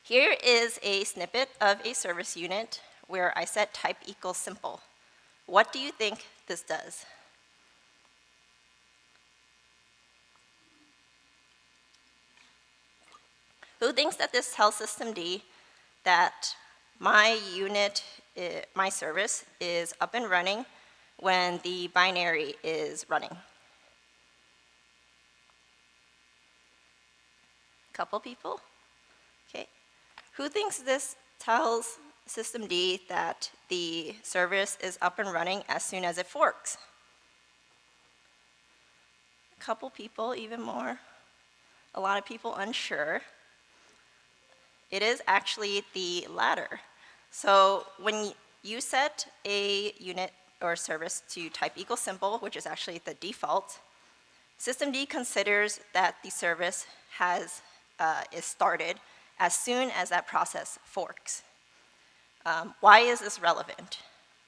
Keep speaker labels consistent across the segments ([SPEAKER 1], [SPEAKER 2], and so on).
[SPEAKER 1] Here is a snippet of a service unit where I set type equals simple. What do you think this does? Who thinks that this tells systemd that my unit, my service, is up and running when the binary is running? Couple people? Okay. Who thinks this tells systemd that the service is up and running as soon as it forks? A couple people, even more. A lot of people unsure. It is actually the latter. So when you set a unit or service to type equals simple, which is actually the default, systemd considers that the service is started as soon as that process forks. Why is this relevant?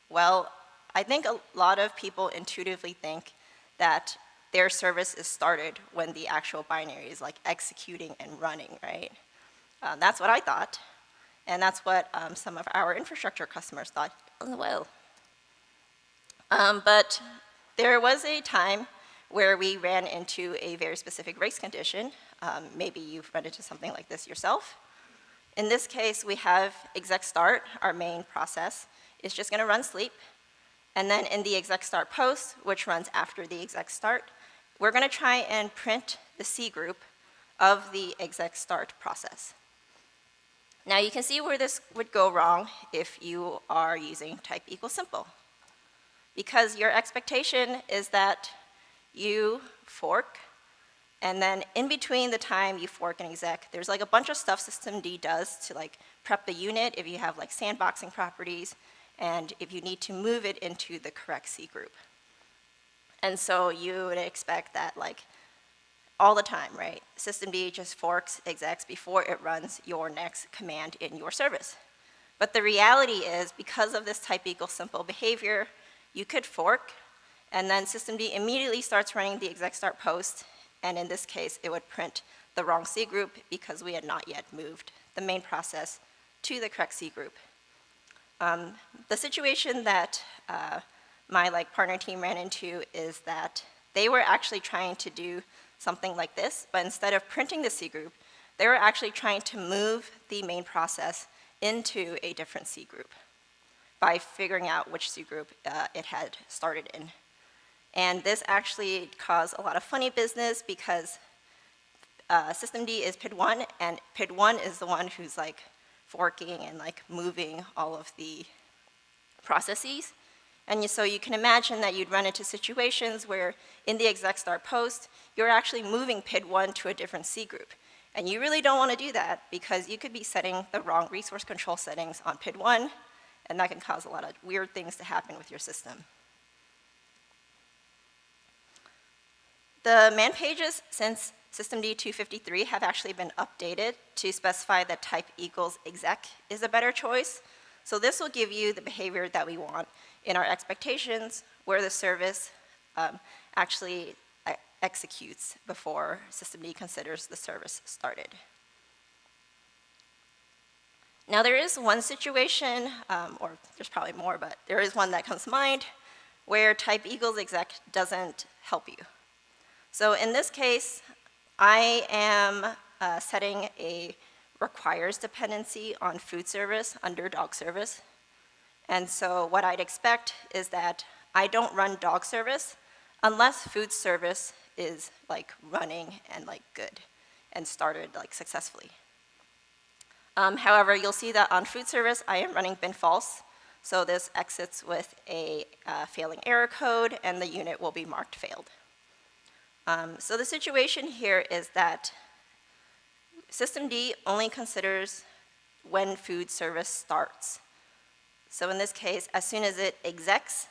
[SPEAKER 1] Well, I think a lot of people intuitively think that their service is started when the actual binary is like executing and running, right? That's what I thought, and that's what some of our infrastructure customers thought as well. But there was a time where we ran into a very specific race condition. Maybe you've run into something like this yourself. In this case, we have exec start, our main process, is just going to run sleep. And then in the exec start post, which runs after the exec start, we're going to try and print the C group of the exec start process. Now you can see where this would go wrong if you are using type equals simple. Because your expectation is that you fork, and then in between the time you fork and exec, there's like a bunch of stuff systemd does to like prep the unit if you have like sandboxing properties, and if you need to move it into the correct C group. And so you would expect that like all the time, right? Systemd just forks execs before it runs your next command in your service. But the reality is, because of this type equals simple behavior, you could fork, and then systemd immediately starts running the exec start post, and in this case, it would print the wrong C group because we had not yet moved the main process to the correct C group. The situation that my partner team ran into is that they were actually trying to do something like this, but instead of printing the C group, they were actually trying to move the main process into a different C group by figuring out which C group it had started in. And this actually caused a lot of funny business because systemd is PID1, and PID1 is the one who's like forking and like moving all of the processes. And so you can imagine that you'd run into situations where in the exec start post, you're actually moving PID1 to a different C group. And you really don't want to do that because you could be setting the wrong resource control settings on PID1, and that can cause a lot of weird things to happen with your system. The man pages since systemd 253 have actually been updated to specify that type equals exec is a better choice. So this will give you the behavior that we want in our expectations, where the service actually executes before systemd considers the service started. Now there is one situation, or there's probably more, but there is one that comes to mind, where type equals exec doesn't help you. So in this case, I am setting a requires dependency on food service under dog service. And so what I'd expect is that I don't run dog service unless food service is like running and like good and started like successfully. However, you'll see that on food service, I am running bin false. So this exits with a failing error code, and the unit will be marked failed. So the situation here is that systemd only considers when food service starts. So in this case, as soon as it execs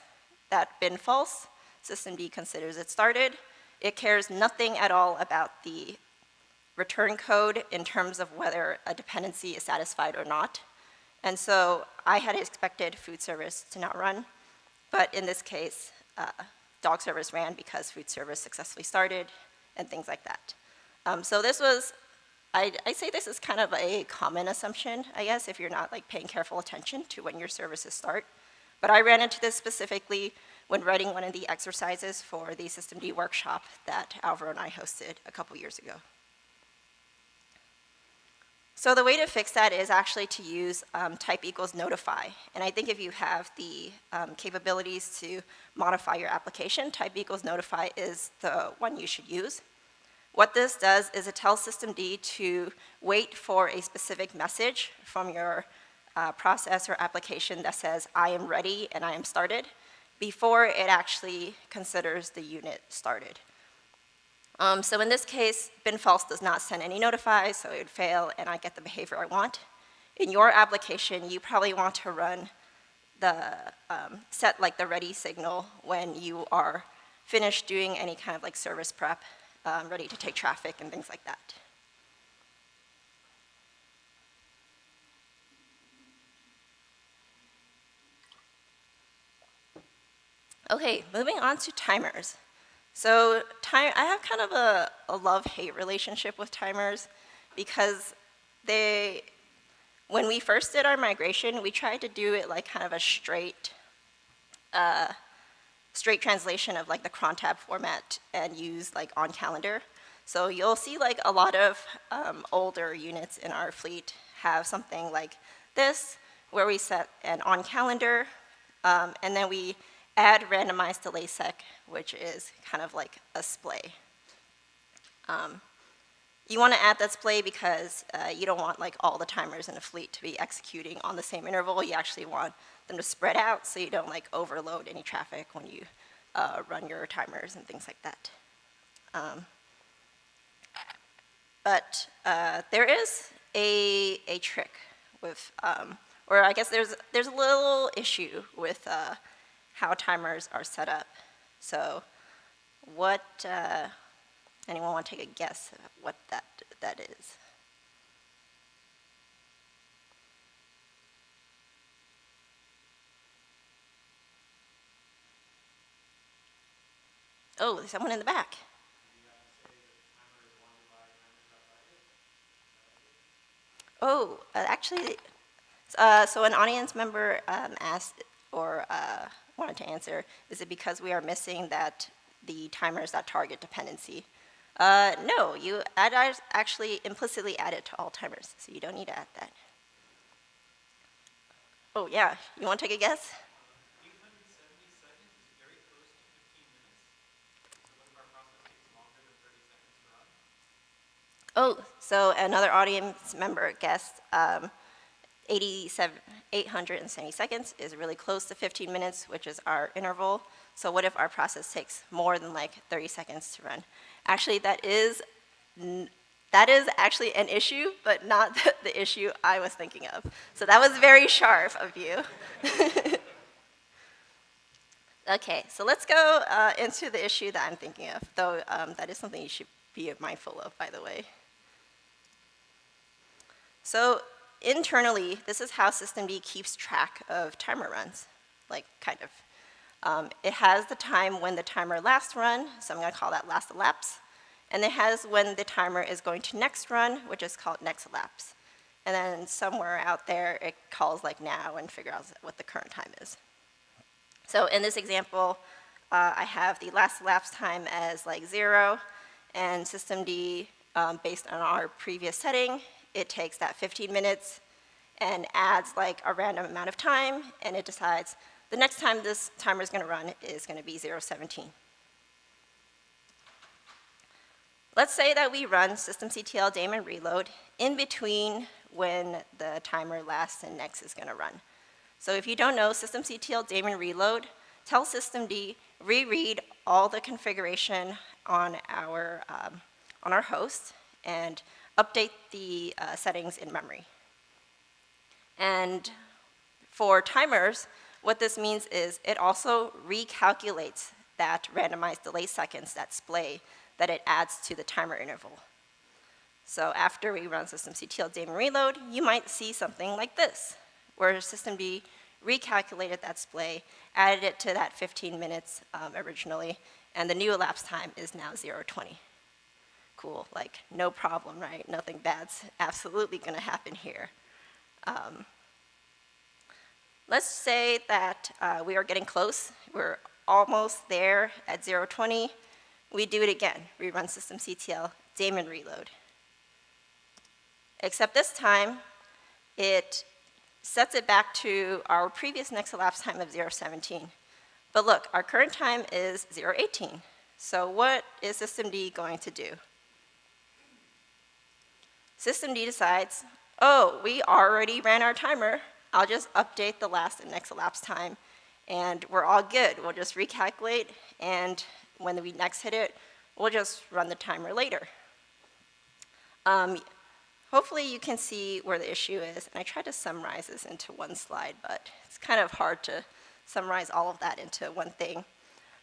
[SPEAKER 1] that bin false, systemd considers it started. It cares nothing at all about the return code in terms of whether a dependency is satisfied or not. And so I had expected food service to not run, but in this case, dog service ran because food service successfully started and things like that. So this was I say this is kind of a common assumption, I guess, if you're not like paying careful attention to when your services start. But I ran into this specifically when writing one of the exercises for the systemd workshop that Alvaro and I hosted a couple years ago. So the way to fix that is actually to use type equals notify. And I think if you have the capabilities to modify your application, type equals notify is the one you should use. What this does is it tells systemd to wait for a specific message from your process or application that says, I am ready and I am started, before it actually considers the unit started. So in this case, bin false does not send any notifies, so it would fail and I get the behavior I want. In your application, you probably want to run the, set like the ready signal when you are finished doing any kind of like service prep, ready to take traffic and things like that. Okay, moving on to timers. So I have kind of a love-hate relationship with timers because when we first did our migration, we tried to do it like kind of a straight translation of like the cron tab format and use like on calendar. So you'll see like a lot of older units in our fleet have something like this, where we set an on calendar, and then we add randomized delay sec, which is kind of like a splay. You want to add that splay because you don't want like all the timers in a fleet to be executing on the same interval. You actually want them to spread out so you don't like overload any traffic when you run your timers and things like that. But there is a trick with, or I guess there's a little issue with how timers are set up. So what, anyone want to take a guess at what that is? Oh, there's someone in the back. Oh, actually, so an audience member asked or wanted to answer, is it because we are missing the timers that target dependency? No, you actually implicitly add it to all timers, so you don't need to add that. Oh yeah, you want to take a guess?
[SPEAKER 2] 870 seconds is very close to 15 minutes. So what if our process takes longer than 30 seconds to run?
[SPEAKER 1] Oh, so another audience member guessed 870 seconds is really close to 15 minutes, which is our interval. So what if our process takes more than like 30 seconds to run? Actually, that is actually an issue, but not the issue I was thinking of. So that was very sharp of you. Okay, so let's go into the issue that I'm thinking of, though that is something you should be mindful of, by the way. So internally, this is how systemd keeps track of timer runs, like kind of. It has the time when the timer last run, so I'm going to call that last elapse. And it has when the timer is going to next run, which is called next elapse. And then somewhere out there, it calls like now and figures out what the current time is. So in this example, I have the last elapsed time as like 0, and systemd, based on our previous setting, it takes that 15 minutes and adds like a random amount of time, and it decides the next time this timer is going to run is going to be 0:17. Let's say that we run systemctl daemon reload in between when the timer last and next is going to run. So if you don't know, systemctl daemon reload tells systemd reread all the configuration on our host and update the settings in memory. And for timers, what this means is it also recalculates that randomized delay seconds, that splay, that it adds to the timer interval. So after we run systemctl daemon reload, you might see something like this, where systemd recalculated that splay, added it to that 15 minutes originally, and the new elapsed time is now 0:20. cool, like no problem, right? Nothing bad's absolutely gonna happen here. Let's say that we are getting close. We're almost there at 0:20. We do it again. We run systemctl daemon reload. Except this time, it sets it back to our previous next elapsed time of 0:17. But look, our current time is 0:18. So what is systemd going to do? Systemd decides, oh, we already ran our timer. I'll just update the last and next elapsed time, and we're all good. We'll just recalculate, and when we next hit it, we'll just run the timer later. Hopefully you can see where the issue is, and I tried to summarize this into one slide, but it's kind of hard to summarize all of that into one thing.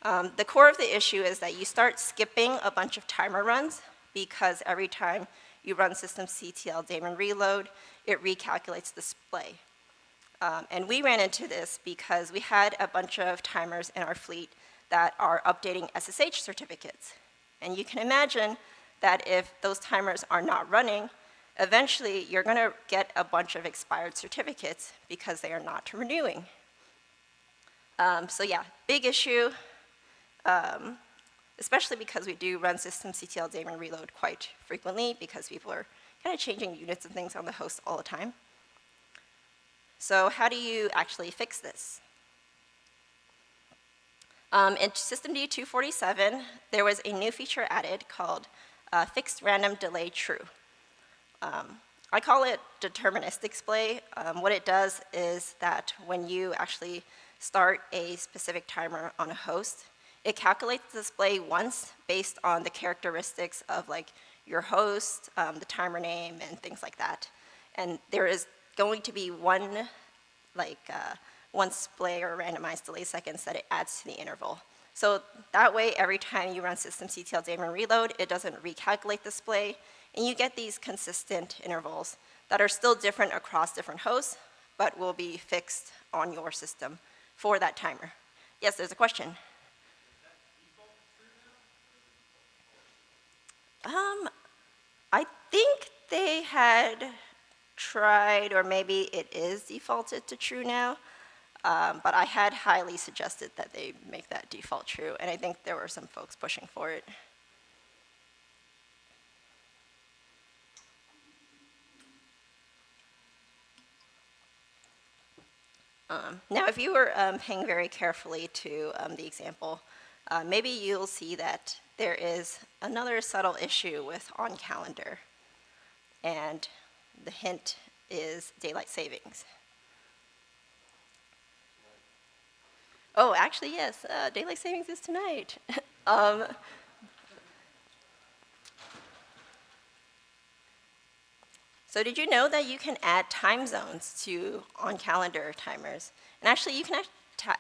[SPEAKER 1] The core of the issue is that you start skipping a bunch of timer runs because every time you run systemctl daemon reload, it recalculates the display. And we ran into this because we had a bunch of timers in our fleet that are updating SSH certificates. And you can imagine that if those timers are not running, eventually you're going to get a bunch of expired certificates because they are not renewing. So yeah, big issue, especially because we do run systemctl daemon reload quite frequently because people are kind of changing units and things on the host all the time. So how do you actually fix this? In systemd 247, there was a new feature added called fixed random delay true. I call it deterministic display. What it does is that when you actually start a specific timer on a host, it calculates the display once based on the characteristics of like your host, the timer name, and things like that. And there is going to be one display or randomized delay seconds that it adds to the interval. So that way, every time you run systemctl daemon reload, it doesn't recalculate the display, and you get these consistent intervals that are still different across different hosts, but will be fixed on your system for that timer. Yes, there's a question. I think they had tried, or maybe it is defaulted to true now, but I had highly suggested that they make that default true, and I think there were some folks pushing for it. Now, if you were paying very carefully to the example, maybe you'll see that there is another subtle issue with on calendar, and the hint is daylight savings. Oh, actually, yes, daylight savings is tonight. So did you know that you can add time zones to on-calendar timers? And actually, you can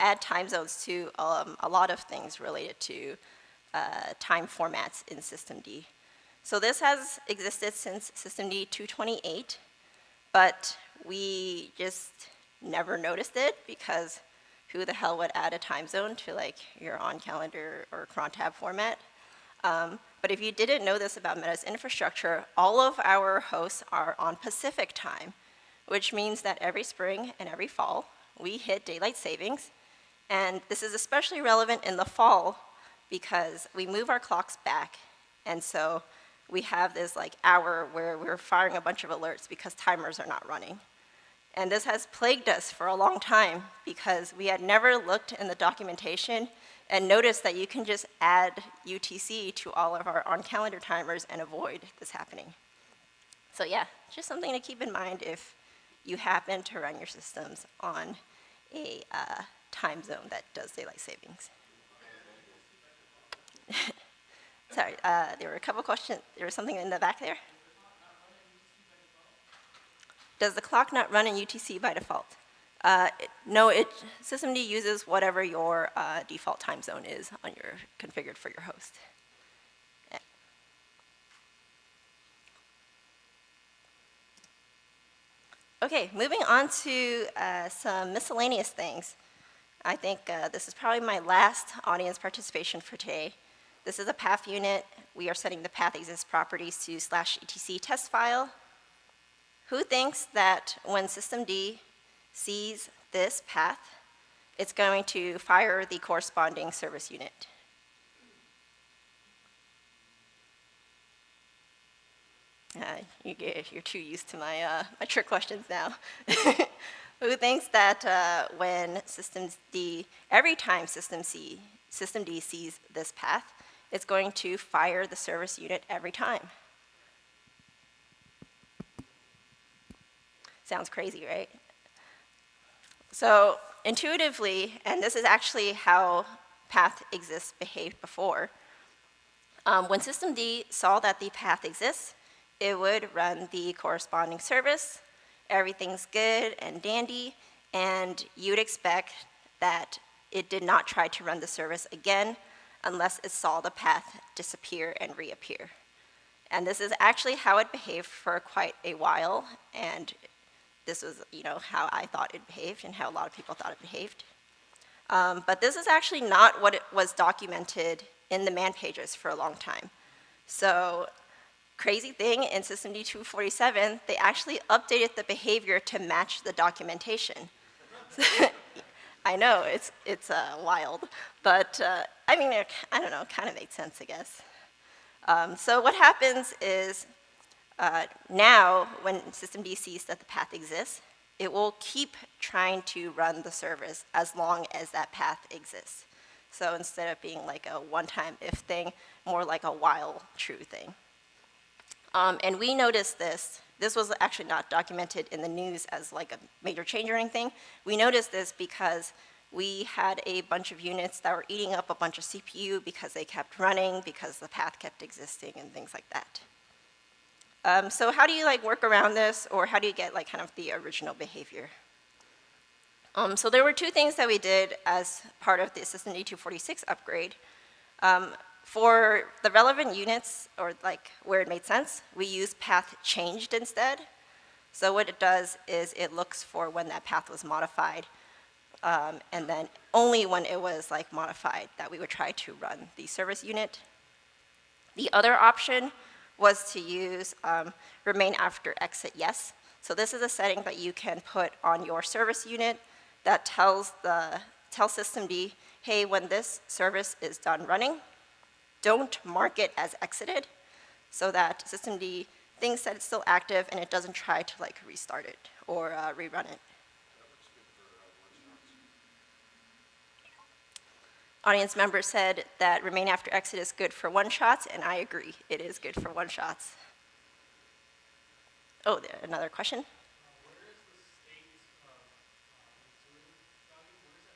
[SPEAKER 1] add time zones to a lot of things related to time formats in systemd. So this has existed since systemd 228, but we just never noticed it because who the hell would add a time zone to like your on-calendar or cron tab format? But if you didn't know this about Meta's infrastructure, all of our hosts are on Pacific time, which means that every spring and every fall, we hit daylight savings. And this is especially relevant in the fall because we move our clocks back. And so we have this like hour where we're firing a bunch of alerts because timers are not running. And this has plagued us for a long time because we had never looked in the documentation and noticed that you can just add UTC to all of our on-calendar timers and avoid this happening. So yeah, just something to keep in mind if you happen to run your systems on a time zone that does daylight savings. Sorry, there were a couple questions. There was something in the back there. Does the clock not run in UTC by default? No, systemd uses whatever your default time zone is on your configured for your host. Yeah. Okay, moving on to some miscellaneous things. I think this is probably my last audience participation for today. This is a path unit. We are setting the path exists properties to /etc test file. Who thinks that when systemd sees this path, it's going to fire the corresponding service unit? You're too used to my trick questions now. Who thinks that when every time systemd sees this path, it's going to fire the service unit every time? Sounds crazy, right? So intuitively, and this is actually how path exists behaved before, when systemd saw that the path exists, it would run the corresponding service. Everything's good and dandy, and you'd expect that it did not try to run the service again unless it saw the path disappear and reappear. And this is actually how it behaved for quite a while, and this was, how I thought it behaved and how a lot of people thought it behaved. But this is actually not what it was documented in the man pages for a long time. So, crazy thing, in systemd 247, they actually updated the behavior to match the documentation. I know, it's wild, but I don't know, kind of makes sense, I guess. So what happens is, now, when systemd sees that the path exists, it will keep trying to run the service as long as that path exists. So instead of being like a one-time if thing, more like a while true thing. And we noticed this. This was actually not documented in the news as like a major change or anything. We noticed this because we had a bunch of units that were eating up a bunch of CPU because they kept running, because the path kept existing and things like that. So how do you work around this, or how do you get kind of the original behavior? So there were two things that we did as part of the systemd 246 upgrade. For the relevant units, or where it made sense, we use path changed instead. So what it does is it looks for when that path was modified, and then only when it was modified that we would try to run the service unit. The other option was to use remain after exit yes. So this is a setting that you can put on your service unit that tells systemd, hey, when this service is done running, don't mark it as exited, so that systemd thinks that it's still active and it doesn't try to restart it or rerun it. Audience member said that remain after exit is good for one-shots, and I agree, it is good for one-shots. Oh, another question?
[SPEAKER 2] Where is the state intuitive value? Where is that stored?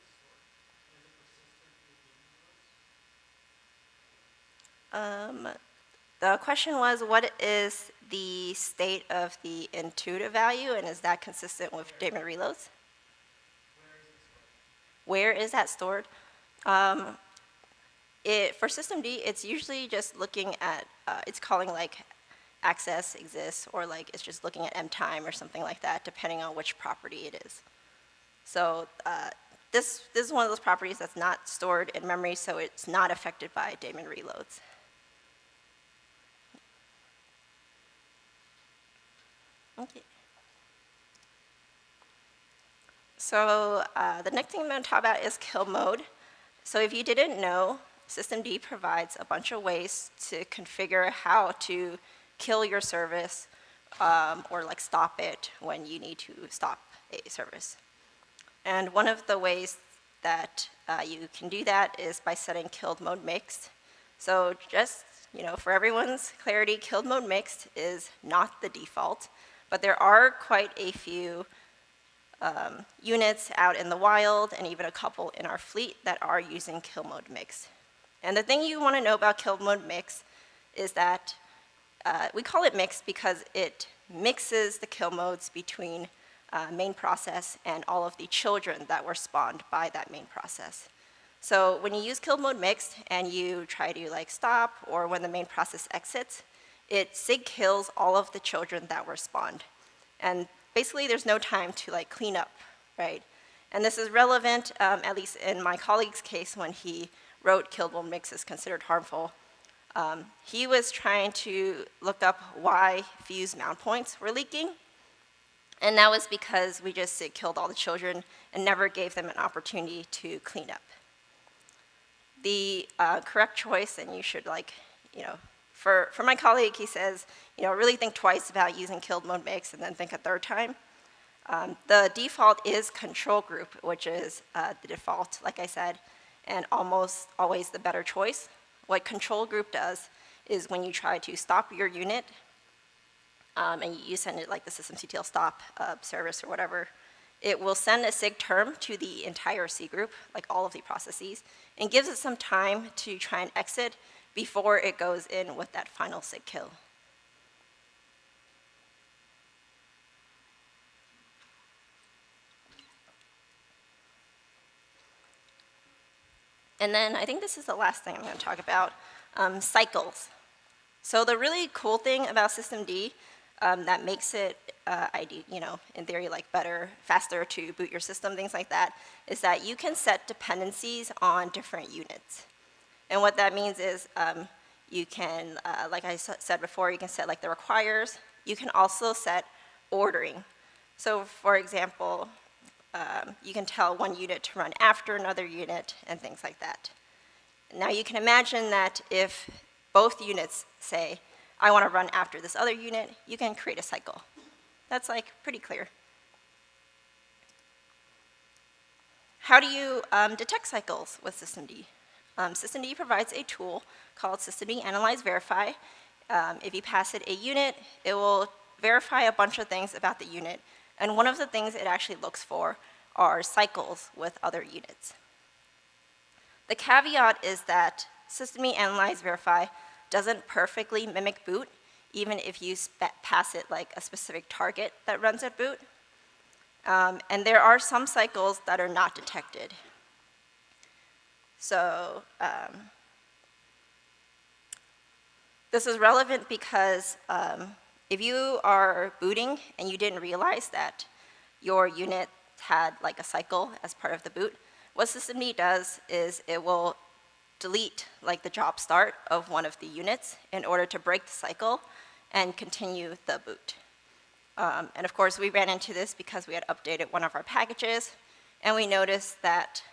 [SPEAKER 2] And is it persistent with
[SPEAKER 1] The question was, what is the state of the intuitive value, and is that consistent with daemon reloads?
[SPEAKER 2] Where is it stored?
[SPEAKER 1] Where is that stored? For systemd, it's usually just looking at, it's calling access exists, or it's just looking at mtime or something like that, depending on which property it is. So this is one of those properties that's not stored in memory, so it's not affected by daemon reloads. Okay. So the next thing I'm going to talk about is kill mode. So if you didn't know, systemd provides a bunch of ways to configure how to kill your service or stop it when you need to stop a service. And one of the ways that you can do that is by setting killed mode mixed. So just for everyone's clarity, killed mode mixed is not the default, but there are quite a few units out in the wild, and even a couple in our fleet, that are using kill mode mix. And the thing you want to know about kill mode mix is that we call it mixed because it mixes the kill modes between main process and all of the children that were spawned by that main process. So when you use kill mode mixed and you try to stop, or when the main process exits, it sig kills all of the children that were spawned. And basically, there's no time to clean up, right? And this is relevant, at least in my colleague's case, when he wrote killed mode mix is considered harmful. He was trying to look up why fuse mount points were leaking, and that was because we just killed all the children and never gave them an opportunity to clean up. The correct choice, and you should for my colleague, he says, really think twice about using killed mode mix and then think a third time. The default is control group, which is the default, like I said, and almost always the better choice. What control group does is when you try to stop your unit, and you send it like the systemctl stop service or whatever, it will send a sig term to the entire C group, like all of the processes, and gives it some time to try and exit before it goes in with that final sig kill. And then I think this is the last thing I'm going to talk about, cycles. So the really cool thing about systemd that makes it, in theory, like better, faster to boot your system, things like that, is that you can set dependencies on different units. And what that means is you can, like I said before, you can set like the requires. You can also set ordering. So for example, you can tell one unit to run after another unit and things like that. Now you can imagine that if both units say, I want to run after this other unit, you can create a cycle. That's like pretty clear. How do you detect cycles with systemd? Systemd provides a tool called systemd analyze verify. If you pass it a unit, it will verify a bunch of things about the unit. And one of the things it actually looks for are cycles with other units. The caveat is that systemd analyze verify doesn't perfectly mimic boot, even if you pass it like a specific target that runs at boot. And there are some cycles that are not detected. So this is relevant because if you are booting and you didn't realize that your unit had like a cycle as part of the boot, what systemd does is it will delete like the job start of one of the units in order to break the cycle and continue the boot. And of course, we ran into this because we had updated one of our packages, and we noticed that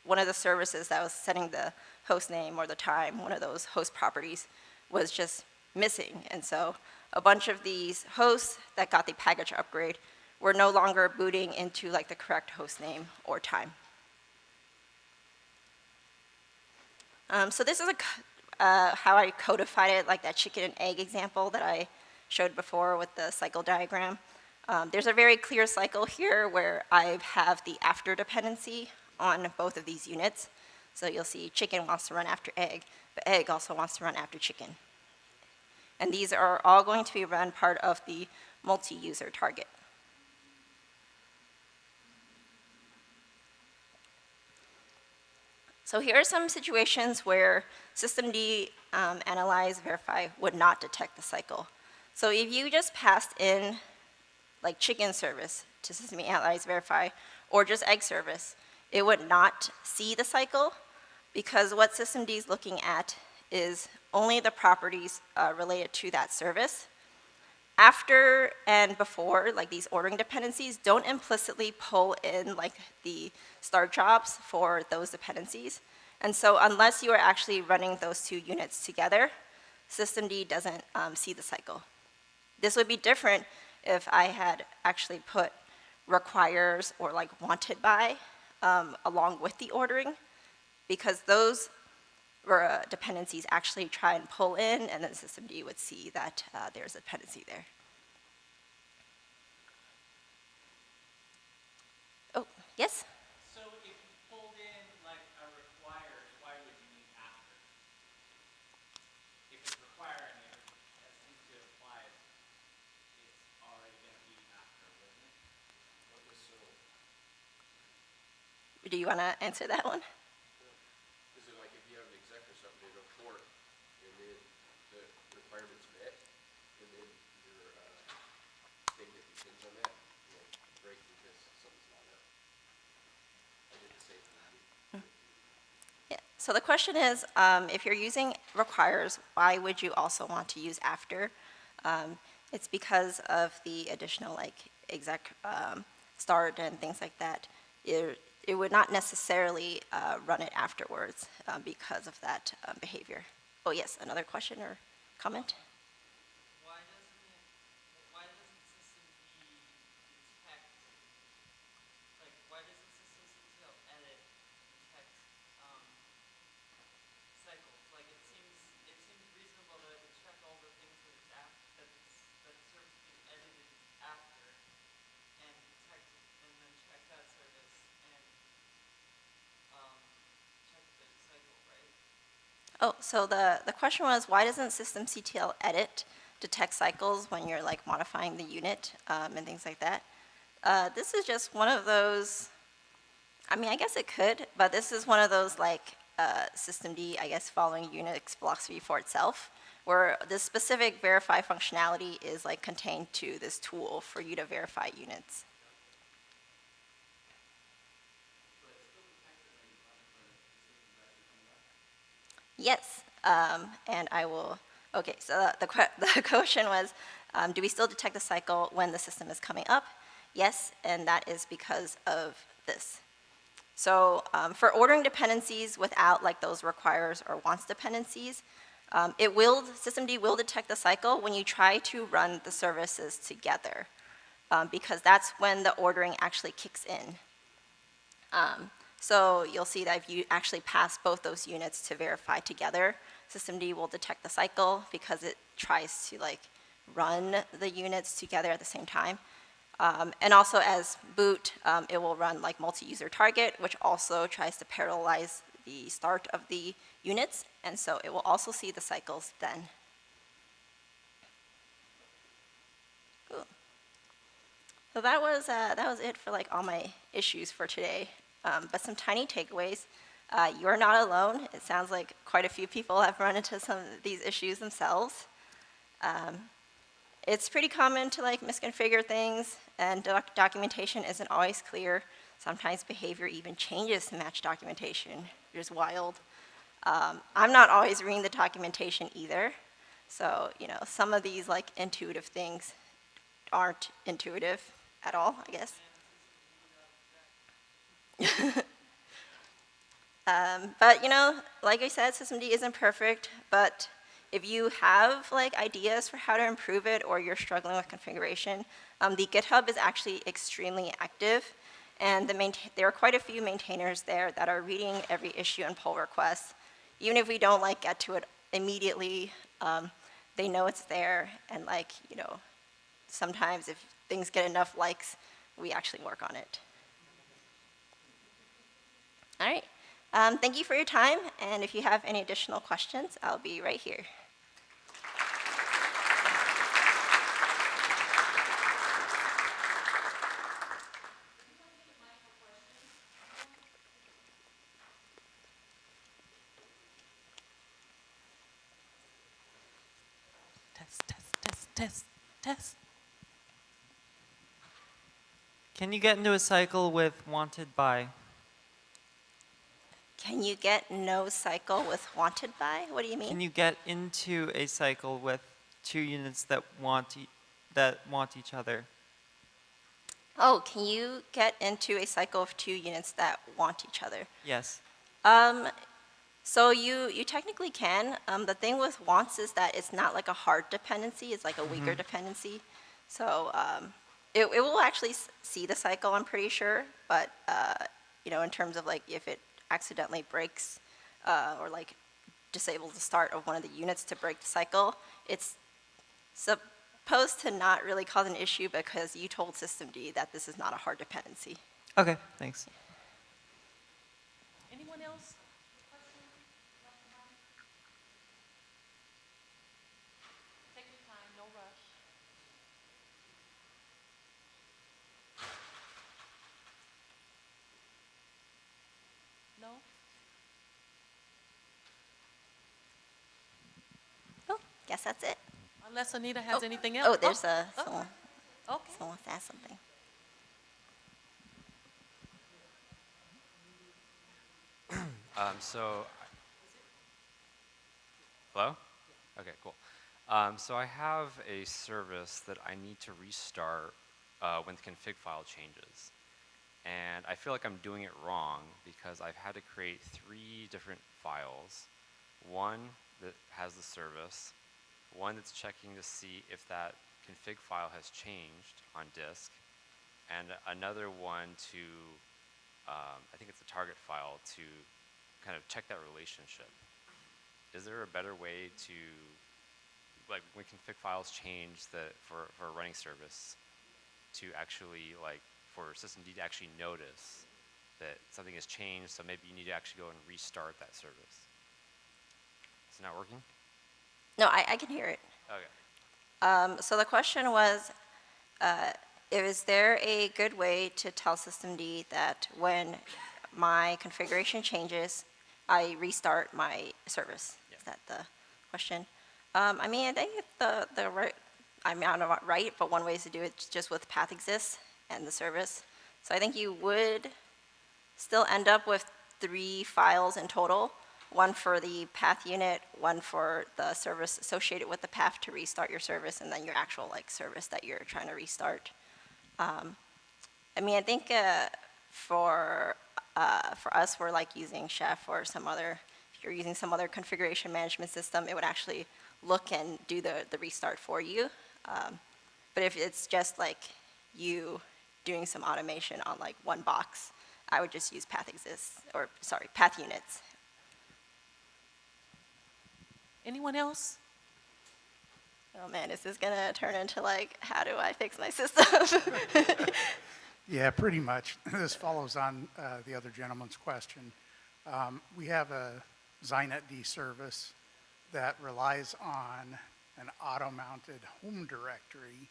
[SPEAKER 1] one of the services that was setting the host name or the time, one of those host properties, was just missing. And so a bunch of these hosts that got the package upgrade were no longer booting into like the correct host name or time. So this is how I codified it, like that chicken and egg example that I showed before with the cycle diagram. There's a very clear cycle here where I have the after dependency on both of these units. So you'll see chicken wants to run after egg, but egg also wants to run after chicken. And these are all going to be run part of the multi-user target. So here are some situations where systemd analyze verify would not detect the cycle. So if you just passed in like chicken service to systemd analyze verify or just egg service, it would not see the cycle because what systemd is looking at is only the properties related to that service. After and before, like these ordering dependencies, don't implicitly pull in like the start jobs for those dependencies. And so unless you are actually running those two units together, systemd doesn't see the cycle. This would be different if I had actually put requires or like wanted by along with the ordering, because those dependencies actually try and pull in, and then systemd would see that there's a dependency there. Oh, yes?
[SPEAKER 2] So if you pulled in like a requires, why would you need after? If it's requiring it, that seems to imply it's already going to be after, wouldn't it? What was so?
[SPEAKER 1] Do you want to answer that one?
[SPEAKER 3] Is it like if you have an exec or something, it'll port, and then the requirement's met, and then your thing that depends on that will break because something's not up. I did the same thing.
[SPEAKER 1] So the question is, if you're using requires, why would you also want to use after? It's because of the additional like exec start and things like that. It would not necessarily run it afterwards because of that behavior. Oh yes, another question or comment?
[SPEAKER 2] Why doesn't systemd detect, like, why doesn't systemctl edit detect cycles? Like, it seems reasonable that it would check all the things that it's that the service is being edited after, and detect and then check that service and check the cycle, right?
[SPEAKER 1] Oh, so the question was, why doesn't systemctl edit detect cycles when you're like modifying the unit and things like that? This is just one of those, I mean, I guess it could, but this is one of those like systemd, I guess, following Unix philosophy for itself, where this specific verify functionality is like contained to this tool for you to verify units. Yes, and I will, okay, so the question was, do we still detect the cycle when the system is coming up? Yes, and that is because of this. So for ordering dependencies without like those requires or wants dependencies, systemd will detect the cycle when you try to run the services together, because that's when the ordering actually kicks in. So you'll see that if you actually pass both those units to verify together, systemd will detect the cycle because it tries to like run the units together at the same time. And also as boot, it will run like multi-user target, which also tries to parallelize the start of the units, and so it will also see the cycles then. Cool. So that was it for like all my issues for today. But some tiny takeaways. You're not alone. It sounds like quite a few people have run into some of these issues themselves. It's pretty common to like misconfigure things, and documentation isn't always clear. Sometimes behavior even changes to match documentation, which is wild. I'm not always reading the documentation either. So, some of these like intuitive things aren't intuitive at all, I guess. But like I said, systemd isn't perfect, but if you have like ideas for how to improve it or you're struggling with configuration, the GitHub is actually extremely active, and there are quite a few maintainers there that are reading every issue and pull request. Even if we don't like get to it immediately, they know it's there, and like, sometimes if things get enough likes, we actually work on it. All right. Thank you for your time, and if you have any additional questions, I'll be right here.
[SPEAKER 2] Test. Can you get into a cycle with wanted by?
[SPEAKER 1] Can you get no cycle with wanted by? What do you mean?
[SPEAKER 2] Can you get into a cycle with two units that want each other?
[SPEAKER 1] Oh, can you get into a cycle of two units that want each other?
[SPEAKER 2] Yes.
[SPEAKER 1] So you technically can. The thing with wants is that it's not like a hard dependency, it's like a weaker dependency. So it will actually see the cycle, I'm pretty sure, but in terms of like if it accidentally breaks or like disables the start of one of the units to break the cycle, it's supposed to not really cause an issue because you told systemd that this is not a hard dependency.
[SPEAKER 2] Okay, thanks.
[SPEAKER 4] Anyone else? Take your time, no rush. No?
[SPEAKER 1] Oh, guess that's it.
[SPEAKER 4] Unless Anita has anything else.
[SPEAKER 1] Oh, there's
[SPEAKER 4] oh,
[SPEAKER 1] someone
[SPEAKER 4] okay.
[SPEAKER 1] wants to ask something.
[SPEAKER 5] So Hello? Okay, cool. So I have a service that I need to restart when the config file changes. And I feel like I'm doing it wrong because I've had to create 3 different files. One that has the service, one that's checking to see if that config file has changed on disk, and another one to, I think it's a target file, to kind of check that relationship. Is there a better way to, like when config files change for a running service, to actually, like, for systemd to actually notice that something has changed, so maybe you need to actually go and restart that service? Is it not working?
[SPEAKER 1] No, I can hear it.
[SPEAKER 5] Okay.
[SPEAKER 1] So the question was, is there a good way to tell systemd that when my configuration changes, I restart my service?
[SPEAKER 5] Yeah.
[SPEAKER 1] Is that the question? I mean, I think the right, I'm not right, but one way is to do it just with path exists and the service. So I think you would still end up with 3 files in total, one for the path unit, one for the service associated with the path to restart your service, and then your actual like service that you're trying to restart. I mean, I think for us, we're like using Chef or some other, if you're using some other configuration management system, it would actually look and do the restart for you. But if it's just like you doing some automation on like one box, I would just use path exists, or sorry, path units.
[SPEAKER 4] Anyone else?
[SPEAKER 1] Oh man, is this gonna turn into like, how do I fix my system?
[SPEAKER 6] Yeah, pretty much. This follows on the other gentleman's question. We have a ZynetD service that relies on an auto-mounted home directory,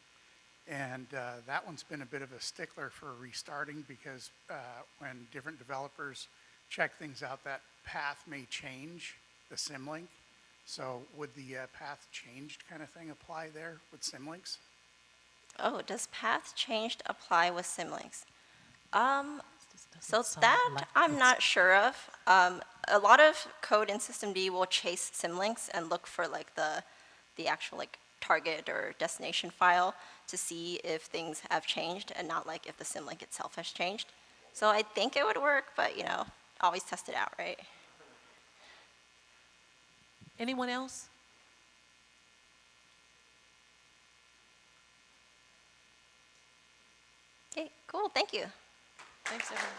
[SPEAKER 6] and that one's been a bit of a stickler for restarting because when different developers check things out, that path may change the symlink. So would the path changed kind of thing apply there with symlinks?
[SPEAKER 1] Oh, does path changed apply with symlinks?
[SPEAKER 4] This doesn't
[SPEAKER 1] So
[SPEAKER 4] sound
[SPEAKER 1] that
[SPEAKER 4] like
[SPEAKER 1] I'm
[SPEAKER 4] it's-
[SPEAKER 1] not sure of. A lot of code in systemd will chase symlinks and look for like the actual like target or destination file to see if things have changed and not like if the symlink itself has changed. So I think it would work, but you know, always test it out, right?
[SPEAKER 4] Anyone else?
[SPEAKER 1] Okay, cool, thank you.
[SPEAKER 4] Thanks, everyone.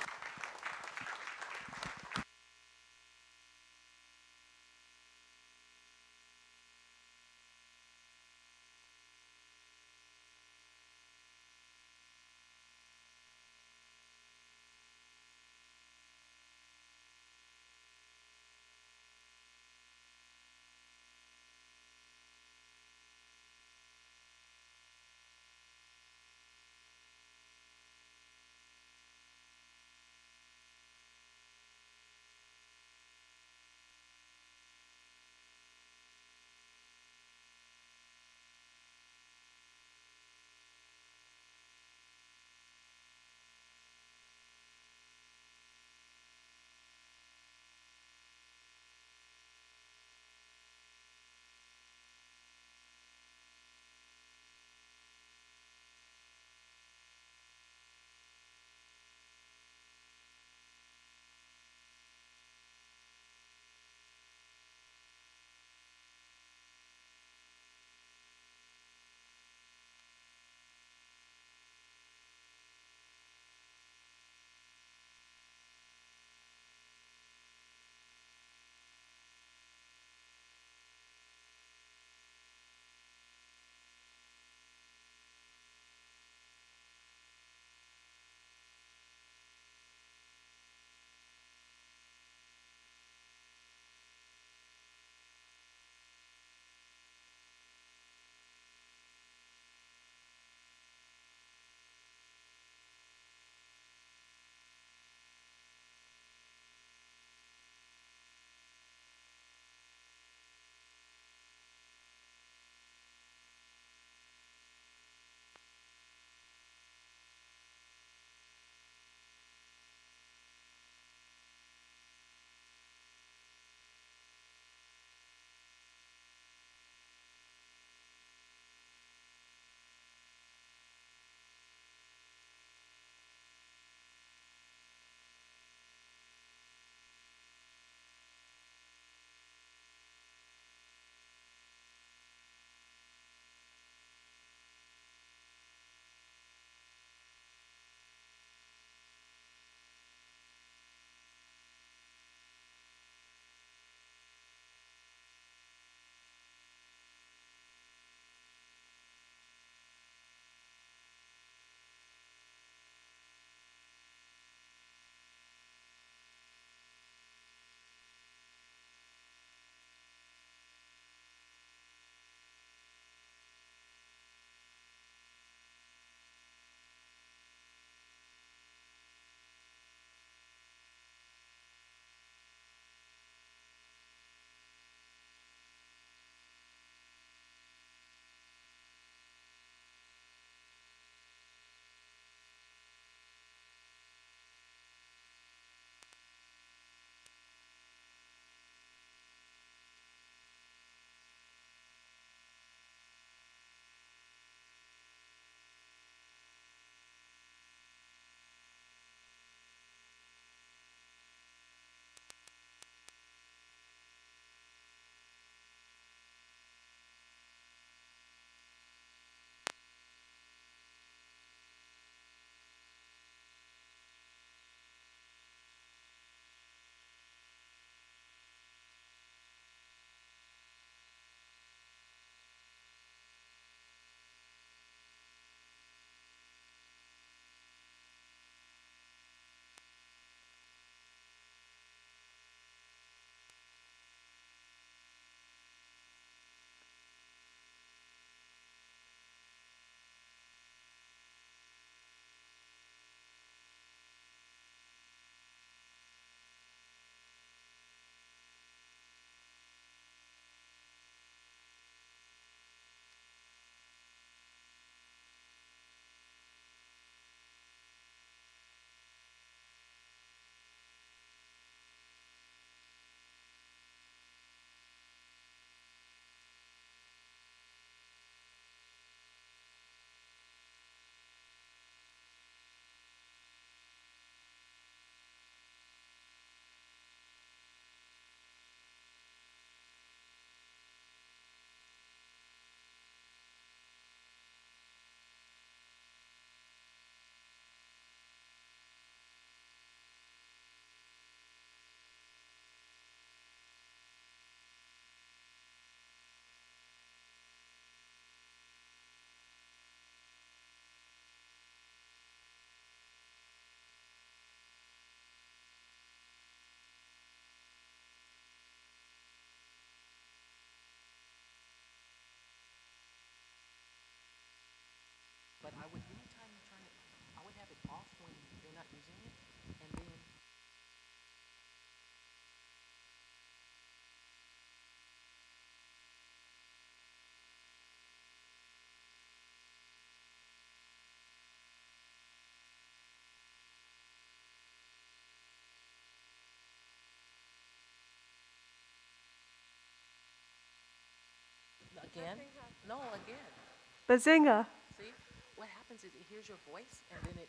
[SPEAKER 4] again. No, again.
[SPEAKER 7] Bazinga.
[SPEAKER 4] See, what happens is it hears your voice and then it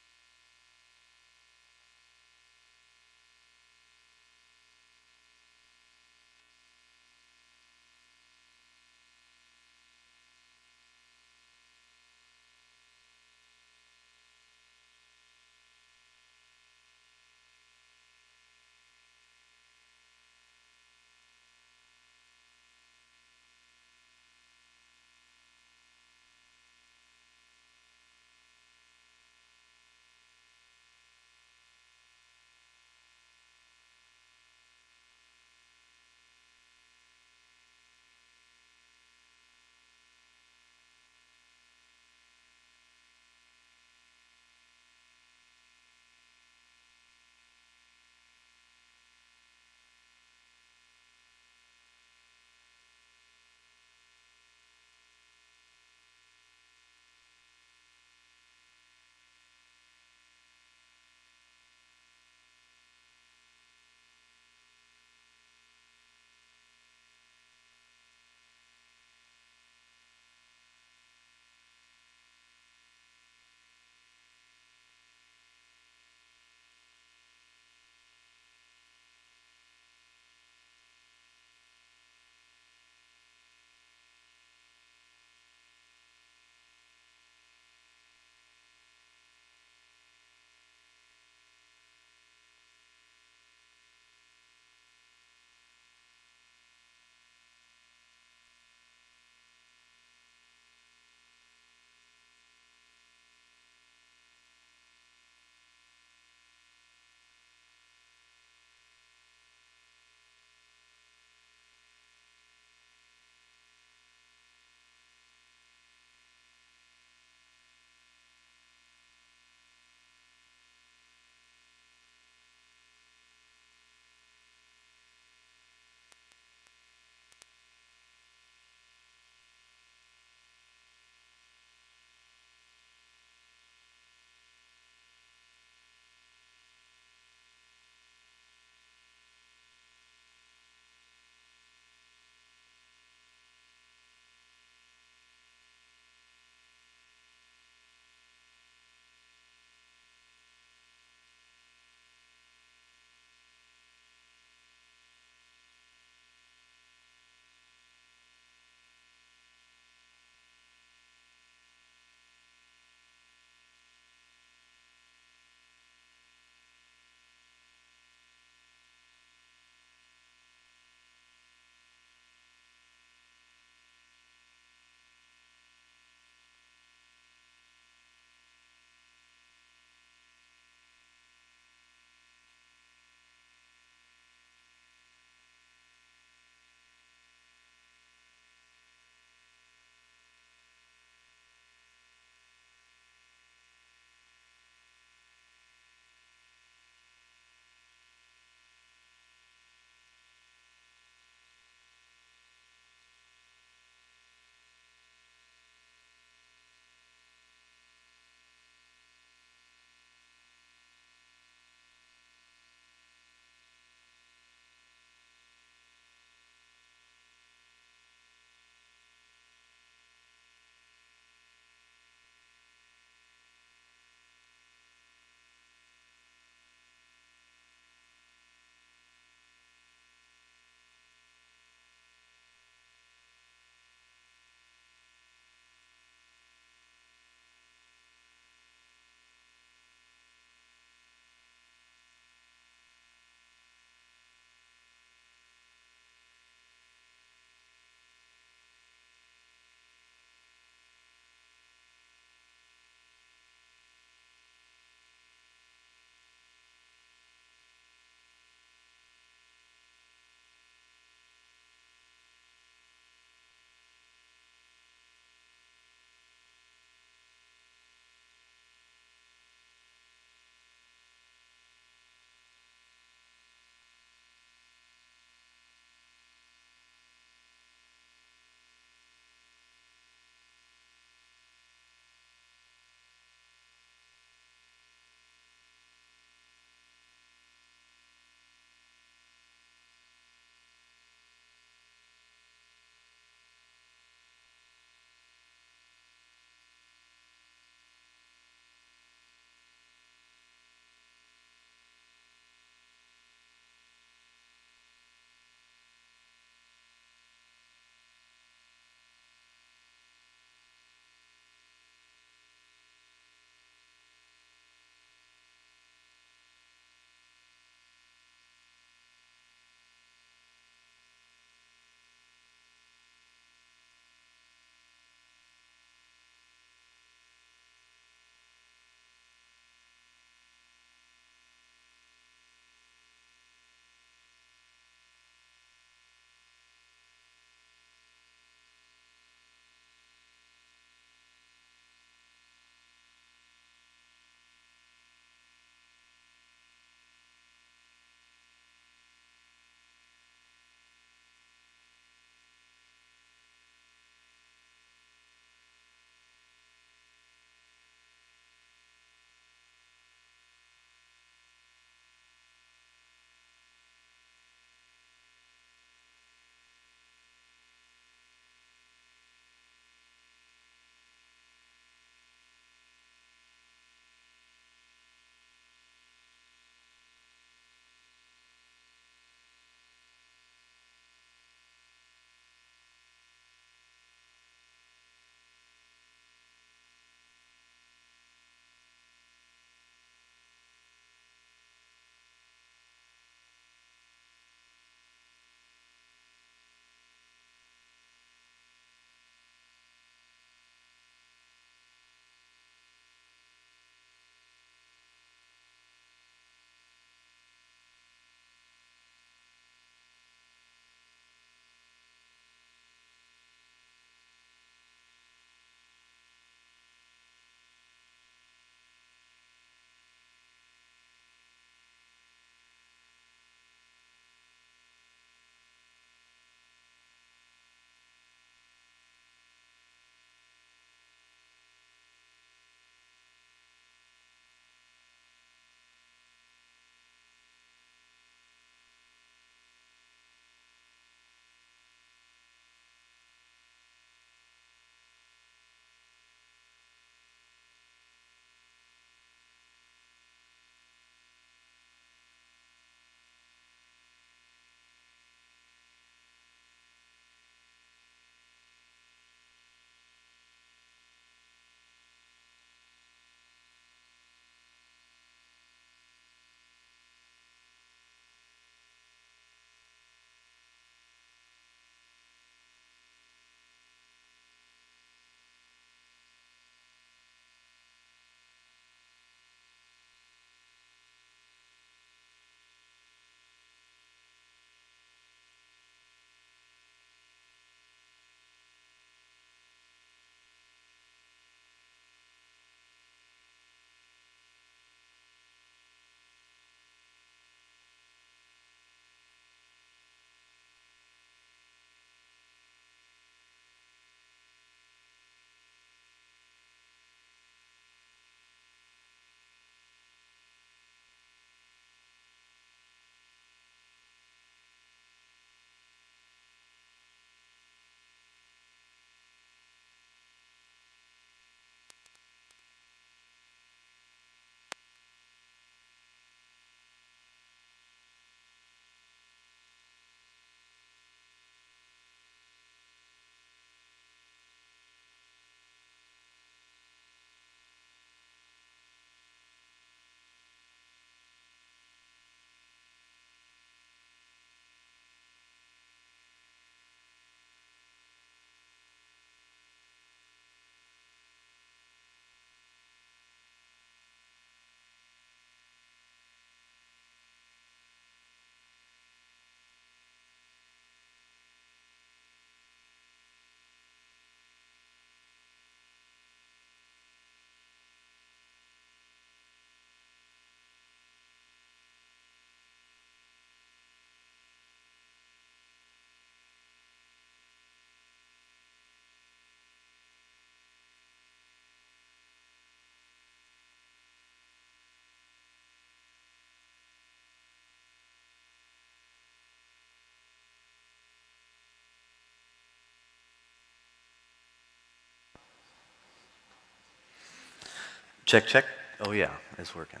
[SPEAKER 7] Check, check. Oh yeah, it's working.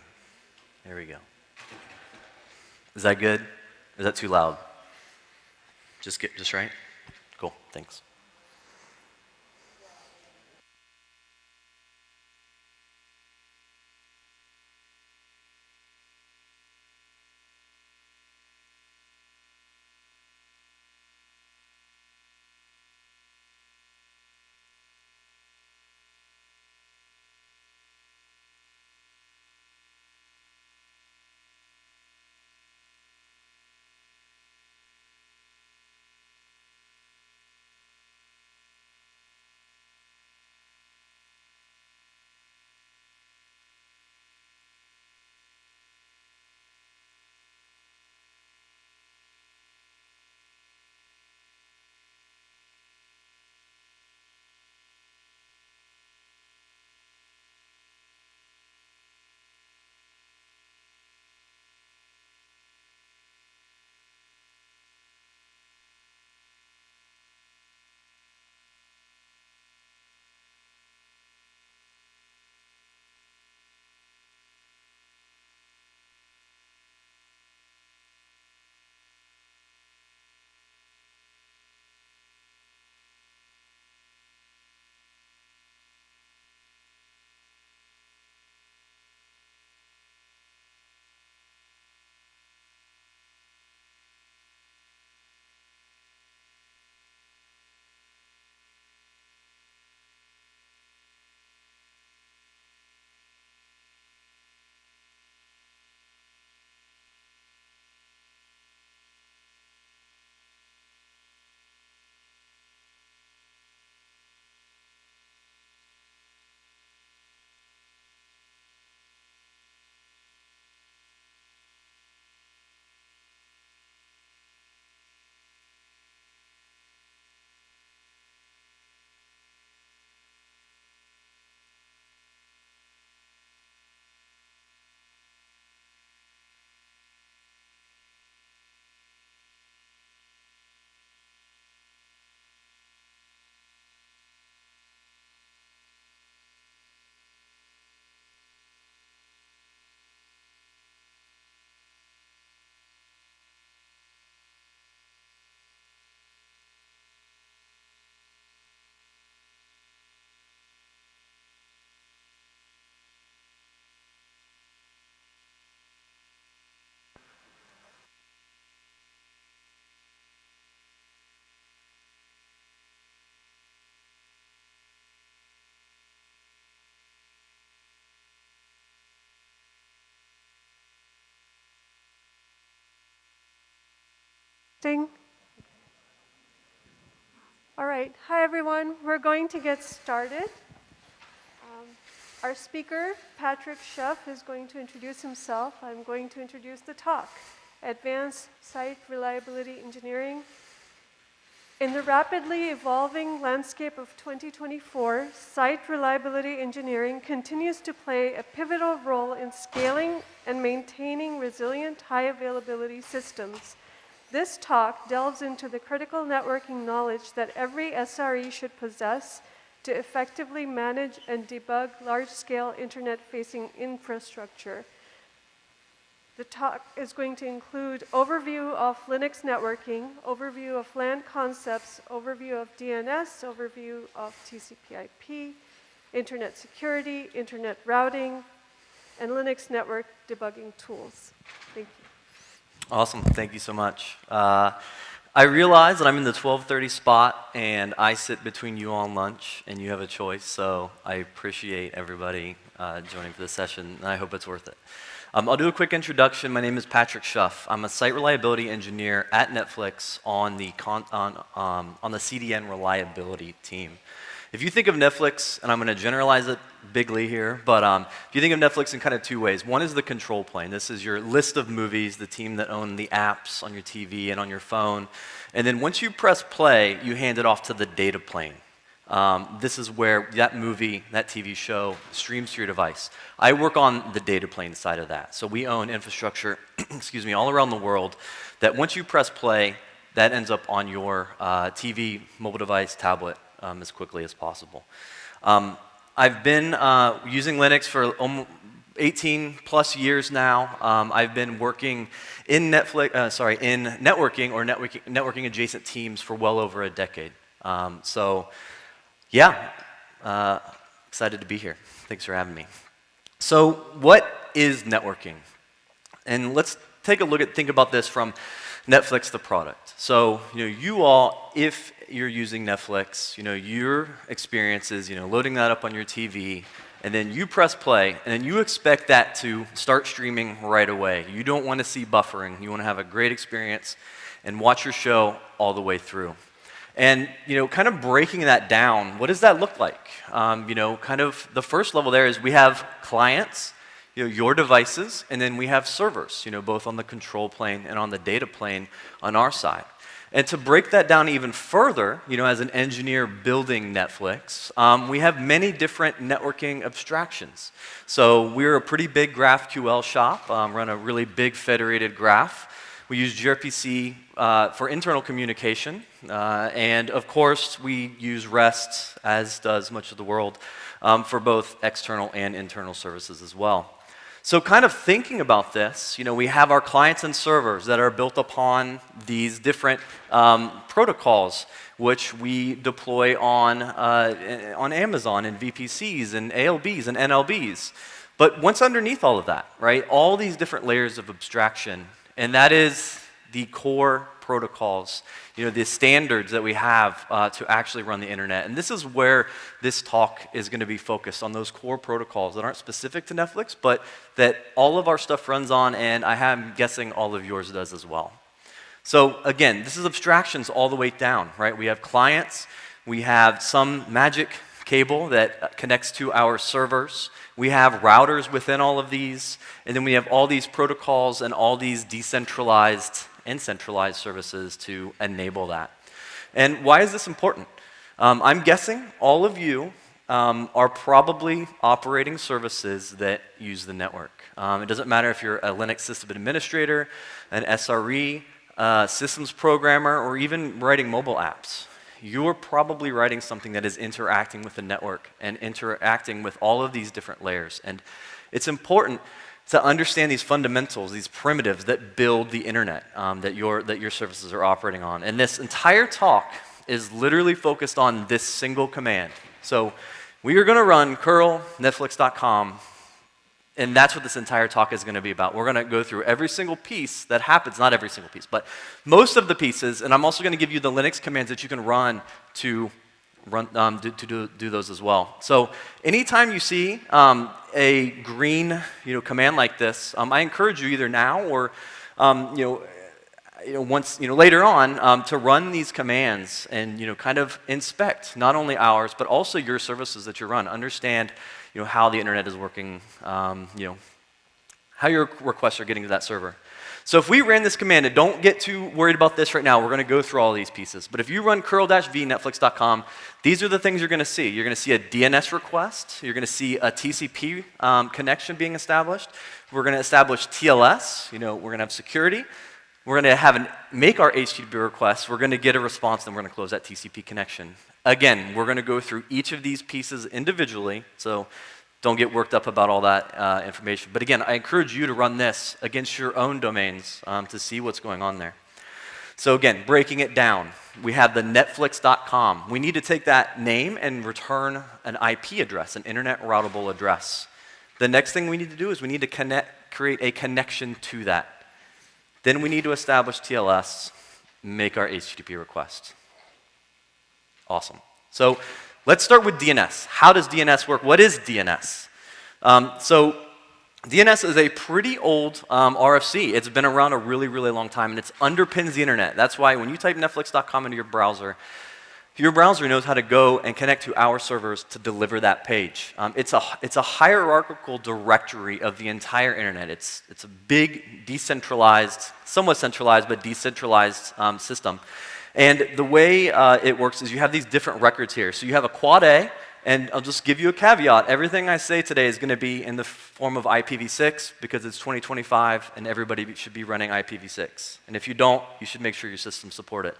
[SPEAKER 7] There we go. Is that good? Is that too loud? Just right? Cool, thanks.
[SPEAKER 8] Ding. All right. Hi, everyone. We're going to get started. Our speaker, Patrick Schuff, is going to introduce himself. I'm going to introduce the talk, Advanced Site Reliability Engineering. In the rapidly evolving landscape of 2024, site reliability engineering continues to play a pivotal role in scaling and maintaining resilient, high-availability systems. This talk delves into the critical networking knowledge that every SRE should possess to effectively manage and debug large-scale internet-facing infrastructure. The talk is going to include overview of Linux networking, overview of LAN concepts, overview of DNS, overview of TCP/IP, internet security, internet routing, and Linux network debugging tools. Thank you.
[SPEAKER 7] Awesome, thank you so much. I realize that I'm in the 12:30 spot and I sit between you all and lunch and you have a choice, so I appreciate everybody joining for this session and I hope it's worth it. I'll do a quick introduction. My name is Patrick Schuff. I'm a site reliability engineer at Netflix on the CDN reliability team. If you think of Netflix, and I'm going to generalize it bigly here, but if you think of Netflix in kind of two ways. One is the control plane. This is your list of movies, the team that own the apps on your TV and on your phone. And then once you press play, you hand it off to the data plane. This is where that movie, that TV show streams to your device. I work on the data plane side of that. So we own infrastructure, excuse me, all around the world that once you press play, that ends up on your TV, mobile device, tablet as quickly as possible. I've been using Linux for 18 plus years now. I've been working in in networking or networking adjacent teams for well over a decade. So yeah, excited to be here. Thanks for having me. So what is networking? And let's take a look at, think about this from Netflix, the product. So, you all, if you're using Netflix, your experience is, loading that up on your TV, and then you press play, and then you expect that to start streaming right away. You don't want to see buffering. You want to have a great experience and watch your show all the way through. And, kind of breaking that down, what does that look like? Kind of the first level there is we have clients, your devices, and then we have servers, both on the control plane and on the data plane on our side. And to break that down even further, as an engineer building Netflix, we have many different networking abstractions. So we're a pretty big GraphQL shop, run a really big federated graph. We use gRPC for internal communication, and of course we use REST, as does much of the world, for both external and internal services as well. So kind of thinking about this, we have our clients and servers that are built upon these different protocols, which we deploy on Amazon and VPCs and ALBs and NLBs. But what's underneath all of that, right? All these different layers of abstraction, and that is the core protocols, the standards that we have to actually run the internet. And this is where this talk is going to be focused, on those core protocols that aren't specific to Netflix, but that all of our stuff runs on, and I am guessing all of yours does as well. So again, this is abstractions all the way down, right? We have clients, we have some magic cable that connects to our servers, we have routers within all of these, and then we have all these protocols and all these decentralized and centralized services to enable that. And why is this important? I'm guessing all of you are probably operating services that use the network. It doesn't matter if you're a Linux system administrator, an SRE, systems programmer, or even writing mobile apps. You're probably writing something that is interacting with the network and interacting with all of these different layers. And it's important to understand these fundamentals, these primitives that build the internet that your services are operating on. And this entire talk is literally focused on this single command. So we are going to run curl netflix.com, and that's what this entire talk is going to be about. We're going to go through every single piece that happens, not every single piece, but most of the pieces, and I'm also going to give you the Linux commands that you can run to do those as well. So anytime you see a green command like this, I encourage you either now or once later on to run these commands and kind of inspect not only ours but also your services that you run. Understand how the internet is working, how your requests are getting to that server. So if we ran this command, and don't get too worried about this right now, we're going to go through all these pieces. But if you run curl-v netflix.com, these are the things you're going to see. You're going to see a DNS request. You're going to see a TCP connection being established. We're going to establish TLS. We're going to have security. We're going to make our HTTP request. We're going to get a response, and we're going to close that TCP connection. Again, we're going to go through each of these pieces individually. So don't get worked up about all that information. But again, I encourage you to run this against your own domains to see what's going on there. So again, breaking it down, we have the netflix.com. We need to take that name and return an IP address, an internet routable address. The next thing we need to do is we need to create a connection to that. Then we need to establish TLS, make our HTTP request. Awesome. So let's start with DNS. How does DNS work? What is DNS? So DNS is a pretty old RFC. It's been around a really, really long time, and it underpins the internet. That's why when you type netflix.com into your browser knows how to go and connect to our servers to deliver that page. It's a hierarchical directory of the entire internet. It's a big, decentralized, somewhat centralized, but decentralized system. And the way it works is you have these different records here. So you have a quad A, And I'll just give you a caveat. Everything I say today is going to be in the form of IPv6 because it's 2025 and everybody should be running IPv6. And if you don't, you should make sure your systems support it.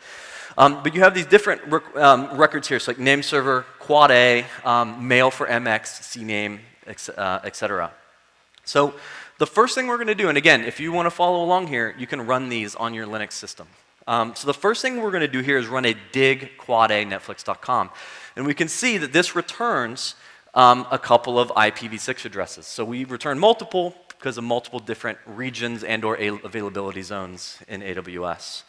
[SPEAKER 7] But you have these different records here, so like name server, quad A, mail for MX, CNAME, etc. So the first thing we're going to do, and again, if you want to follow along here, you can run these on your Linux system. So the first thing we're going to do here is run a dig quad A netflix.com. And we can see that this returns a couple of IPv6 addresses. So we return multiple because of multiple different regions and or availability zones in AWS.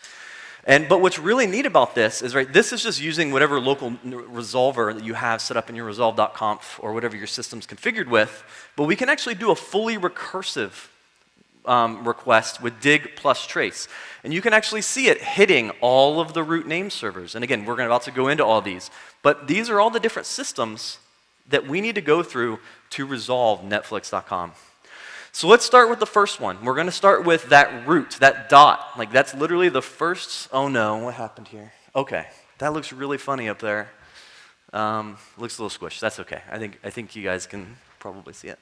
[SPEAKER 7] But what's really neat about this is, right, this is just using whatever local resolver that you have set up in your resolve.conf or whatever your system's configured with, but we can actually do a fully recursive request with dig plus trace. And you can actually see it hitting all of the root name servers. And again, we're about to go into all these, but these are all the different systems that we need to go through to resolve Netflix.com. So let's start with the first one. We're going to start with that root, that dot. Like that's literally the first, oh no, what happened here? Okay, that looks really funny up there. Looks a little squished, that's okay. I think you guys can probably see it.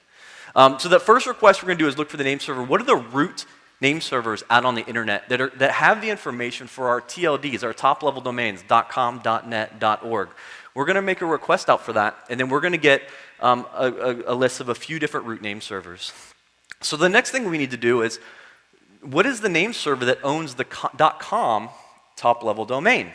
[SPEAKER 7] So the first request we're going to do is look for the name server. What are the root name servers out on the internet that have the information for our TLDs, our top-level domains, .com, .net, .org? We're going to make a request out for that, and then we're going to get a list of a few different root name servers. So the next thing we need to do is, what is the name server that owns the .com top-level domain?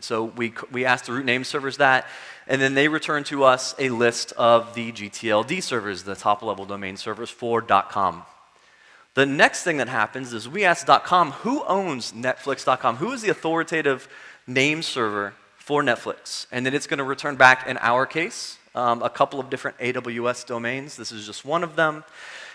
[SPEAKER 7] So we ask the root name servers that, and then they return to us a list of the GTLD servers, the top-level domain servers for .com. The next thing that happens is we ask .com, who owns Netflix.com? Who is the authoritative name server for Netflix? And then it's going to return back, in our case, a couple of different AWS domains. This is just one of them.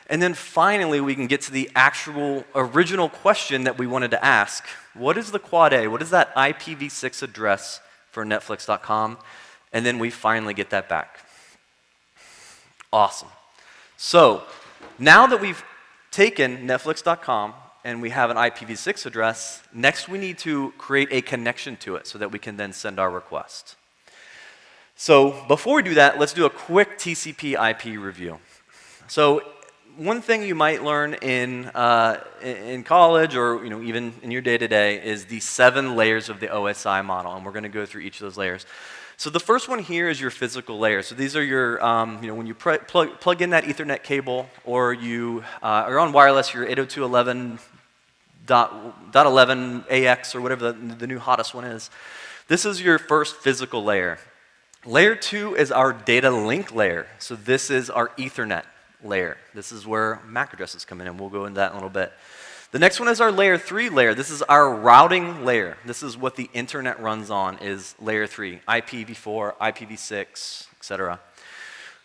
[SPEAKER 7] And then finally, we can get to the actual original question that we wanted to ask. What is the quad A? What is that IPv6 address for Netflix.com? And then we finally get that back. Awesome. So now that we've taken Netflix.com and we have an IPv6 address, next we need to create a connection to it so that we can then send our request. So before we do that, let's do a quick TCP IP review. So one thing you might learn in college or even in your day-to-day is the 7 layers of the OSI model, and we're going to go through each of those layers. So the first one here is your physical layer. So these are your, when you plug in that Ethernet cable, or you are on wireless, your 802.11.11ax or whatever the new hottest one is. This is your first physical layer. Layer 2 is our data link layer. So this is our Ethernet layer. This is where MAC addresses come in, and we'll go into that in a little bit. The next one is our layer 3 layer. This is our routing layer. This is what the internet runs on, is layer 3, IPv4, IPv6, etc.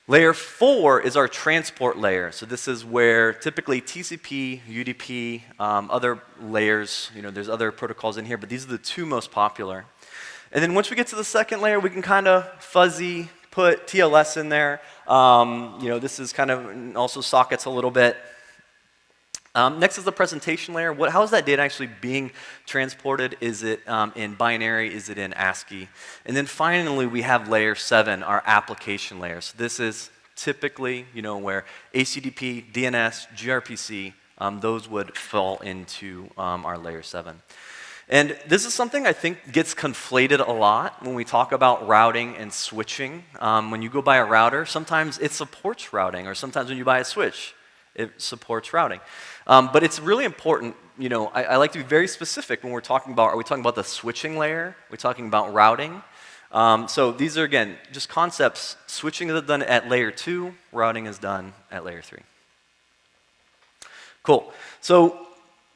[SPEAKER 7] Layer 4 is our transport layer. So this is where typically TCP, UDP, other layers, there's other protocols in here, but these are the 2 most popular. And then once we get to the second layer, we can kind of fuzzy put TLS in there. This is kind of also sockets a little bit. Next is the presentation layer. How is that data actually being transported? Is it in binary? Is it in ASCII? And then finally, we have layer 7, our application layer. So this is typically, where HTTP, DNS, gRPC, those would fall into our layer 7. And this is something I think gets conflated a lot when we talk about routing and switching. When you go buy a router, sometimes it supports routing, or sometimes when you buy a switch, it supports routing. But it's really important, I like to be very specific when we're talking about, are we talking about the switching layer? Are we talking about routing? So these are, again, just concepts. Switching is done at layer 2, routing is done at layer 3. Cool. So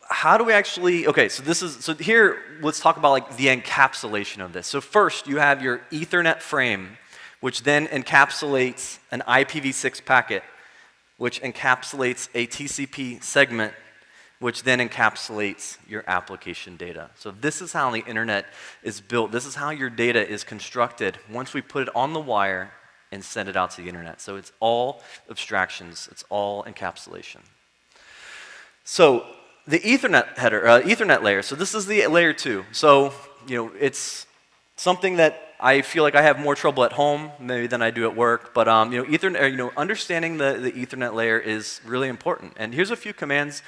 [SPEAKER 7] how do we actually, so here, let's talk about like the encapsulation of this. So first, you have your Ethernet frame, which then encapsulates an IPv6 packet, which encapsulates a TCP segment, which then encapsulates your application data. So this is how the internet is built. This is how your data is constructed once we put it on the wire and send it out to the internet. So it's all abstractions. It's all encapsulation. So the Ethernet layer. So this is the layer 2. So it's something that I feel like I have more trouble at home maybe than I do at work, but Ethernet, understanding the Ethernet layer is really important. And here's a few commands.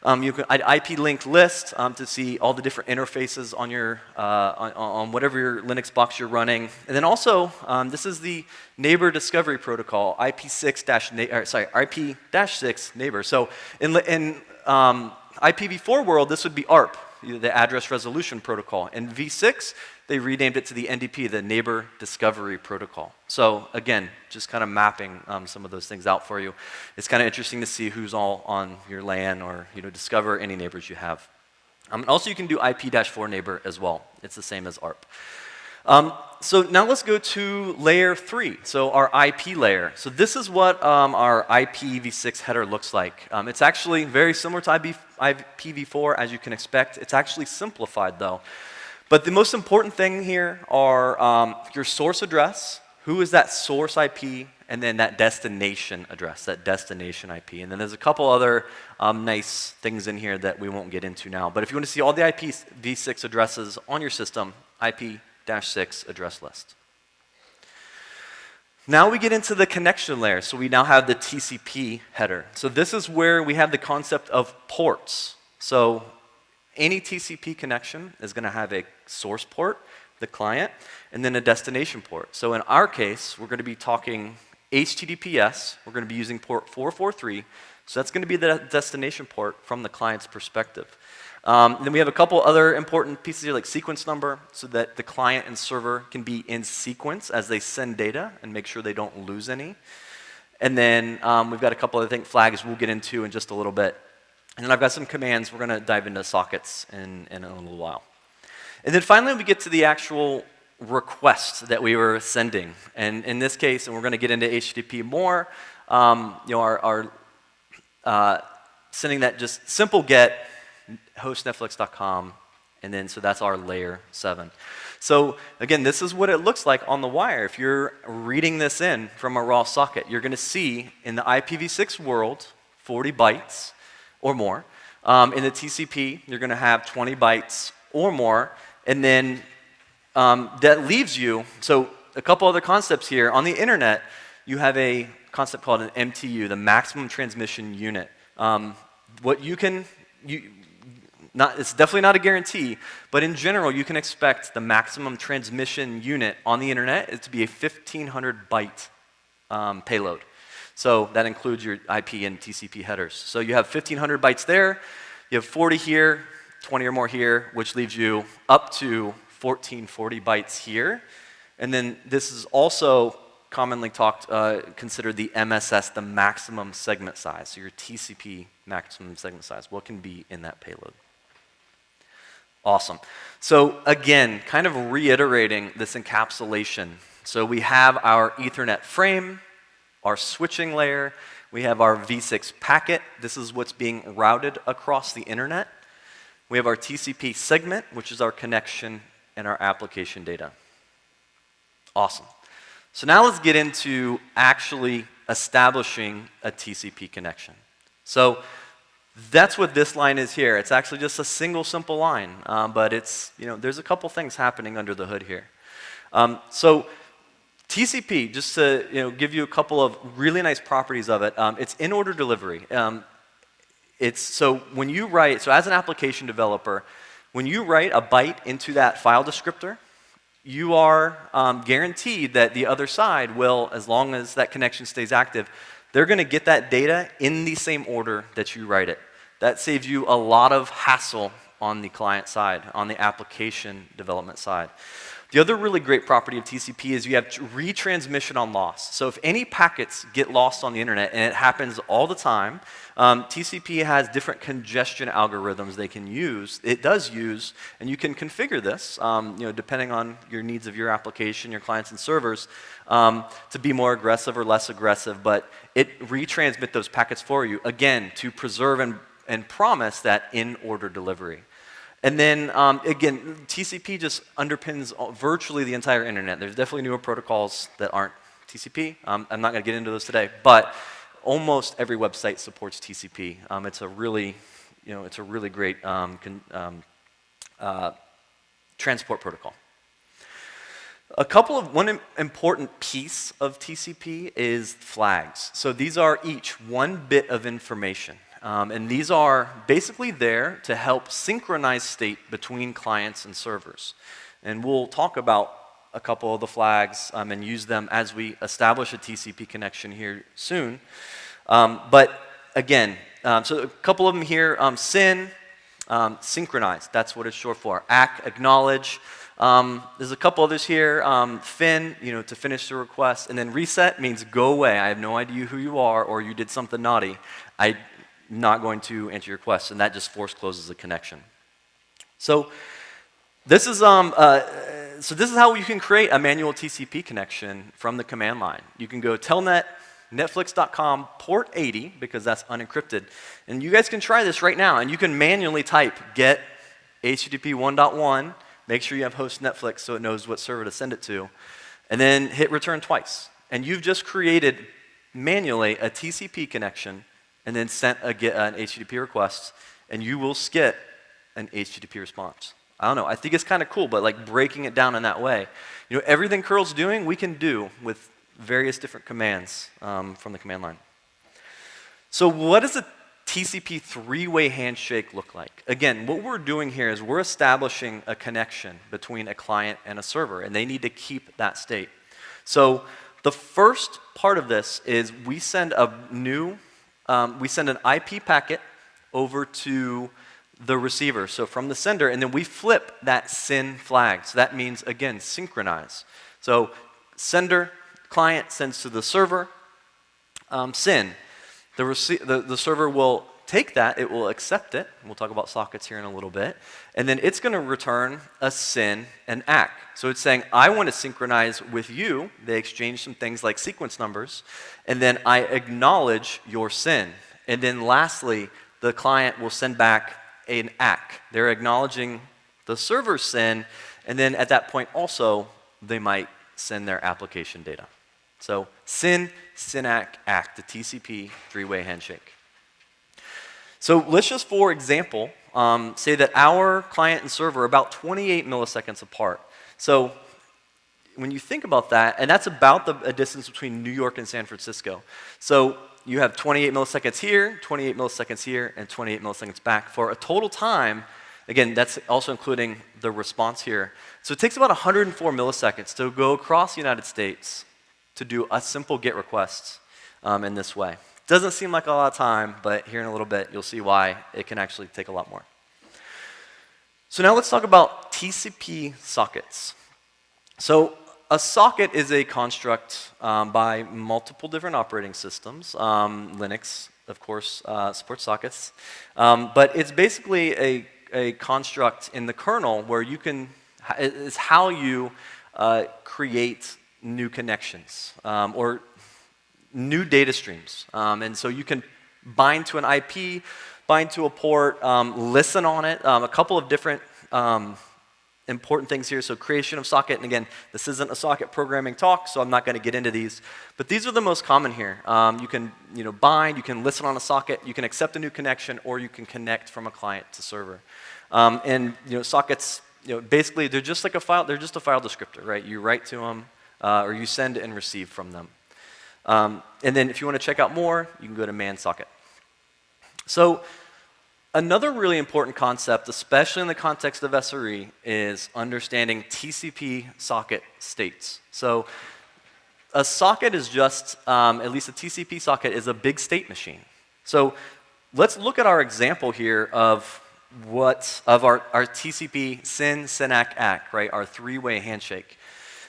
[SPEAKER 7] You can IP link list to see all the different interfaces on your on whatever your Linux box you're running. And then also, this is the neighbor discovery protocol, IP-6 neighbor. So in IPv4 world, this would be ARP, the address resolution protocol. In V6, they renamed it to the NDP, the neighbor discovery protocol. So again, just kind of mapping some of those things out for you. It's kind of interesting to see who's all on your LAN or discover any neighbors you have. And also you can do IP-4 neighbor as well. It's the same as ARP. So now let's go to layer 3, so our IP layer. So this is what our IPv6 header looks like. It's actually very similar to IPv4 as you can expect. It's actually simplified though. But the most important thing here are your source address, who is that source IP, and then that destination address, that destination IP. And then there's a couple other nice things in here that we won't get into now. But if you want to see all the IPv6 addresses on your system, IP-6 address list. Now we get into the connection layer. So we now have the TCP header. So this is where we have the concept of ports. So any TCP connection is going to have a source port, the client, and then a destination port. So in our case, we're going to be talking HTTPS. We're going to be using port 443. So that's going to be the destination port from the client's perspective. Then we have a couple other important pieces here, like sequence number, so that the client and server can be in sequence as they send data and make sure they don't lose any. And then we've got a couple other flags we'll get into in just a little bit. And then I've got some commands. We're going to dive into sockets in a little while. And then finally, we get to the actual request that we were sending. And in this case, and we're going to get into HTTP more, sending that just simple get hostnetflix.com, and then so that's our layer 7. So again, this is what it looks like on the wire. If you're reading this in from a raw socket, you're going to see in the IPv6 world 40 bytes or more. In the TCP, you're going to have 20 bytes or more, and then that leaves you, so a couple other concepts here. On the internet, you have a concept called an MTU, the maximum transmission unit. It's definitely not a guarantee, but in general, you can expect the maximum transmission unit on the internet to be a 1,500 byte payload. So that includes your IP and TCP headers. So you have 1,500 bytes there, you have 40 here, 20 or more here, which leaves you up to 1,440 bytes here. And then this is also commonly considered the MSS, the maximum segment size. So your TCP maximum segment size, what can be in that payload. Awesome. So again, kind of reiterating this encapsulation. So we have our Ethernet frame, our switching layer, we have our V6 packet. This is what's being routed across the internet. We have our TCP segment, which is our connection and our application data. Awesome. So now let's get into actually establishing a TCP connection. So that's what this line is here. It's actually just a single simple line, but it's, there's a couple things happening under the hood here. So TCP, just to give you a couple of really nice properties of it, it's in order delivery. So when you write, so as an application developer, when you write a byte into that file descriptor, you are guaranteed that the other side will, as long as that connection stays active, they're going to get that data in the same order that you write it. That saves you a lot of hassle on the client side, on the application development side. The other really great property of TCP is you have retransmission on loss. So if any packets get lost on the internet, and it happens all the time, TCP has different congestion algorithms they can use. It does use, and you can configure this, depending on your needs of your application, your clients and servers, to be more aggressive or less aggressive, but it retransmits those packets for you, again, to preserve and promise that in-order delivery. And then, again, TCP just underpins virtually the entire internet. There's definitely newer protocols that aren't TCP. I'm not going to get into those today, but almost every website supports TCP. It's a really great transport protocol. One important piece of TCP is flags. So these are each one bit of information. And these are basically there to help synchronize state between clients and servers. And we'll talk about a couple of the flags and use them as we establish a TCP connection here soon. But again, so a couple of them here, SYN, synchronize, that's what it's short for. ACK, acknowledge. There's a couple others here, fin, to finish the request, and then reset means go away. I have no idea who you are or you did something naughty. I'm not going to answer your request, and that just force closes the connection. So this is how you can create a manual TCP connection from the command line. You can go telnet netflix.com port 80 because that's unencrypted, and you guys can try this right now, and you can manually type get HTTP 1.1. Make sure you have host Netflix so it knows what server to send it to, and then hit return twice. And you've just created manually a TCP connection and then sent an HTTP request, and you will get an HTTP response. I don't know, I think it's kind of cool, but like breaking it down in that way. Everything curl's doing, we can do with various different commands from the command line. So what does a TCP three-way handshake look like? Again, what we're doing here is we're establishing a connection between a client and a server, and they need to keep that state. So the first part of this is we send an IP packet over to the receiver, so from the sender, and then we flip that SYN flag. So that means, again, synchronize. So sender, client sends to the server, SYN. The server will take that, it will accept it, we'll talk about sockets here in a little bit, and then it's going to return a SYN and ACK. So it's saying, I want to synchronize with you. They exchange some things like sequence numbers, and then I acknowledge your SYN. And then lastly, the client will send back an ACK. They're acknowledging the server's SYN, and then at that point also, they might send their application data. So SYN, SYN-ACK, ACK, the TCP three-way handshake. So let's just, for example, say that our client and server are about 28 milliseconds apart. So when you think about that, and that's about a distance between New York and San Francisco. So you have 28 milliseconds here, 28 milliseconds here, and 28 milliseconds back for a total time. Again, that's also including the response here. So it takes about 104 milliseconds to go across the United States to do a simple GET request in this way. Doesn't seem like a lot of time, but here in a little bit, you'll see why it can actually take a lot more. So now let's talk about TCP sockets. So a socket is a construct by multiple different operating systems. Linux, of course, supports sockets. But it's basically a construct in the kernel where you can, it's how you create new connections or new data streams. And so you can bind to an IP, bind to a port, listen on it, a couple of different important things here. So creation of socket, and again, this isn't a socket programming talk, so I'm not going to get into these. But these are the most common here. You can bind, you can listen on a socket, you can accept a new connection, or you can connect from a client to server. And sockets, basically they're just like a file. They're just a file descriptor, right? You write to them, or you send and receive from them. And then if you want to check out more, you can go to man socket. So another really important concept, especially in the context of SRE, is understanding TCP socket states. So a socket is just, at least a TCP socket is a big state machine. So let's look at our example here of our TCP SYN, SYN-ACK, ACK, right? Our three-way handshake.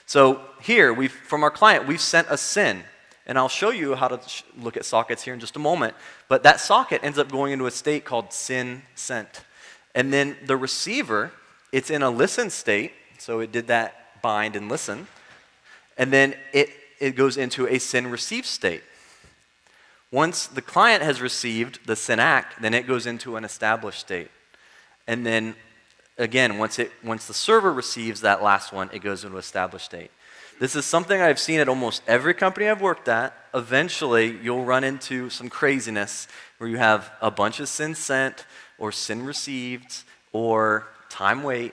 [SPEAKER 7] So here, from our client, we've sent a SYN. And I'll show you how to look at sockets here in just a moment. But that socket ends up going into a state called SYN sent. And then the receiver, it's in a listen state. So it did that bind and listen. And then it goes into a SYN receive state. Once the client has received the SYN-ACK, then it goes into an established state. And then again, once the server receives that last one, it goes into established state. This is something I've seen at almost every company I've worked at. Eventually, you'll run into some craziness where you have a bunch of SYN sent or SYN received or time wait.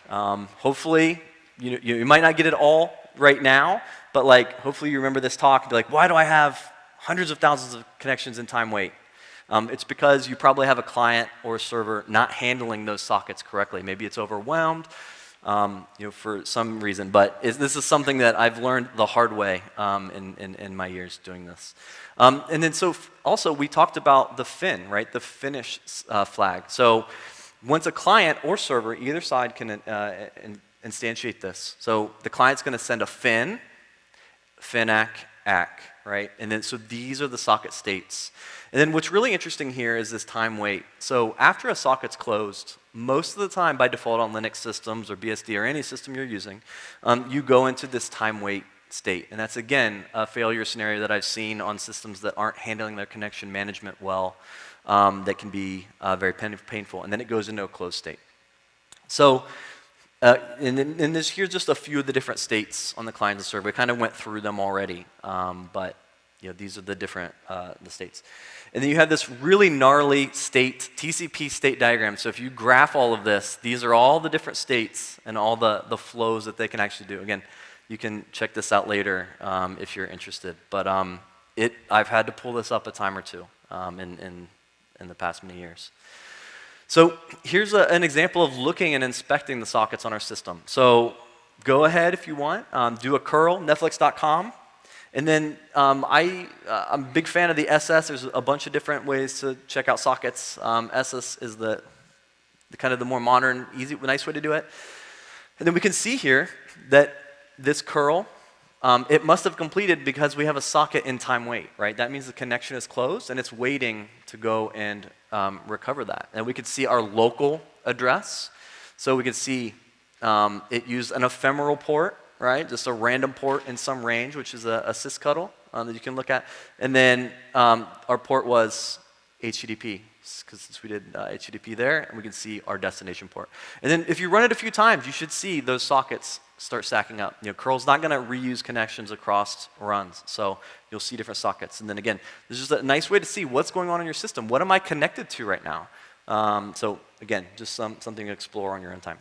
[SPEAKER 7] Hopefully, you might not get it all right now, but like hopefully you remember this talk and be like, why do I have hundreds of thousands of connections in time wait? It's because you probably have a client or a server not handling those sockets correctly. Maybe it's overwhelmed, for some reason. But this is something that I've learned the hard way in my years doing this. And then also we talked about the fin, right? The finish flag. So once a client or server, either side can instantiate this. So the client's going to send a fin, ACK, right? And then so these are the socket states. And then what's really interesting here is this time wait. So after a socket's closed, most of the time by default on Linux systems or BSD or any system you're using, you go into this time wait state. And that's, again, a failure scenario that I've seen on systems that aren't handling their connection management well, that can be very painful. And then it goes into a closed state. So and here's just a few of the different states on the client and server. We kind of went through them already, but these are the different the states. And then you have this really gnarly TCP state diagram. So if you graph all of this, these are all the different states and all the flows that they can actually do. Again, you can check this out later if you're interested. But I've had to pull this up a time or two in the past many years. So here's an example of looking and inspecting the sockets on our system. So go ahead if you want, do a curl, netflix.com. And then I'm a big fan of the SS. There's a bunch of different ways to check out sockets. SS is the kind of the more modern, easy, nice way to do it. And then we can see here that this curl, it must have completed because we have a socket in time wait, right? That means the connection is closed and it's waiting to go and recover that. And we could see our local address. So we could see it used an ephemeral port, right? Just a random port in some range, which is a sysctl that you can look at. And then our port was HTTP, because since we did HTTP there, and we can see our destination port. And then if you run it a few times, you should see those sockets start stacking up. Curl's not going to reuse connections across runs, so you'll see different sockets. And then again, this is just a nice way to see what's going on in your system. What am I connected to right now? So again, just something to explore on your own time.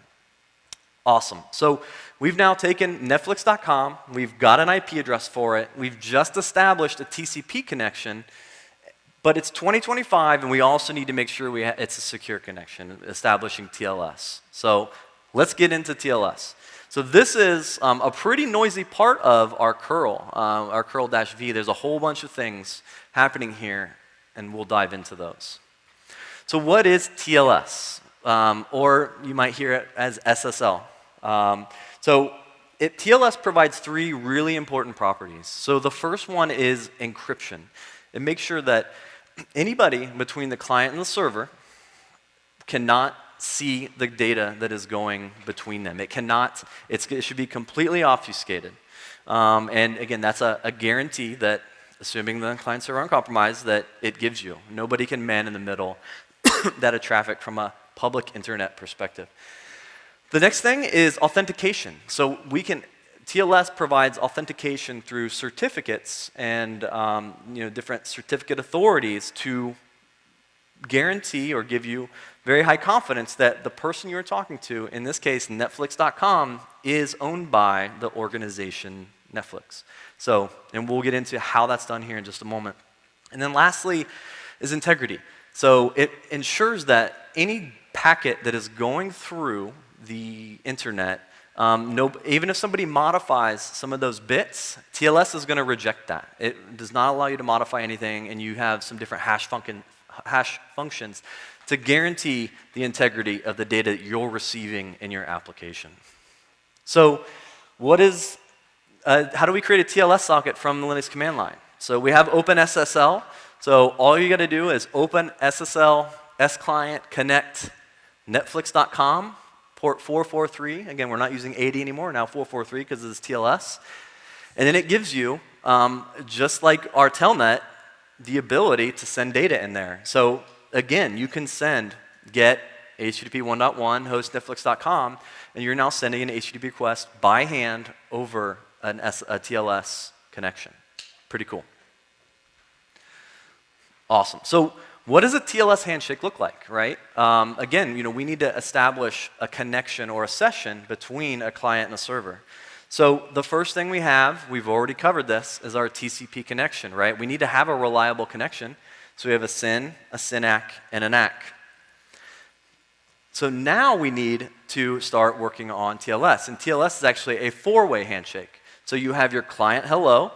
[SPEAKER 7] Awesome. So we've now taken Netflix.com, we've got an IP address for it, we've just established a TCP connection, but it's 2025 and we also need to make sure it's a secure connection, establishing TLS. So let's get into TLS. So this is a pretty noisy part of our curl, our curl-v. There's a whole bunch of things happening here, and we'll dive into those. So what is TLS? Or you might hear it as SSL. TLS provides three really important properties. So the first one is encryption. It makes sure that anybody between the client and the server cannot see the data that is going between them. It should be completely obfuscated. And again, that's a guarantee that, assuming the client server uncompromised, that it gives you. Nobody can man in the middle data traffic from a public internet perspective. The next thing is authentication. So TLS provides authentication through certificates and different certificate authorities to guarantee or give you very high confidence that the person you're talking to, in this case Netflix.com, is owned by the organization Netflix. So, and we'll get into how that's done here in just a moment. And then lastly is integrity. So it ensures that any packet that is going through the internet, even if somebody modifies some of those bits, TLS is going to reject that. It does not allow you to modify anything, and you have some different hash functions to guarantee the integrity of the data that you're receiving in your application. So how do we create a TLS socket from the Linux command line? So we have OpenSSL. So all you got to do is open SSL, sclient, connect netflix.com, port 443. Again, we're not using 80 anymore, now 443 because it's TLS. And then it gives you, just like our telnet, the ability to send data in there. So again, you can get HTTP 1.1 host netflix.com, and you're now sending an HTTP request by hand over a TLS connection. Pretty cool. Awesome. So what does a TLS handshake look like, right? Again, we need to establish a connection or a session between a client and a server. So the first thing we have, we've already covered this, is our TCP connection, right? We need to have a reliable connection. So we have a SYN, a SYNAC, and an ACK. So now we need to start working on TLS. And TLS is actually a four-way handshake. So you have your client hello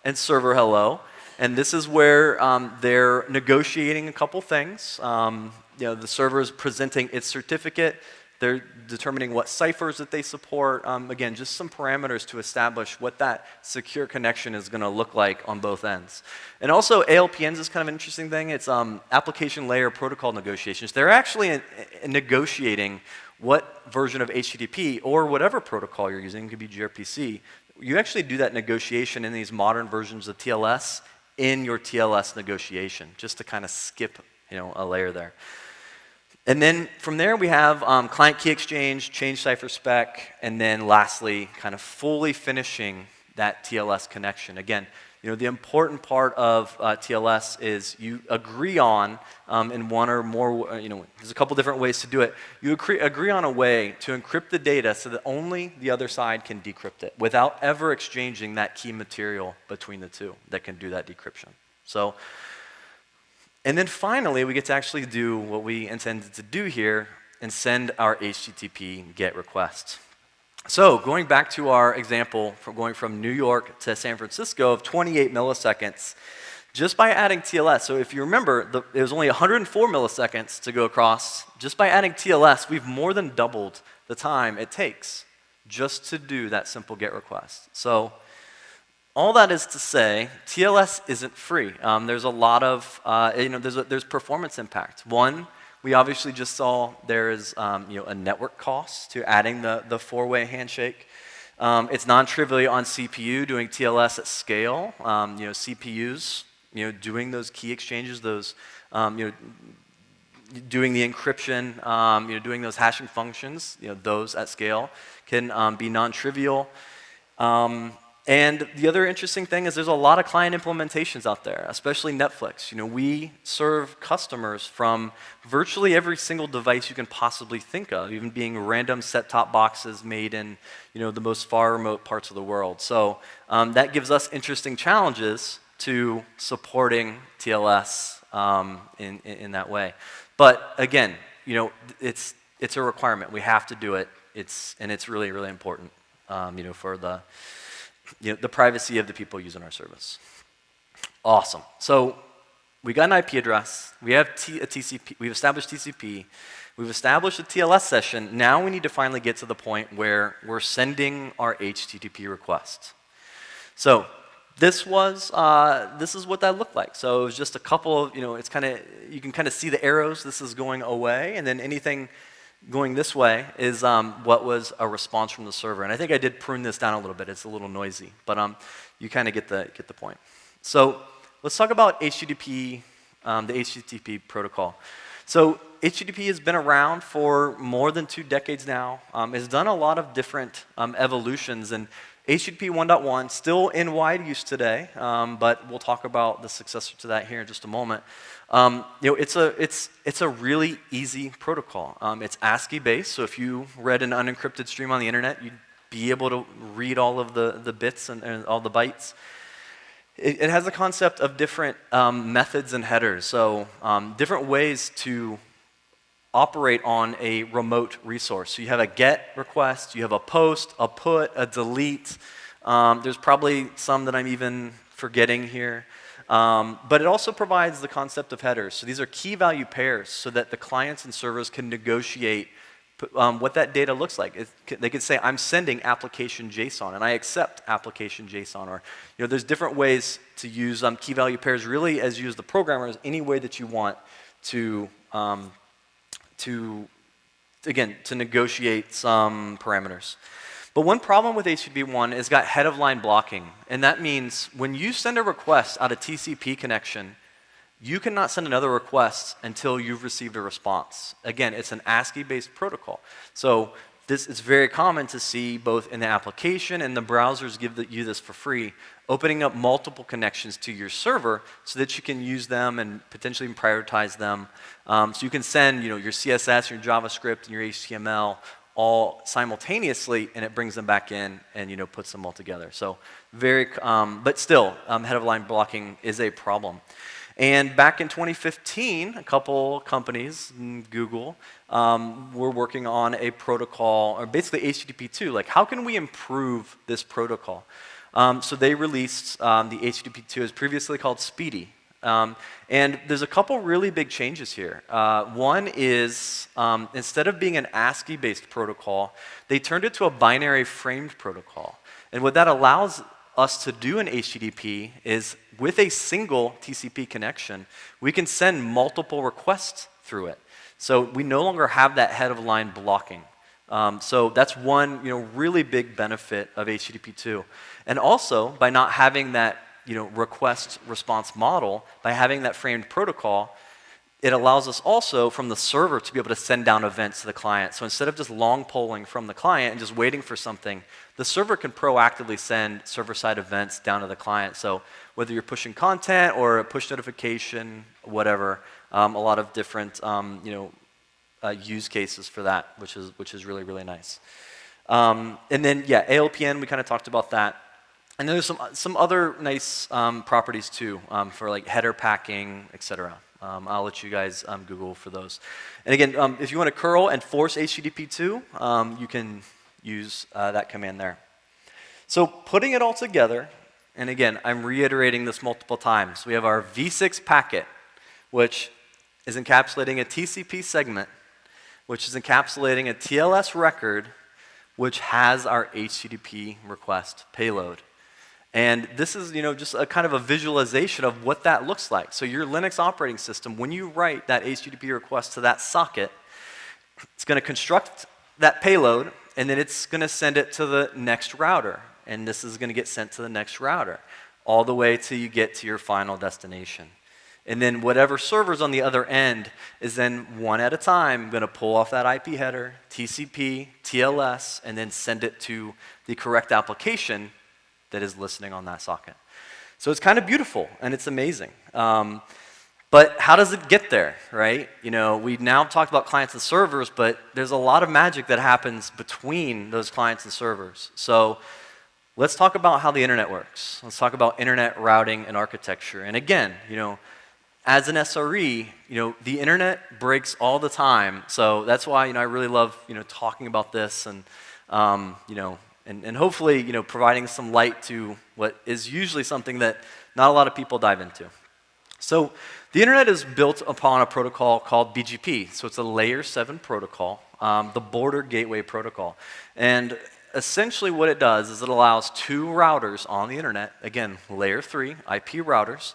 [SPEAKER 7] and server hello. And this is where they're negotiating a couple things. The server is presenting its certificate. They're determining what ciphers that they support. Again, just some parameters to establish what that secure connection is going to look like on both ends. And also, ALPNs is kind of an interesting thing. It's application layer protocol negotiations. They're actually negotiating what version of HTTP or whatever protocol you're using, it could be gRPC. You actually do that negotiation in these modern versions of TLS in your TLS negotiation, just to kind of skip a layer there. And then from there we have client key exchange, change cipher spec, and then lastly, kind of fully finishing that TLS connection. Again, the important part of TLS is you agree on, in one or more, there's a couple different ways to do it. You agree on a way to encrypt the data so that only the other side can decrypt it without ever exchanging that key material between the two that can do that decryption. So, and then finally, we get to actually do what we intended to do here and send our HTTP GET request. So going back to our example from going from New York to San Francisco of 28 milliseconds, just by adding TLS, so if you remember, it was only 104 milliseconds to go across. Just by adding TLS, we've more than doubled the time it takes just to do that simple GET request. So all that is to say, TLS isn't free. There's a lot of, there's performance impact. One, we obviously just saw there is, a network cost to adding the four-way handshake. It's non-trivially on CPU doing TLS at scale. CPUs, doing those key exchanges, those, doing the encryption, doing those hashing functions, those at scale can be non-trivial. And the other interesting thing is there's a lot of client implementations out there, especially Netflix. We serve customers from virtually every single device you can possibly think of, even being random set-top boxes made in the most far remote parts of the world. So that gives us interesting challenges to supporting TLS in that way. But again, it's a requirement. We have to do it. It's really, really important for the privacy of the people using our service. Awesome. So we got an IP address. We have a TCP. We've established TCP. We've established a TLS session. Now we need to finally get to the point where we're sending our HTTP request. So this is what that looked like. So it was just a couple of, it's kind of, you can kind of see the arrows. This is going away, and then anything going this way is what was a response from the server. And I think I did prune this down a little bit. It's a little noisy, but you kind of get the point. So let's talk about HTTP, the HTTP protocol. So HTTP has been around for more than 2 decades now. It's done a lot of different evolutions, and HTTP 1.1 still in wide use today, but we'll talk about the successor to that here in just a moment. It's a really easy protocol. It's ASCII based, so if you read an unencrypted stream on the internet, you'd be able to read all of the bits and all the bytes. It has the concept of different methods and headers, so different ways to operate on a remote resource. So you have a GET request, you have a POST, a PUT, a DELETE. There's probably some that I'm even forgetting here. But it also provides the concept of headers. So these are key value pairs so that the clients and servers can negotiate what that data looks like. They could say, I'm sending application JSON, and I accept application JSON. Or there's different ways to use key value pairs, really as you as the programmer, as any way that you want to negotiate some parameters. But one problem with HTTP1 is got head-of-line blocking, and that means when you send a request out of TCP connection, you cannot send another request until you've received a response. Again, it's an ASCII-based protocol. So this is very common to see both in the application and the browsers give you this for free, opening up multiple connections to your server so that you can use them and potentially even prioritize them. So you can send your CSS, your JavaScript, and your HTML all simultaneously, and it brings them back in and puts them all together. So but still, head-of-line blocking is a problem. And back in 2015, a couple companies, Google, were working on a protocol, or basically HTTP2. Like, how can we improve this protocol? So they released the HTTP2, as previously called Speedy. And there's a couple really big changes here. One is, instead of being an ASCII-based protocol, they turned it to a binary framed protocol. And what that allows us to do in HTTP is, with a single TCP connection, we can send multiple requests through it. So we no longer have that head-of-line blocking. So that's one really big benefit of HTTP2. And also, by not having that request response model, by having that framed protocol, it allows us also from the server to be able to send down events to the client. So instead of just long polling from the client and just waiting for something, the server can proactively send server-side events down to the client. So whether you're pushing content or a push notification, whatever, a lot of different use cases for that, which is really, really nice. And then, yeah, ALPN, we kind of talked about that. And then there's some other nice properties too, for like header packing, etc. I'll let you guys Google for those. And again, if you want to curl and force HTTP2, you can use that command there. So putting it all together, and again, I'm reiterating this multiple times. We have our v6 packet, which is encapsulating a TCP segment, which is encapsulating a TLS record, which has our HTTP request payload. And this is, just a kind of a visualization of what that looks like. So your Linux operating system, when you write that HTTP request to that socket, it's going to construct that payload, and then it's going to send it to the next router. And this is going to get sent to the next router, all the way till you get to your final destination. And then whatever server's on the other end is then one at a time going to pull off that IP header, TCP, TLS, and then send it to the correct application that is listening on that socket. So it's kind of beautiful, and it's amazing. But how does it get there, right? We now talked about clients and servers, but there's a lot of magic that happens between those clients and servers. So let's talk about how the internet works. Let's talk about internet routing and architecture. And again, as an SRE, the internet breaks all the time. So that's why, I really love, talking about this and, and hopefully, providing some light to what is usually something that not a lot of people dive into. So the internet is built upon a protocol called BGP. So it's a layer 7 protocol, the border gateway protocol. And essentially what it does is it allows two routers on the internet, again, layer 3 IP routers,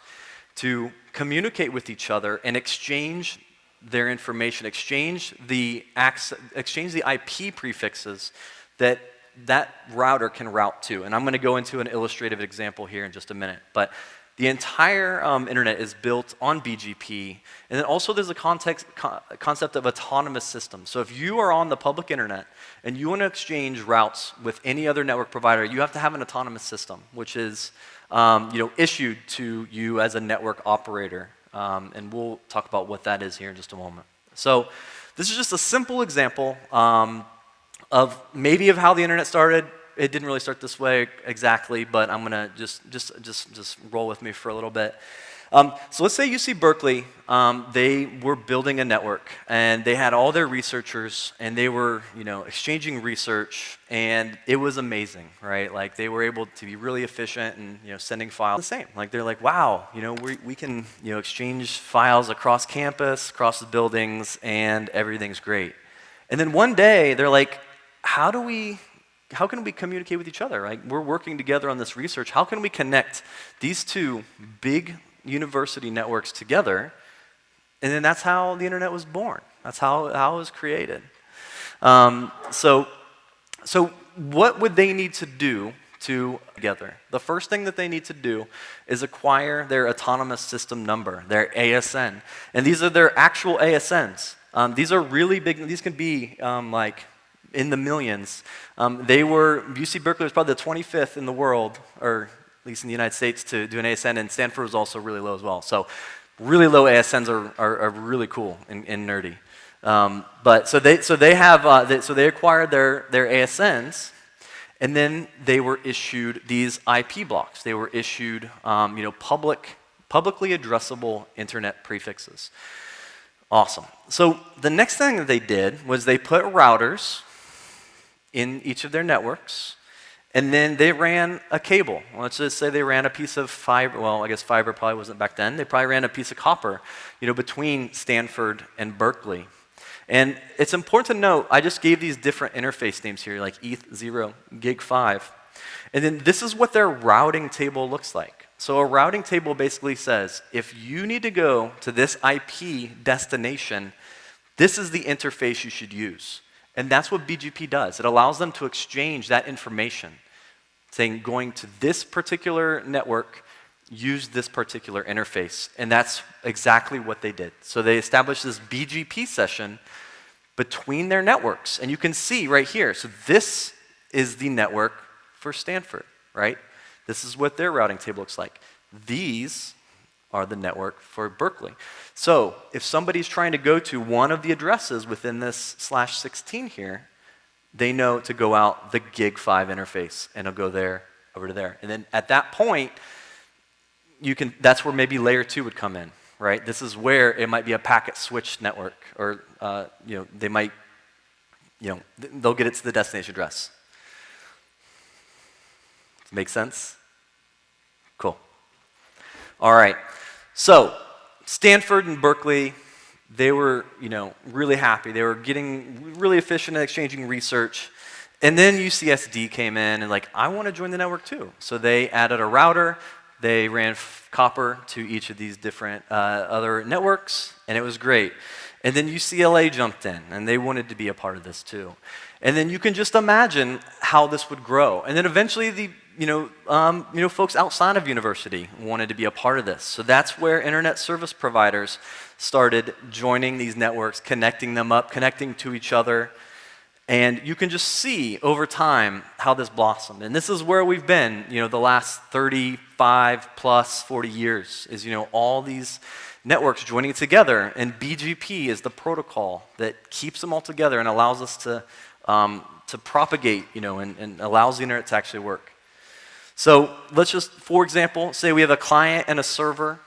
[SPEAKER 7] to communicate with each other and exchange their information, exchange the IP prefixes that router can route to. And I'm going to go into an illustrative example here in just a minute. But the entire internet is built on BGP. And then also there's a concept of autonomous systems. So if you are on the public internet and you want to exchange routes with any other network provider, you have to have an autonomous system, which is issued to you as a network operator. And we'll talk about what that is here in just a moment. So this is just a simple example of how the internet started. It didn't really start this way exactly, but I'm gonna just roll with me for a little bit. So let's say UC Berkeley, they were building a network, and they had all their researchers, and they were exchanging research, and it was amazing, right? Like they were able to be really efficient and sending files the same. Like they're like, wow, we can exchange files across campus, across the buildings, and everything's great. And then one day they're like, how can we communicate with each other, right? We're working together on this research. How can we connect these two big university networks together? And then that's how the internet was born. That's how it was created. So what would they need to do together? The first thing that they need to do is acquire their autonomous system number, their ASN. And these are their actual ASNs. These are really big. These can be in the millions. UC Berkeley was probably the 25th in the world, or at least in the United States, to do an ASN, and Stanford was also really low as well. So really low ASNs are really cool and nerdy. So they acquired their ASNs, and then they were issued these IP blocks. They were issued publicly addressable internet prefixes. Awesome. So the next thing that they did was they put routers in each of their networks, and then they ran a cable. Let's just say they ran a piece of fiber. Well, I guess fiber probably wasn't back then. They probably ran a piece of copper, between Stanford and Berkeley. And it's important to note, I just gave these different interface names here, like ETH0, Gig5. And then this is what their routing table looks like. So a routing table basically says, if you need to go to this IP destination, this is the interface you should use. And that's what BGP does. It allows them to exchange that information, saying going to this particular network, use this particular interface. And that's exactly what they did. So they established this BGP session between their networks. And you can see right here, so this is the network for Stanford, right? This is what their routing table looks like. These are the network for Berkeley. So if somebody's trying to go to one of the addresses within this /16 here, they know to go out the Gig5 interface, and it'll go there, over to there. And then at that point, that's where maybe layer 2 would come in, right? This is where it might be a packet switch network, or they might, they'll get it to the destination address. Make sense? Cool. All right. So Stanford and Berkeley, they were, really happy. They were getting really efficient at exchanging research. And then UCSD came in and I want to join the network too. So they added a router. They ran copper to each of these different other networks, and it was great. And then UCLA jumped in, and they wanted to be a part of this too. And then you can just imagine how this would grow. And then eventually the folks outside of university wanted to be a part of this. So that's where internet service providers started joining these networks, connecting them up, connecting to each other. And you can just see over time how this blossomed. And this is where we've been, the last 35 plus 40 years, is, all these networks joining together. And BGP is the protocol that keeps them all together and allows us to propagate, and allows the internet to actually work. So let's just, for example, say we have a client and a server.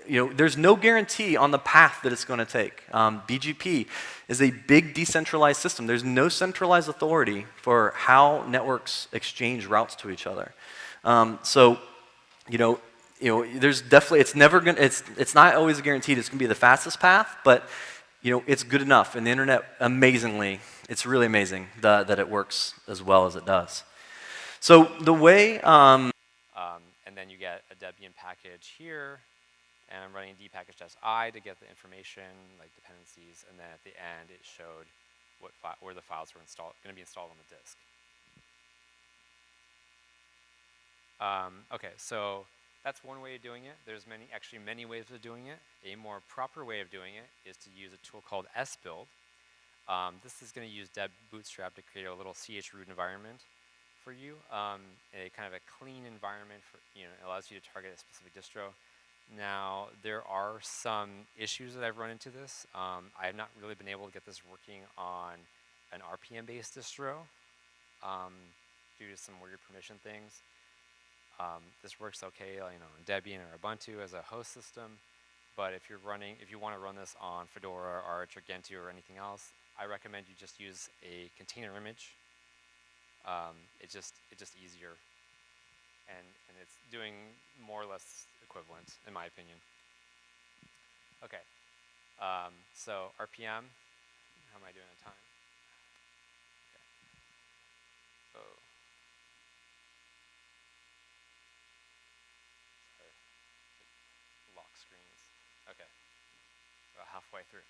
[SPEAKER 7] There's no guarantee on the path that it's going to take. BGP is a big decentralized system. There's no centralized authority for how networks exchange routes to each other. There's definitely, it's not always guaranteed it's going to be the fastest path, but it's good enough. And the internet, amazingly, it's really amazing that it works as well as it does. So the way, and then you get a Debian package here, and I'm running dpackage-i to get the information, like dependencies, and then at the end it showed where the files were going to be installed on the disk. Okay, so that's one way of doing it. There's many ways of doing it. A more proper way of doing it is to use a tool called SBuild. This is going to use Deb Bootstrap to create a little chroot environment for you, a kind of a clean environment for, it allows you to target a specific distro. Now, there are some issues that I've run into this. I have not really been able to get this working on an RPM-based distro due to some weird permission things. This works okay, on Debian or Ubuntu as a host system, but if you want to run this on Fedora, Arch, or Gentoo, or anything else, I recommend you just use a container image. It's just easier, and it's doing more or less equivalent, in my opinion. Okay, so RPM, how am I doing on time? Okay. Oh. Sorry, lock screens. Okay, about halfway through.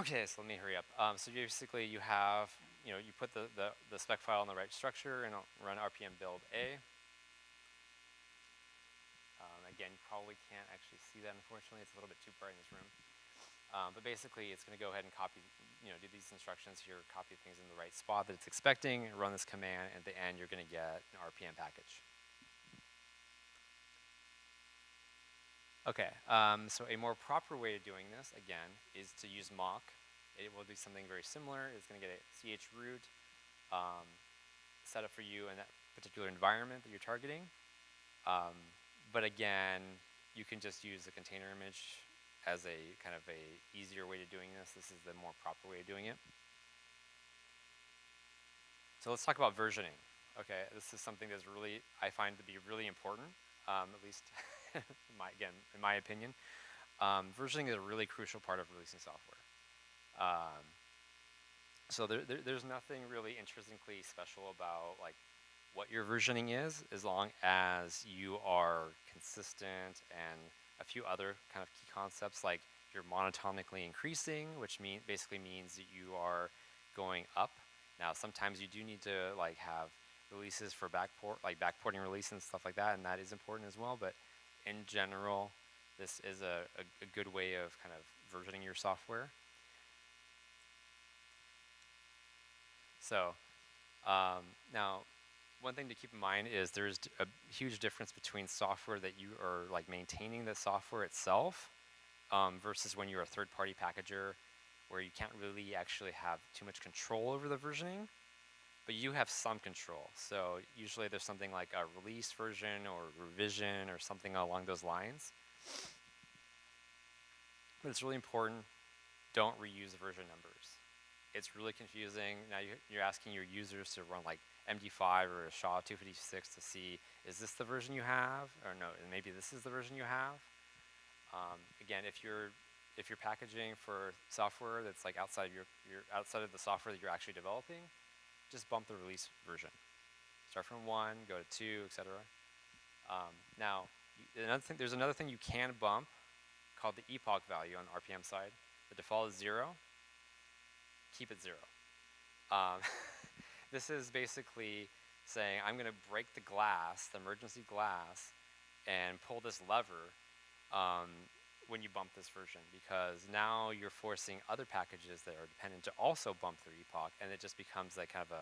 [SPEAKER 7] Okay, so let me hurry up. So basically you have, you put the spec file in the right structure and run RPM build A. Again, you probably can't actually see that, unfortunately. It's a little bit too bright in this room.
[SPEAKER 5] But basically, it's going to go ahead and copy, do these instructions here, copy things in the right spot that it's expecting, run this command, and at the end, you're going to get an RPM package. Okay, so a more proper way of doing this, again, is to use mock. It will do something very similar. It's going to get a chroot set up for you in that particular environment that you're targeting. But again, you can just use the container image as a kind of a easier way to doing this. This is the more proper way of doing it. So let's talk about versioning. Okay, this is something that's really, I find to be really important, at least in my opinion. Versioning is a really crucial part of releasing software. So there's nothing really intrinsically special about like what your versioning is, as long as you are consistent, and a few other kind of key concepts like you're monotonically increasing, which basically means that you are going up. Now sometimes you do need to like have releases for backporting release and stuff like that, and that is important as well. But in general, this is a good way of kind of versioning your software. So now, one thing to keep in mind is there's a huge difference between software that you are like maintaining the software itself versus when you're a third-party packager, where you can't really actually have too much control over the versioning, but you have some control. So usually there's something like a release version or revision or something along those lines. But it's really important, don't reuse version numbers. It's really confusing. Now you're asking your users to run like MD5 or a SHA-256 to see, is this the version you have? Or no, maybe this is the version you have. Again, if you're packaging for software that's like outside outside of the software that you're actually developing, just bump the release version. Start from 1, go to 2, etc. Now, there's another thing you can bump called the epoch value on the RPM side. The default is 0. Keep it 0. This is basically saying I'm going to break the glass, the emergency glass, and pull this lever when you bump this version, because now you're forcing other packages that are dependent to also bump their epoch, and it just becomes like kind of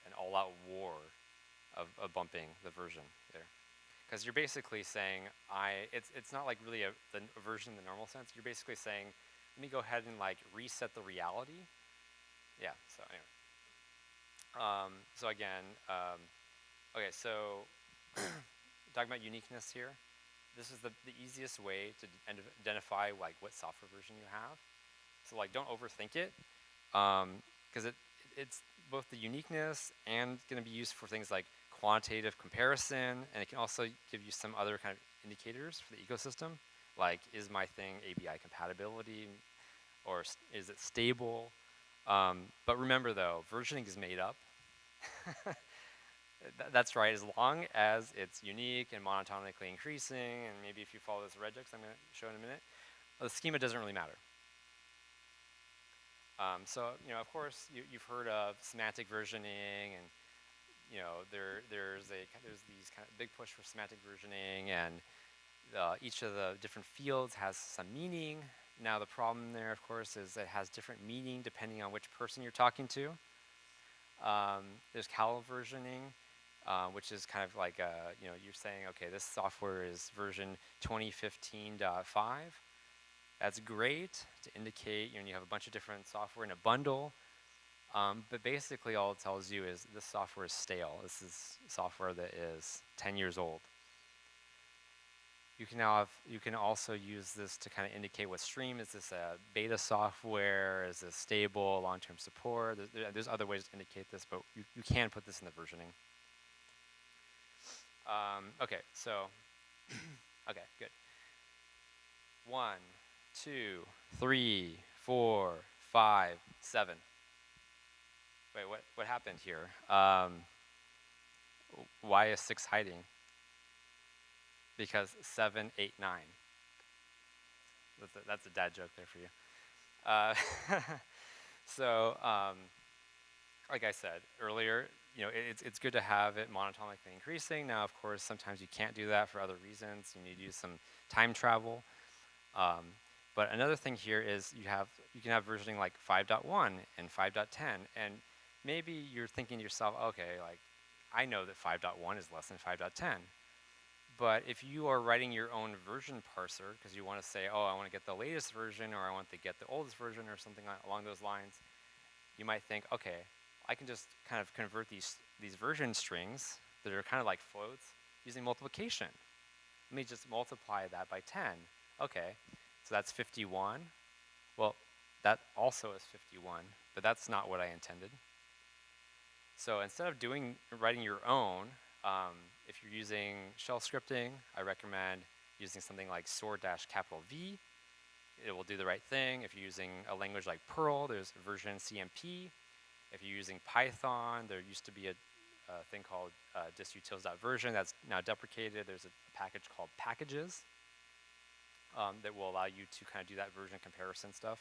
[SPEAKER 5] an all-out war of bumping the version there. Because you're basically saying, it's not like really a version in the normal sense. You're basically saying, let me go ahead and like reset the reality. Yeah, so anyway. So again, okay, so talking about uniqueness here. This is the easiest way to identify like what software version you have. So like don't overthink it, because it's both the uniqueness and going to be used for things like quantitative comparison, and it can also give you some other kind of indicators for the ecosystem, like is my thing ABI compatibility, or is it stable? But remember though, versioning is made up. That's right, as long as it's unique and monotonically increasing, and maybe if you follow this regex I'm going to show in a minute, the schema doesn't really matter. So, of course, you've heard of semantic versioning, and there's these kind of big push for semantic versioning, and each of the different fields has some meaning. Now the problem there, of course, is it has different meaning depending on which person you're talking to. There's SCaLE versioning, which is kind of like, you're saying, okay, this software is version 2015.5. That's great to indicate, you have a bunch of different software in a bundle. But basically all it tells you is this software is stale. This is software that is 10 years old. You can also use this to kind of indicate what stream. Is this a beta software? Is this stable, long-term support? There's other ways to indicate this, but you can put this in the versioning. Okay, so, okay, good. 1, 2, 3, 4, 5, 7. Wait, what happened here? Why is 6 hiding? Because 7, 8, 9. That's a dad joke there for you. So, like I said earlier, it's good to have it monotonically increasing. Now, of course, sometimes you can't do that for other reasons. You need to use some time travel. But another thing here is you can have versioning like 5.1 and 5.10, and maybe you're thinking to yourself, okay, like I know that 5.1 is less than 5.10. But if you are writing your own version parser because you want to say, oh, I want to get the latest version or I want to get the oldest version or something along those lines, you might think, okay, I can just kind of convert these version strings that are kind of like floats using multiplication. Let me just multiply that by 10. Okay, so that's 51. Well, that also is 51, but that's not what I intended. So instead of writing your own, if you're using shell scripting, I recommend using something like /V. It will do the right thing. If you're using a language like Perl, there's version CMP. If you're using Python, there used to be a thing called distutils.version that's now deprecated. There's a package called packages that will allow you to kind of do that version comparison stuff.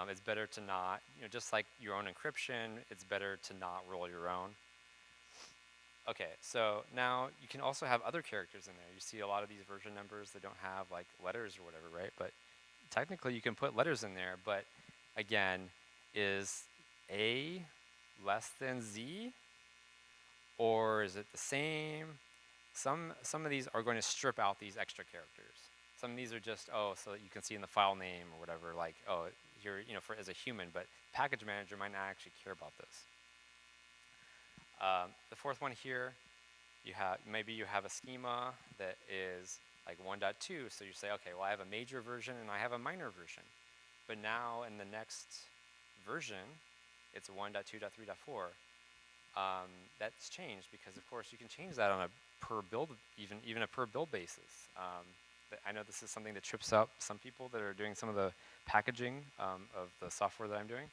[SPEAKER 5] It's better to not, just like your own encryption, it's better to not roll your own. Okay, so now you can also have other characters in there. You see a lot of these version numbers that don't have like letters or whatever, right? But technically you can put letters in there, but again, is A less than Z? Or is it the same? Some of these are going to strip out these extra characters. Some of these are just, oh, so that you can see in the file name or whatever, like, oh, you're, as a human, but package manager might not actually care about this. The fourth one here, maybe you have a schema that is like 1.2, so you say, okay, well, I have a major version and I have a minor version. But now in the next version, it's 1.2.3.4. That's changed because, of course, you can change that on a per build, even a per build basis. I know this is something that trips up some people that are doing some of the packaging of the software that I'm doing.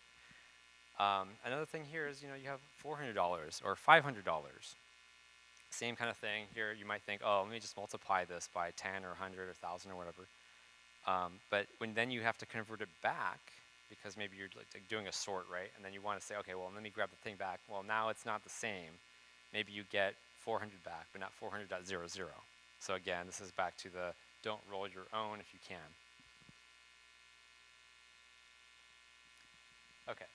[SPEAKER 5] Another thing here is, you have $400 or $500. Same kind of thing here. You might think, oh, let me just multiply this by 10 or 100 or 1,000 or whatever. But then you have to convert it back because maybe you're like doing a sort, right? And then you want to say, okay, well, let me grab the thing back. Well, now it's not the same. Maybe you get 400 back, but not 400.00. So again, this is back to the don't roll your own if you can. Okay.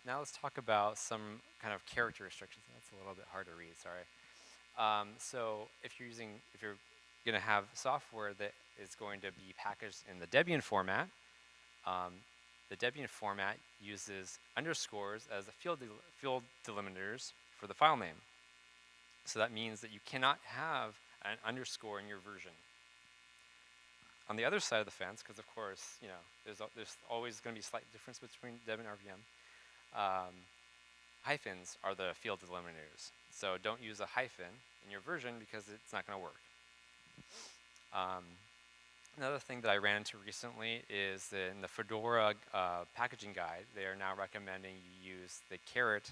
[SPEAKER 5] Now let's talk about some kind of character restrictions. That's a little bit hard to read, sorry. So if you're going to have software that is going to be packaged in the Debian format, the Debian format uses underscores as the field delimiters for the file name. So that means that you cannot have an underscore in your version. On the other side of the fence, because of course, there's always going to be a slight difference between Debian and RVM. Hyphens are the field delimiters. So don't use a hyphen in your version because it's not going to work. Another thing that I ran into recently is that in the Fedora packaging guide, they are now recommending you use the caret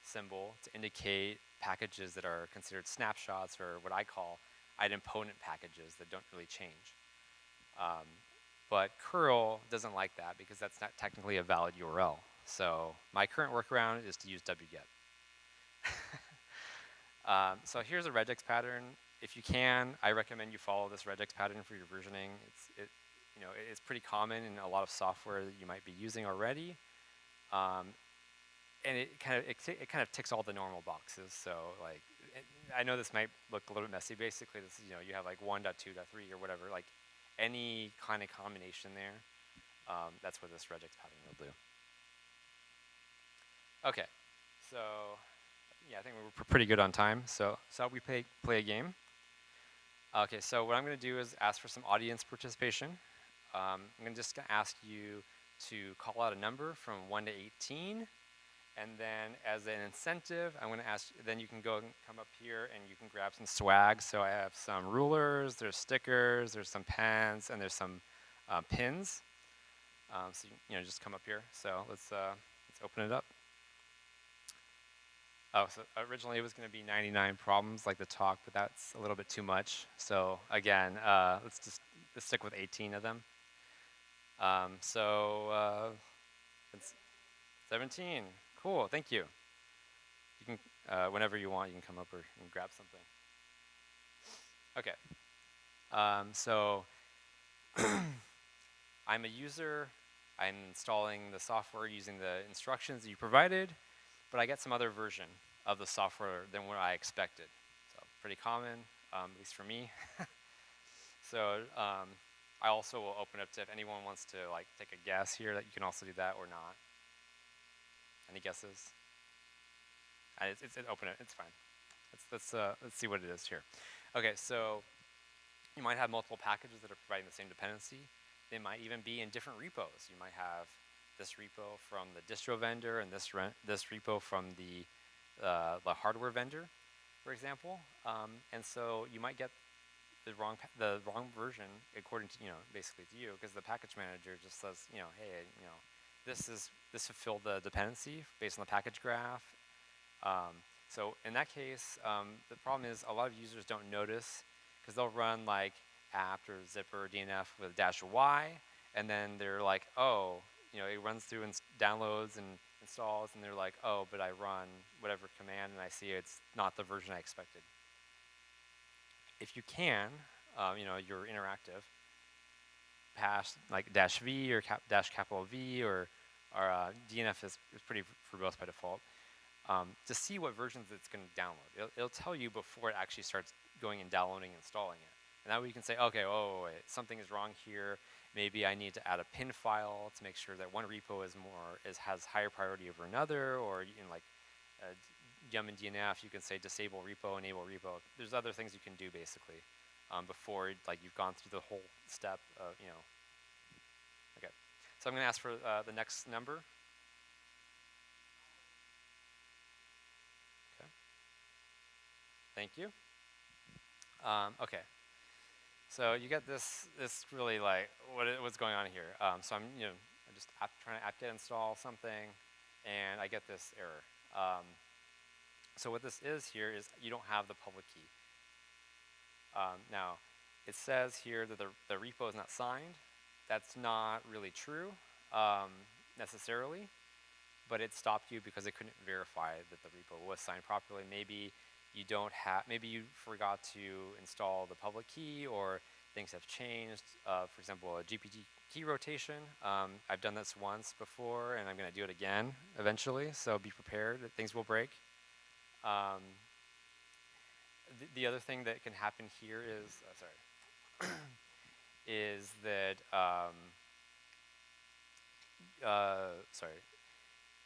[SPEAKER 5] symbol to indicate packages that are considered snapshots, or what I call idempotent packages that don't really change. But curl doesn't like that because that's not technically a valid URL. So my current workaround is to use wget. So here's a regex pattern. If you can, I recommend you follow this regex pattern for your versioning. It's pretty common in a lot of software that you might be using already. And it kind of ticks all the normal boxes. So like, I know this might look a little bit messy. Basically, this is, you have like 1.2.3 or whatever, like any kind of combination there. That's what this regex pattern will do. Okay, so yeah, I think we're pretty good on time. So we play a game. Okay, so what I'm going to do is ask for some audience participation. I'm just going to ask you to call out a number from 1 to 18. And then as an incentive, I'm going to ask, then you can go and come up here and you can grab some swag. So I have some rulers, there's stickers, there's some pens, and there's some pins. So just come up here. So let's open it up. Oh, so originally it was going to be 99 problems like the talk, but that's a little bit too much. So again, let's stick with 18 of them. It's 17. Cool, thank you. You can, whenever you want, you can come up and grab something. Okay. So I'm a user, I'm installing the software using the instructions that you provided, but I get some other version of the software than what I expected. So pretty common, at least for me. So I also will open up to if anyone wants to like take a guess here that you can also do that or not. Any guesses? It's open it. It's fine. Let's see what it is here. Okay, so you might have multiple packages that are providing the same dependency. They might even be in different repos. You might have this repo from the distro vendor and this repo from the hardware vendor, for example. And so you might get the wrong version according to basically to you, because the package manager just says hey this fulfilled the dependency based on the package graph. So in that case, the problem is a lot of users don't notice, because they'll run like apt or zipper or DNF with -y, and then they're like, oh, it runs through and downloads and installs, and they're like, oh, but I run whatever command and I see it's not the version I expected. If you can, you're interactive, pass like -v or -V or DNF is pretty verbose by default. To see what versions it's going to download. It'll tell you before it actually starts going and downloading and installing it. And that way you can say, okay, wait, something is wrong here. Maybe I need to add a pin file to make sure that one repo has higher priority over another, or like yum and DNF, you can say disable repo, enable repo. There's other things you can do basically before you've gone through the whole step of Okay, so I'm going to ask for the next number. Okay, thank you. Okay, so you get this really like what's going on here. So I'm I'm just trying to apt-get install something, and I get this error. So what this is here is you don't have the public key. Now, it says here that the repo is not signed. That's not really true necessarily, but it stopped you because it couldn't verify that the repo was signed properly. Maybe maybe you forgot to install the public key, or things have changed. For example, a GPT key rotation. I've done this once before, and I'm going to do it again eventually, so be prepared that things will break. The other thing that can happen here is, is that,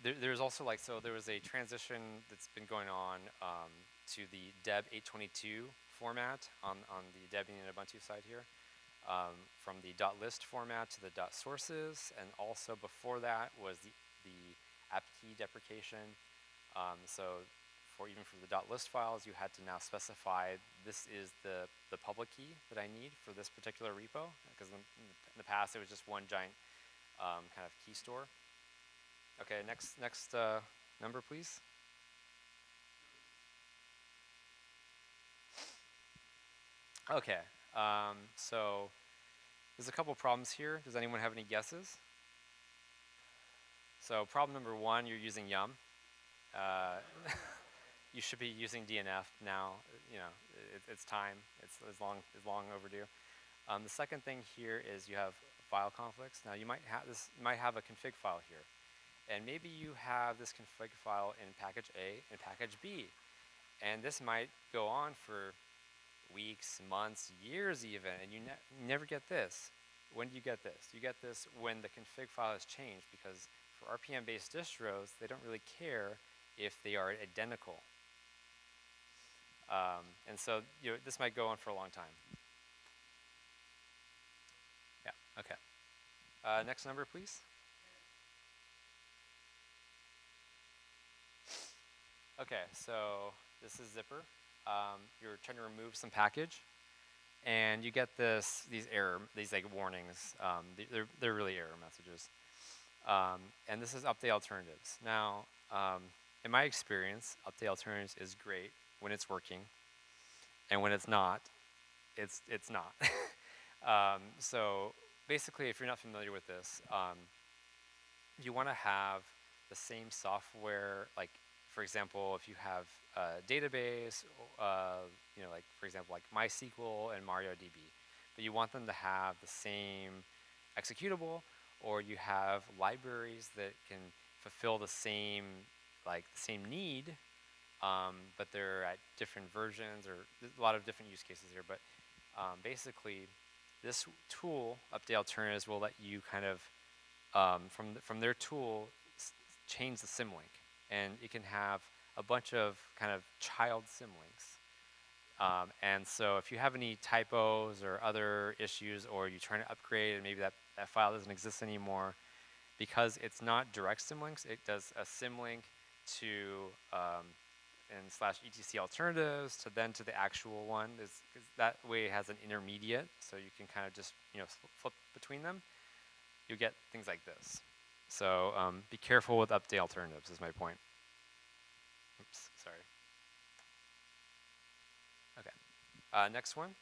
[SPEAKER 5] there's also so there was a transition that's been going on to the Deb 822 format on the Debian and Ubuntu side here, from the .list format to the .sources, and also before that was the apt key deprecation. So even for the .list files, you had to now specify this is the public key that I need for this particular repo, because in the past it was just one giant kind of key store. Okay, next number, please. Okay, so there's a couple problems here. Does anyone have any guesses? So problem number one, you're using yum. You should be using DNF now. It's time. It's long overdue. The second thing here is you have file conflicts. Now you might have a config file here, and maybe you have this config file in package A and package B, and this might go on for weeks, months, years even, and you never get this. When do you get this? You get this when the config file has changed, because for RPM-based distros, they don't really care if they are identical. And so this might go on for a long time. Yeah, okay. Next number, please. Okay, so this is zipper. You're trying to remove some package, and you get these warnings. They're really error messages. And this is update alternatives. Now, in my experience, update alternatives is great when it's working, and when it's not, it's not. So basically, if you're not familiar with this, you want to have the same software. Like, for example, if you have a database, for example, like MySQL and MariaDB, but you want them to have the same executable, or you have libraries that can fulfill the same need, but they're at different versions, or there's a lot of different use cases here. But basically, this tool, Update Alternatives, will let you kind of from their tool change the symlink, and it can have a bunch of kind of child symlinks. And so if you have any typos or other issues, or you're trying to upgrade and maybe that file doesn't exist anymore, because it's not direct symlinks, it does a symlink to and /etc alternatives to then to the actual one. That way it has an intermediate, so you can kind of just flip between them. You get things like this. So be careful with update alternatives is my point. Oops, sorry. Okay, next one.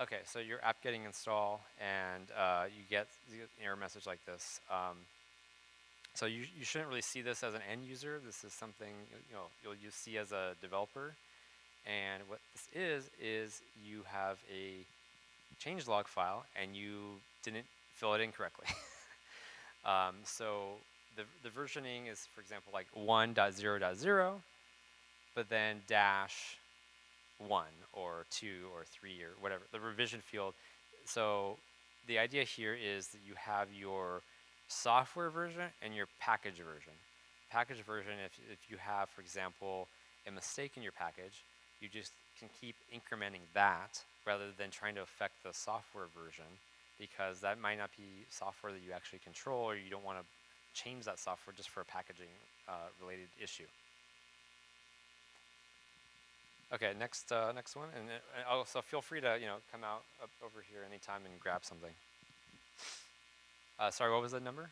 [SPEAKER 5] Okay, so your app getting install, and you get an error message like this. So you shouldn't really see this as an end user. This is something you'll see as a developer. And what this is you have a changelog file, and you didn't fill it in correctly. So the versioning is, for example, like 1.0.0, but then -1 or 2 or 3 or whatever, the revision field. So the idea here is that you have your software version and your package version. Package version, if you have, for example, a mistake in your package, you just can keep incrementing that rather than trying to affect the software version, because that might not be software that you actually control, or you don't want to change that software just for a packaging related issue. Okay, next one, and also feel free to come out up over here anytime and grab something. Sorry, what was the number?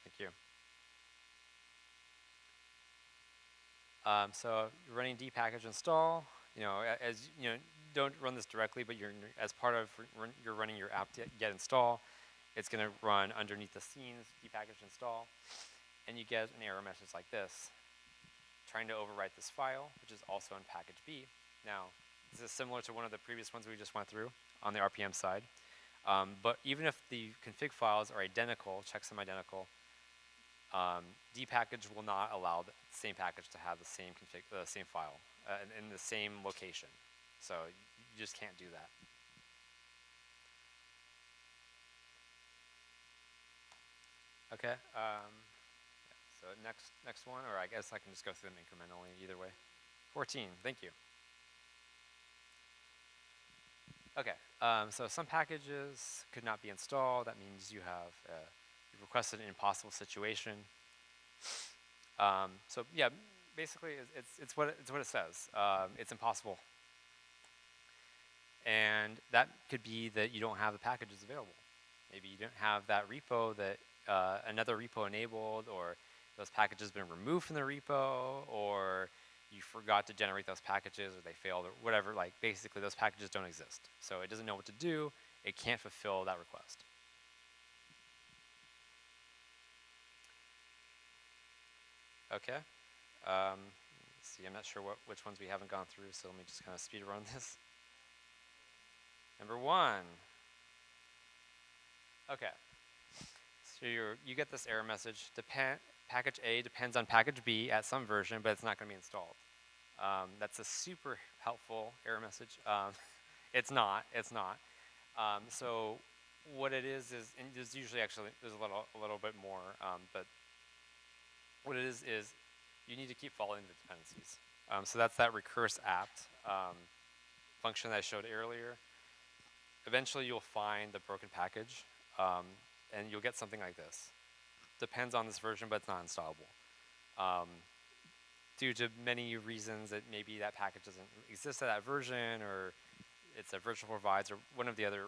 [SPEAKER 5] Thank you. So you're running dpackage install. As don't run this directly, but as part of you're running your apt get install, it's going to run underneath the scenes dpackage install, and you get an error message like this, trying to overwrite this file, which is also in package B. Now, this is similar to one of the previous ones we just went through on the RPM side. But even if the config files are identical, checksum identical, dpackage will not allow the same package to have the same config, same file in the same location. So you just can't do that. Okay. So next one, or I guess I can just go through them incrementally. Either way. 14. Thank you. Okay. So some packages could not be installed. That means you've requested an impossible situation. So yeah, basically it's what it says. It's impossible, and that could be that you don't have the packages available. Maybe you don't have that repo that another repo enabled, or those packages been removed from the repo, or you forgot to generate those packages, or they failed, or whatever. Like basically, those packages don't exist, so it doesn't know what to do. It can't fulfill that request. Okay. Let's see, I'm not sure which ones we haven't gone through, so let me just kind of speed run this. Number 1. Okay. So you get this error message. Package A depends on package B at some version, but it's not going to be installed. That's a super helpful error message. It's not. So what it is, and there's usually actually there's a little bit more, but what it is you need to keep following the dependencies. So that's that recurse apt function that I showed earlier. Eventually you'll find the broken package, and you'll get something like this. Depends on this version, but it's not installable. Due to many reasons, that maybe that package doesn't exist at that version, or it's a virtual provides, or one of the other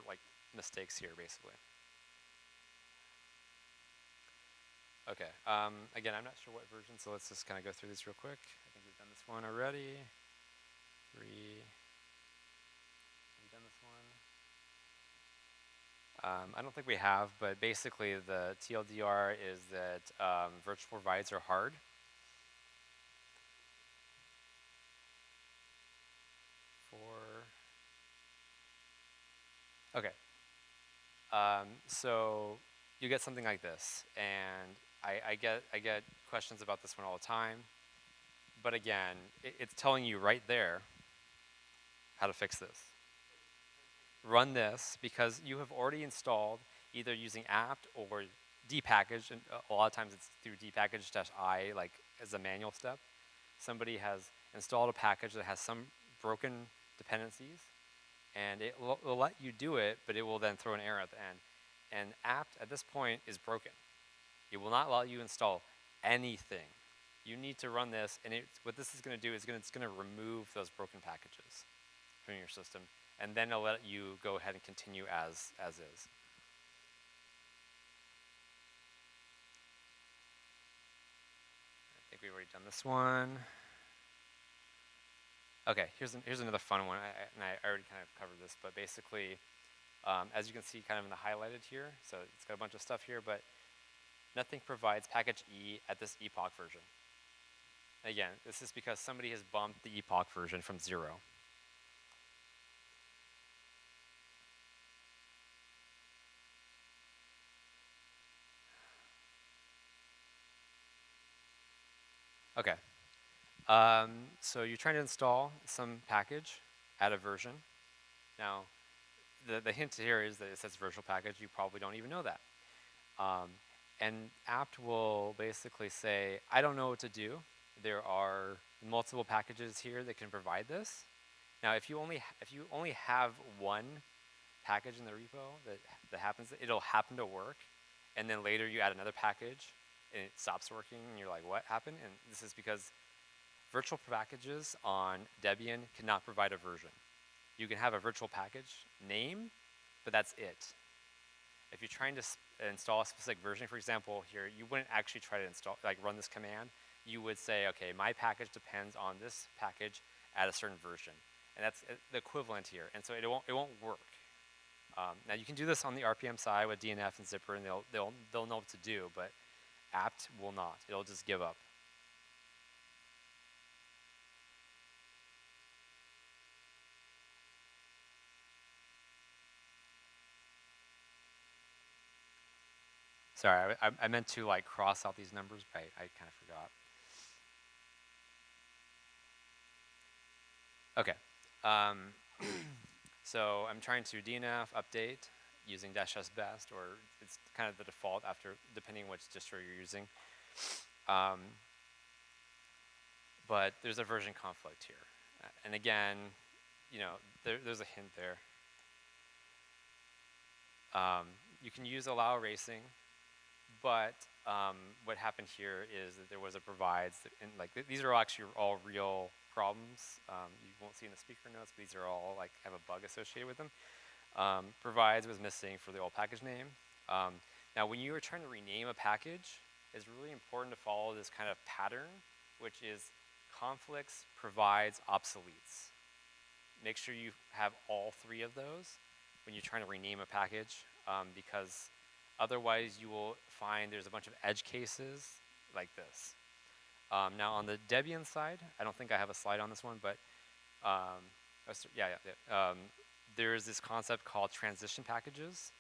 [SPEAKER 5] mistakes here, basically. Okay, again, I'm not sure what version, so let's just kind of go through this real quick. I think we've done this one already. 3. Have we done this one? I don't think we have, but basically the TLDR is that virtual provides are hard. 4. Okay. So you get something like this, and I get questions about this one all the time. But again, it's telling you right there how to fix this. Run this because you have already installed either using apt or depackaged, and a lot of times it's through depackage-i, like as a manual step. Somebody has installed a package that has some broken dependencies, and it will let you do it, but it will then throw an error at the end. And apt at this point is broken. It will not let you install anything. You need to run this, and what this is going to do is it's going to remove those broken packages from your system, and then it'll let you go ahead and continue as is. I think we've already done this one. Okay, here's another fun one, and I already kind of covered this, but basically, as you can see kind of in the highlighted here, so it's got a bunch of stuff here, but nothing provides package E at this epoch version. Again, this is because somebody has bumped the epoch version from 0. Okay. So you're trying to install some package, add a version. Now, the hint here is that it says virtual package. You probably don't even know that. And apt will basically say, I don't know what to do. There are multiple packages here that can provide this. Now, if you only have one package in the repo that happens, it'll happen to work, and then later you add another package and it stops working, and you're like, what happened? And this is because virtual packages on Debian cannot provide a version. You can have a virtual package name, but that's it. If you're trying to install a specific version, for example, here, you wouldn't actually try to run this command. You would say, okay, my package depends on this package at a certain version. And that's the equivalent here. And so it won't work. Now you can do this on the RPM side with DNF and zipper, and they'll know what to do, but apt will not. It'll just give up. Sorry, I meant to cross out these numbers, but I kind of forgot. Okay. So I'm trying to DNF update using -s best, or it's kind of the default depending on which distro you're using. But there's a version conflict here. And again, there's a hint there. You can use allow erasing, but what happened here is that there was a provides, and these are actually all real problems. You won't see in the speaker notes, but these are all have a bug associated with them. Provides was missing for the old package name. Now, when you are trying to rename a package, it's really important to follow this kind of pattern, which is conflicts, provides, obsoletes. Make sure you have all 3 of those when you're trying to rename a package, because otherwise you will find there's a bunch of edge cases like this. Now on the Debian side, I don't think I have a slide on this one, but there's this concept called transition packages,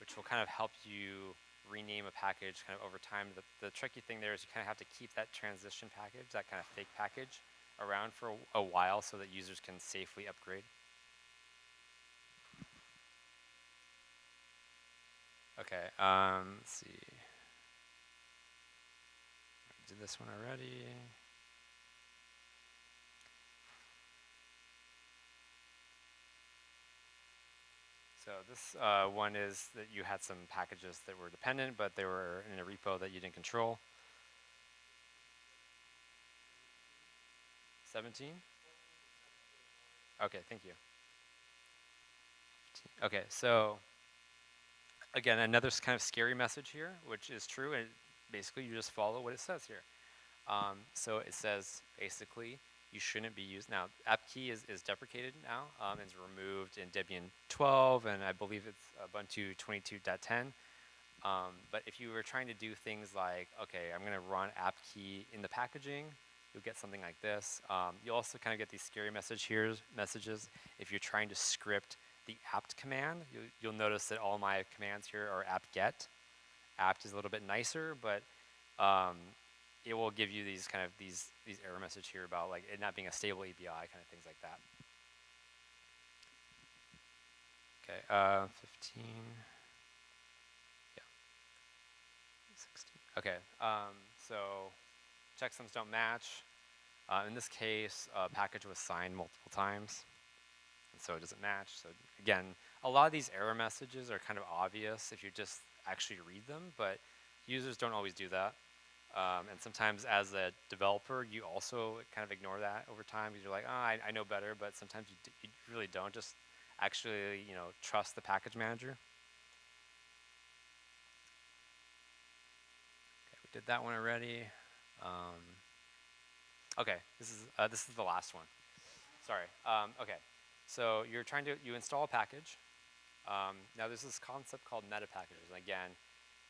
[SPEAKER 5] which will kind of help you rename a package kind of over time. The tricky thing there is you kind of have to keep that transition package, that kind of fake package, around for a while so that users can safely upgrade. Okay, let's see. I did this one already. So this one is that you had some packages that were dependent, but they were in a repo that you didn't control. 17? Okay, thank you. Okay, so again, another kind of scary message here, which is true, and basically you just follow what it says here. So it says basically you shouldn't be used. Now, AppKey is deprecated now, and is removed in Debian 12, and I believe it's Ubuntu 22.10. But if you were trying to do things like, okay, I'm going to run AppKey in the packaging, you'll get something like this. You'll also kind of get these scary messages if you're trying to script the apt command, you'll notice that all my commands here are apt-get. Apt is a little bit nicer, but it will give you these kind of these error message here about like it not being a stable API, kind of things like that. Okay, 15. Yeah. 16. Okay, so checksums don't match. In this case, a package was signed multiple times, and so it doesn't match. So again, a lot of these error messages are kind of obvious if you just actually read them, but users don't always do that. And sometimes as a developer, you also kind of ignore that over time because you're like, oh, I know better, but sometimes you really don't. Just actually, trust the package manager. Okay, we did that one already. Okay, this is the last one. Sorry. Okay, so you install a package. Now there's this concept called meta packages, and again,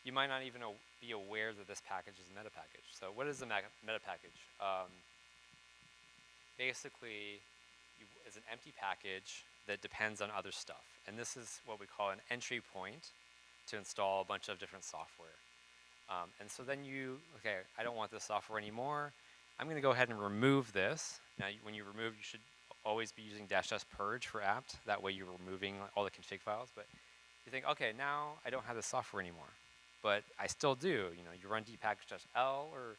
[SPEAKER 5] you might not even be aware that this package is a meta package. So what is a meta package? Basically, it's an empty package that depends on other stuff, and this is what we call an entry point to install a bunch of different software. And so then okay, I don't want this software anymore. I'm going to go ahead and remove this. Now, when you remove, you should always be using --s purge for apt. That way you're removing all the config files. But you think, okay, now I don't have this software anymore. But I still do. You run dpackage-l or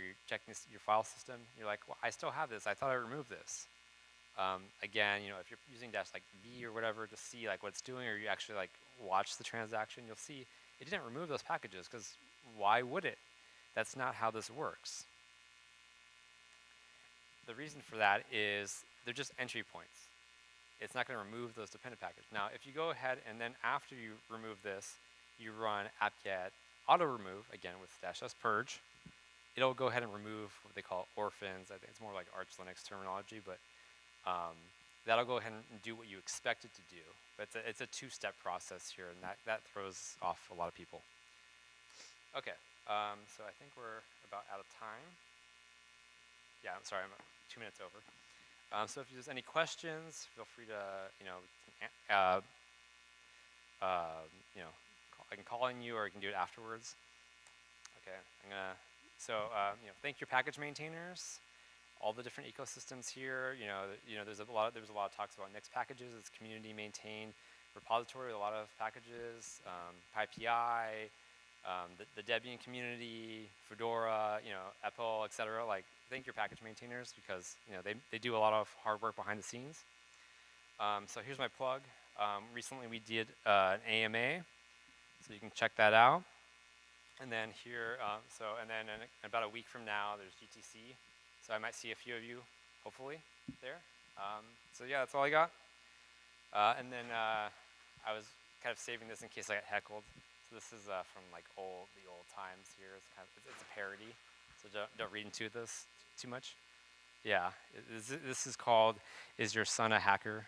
[SPEAKER 5] you're checking your file system. You're like, well, I still have this. I thought I removed this. Again, if you're using -v or whatever to see like what it's doing, or you actually like watch the transaction, you'll see it didn't remove those packages because why would it? That's not how this works. The reason for that is they're just entry points. It's not going to remove those dependent packages. Now, if you go ahead and then after you remove this, you run apt-get auto remove, again with --s purge, it'll go ahead and remove what they call orphans. I think it's more like Arch Linux terminology, but that'll go ahead and do what you expect it to do. But it's a two-step process here, and that throws off a lot of people. Okay, so I think we're about out of time. Yeah, I'm sorry, I'm 2 minutes over. So if there's any questions, feel free to, I can call on you, or I can do it afterwards. Okay, thank your package maintainers, all the different ecosystems here. There was a lot of talks about Nix packages. It's community maintained repository with a lot of packages, PyPI, the Debian community, Fedora, EPEL, etc. Like, thank your package maintainers because they do a lot of hard work behind the scenes. So here's my plug. Recently we did an AMA, so you can check that out. And then here, and then in about a week from now, there's GTC. So I might see a few of you, hopefully, there. So yeah, that's all I got. And then I was kind of saving this in case I got heckled. So this is from like the old times here. It's a parody, so don't read into this too much. Yeah, this is called "Is Your Son a Hacker?"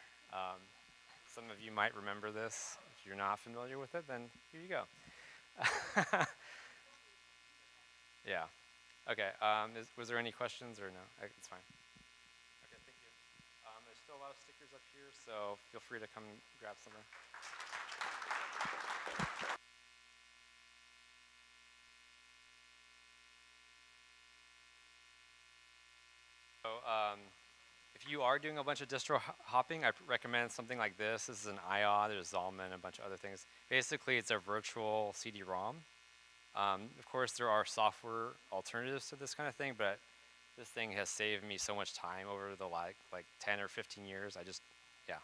[SPEAKER 5] Some of you might remember this. If you're not familiar with it, then here you go. Yeah. Okay. Was there any questions or no? It's fine. Okay. Thank you. There's still a lot of stickers up here, so feel free to come grab something. So if you are doing a bunch of distro hopping, I recommend something like this. This is an IO, there's Zalman, a bunch of other things. Basically, it's a virtual CD-ROM. Of course, there are software alternatives to this kind of thing, but this thing has saved me so much time over the like 10 or 15 years. Yeah.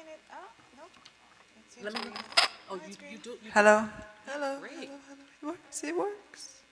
[SPEAKER 9] saying it. Oh, nope. It seems
[SPEAKER 4] Let me,
[SPEAKER 9] green.
[SPEAKER 4] oh,
[SPEAKER 9] Oh, it's green.
[SPEAKER 4] you do, you
[SPEAKER 9] Hello.
[SPEAKER 4] Yeah,
[SPEAKER 9] Hello.
[SPEAKER 4] great.
[SPEAKER 9] Hello. Hello. It works. It works.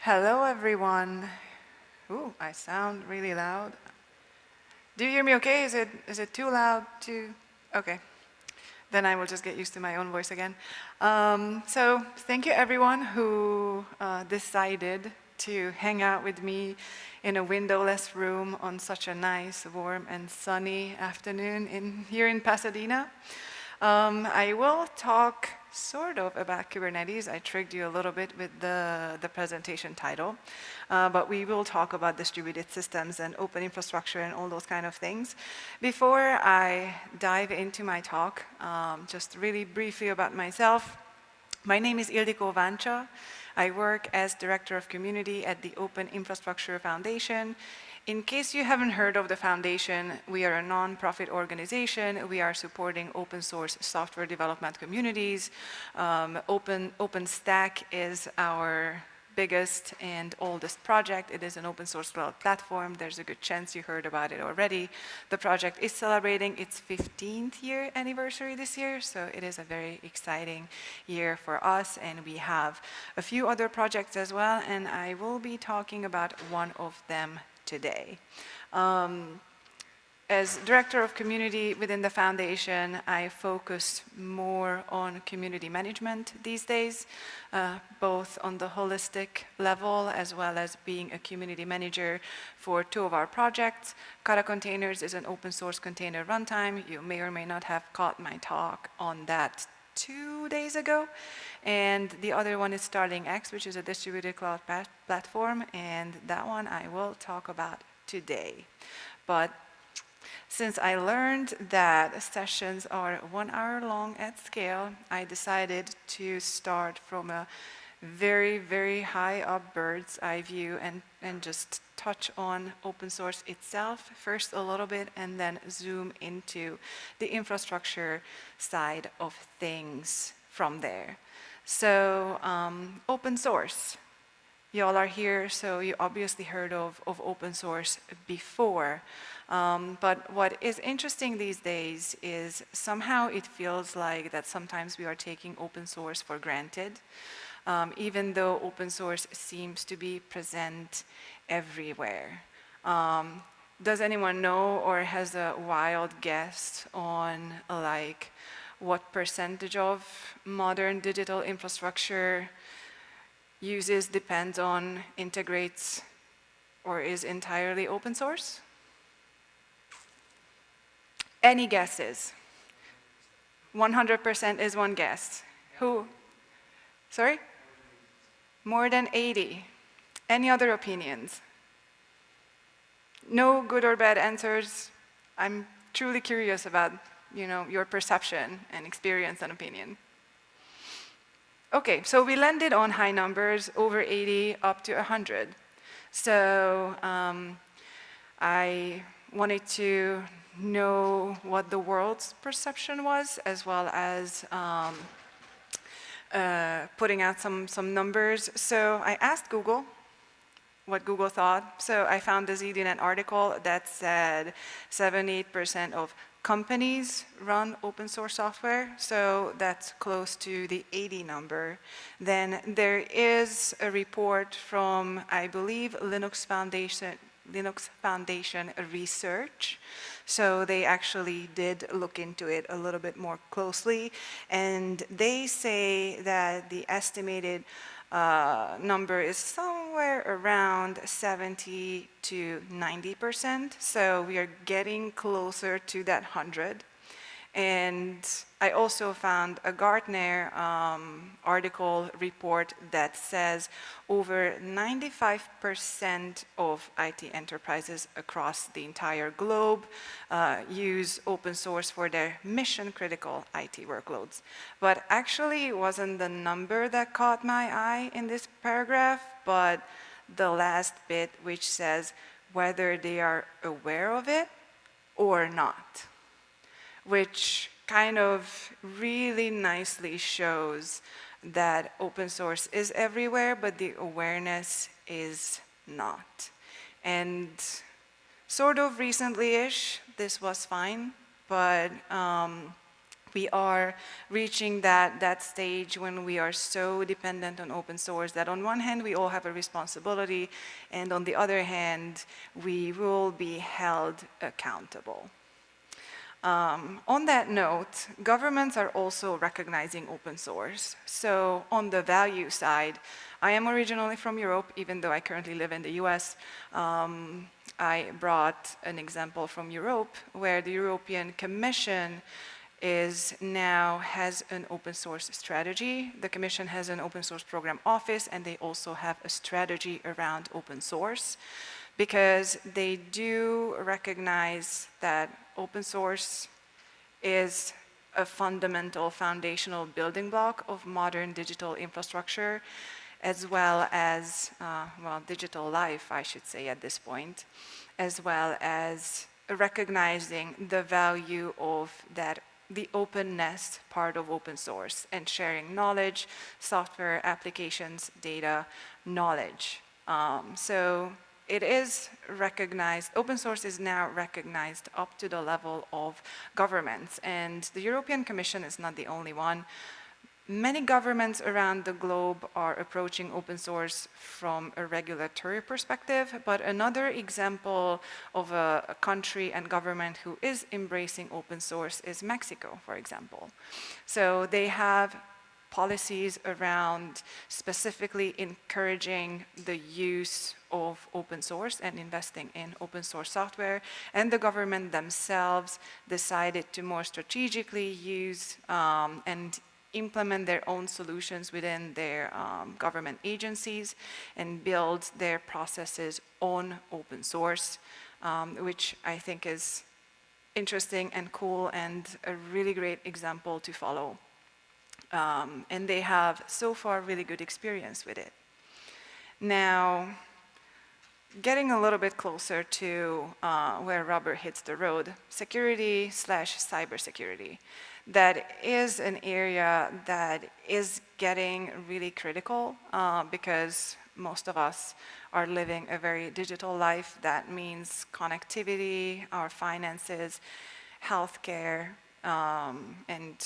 [SPEAKER 9] Hello, everyone. Ooh, I sound really loud. Do you hear me okay? Is it too loud? Okay. Then I will just get used to my own voice again. So thank you, everyone who decided to hang out with me in a windowless room on such a nice, warm, and sunny afternoon here in Pasadena. I will talk sort of about Kubernetes. I tricked you a little bit with the presentation title, but we will talk about distributed systems and open infrastructure and all those kind of things. Before I dive into my talk, just really briefly about myself. My name is Ildiko Vancha. I work as Director of Community at the Open Infrastructure Foundation. In case you haven't heard of the foundation, we are a non-profit organization. We are supporting open source software development communities. OpenStack is our biggest and oldest project. It is an open source cloud platform. There's a good chance you heard about it already. The project is celebrating its 15th year anniversary this year, so it is a very exciting year for us, and we have a few other projects as well, and I will be talking about one of them today. As Director of Community within the foundation, I focus more on community management these days, both on the holistic level as well as being a community manager for two of our projects. Kata Containers is an open source container runtime. You may or may not have caught my talk on that 2 days ago. And the other one is Starling X, which is a distributed cloud platform, and that one I will talk about today. But since I learned that sessions are 1 hour long at SCaLE, I decided to start from a very, very high up bird's eye view and just touch on open source itself first a little bit, and then zoom into the infrastructure side of things from there. So open source. Y'all are here, so you obviously heard of open source before. But what is interesting these days is somehow it feels like that sometimes we are taking open source for granted, even though open source seems to be present everywhere. Does anyone know or has a wild guess on like what percentage of modern digital infrastructure uses, depends on, integrates, or is entirely open source? Any guesses? 100% is one guess. Who? Sorry? More than 80. Any other opinions? No good or bad answers. I'm truly curious about, your perception and experience and opinion. Okay, so we landed on high numbers, over 80 up to 100. So I wanted to know what the world's perception was, as well as putting out some numbers. So I asked Google what Google thought. So I found the ZDNet article that said 78% of companies run open source software, so that's close to the 80 number. Then there is a report from, I believe, Linux Foundation Research. So they actually did look into it a little bit more closely, and they say that the estimated number is somewhere around 70 to 90%. So we are getting closer to that 100. And I also found a Gartner article report that says over 95% of IT enterprises across the entire globe use open source for their mission-critical IT workloads. But actually, it wasn't the number that caught my eye in this paragraph, but the last bit, which says whether they are aware of it or not, which kind of really nicely shows that open source is everywhere, but the awareness is not. And sort of recently-ish, this was fine, but We are reaching that stage when we are so dependent on open source that on one hand we all have a responsibility, and on the other hand we will be held accountable. On that note, governments are also recognizing open source. So on the value side, I am originally from Europe, even though I currently live in the US. I brought an example from Europe where the European Commission has an open source strategy. The Commission has an open source program office, and they also have a strategy around open source, because they do recognize that open source is a fundamental foundational building block of modern digital infrastructure, as well as, digital life, I should say at this point, as well as recognizing the value of the openness part of open source and sharing knowledge, software, applications, data, knowledge. So it is recognized, open source is now recognized up to the level of governments, and the European Commission is not the only one. Many governments around the globe are approaching open source from a regulatory perspective, but another example of a country and government who is embracing open source is Mexico, for example. So they have policies around specifically encouraging the use of open source and investing in open source software, and the government themselves decided to more strategically use and implement their own solutions within their government agencies and build their processes on open source, which I think is interesting and cool and a really great example to follow. And they have so far really good experience with it. Now, getting a little bit closer to where rubber hits the road, security/cybersecurity. That is an area that is getting really critical because most of us are living a very digital life. That means connectivity, our finances, healthcare, and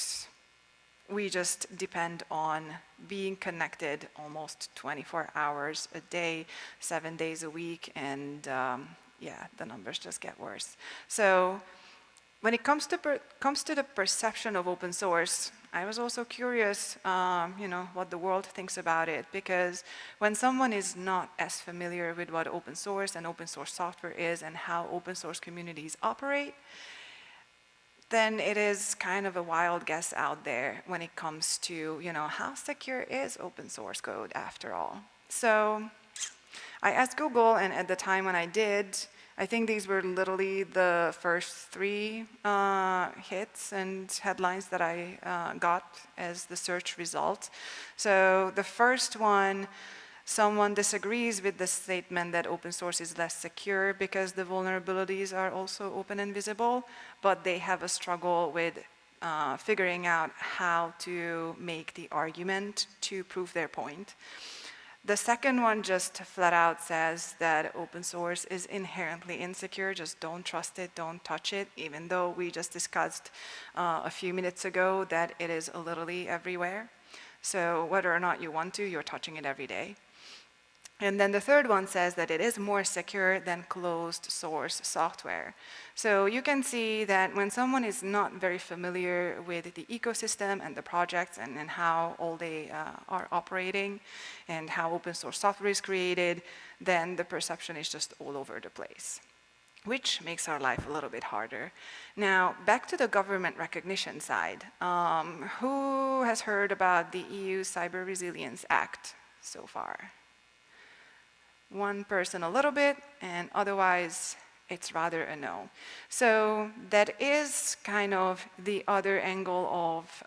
[SPEAKER 9] we just depend on being connected almost 24 hours a day, 7 days a week, and the numbers just get worse. So when it comes to the perception of open source, I was also curious, what the world thinks about it, because when someone is not as familiar with what open source and open source software is and how open source communities operate, then it is kind of a wild guess out there when it comes to, how secure is open source code after all. So I asked Google, and at the time when I did, I think these were literally the first 3 hits and headlines that I got as the search result. So the first one, someone disagrees with the statement that open source is less secure because the vulnerabilities are also open and visible, but they have a struggle with figuring out how to make the argument to prove their point. The second one just flat out says that open source is inherently insecure, just don't trust it, don't touch it, even though we just discussed a few minutes ago that it is literally everywhere. So whether or not you want to, you're touching it every day. And then the third one says that it is more secure than closed source software. So you can see that when someone is not very familiar with the ecosystem and the projects and how all they are operating and how open source software is created, then the perception is just all over the place, which makes our life a little bit harder. Now, back to the government recognition side. Who has heard about the EU Cyber Resilience Act so far? One person a little bit, and otherwise it's rather a no. So that is kind of the other angle of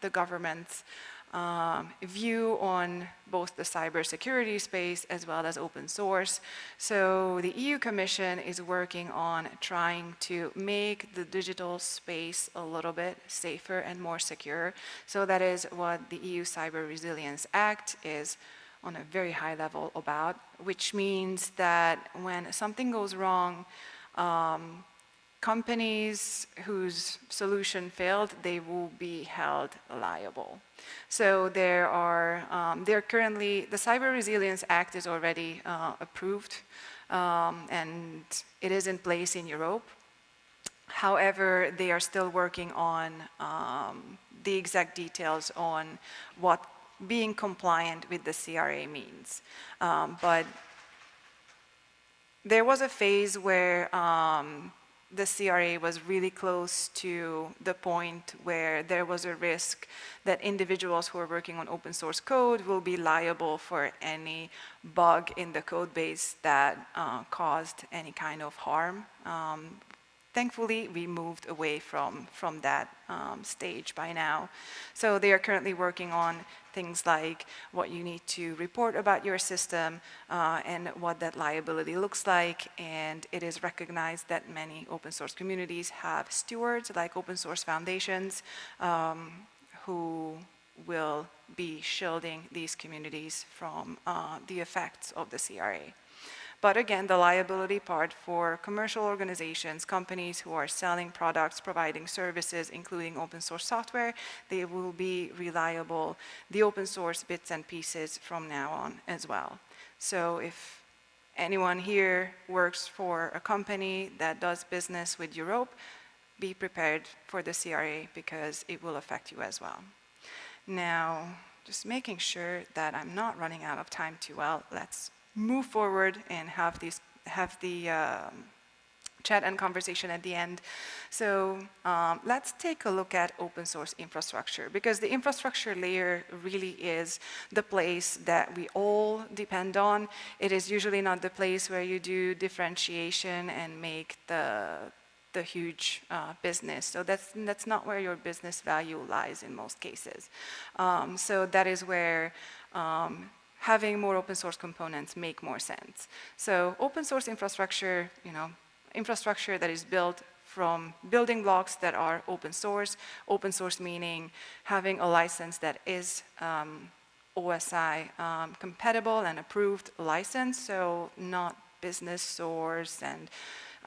[SPEAKER 9] the government's view on both the cybersecurity space as well as open source. So the EU Commission is working on trying to make the digital space a little bit safer and more secure. So that is what the EU Cyber Resilience Act is on a very high level about, which means that when something goes wrong, companies whose solution failed, they will be held liable. So there currently, the Cyber Resilience Act is already approved, and it is in place in Europe. However, they are still working on the exact details on what being compliant with the CRA means. But there was a phase where the CRA was really close to the point where there was a risk that individuals who are working on open source code will be liable for any bug in the code base that caused any kind of harm. Thankfully, we moved away from that stage by now. So they are currently working on things like what you need to report about your system and what that liability looks like. And it is recognized that many open source communities have stewards, like open source foundations, who will be shielding these communities from the effects of the CRA. But again, the liability part for commercial organizations, companies who are selling products, providing services, including open source software, they will be reliable, the open source bits and pieces from now on as well. So if anyone here works for a company that does business with Europe, be prepared for the CRA because it will affect you as well. Now, just making sure that I'm not running out of time too well, let's move forward and have the chat and conversation at the end. So let's take a look at open source infrastructure, because the infrastructure layer really is the place that we all depend on. It is usually not the place where you do differentiation and make the huge business. So that's not where your business value lies in most cases. So that is where having more open source components make more sense. So open source infrastructure, infrastructure that is built from building blocks that are open source meaning having a license that is OSI compatible and approved license, so not business source, and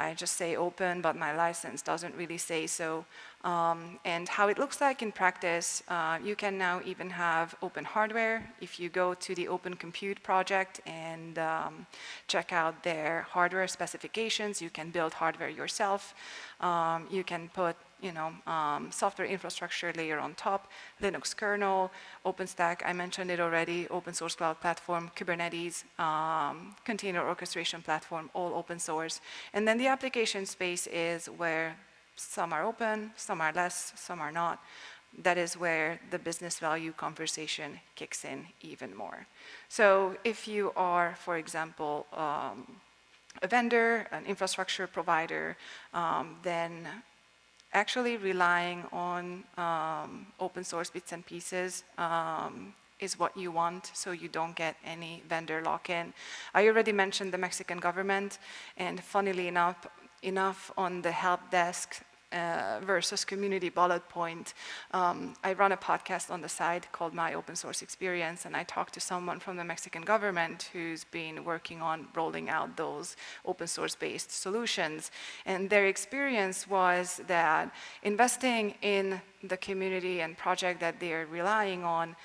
[SPEAKER 9] I just say open, but my license doesn't really say so. And how it looks like in practice, you can now even have open hardware. If you go to the Open Compute project and check out their hardware specifications, you can build hardware yourself. You can put software infrastructure layer on top, Linux kernel, OpenStack, I mentioned it already, open source cloud platform, Kubernetes, container orchestration platform, all open source. And then the application space is where some are open, some are less, some are not. That is where the business value conversation kicks in even more. So if you are, for example, a vendor, an infrastructure provider, then actually relying on open source bits and pieces is what you want, so you don't get any vendor lock-in. I already mentioned the Mexican government, and funnily enough on the help desk versus community bullet point, I run a podcast on the side called My Open Source Experience, and I talked to someone from the Mexican government who's been working on rolling out those open source based solutions. And their experience was that investing in the community and project that they're relying on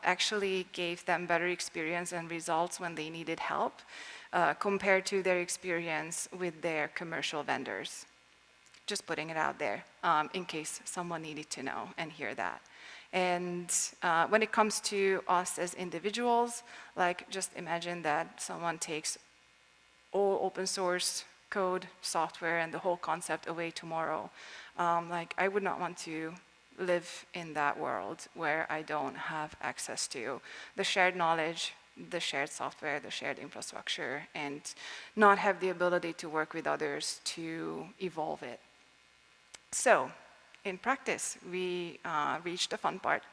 [SPEAKER 9] actually gave them better experience and results when they needed help compared to their experience with their commercial vendors. Just putting it out there in case someone needed to know and hear that. And when it comes to us as individuals, like just imagine that someone takes all open source code, software, and the whole concept away tomorrow. Like I would not want to live in that world where I don't have access to the shared knowledge, the shared software, the shared infrastructure, and not have the ability to work with others to evolve it. So, in practice, we reached the fun part.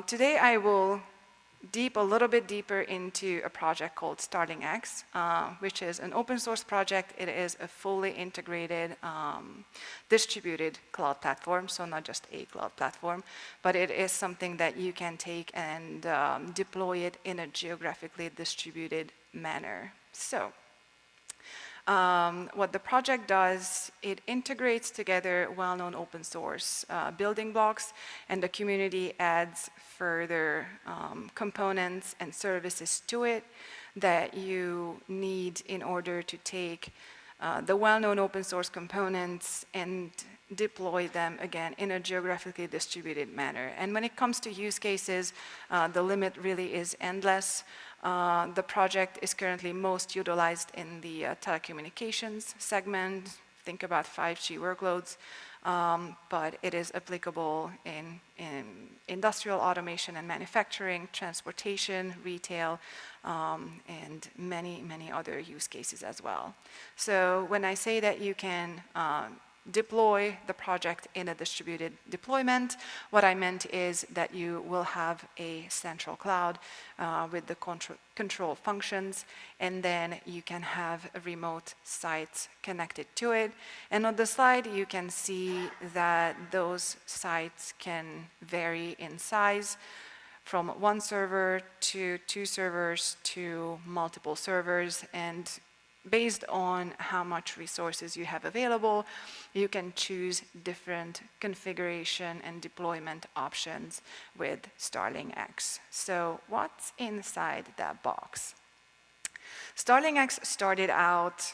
[SPEAKER 9] Today I will deep a little bit deeper into a project called Starting X, which is an open source project. It is a fully integrated distributed cloud platform, so not just a cloud platform, but it is something that you can take and deploy it in a geographically distributed manner. So What the project does, it integrates together well-known open source building blocks, and the community adds further components and services to it that you need in order to take the well-known open source components and deploy them again in a geographically distributed manner. And when it comes to use cases, the limit really is endless. The project is currently most utilized in the telecommunications segment. Think about 5G workloads, but it is applicable in industrial automation and manufacturing, transportation, retail, and many, many other use cases as well. So when I say that you can deploy the project in a distributed deployment, what I meant is that you will have a central cloud with the control functions, and then you can have remote sites connected to it. And on the slide, you can see that those sites can vary in size from one server to 2 servers to multiple servers, and based on how much resources you have available, you can choose different configuration and deployment options with Starling X. So what's inside that box? Starling X started out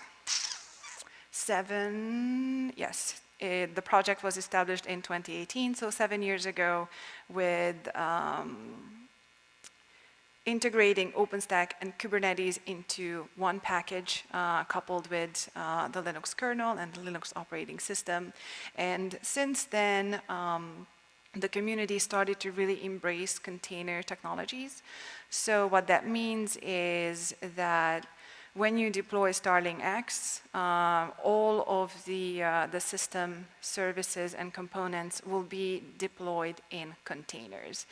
[SPEAKER 9] the project was established in 2018, so 7 years ago, with integrating OpenStack and Kubernetes into one package, coupled with the Linux kernel and the Linux operating system. And since then, the community started to really embrace container technologies. So what that means is that when you deploy Starling X, all of the system services and components will be deployed in containers.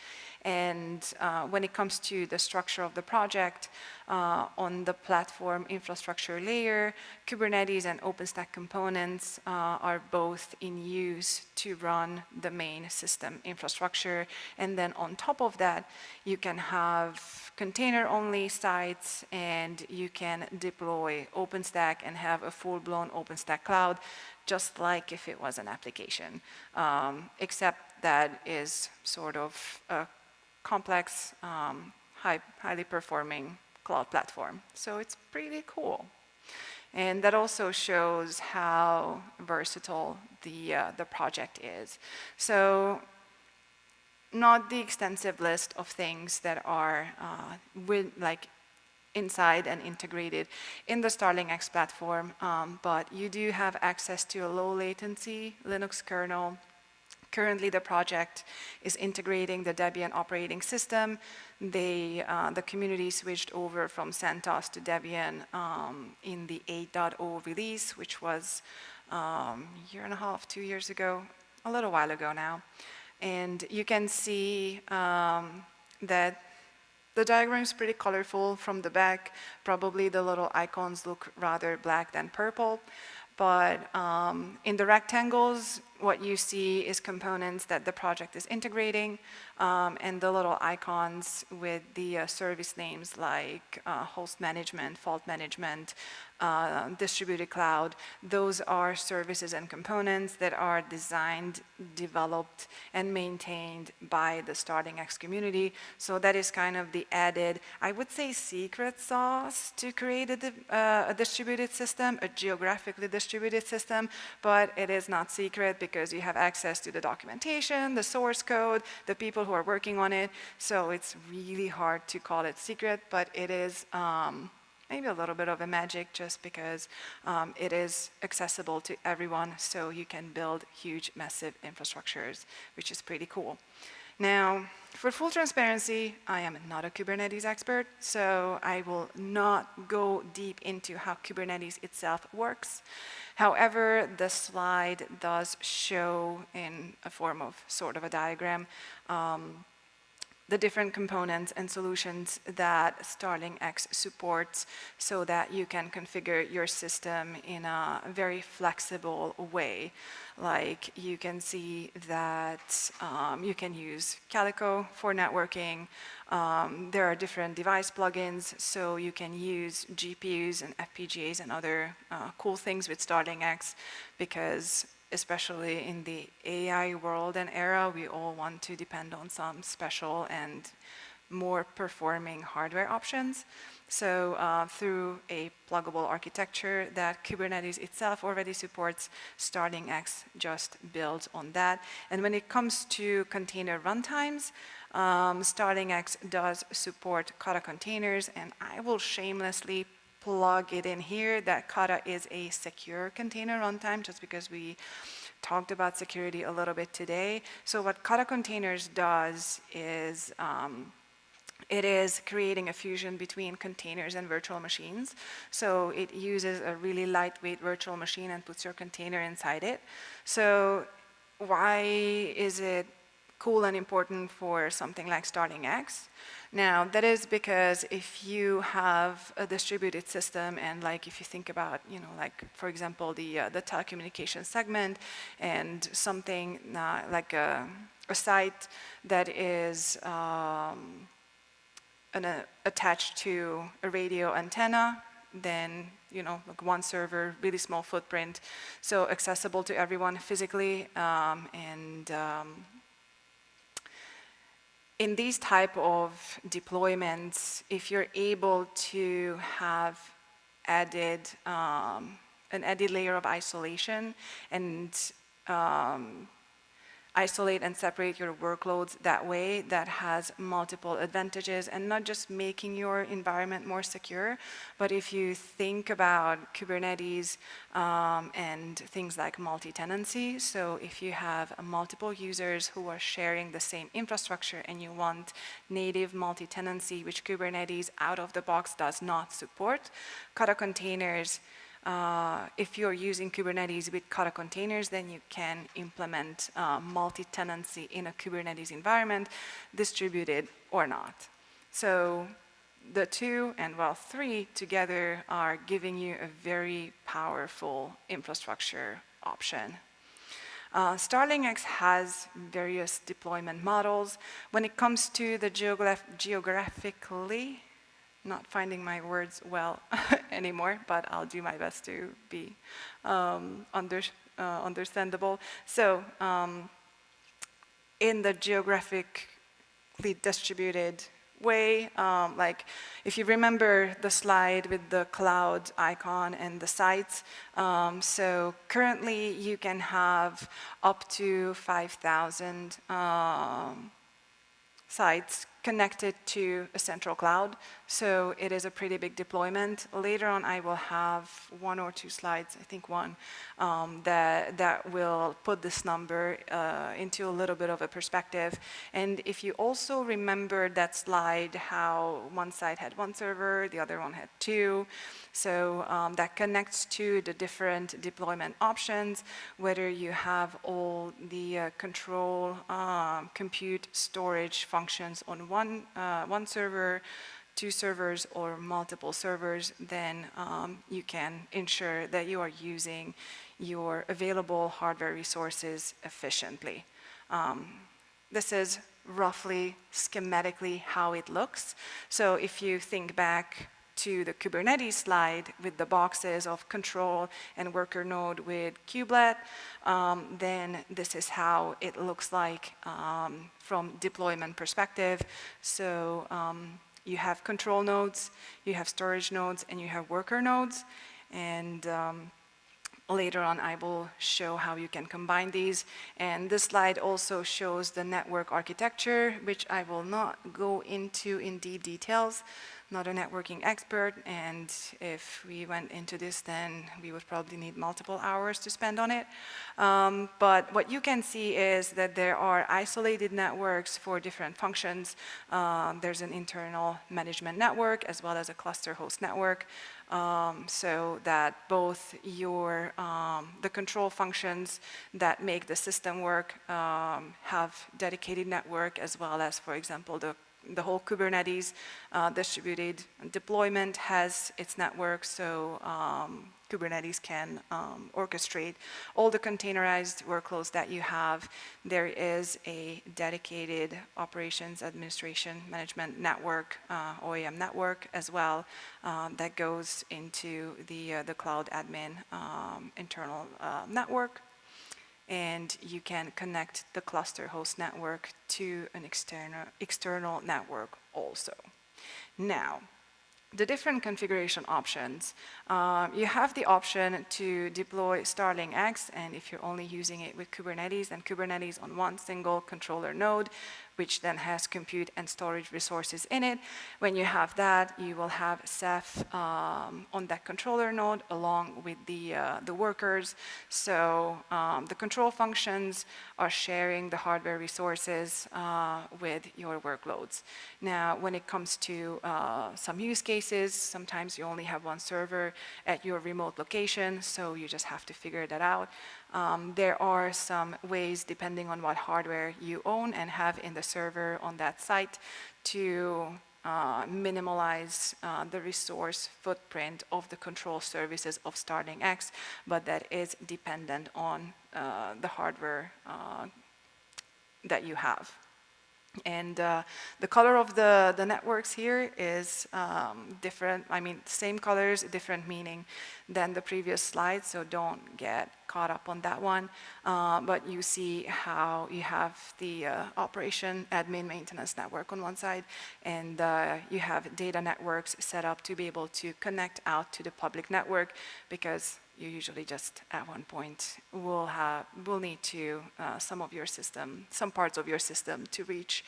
[SPEAKER 9] And when it comes to the structure of the project, on the platform infrastructure layer, Kubernetes and OpenStack components are both in use to run the main system infrastructure. And then on top of that, you can have container-only sites, and you can deploy OpenStack and have a full-blown OpenStack cloud, just like if it was an application, except that is sort of a complex, highly performing cloud platform. So it's pretty cool. And that also shows how versatile the project is. So not the extensive list of things that are inside and integrated in the Starling X platform, but you do have access to a low latency Linux kernel. Currently, the project is integrating the Debian operating system. The community switched over from CentOS to Debian in the 8.0 release, which was a year and a half, 2 years ago, a little while ago now. And you can see that the diagram is pretty colorful from the back. Probably the little icons look rather black than purple. But in the rectangles, what you see is components that the project is integrating, and the little icons with the service names like host management, fault management, distributed cloud. Those are services and components that are designed, developed, and maintained by the Starling X community. So that is kind of the added, I would say, secret sauce to create a distributed system, a geographically distributed system, but it is not secret because you have access to the documentation, the source code, the people who are working on it. So it's really hard to call it secret, but it is maybe a little bit of a magic just because it is accessible to everyone, so you can build huge, massive infrastructures, which is pretty cool. Now, for full transparency, I am not a Kubernetes expert, so I will not go deep into how Kubernetes itself works. However, the slide does show in a form of sort of a diagram the different components and solutions that Starling X supports so that you can configure your system in a very flexible way. Like you can see that you can use Calico for networking. There are different device plugins, so you can use GPUs and FPGAs and other cool things with Starling X, because especially in the AI world and era, we all want to depend on some special and more performing hardware options. So through a pluggable architecture that Kubernetes itself already supports, Starling X just builds on that. And when it comes to container runtimes, Starling X does support Kata containers, and I will shamelessly plug it in here that Kata is a secure container runtime, just because we talked about security a little bit today. So what Kata containers does is it is creating a fusion between containers and virtual machines. So it uses a really lightweight virtual machine and puts your container inside it. So why is it cool and important for something like Starling X? Now, that is because if you have a distributed system, and like if you think about, like for example, the telecommunications segment, and something like a site that is attached to a radio antenna, then like one server, really small footprint, so accessible to everyone physically, and in these type of deployments, if you're able to have added an added layer of isolation and isolate and separate your workloads that way, that has multiple advantages, and not just making your environment more secure, but if you think about Kubernetes and things like multi-tenancy, so if you have multiple users who are sharing the same infrastructure and you want native multi-tenancy, which Kubernetes out of the box does not support, Kata containers, if you're using Kubernetes with Kata containers, then you can implement multi-tenancy in a Kubernetes environment, distributed or not. So the two, and well, three together are giving you a very powerful infrastructure option. Starling X has various deployment models. When it comes to the geographically, not finding my words well anymore, but I'll do my best to be understandable. So in the geographically distributed way, like if you remember the slide with the cloud icon and the sites, so currently you can have up to 5,000 sites connected to a central cloud, so it is a pretty big deployment. Later on, I will have one or two slides, I think one, that will put this number into a little bit of a perspective. And if you also remember that slide, how one site had one server, the other one had two, so that connects to the different deployment options, whether you have all the control, compute, storage functions on one server, two servers, or multiple servers, then you can ensure that you are using your available hardware resources efficiently. This is roughly schematically how it looks. So if you think back to the Kubernetes slide with the boxes of control and worker node with kubelet, then this is how it looks like from deployment perspective. So you have control nodes, you have storage nodes, and you have worker nodes. And later on, I will show how you can combine these. And this slide also shows the network architecture, which I will not go into in deep details. not a networking expert, and if we went into this, then we would probably need multiple hours to spend on it. But what you can see is that there are isolated networks for different functions. There's an internal management network as well as a cluster host network, so that both the control functions that make the system work have dedicated network, as well as, for example, the whole Kubernetes distributed deployment has its network, so Kubernetes can orchestrate all the containerized workloads that you have. There is a dedicated operations administration management network, OAM network as well, that goes into the cloud admin internal network. And you can connect the cluster host network to an external network also. Now, the different configuration options. You have the option to deploy Starling X, and if you're only using it with Kubernetes, then Kubernetes on one single controller node, which then has compute and storage resources in it. When you have that, you will have Ceph on that controller node along with the workers. So the control functions are sharing the hardware resources with your workloads. Now, when it comes to some use cases, sometimes you only have one server at your remote location, so you just have to figure that out. There are some ways, depending on what hardware you own and have in the server on that site, to minimize the resource footprint of the control services of Starling X, but that is dependent on the hardware that you have. And the color of the networks here is different. I mean, same colors, different meaning than the previous slide, so don't get caught up on that one. But you see how you have the operation, admin, maintenance network on one side, and you have data networks set up to be able to connect out to the public network, because you usually just at one point will need to some parts of your system to reach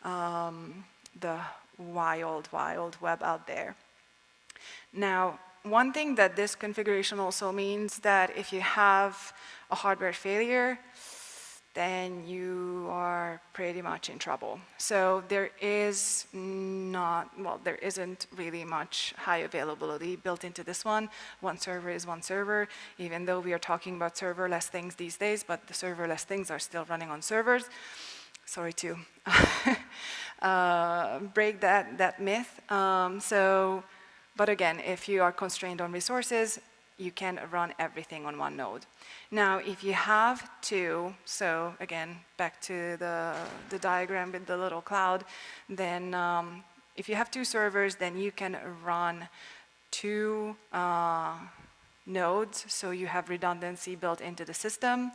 [SPEAKER 9] the wild web out there. Now, one thing that this configuration also means that if you have a hardware failure, then you are pretty much in trouble. So there isn't really much high availability built into this one. One server is one server, even though we are talking about serverless things these days, but the serverless things are still running on servers. Sorry to break that myth. But again, if you are constrained on resources, you can run everything on one node. Now, if you have two, so again, back to the diagram with the little cloud, then if you have two servers, then you can run two nodes, so you have redundancy built into the system.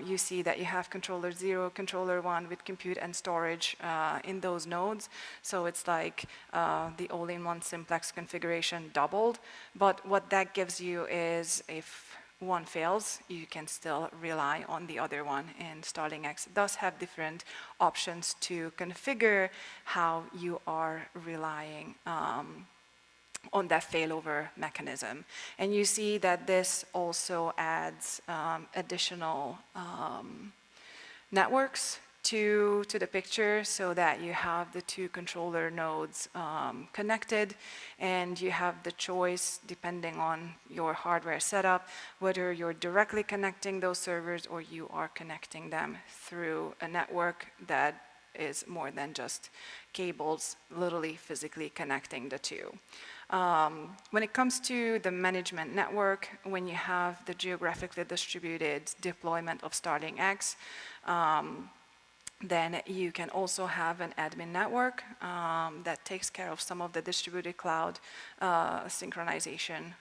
[SPEAKER 9] You see that you have controller 0, controller 1 with compute and storage in those nodes. So it's like the all-in-one simplex configuration doubled. But what that gives you is, if one fails, you can still rely on the other one. And Starling X does have different options to configure how you are relying on that failover mechanism. And you see that this also adds additional networks to the picture, so that you have the two controller nodes connected, and you have the choice, depending on your hardware setup, whether you're directly connecting those servers or you are connecting them through a network that is more than just cables, literally physically connecting the two. When it comes to the management network, when you have the geographically distributed deployment of Starling X, then you can also have an admin network that takes care of some of the distributed cloud synchronization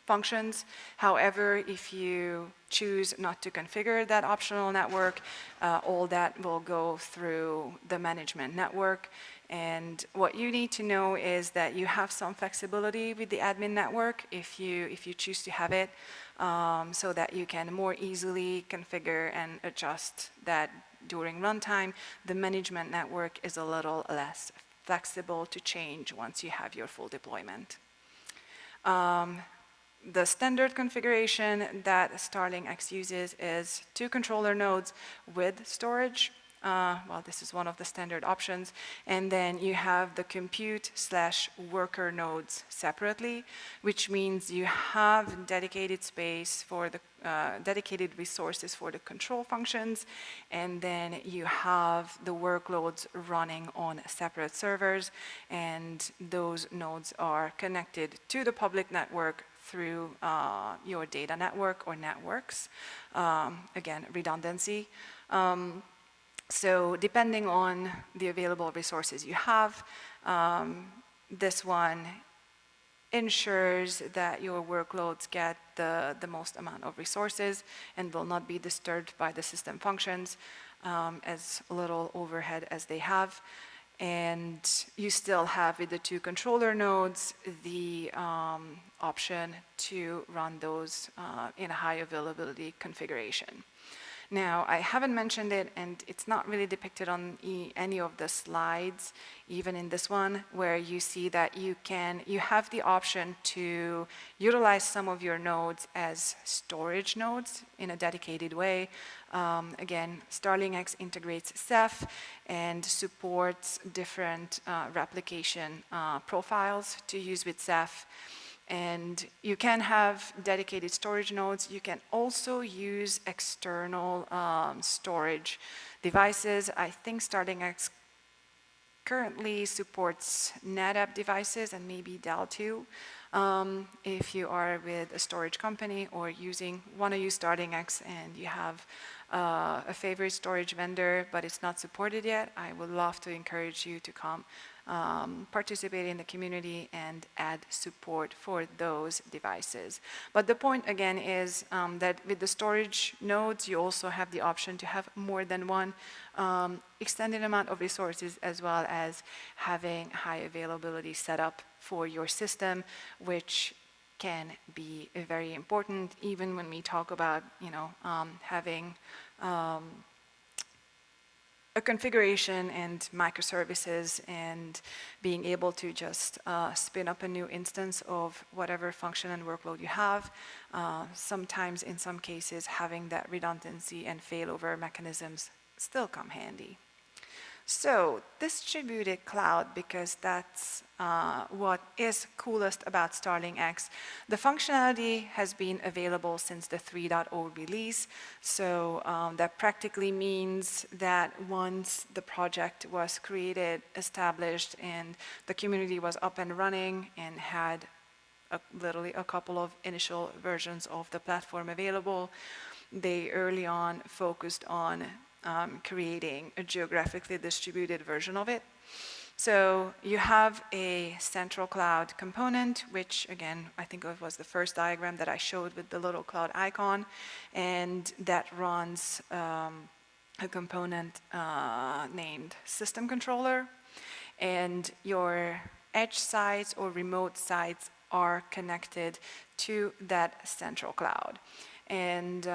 [SPEAKER 9] functions. However, if you choose not to configure that optional network, all that will go through the management network. And what you need to know is that you have some flexibility with the admin network if you choose to have it, so that you can more easily configure and adjust that during runtime. The management network is a little less flexible to change once you have your full deployment. The standard configuration that Starling X uses is 2 controller nodes with storage. Well, this is one of the standard options. And then you have the compute/worker nodes separately, which means you have dedicated space for the dedicated resources for the control functions, and then you have the workloads running on separate servers, and those nodes are connected to the public network through your data network or networks. Again, redundancy. So depending on the available resources you have, this one ensures that your workloads get the most amount of resources and will not be disturbed by the system functions, as little overhead as they have. And you still have, with the 2 controller nodes, the option to run those in a high availability configuration. Now, I haven't mentioned it, and it's not really depicted on any of the slides, even in this one, where you see that you have the option to utilize some of your nodes as storage nodes in a dedicated way. Again, Starling X integrates Ceph and supports different replication profiles to use with Ceph. And you can have dedicated storage nodes. You can also use external storage devices. I think Starling X currently supports NetApp devices and maybe Dell too. If you are with a storage company or want to use Starling X and you have a favorite storage vendor but it's not supported yet, I would love to encourage you to come participate in the community and add support for those devices. But the point again is that with the storage nodes, you also have the option to have more than one extended amount of resources, as well as having high availability setup for your system, which can be very important even when we talk about having a configuration and microservices and being able to just spin up a new instance of whatever function and workload you have. Sometimes, in some cases, having that redundancy and failover mechanisms still come handy. So, distributed cloud, because that's what is coolest about Starling X. The functionality has been available since the 3.0 release, so that practically means that once the project was created, established, and the community was up and running and had literally a couple of initial versions of the platform available, they early on focused on creating a geographically distributed version of it. So you have a central cloud component, which again, I think it was the first diagram that I showed with the little cloud icon, and that runs a component named system controller, and your edge sites or remote sites are connected to that central cloud. And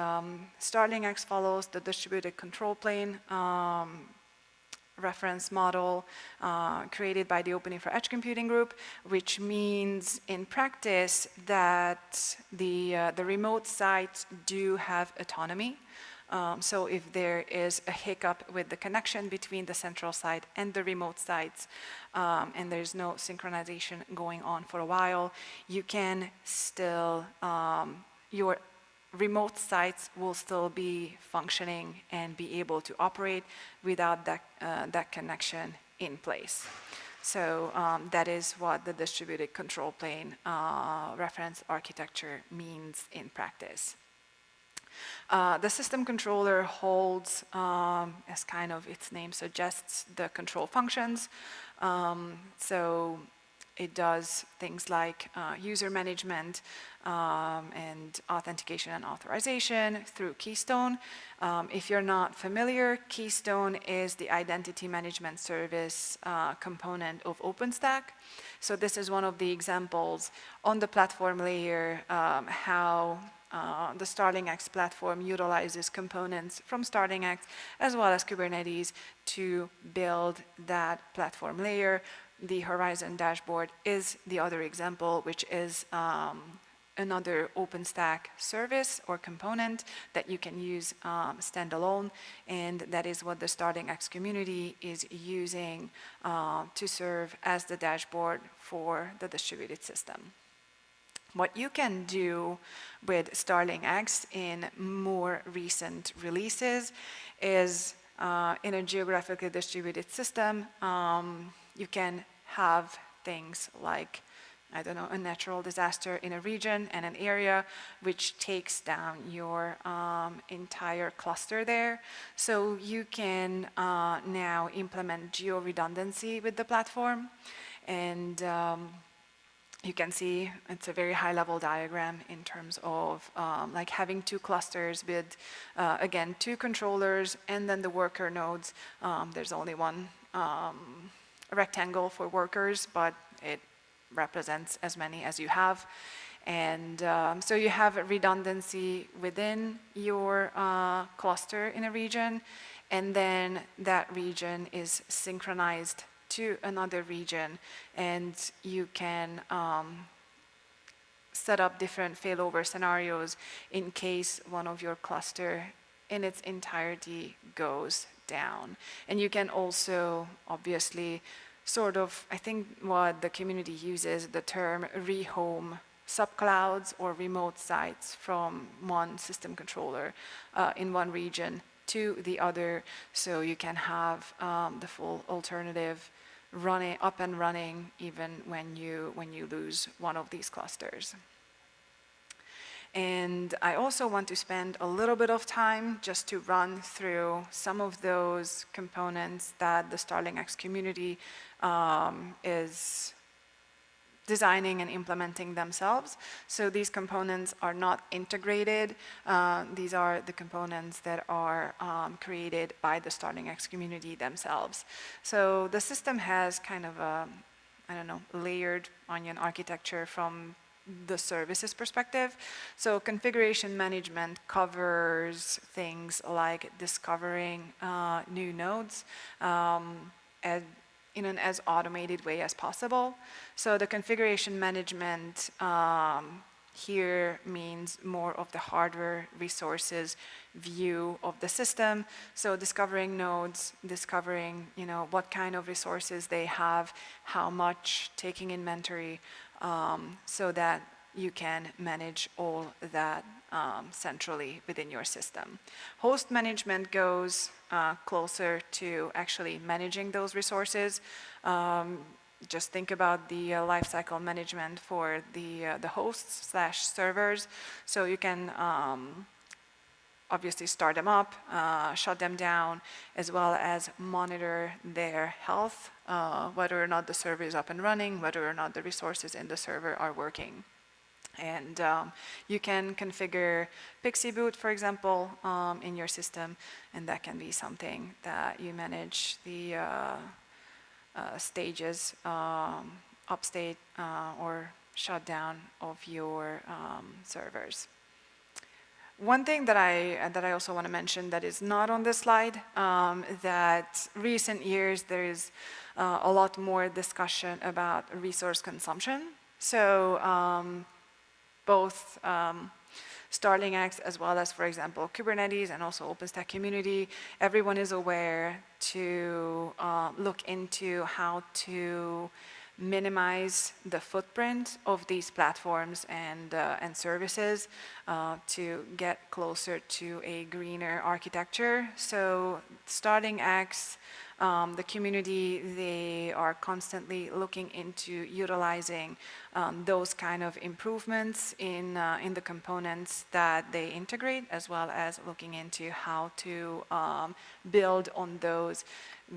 [SPEAKER 9] Starling X follows the distributed control plane reference model created by the Opening for Edge Computing group, which means in practice that the remote sites do have autonomy. So if there is a hiccup with the connection between the central site and the remote sites, and there's no synchronization going on for a while, you can still, your remote sites will still be functioning and be able to operate without that connection in place. So that is what the distributed control plane reference architecture means in practice. The system controller holds, as kind of its name suggests, the control functions. So it does things like user management and authentication and authorization through Keystone. If you're not familiar, Keystone is the identity management service component of OpenStack. So this is one of the examples on the platform layer how the Starling X platform utilizes components from Starling X as well as Kubernetes to build that platform layer. The Horizon dashboard is the other example, which is another OpenStack service or component that you can use standalone, and that is what the Starling X community is using to serve as the dashboard for the distributed system. What you can do with Starling X in more recent releases is in a geographically distributed system, you can have things like, I don't know, a natural disaster in a region and an area which takes down your entire cluster there. So you can now implement geo-redundancy with the platform. And you can see it's a very high-level diagram in terms of like having two clusters with, again, two controllers and then the worker nodes. There's only one rectangle for workers, but it represents as many as you have. And so you have a redundancy within your cluster in a region, and then that region is synchronized to another region, and you can set up different failover scenarios in case one of your cluster in its entirety goes down. And you can also obviously sort of, I think what the community uses the term rehome subclouds or remote sites from one system controller in one region to the other, so you can have the full alternative running up and running even when you lose one of these clusters. And I also want to spend a little bit of time just to run through some of those components that the Starling X community is designing and implementing themselves. So these components are not integrated. These are the components that are created by the Starling X community themselves. So the system has kind of a, I don't know, layered onion architecture from the services perspective. So configuration management covers things like discovering new nodes in an as automated way as possible. So the configuration management here means more of the hardware resources view of the system. So discovering nodes, discovering what kind of resources they have, how much, taking inventory, so that you can manage all that centrally within your system. Host management goes closer to actually managing those resources. Just think about the lifecycle management for the hosts/servers. So you can obviously start them up, shut them down, as well as monitor their health, whether or not the server is up and running, whether or not the resources in the server are working. And you can configure Pixie Boot, for example, in your system, and that can be something that you manage the stages, upstate or shutdown of your servers. One thing that I also want to mention that is not on this slide, that recent years there is a lot more discussion about resource consumption. So both Starling X as well as, for example, Kubernetes and also OpenStack community, everyone is aware to look into how to minimize the footprint of these platforms and services to get closer to a greener architecture. So Starling X, the community, they are constantly looking into utilizing those kind of improvements in the components that they integrate, as well as looking into how to build on those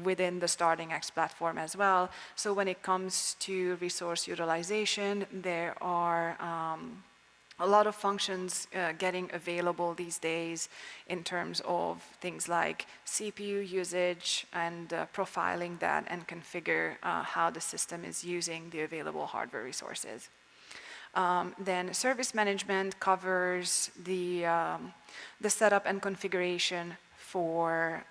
[SPEAKER 9] within the Starling X platform as well. So when it comes to resource utilization, there are a lot of functions getting available these days in terms of things like CPU usage and profiling that and configure how the system is using the available hardware resources. Then service management covers the setup and configuration for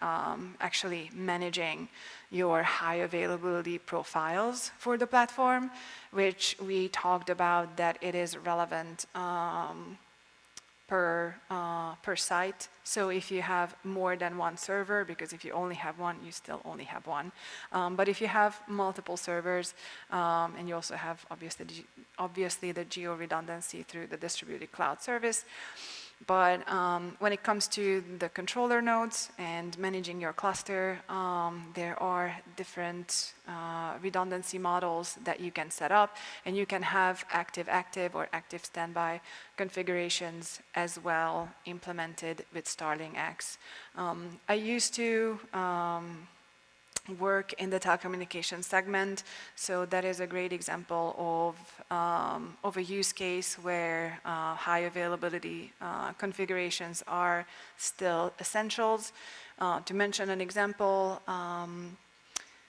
[SPEAKER 9] actually managing your high availability profiles for the platform, which we talked about that it is relevant per site. So if you have more than one server, because if you only have one, you still only have one. But if you have multiple servers, and you also have obviously the geo-redundancy through the distributed cloud service, but when it comes to the controller nodes and managing your cluster, there are different redundancy models that you can set up, and you can have active-active or active standby configurations as well implemented with Starling X. I used to work in the telecommunications segment, so that is a great example of a use case where high availability configurations are still essentials. To mention an example,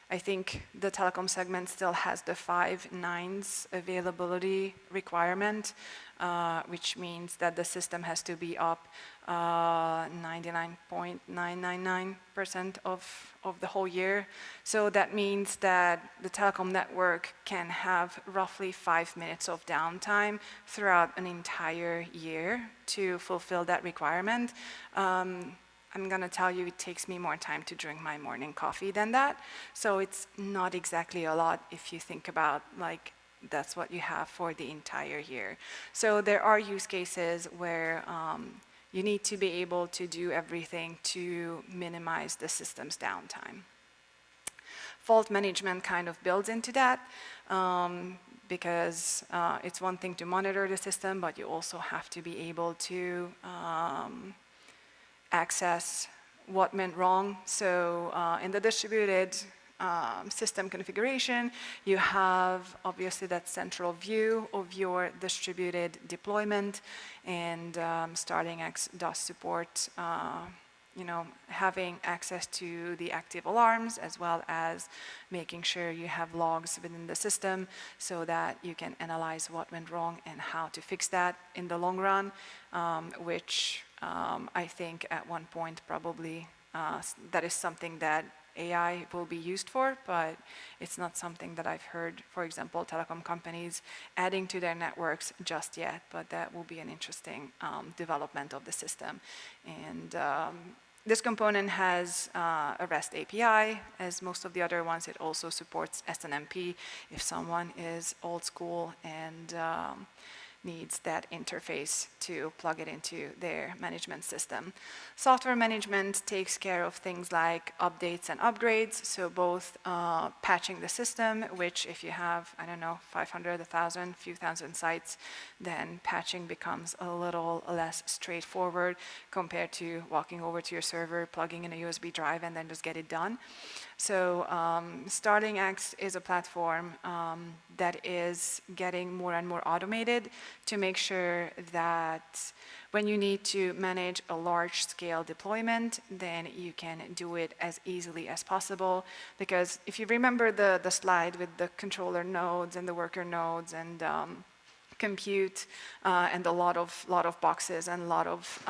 [SPEAKER 9] I think the telecom segment still has the 5 nines availability requirement, which means that the system has to be up 99.999% of the whole year. So that means that the telecom network can have roughly 5 minutes of downtime throughout an entire year to fulfill that requirement. I'm gonna tell you it takes me more time to drink my morning coffee than that. So it's not exactly a lot if you think about like that's what you have for the entire year. So there are use cases where you need to be able to do everything to minimize the system's downtime. Fault management kind of builds into that because it's one thing to monitor the system, but you also have to be able to access what went wrong. So in the distributed system configuration, you have obviously that central view of your distributed deployment, and Starling X does support having access to the active alarms as well as making sure you have logs within the system so that you can analyze what went wrong and how to fix that in the long run, which I think at one point probably that is something that AI will be used for, but it's not something that I've heard, for example, telecom companies adding to their networks just yet, but that will be an interesting development of the system. And this component has a REST API, as most of the other ones. It also supports SNMP if someone is old school and needs that interface to plug it into their management system. Software management takes care of things like updates and upgrades, so both patching the system, which if you have, I don't know, 500, 1,000, few thousand sites, then patching becomes a little less straightforward compared to walking over to your server, plugging in a USB drive, and then just get it done. So Starling X is a platform that is getting more and more automated to make sure that when you need to manage a large-scale deployment, then you can do it as easily as possible. Because if you remember the slide with the controller nodes and the worker nodes and compute and a lot of boxes and a lot of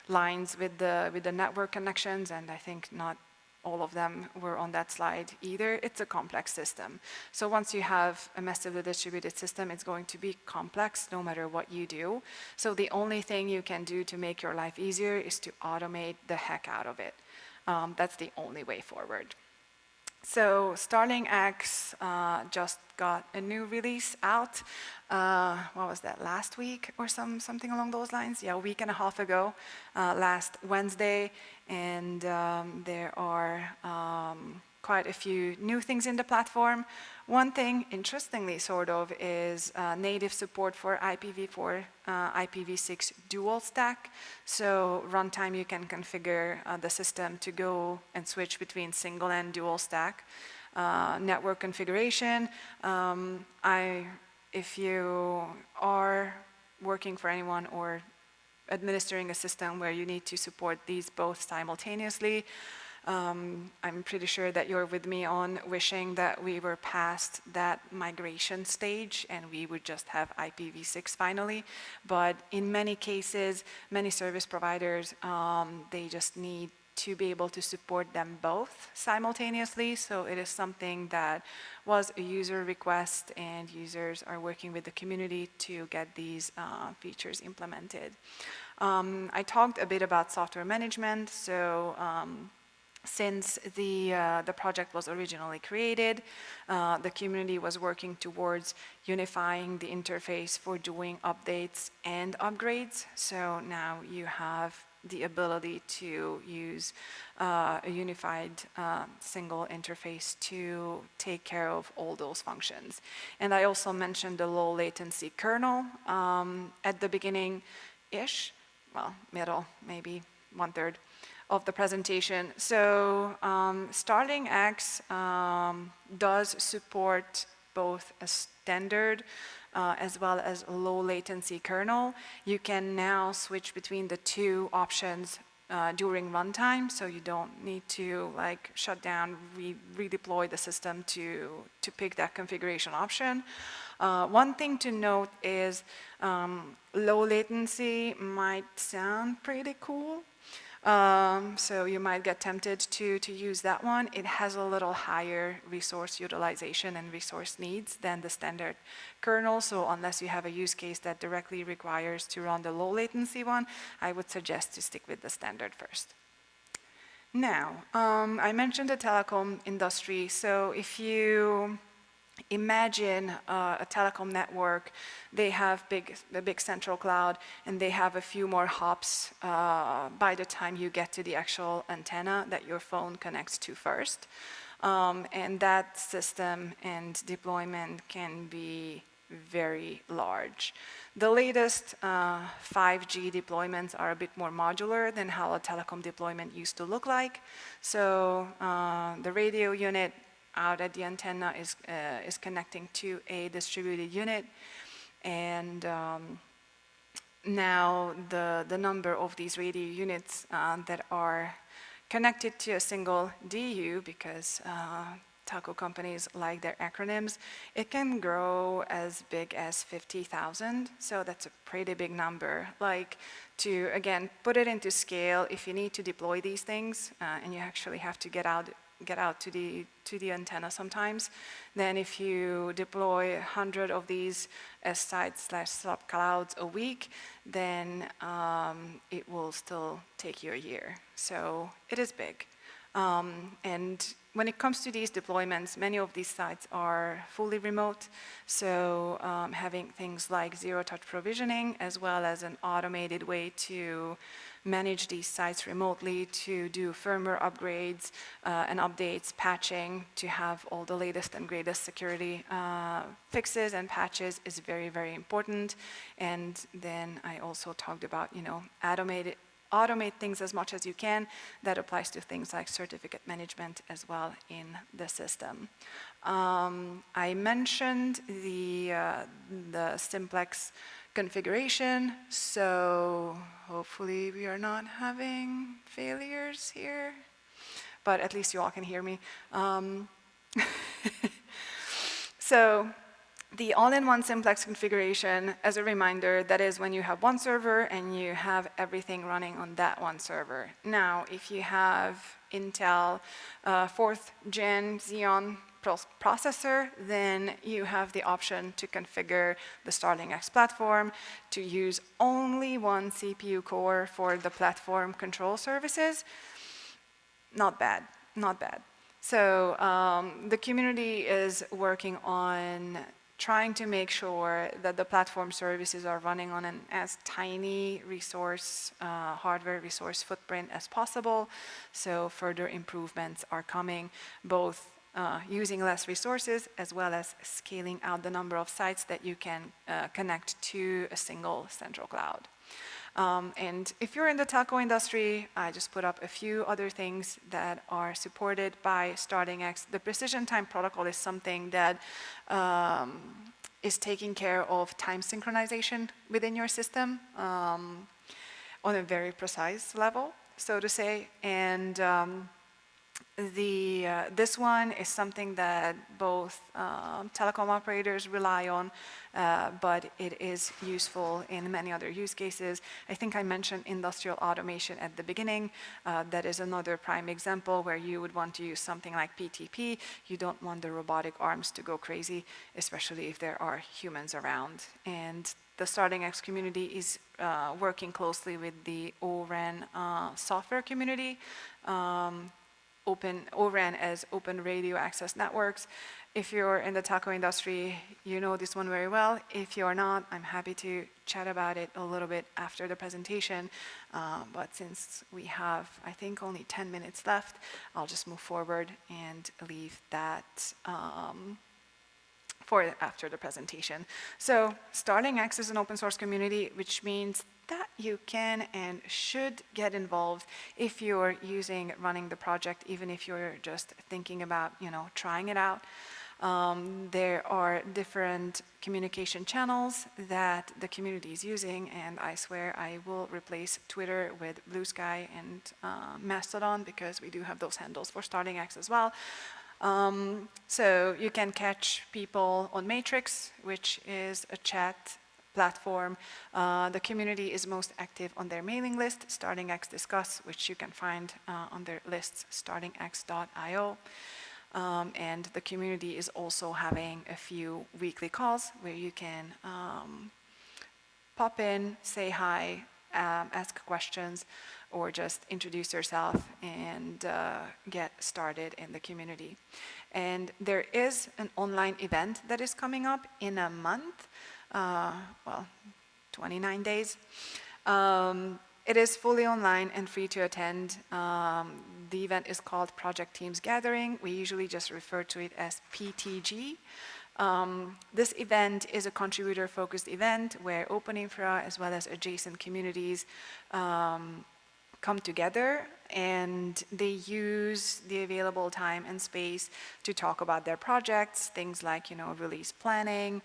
[SPEAKER 9] lines with the network connections, and I think not all of them were on that slide either. It's a complex system. So once you have a massively distributed system, it's going to be complex no matter what you do. So the only thing you can do to make your life easier is to automate the heck out of it. That's the only way forward. So Starling X just got a new release out. What was that, last week or something along those lines? Yeah, a week and a half ago, last Wednesday. And there are quite a few new things in the platform. One thing, interestingly, sort of, is native support for IPv4, IPv6 dual stack. So runtime, you can configure the system to go and switch between single and dual stack. Network configuration, if you are working for anyone or administering a system where you need to support these both simultaneously, I'm pretty sure that you're with me on wishing that we were past that migration stage and we would just have IPv6 finally. But in many cases, many service providers, they just need to be able to support them both simultaneously. So it is something that was a user request, and users are working with the community to get these features implemented. I talked a bit about software management. So since the project was originally created, the community was working towards unifying the interface for doing updates and upgrades. So now you have the ability to use a unified single interface to take care of all those functions. And I also mentioned the low latency kernel at the beginning-ish, well, middle, maybe 1/3 of the presentation. So Starling X does support both a standard as well as a low latency kernel. You can now switch between the two options during runtime, so you don't need to like shut down, redeploy the system to pick that configuration option. One thing to note is low latency might sound pretty cool. So you might get tempted to use that one. It has a little higher resource utilization and resource needs than the standard kernel. So unless you have a use case that directly requires to run the low latency one, I would suggest to stick with the standard first. Now, I mentioned the telecom industry. So if you imagine a telecom network, they have a big central cloud, and they have a few more hops by the time you get to the actual antenna that your phone connects to first. And that system and deployment can be very large. The latest 5G deployments are a bit more modular than how a telecom deployment used to look like. So the radio unit out at the antenna is connecting to a distributed unit, and now the number of these radio units that are connected to a single DU, because telco companies like their acronyms, it can grow as big as 50,000. So that's a pretty big number. Like, to again put it into scale, if you need to deploy these things and you actually have to get out to the antenna sometimes, then if you deploy 100 of these as sites/sub clouds a week, then it will still take you a year. So it is big. And when it comes to these deployments, many of these sites are fully remote. So having things like zero-touch provisioning, as well as an automated way to manage these sites remotely, to do firmware upgrades and updates, patching, to have all the latest and greatest security fixes and patches is very, very important. And then I also talked about, automate things as much as you can. That applies to things like certificate management as well in the system. I mentioned the simplex configuration, so hopefully we are not having failures here, but at least you all can hear me. So the all-in-one simplex configuration, as a reminder, that is when you have one server and you have everything running on that one server. Now, if you have Intel 4th Gen Xeon processor, then you have the option to configure the Starling X platform to use only one CPU core for the platform control services. Not bad, not bad. So the community is working on trying to make sure that the platform services are running on an as tiny hardware resource footprint as possible. So further improvements are coming, both using less resources as well as scaling out the number of sites that you can connect to a single central cloud. And if you're in the telco industry, I just put up a few other things that are supported by Starling X. The precision time protocol is something that is taking care of time synchronization within your system on a very precise level, so to say. And This one is something that both telecom operators rely on, but it is useful in many other use cases. I think I mentioned industrial automation at the beginning. That is another prime example where you would want to use something like PTP. You don't want the robotic arms to go crazy, especially if there are humans around. And the Starting X community is working closely with the ORAN software community. ORAN as Open Radio Access Networks. If you're in the telco industry, you know this one very well. If you're not, I'm happy to chat about it a little bit after the presentation. But since we have, I think, only 10 minutes left, I'll just move forward and leave that for after the presentation. So Starting X is an open source community, which means that you can and should get involved if you're running the project, even if you're just thinking about, trying it out. There are different communication channels that the community is using, and I swear I will replace Twitter with Blue Sky and Mastodon, because we do have those handles for Starting X as well. So you can catch people on Matrix, which is a chat platform. The community is most active on their mailing list, Starting X Discuss, which you can find on their lists, startingx.io. And the community is also having a few weekly calls where you can pop in, say hi, ask questions, or just introduce yourself and get started in the community. And there is an online event that is coming up in a month, 29 days. It is fully online and free to attend. The event is called Project Teams Gathering. We usually just refer to it as PTG. This event is a contributor-focused event where open infra as well as adjacent communities come together, and they use the available time and space to talk about their projects, things like, release planning,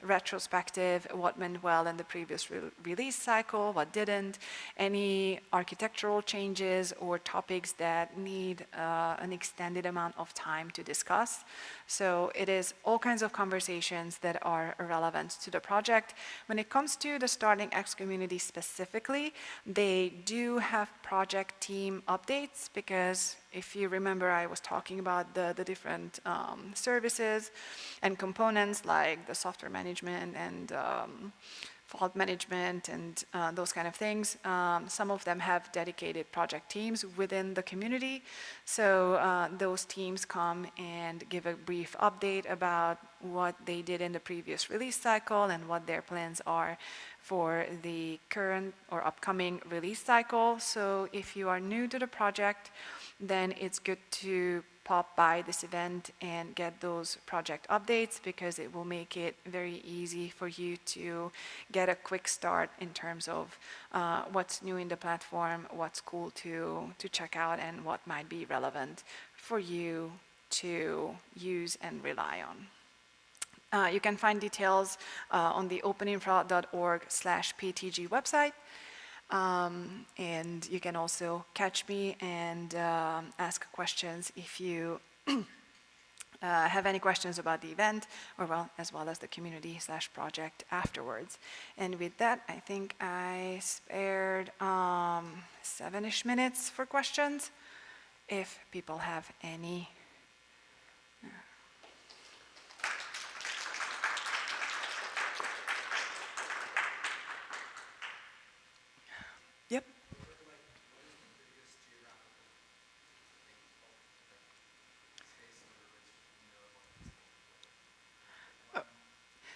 [SPEAKER 9] retrospective, what went well in the previous release cycle, what didn't, any architectural changes or topics that need an extended amount of time to discuss. So it is all kinds of conversations that are relevant to the project. When it comes to the Starting X community specifically, they do have project team updates, because if you remember, I was talking about the different services and components like the software management and fault management and those kind of things. Some of them have dedicated project teams within the community. So those teams come and give a brief update about what they did in the previous release cycle and what their plans are for the current or upcoming release cycle. So if you are new to the project, then it's good to pop by this event and get those project updates, because it will make it very easy for you to get a quick start in terms of what's new in the platform, what's cool to check out, and what might be relevant for you to use and rely on. You can find details on the openinfra.org/PTG website. And you can also catch me and ask questions if you have any questions about the event, or as well as the community/project afterwards. And with that, I think I spared 7-ish minutes for questions, if people have any. Yep.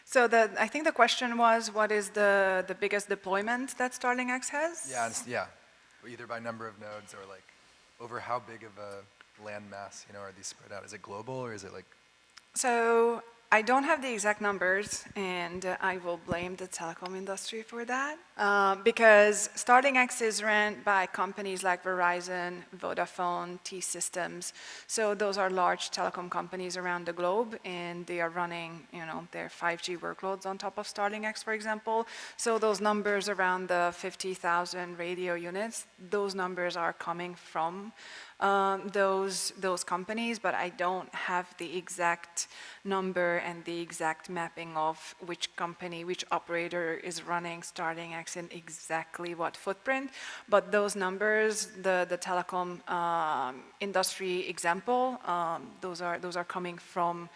[SPEAKER 9] So I think the question was, what is the biggest deployment that Starling X has?
[SPEAKER 10] Yeah, either by number of nodes or like over how big of a land mass, are these spread out? Is it global or is it like?
[SPEAKER 9] So I don't have the exact numbers, and I will blame the telecom industry for that, because StarlingX is ran by companies like Verizon, Vodafone, T-Systems. So those are large telecom companies around the globe, and they are running, their 5G workloads on top of StarlingX, for example. So those numbers around the 50,000 radio units, those numbers are coming from those companies, but I don't have the exact number and the exact mapping of which company, which operator is running StarlingX in exactly what footprint. But those numbers, the telecom industry example, those are coming from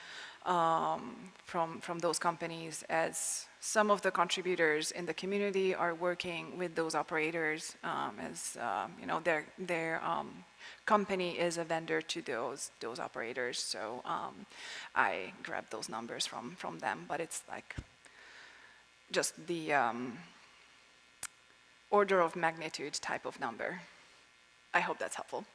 [SPEAKER 9] those companies, as some of the contributors in the community are working with those operators, as their company is a vendor to those operators. So I grabbed those numbers from them, but it's like just the order of magnitude type of number. I hope that's helpful.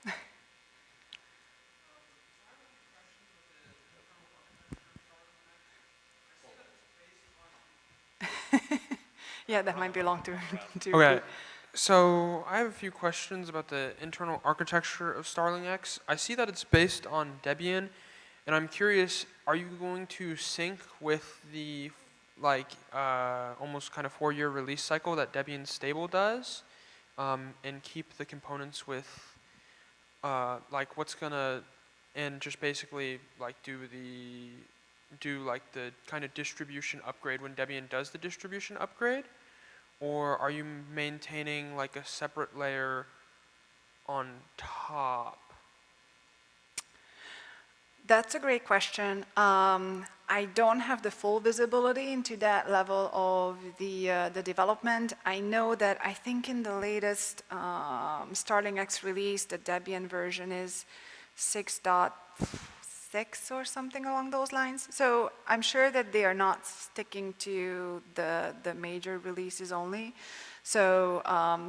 [SPEAKER 9] Yeah, that might be long to
[SPEAKER 2] Okay,
[SPEAKER 9] repeat.
[SPEAKER 2] so I have a few questions about the internal architecture of StarlingX. I see that it's based on Debian, and I'm curious, are you going to sync with the almost kind of 4-year release cycle that Debian stable does, and keep the components with what's gonna, and just basically do the kind of distribution upgrade when Debian does the distribution upgrade? Or are you maintaining like a separate layer on top?
[SPEAKER 9] That's a great question. I don't have the full visibility into that level of the development. I know that I think in the latest StarlingX release, the Debian version is 6.6 or something along those lines. So I'm sure that they are not sticking to the major releases only. So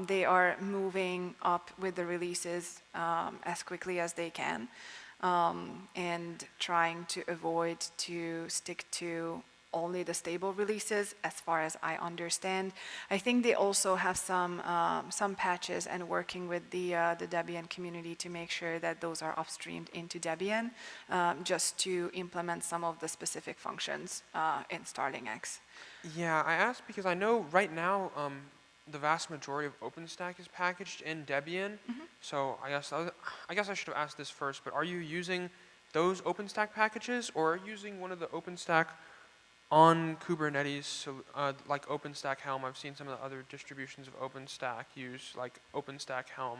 [SPEAKER 9] they are moving up with the releases as quickly as they can, and trying to avoid to stick to only the stable releases, as far as I understand. I think they also have some patches and working with the Debian community to make sure that those are upstreamed into Debian, just to implement some of the specific functions in StarlingX.
[SPEAKER 2] Yeah, I asked because I know right now the vast majority of OpenStack is packaged in Debian. So I guess I should have asked this first, but are you using those OpenStack packages, or are you using one of the OpenStack on Kubernetes, so, like OpenStack Helm? I've seen some of the other distributions of OpenStack use like OpenStack Helm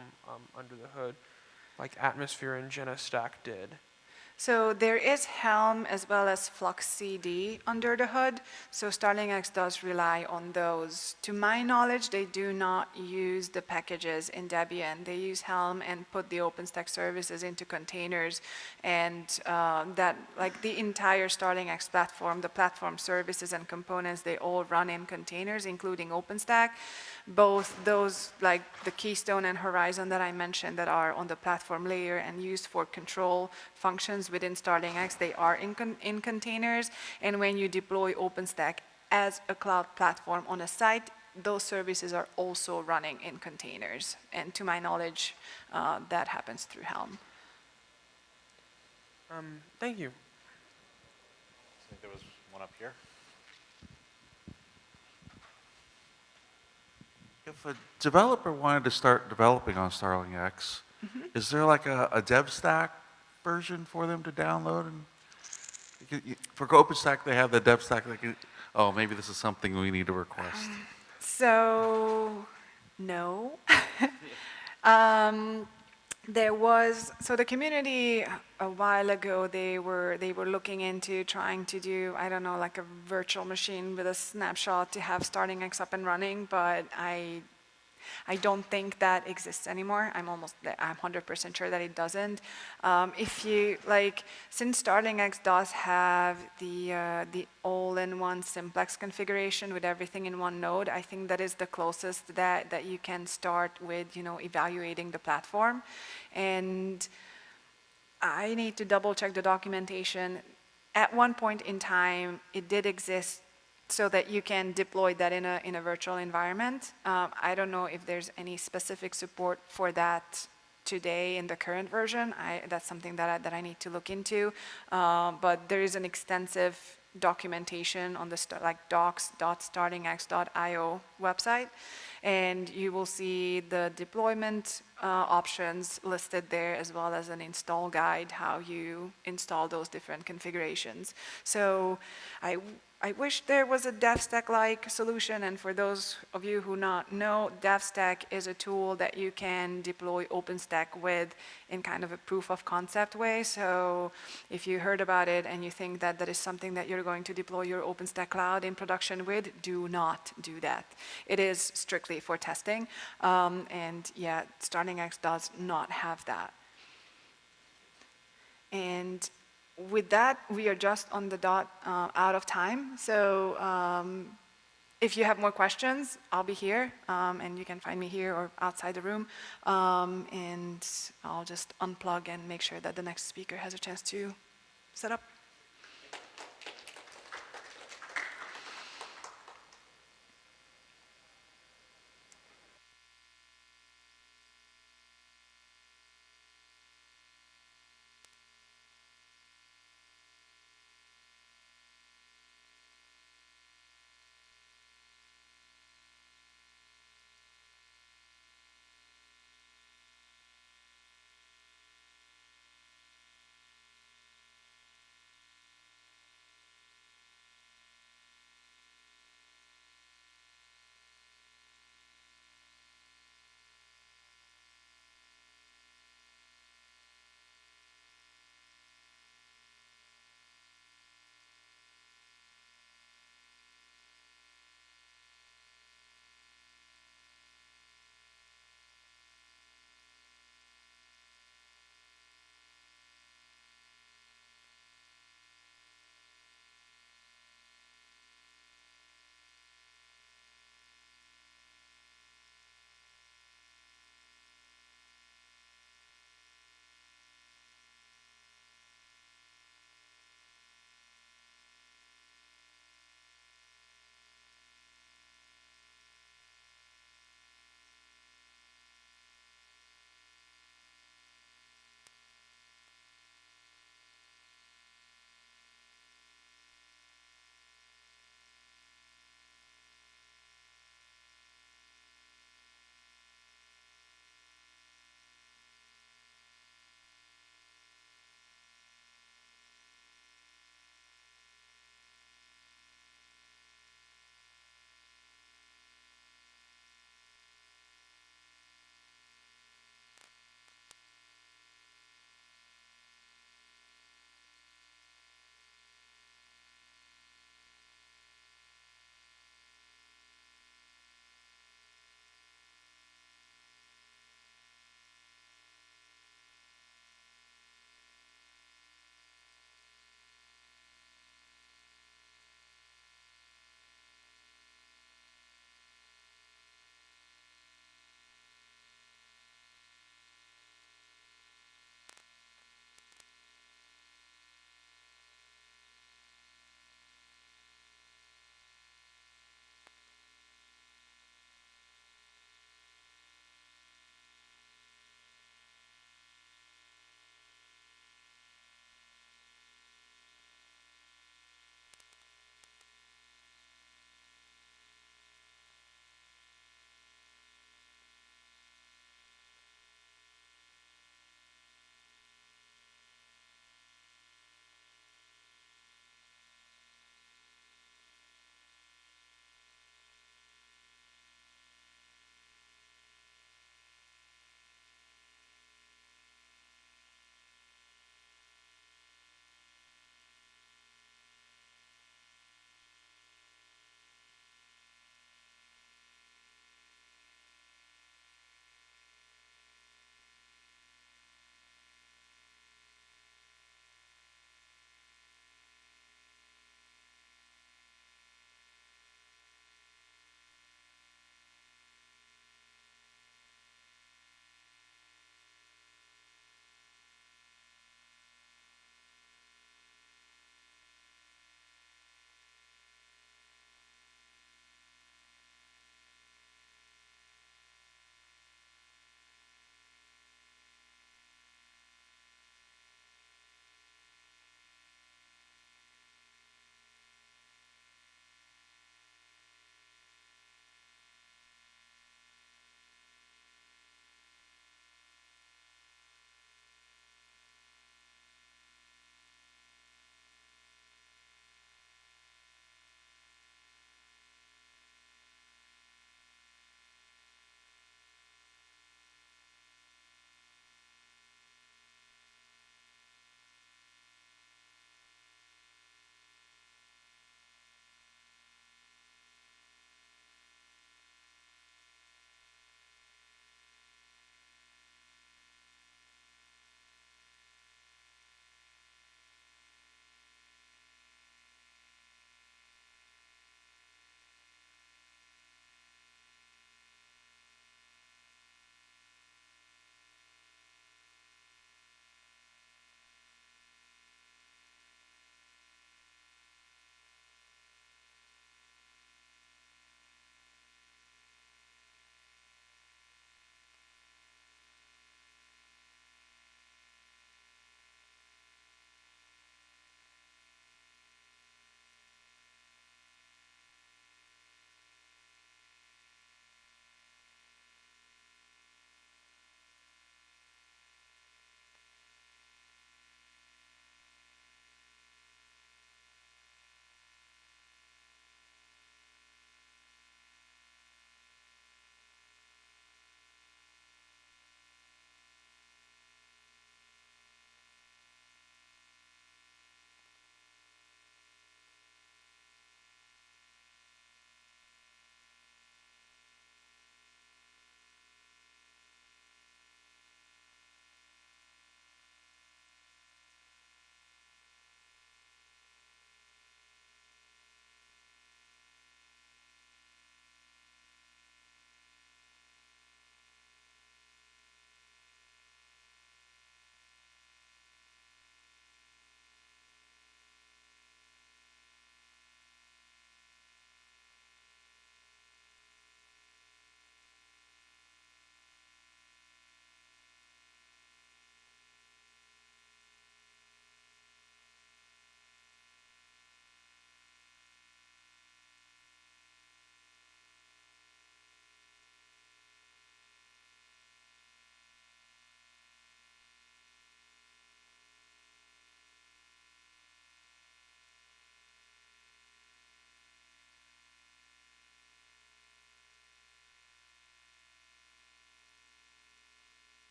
[SPEAKER 2] under the hood, like Atmosphere and JennaStack did.
[SPEAKER 9] So there is Helm as well as FluxCD under the hood. So StarlingX does rely on those. To my knowledge, they do not use the packages in Debian. They use Helm and put the OpenStack services into containers. And that, like the entire StarlingX platform, the platform services and components, they all run in containers, including OpenStack. Both those, like the Keystone and Horizon that I mentioned, that are on the platform layer and used for control functions within StarlingX, they are in containers. And when you deploy OpenStack as a cloud platform on a site, those services are also running in containers. And to my knowledge, that happens through Helm.
[SPEAKER 2] Thank you.
[SPEAKER 11] I think there was one up here.
[SPEAKER 12] If a developer wanted to start developing on StarlingX, is there like a dev stack version for them to download? And for OpenStack, they have the dev stack. Oh, maybe this is something we need to request.
[SPEAKER 9] So, no. So the community a while ago, they were looking into trying to do, I don't know, like a virtual machine with a snapshot to have StarlingX up and running, but I don't think that exists anymore. I'm 100% sure that it doesn't. If you since StarlingX does have the all-in-one simplex configuration with everything in one node, I think that is the closest that you can start with, evaluating the platform. And I need to double check the documentation. at one point in time, it did exist so that you can deploy that in a virtual environment. I don't know if there's any specific support for that today in the current version. That's something that I need to look into. But there is an extensive documentation on the like docs.startingx.io website, and you will see the deployment options listed there, as well as an install guide, how you install those different configurations. So I wish there was a DevStack-like solution, and for those of you who not know, DevStack is a tool that you can deploy OpenStack with in kind of a proof of concept way. So if you heard about it and you think that that is something that you're going to deploy your OpenStack cloud in production with, do not do that. It is strictly for testing, and yeah, StartingX does not have that. And with that, we are just on the dot out of time. So if you have more questions, I'll be here, and you can find me here or outside the room. And I'll just unplug and make sure that the next speaker has a chance to set up.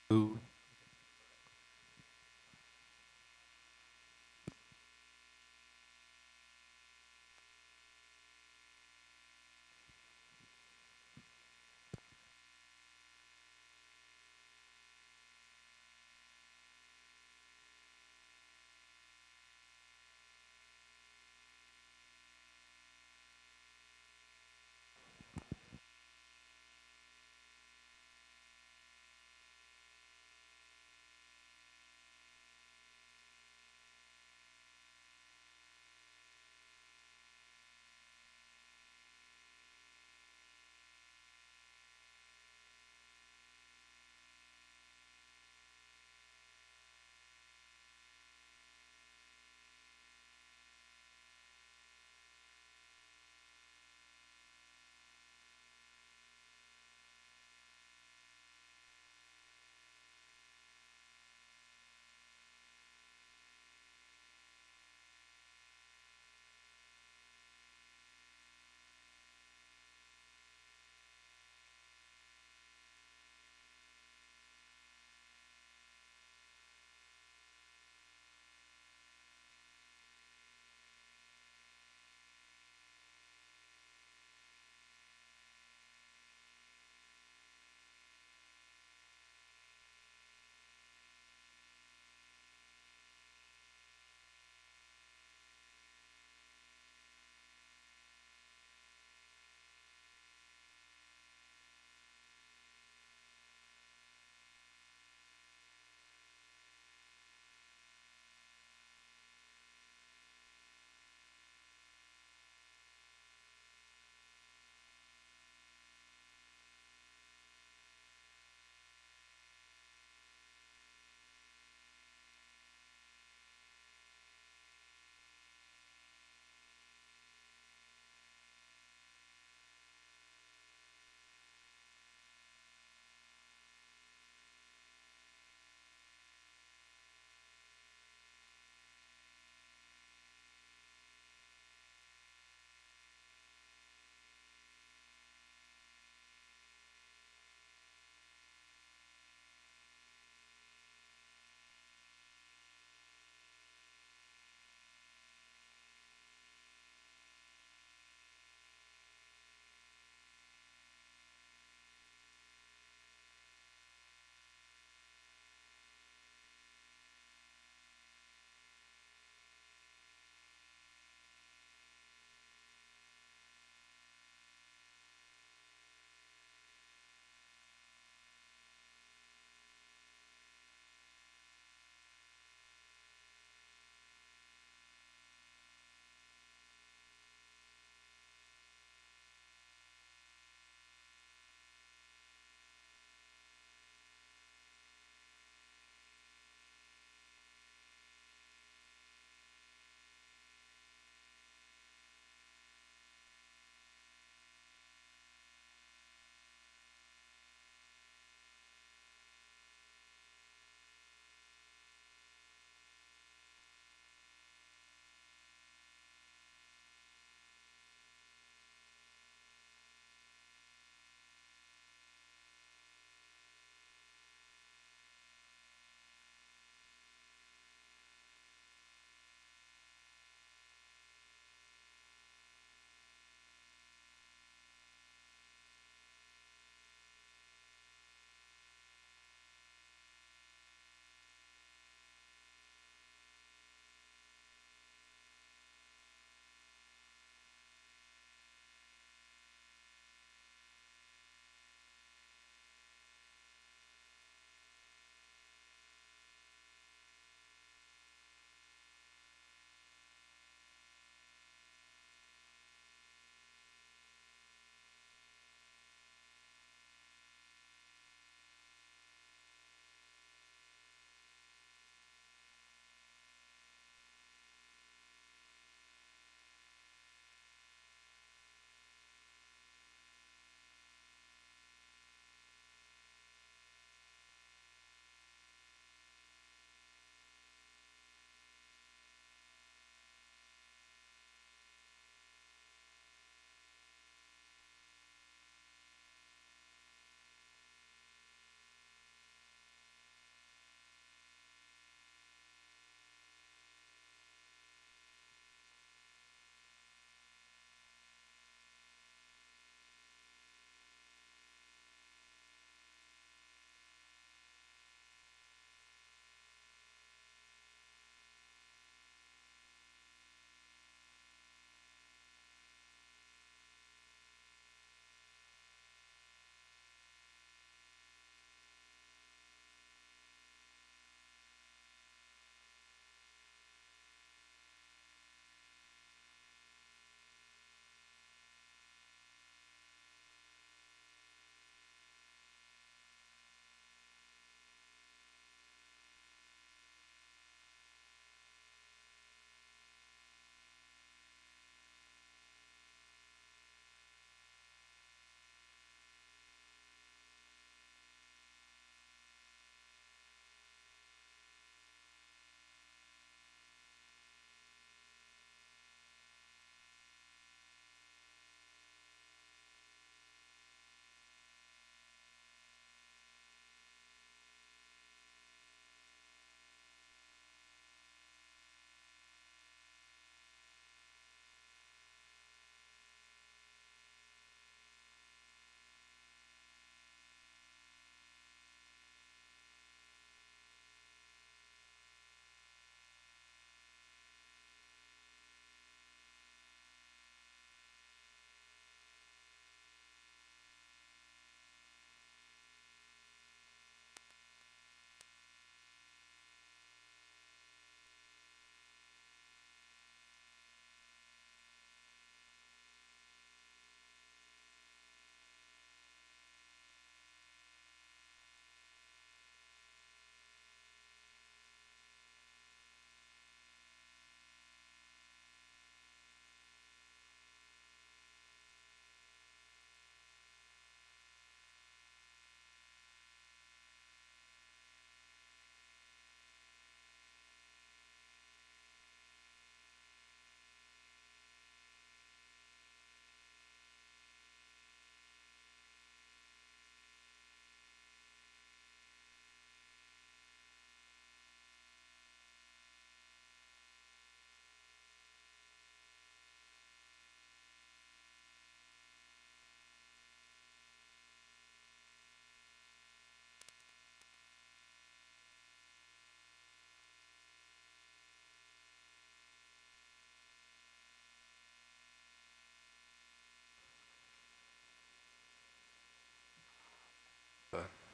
[SPEAKER 11] Who?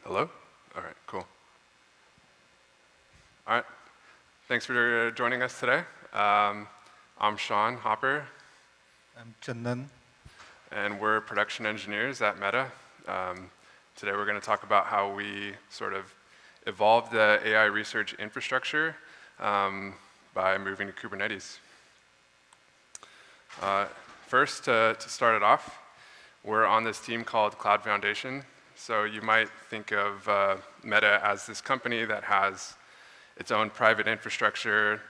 [SPEAKER 13] Hello? All right, cool. All right, thanks for joining us today. I'm Sean Hopper.
[SPEAKER 14] I'm Chandan.
[SPEAKER 13] And we're production engineers at Meta. Today we're going to talk about how we sort of evolved the AI research infrastructure by moving to Kubernetes. First, to start it off, we're on this team called Cloud Foundation. So you might think of Meta as this company that has its own private infrastructure.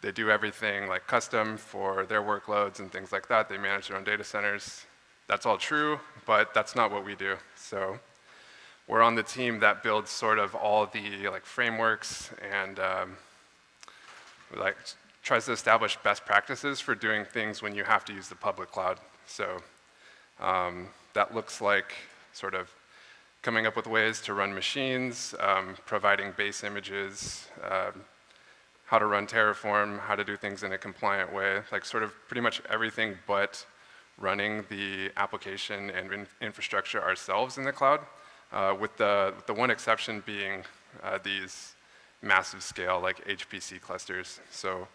[SPEAKER 13] They do everything like custom for their workloads and things like that. They manage their own data centers. That's all true, but that's not what we do. So we're on the team that builds sort of all the like frameworks and like tries to establish best practices for doing things when you have to use the public cloud. So that looks like sort of coming up with ways to run machines, providing base images, how to run Terraform, how to do things in a compliant way, like sort of pretty much everything but running the application and infrastructure ourselves in the cloud, with the one exception being these massive scale like HPC clusters. So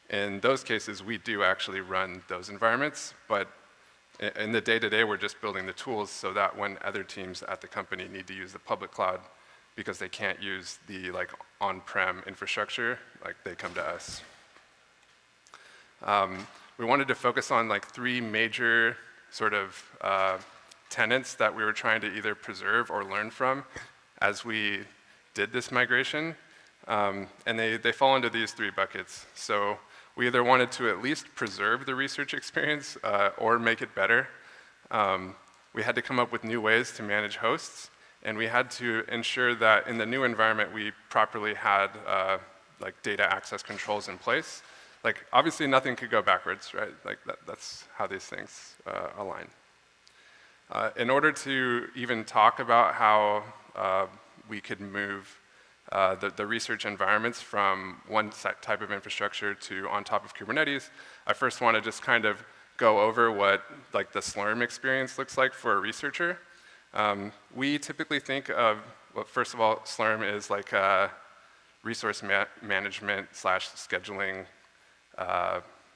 [SPEAKER 13] in those cases, we do actually run those environments, but in the day-to-day, we're just building the tools so that when other teams at the company need to use the public cloud because they can't use the like on-prem infrastructure, like they come to us. We wanted to focus on like 3 major sort of tenets that we were trying to either preserve or learn from as we did this migration. And they fall into these 3 buckets. So we either wanted to at least preserve the research experience or make it better. We had to come up with new ways to manage hosts, and we had to ensure that in the new environment we properly had like data access controls in place. Like obviously nothing could go backwards, right? Like that's how these things align. In order to even talk about how we could move the research environments from one type of infrastructure to on top of Kubernetes, I first want to just kind of go over what like the Slurm experience looks like for a researcher. We typically think of, well, first of all, Slurm is like a resource management / scheduling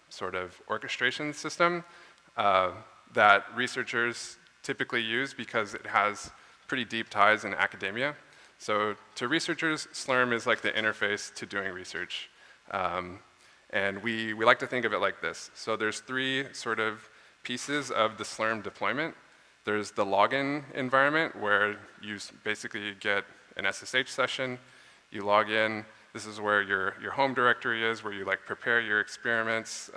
[SPEAKER 13] sort of orchestration system that researchers typically use because it has pretty deep ties in academia. So to researchers, Slurm is like the interface to doing research. And we like to think of it like this. So there's 3 sort of pieces of the Slurm deployment. There's the login environment where you basically get an SSH session, you log in, this is where your home directory is, where you like prepare your experiments.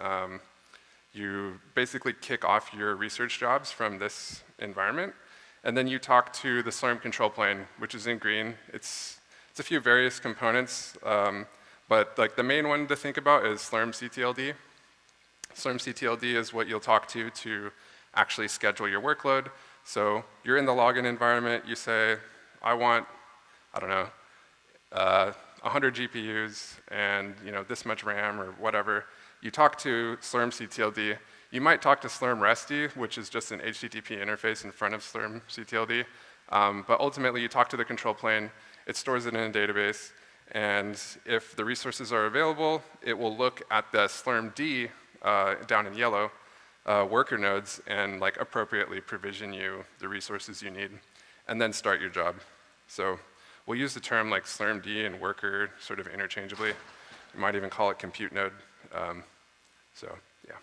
[SPEAKER 13] You basically kick off your research jobs from this environment. And then you talk to the Slurm control plane, which is in green. It's a few various components, but like the main one to think about is Slurm CTLD. Slurm CTLD is what you'll talk to actually schedule your workload. So you're in the login environment, you say, I want, I don't know, 100 GPUs and this much RAM or whatever. You talk to Slurm CTLD. You might talk to Slurm REST, which is just an HTTP interface in front of Slurm CTLD. But ultimately, you talk to the control plane. It stores it in a database. And if the resources are available, it will look at the Slurm D down in yellow worker nodes and like appropriately provision you the resources you need, and then start your job. So we'll use the term like Slurm D and worker sort of interchangeably. You might even call it compute node. So yeah.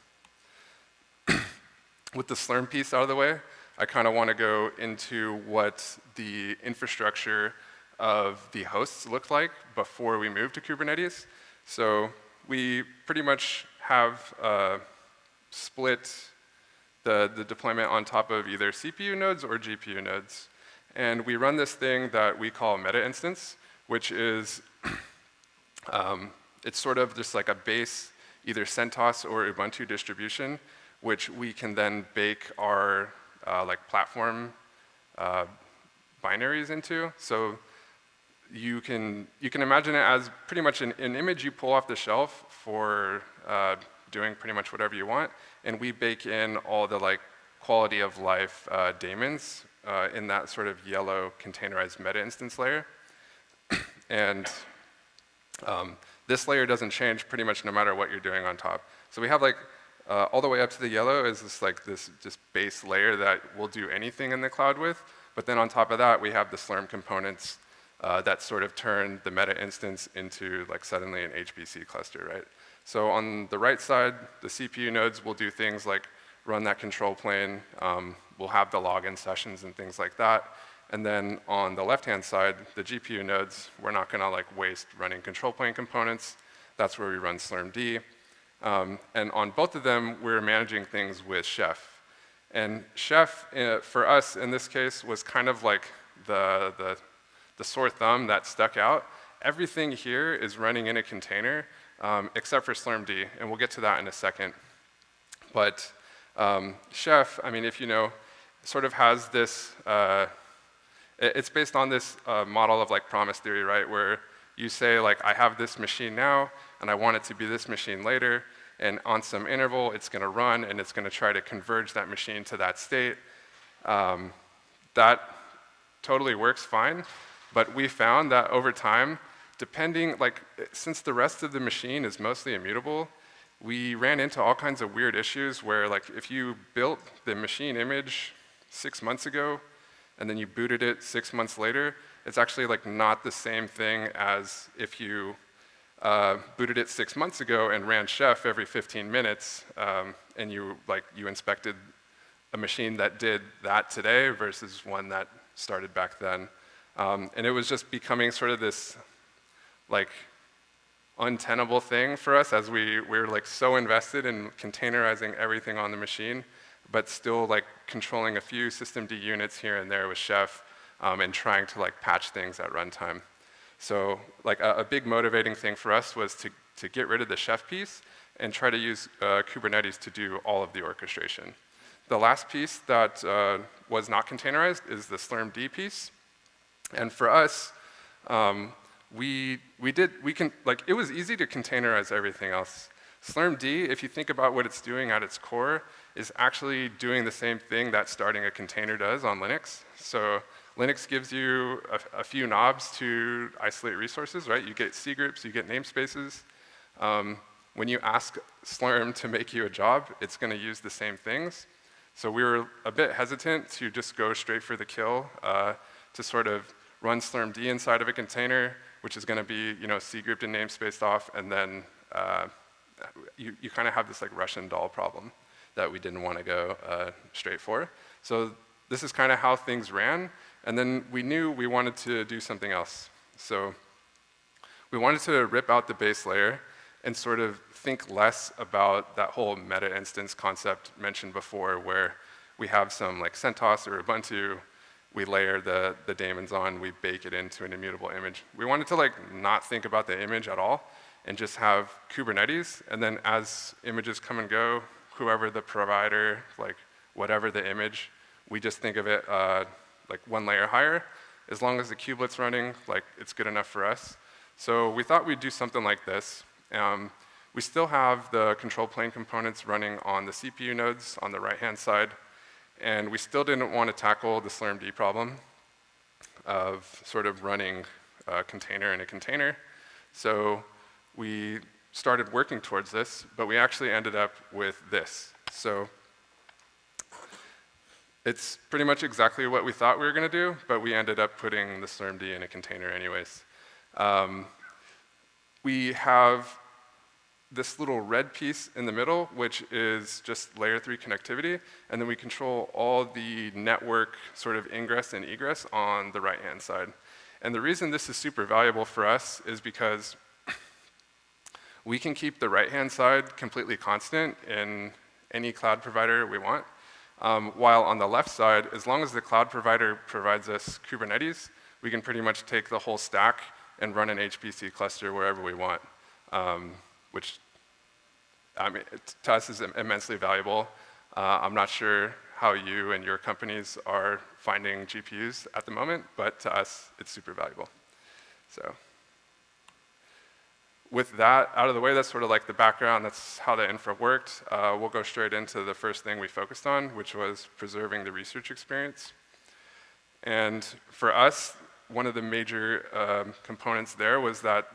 [SPEAKER 13] With the Slurm piece out of the way, I kind of want to go into what the infrastructure of the hosts looked like before we moved to Kubernetes. So we pretty much have split the deployment on top of either CPU nodes or GPU nodes. And we run this thing that we call meta instance, which is, it's sort of just like a base, either CentOS or Ubuntu distribution, which we can then bake our like platform binaries into. So you can imagine it as pretty much an image you pull off the shelf for doing pretty much whatever you want, and we bake in all the like quality of life daemons in that sort of yellow containerized meta instance layer. And this layer doesn't change pretty much no matter what you're doing on top. So we have like, all the way up to the yellow is this just base layer that will do anything in the cloud with. But then on top of that, we have the Slurm components that sort of turn the meta instance into like suddenly an HPC cluster, right? So on the right side, the CPU nodes will do things like run that control plane. We'll have the login sessions and things like that. And then on the left-hand side, the GPU nodes, we're not gonna like waste running control plane components. That's where we run slurmd. And on both of them, we're managing things with Chef. And Chef, for us in this case, was kind of like the sore thumb that stuck out. Everything here is running in a container, except for slurmd, and we'll get to that in a second. But Chef, I mean, if you know, sort of has this, it's based on this model of like promise theory, right? Where you say like, I have this machine now, and I want it to be this machine later, and on some interval, it's gonna run, and it's gonna try to converge that machine to that state. That totally works fine, but we found that over time, depending, like, since the rest of the machine is mostly immutable, we ran into all kinds of weird issues where, like, if you built the machine image 6 months ago, and then you booted it 6 months later, it's actually like not the same thing as if you booted it 6 months ago and ran Chef every 15 minutes, and you inspected a machine that did that today versus one that started back then. And it was just becoming sort of this like untenable thing for us as we were like so invested in containerizing everything on the machine, but still like controlling a few systemd units here and there with Chef, and trying to like patch things at runtime. So like a big motivating thing for us was to get rid of the Chef piece and try to use Kubernetes to do all of the orchestration. The last piece that was not containerized is the slurmd piece. And for us, it was easy to containerize everything else. Slurmd, if you think about what it's doing at its core, is actually doing the same thing that starting a container does on Linux. So Linux gives you a few knobs to isolate resources, right? You get C groups, you get namespaces. When you ask Slurm to make you a job, it's gonna use the same things. So we were a bit hesitant to just go straight for the kill, to sort of run slurmd inside of a container, which is gonna be, you know, C grouped and namespaced off, and then you kind of have this like Russian doll problem that we didn't want to go straight for. So this is kind of how things ran, and then we knew we wanted to do something else. So we wanted to rip out the base layer and sort of think less about that whole meta instance concept mentioned before, where we have some like CentOS or Ubuntu, we layer the daemons on, we bake it into an immutable image. We wanted to like not think about the image at all and just have Kubernetes, and then as images come and go, whoever the provider, like whatever the image, we just think of it like one layer higher. As long as the kubelet's running, like it's good enough for us. So we thought we'd do something like this. We still have the control plane components running on the CPU nodes on the right-hand side, and we still didn't want to tackle the slurmd problem of sort of running a container in a container. So we started working towards this, but we actually ended up with this. So it's pretty much exactly what we thought we were going to do, but we ended up putting the slurmd in a container anyways. We have this little red piece in the middle, which is just layer 3 connectivity, and then we control all the network sort of ingress and egress on the right-hand side. And the reason this is super valuable for us is because we can keep the right-hand side completely constant in any cloud provider we want, while on the left side, as long as the cloud provider provides us Kubernetes, we can pretty much take the whole stack and run an HPC cluster wherever we want, which I mean, to us is immensely valuable. I'm not sure how you and your companies are finding GPUs at the moment, but to us, it's super valuable. So with that out of the way, that's sort of like the background. That's how the infra worked. We'll go straight into the first thing we focused on, which was preserving the research experience. And for us, one of the major components there was that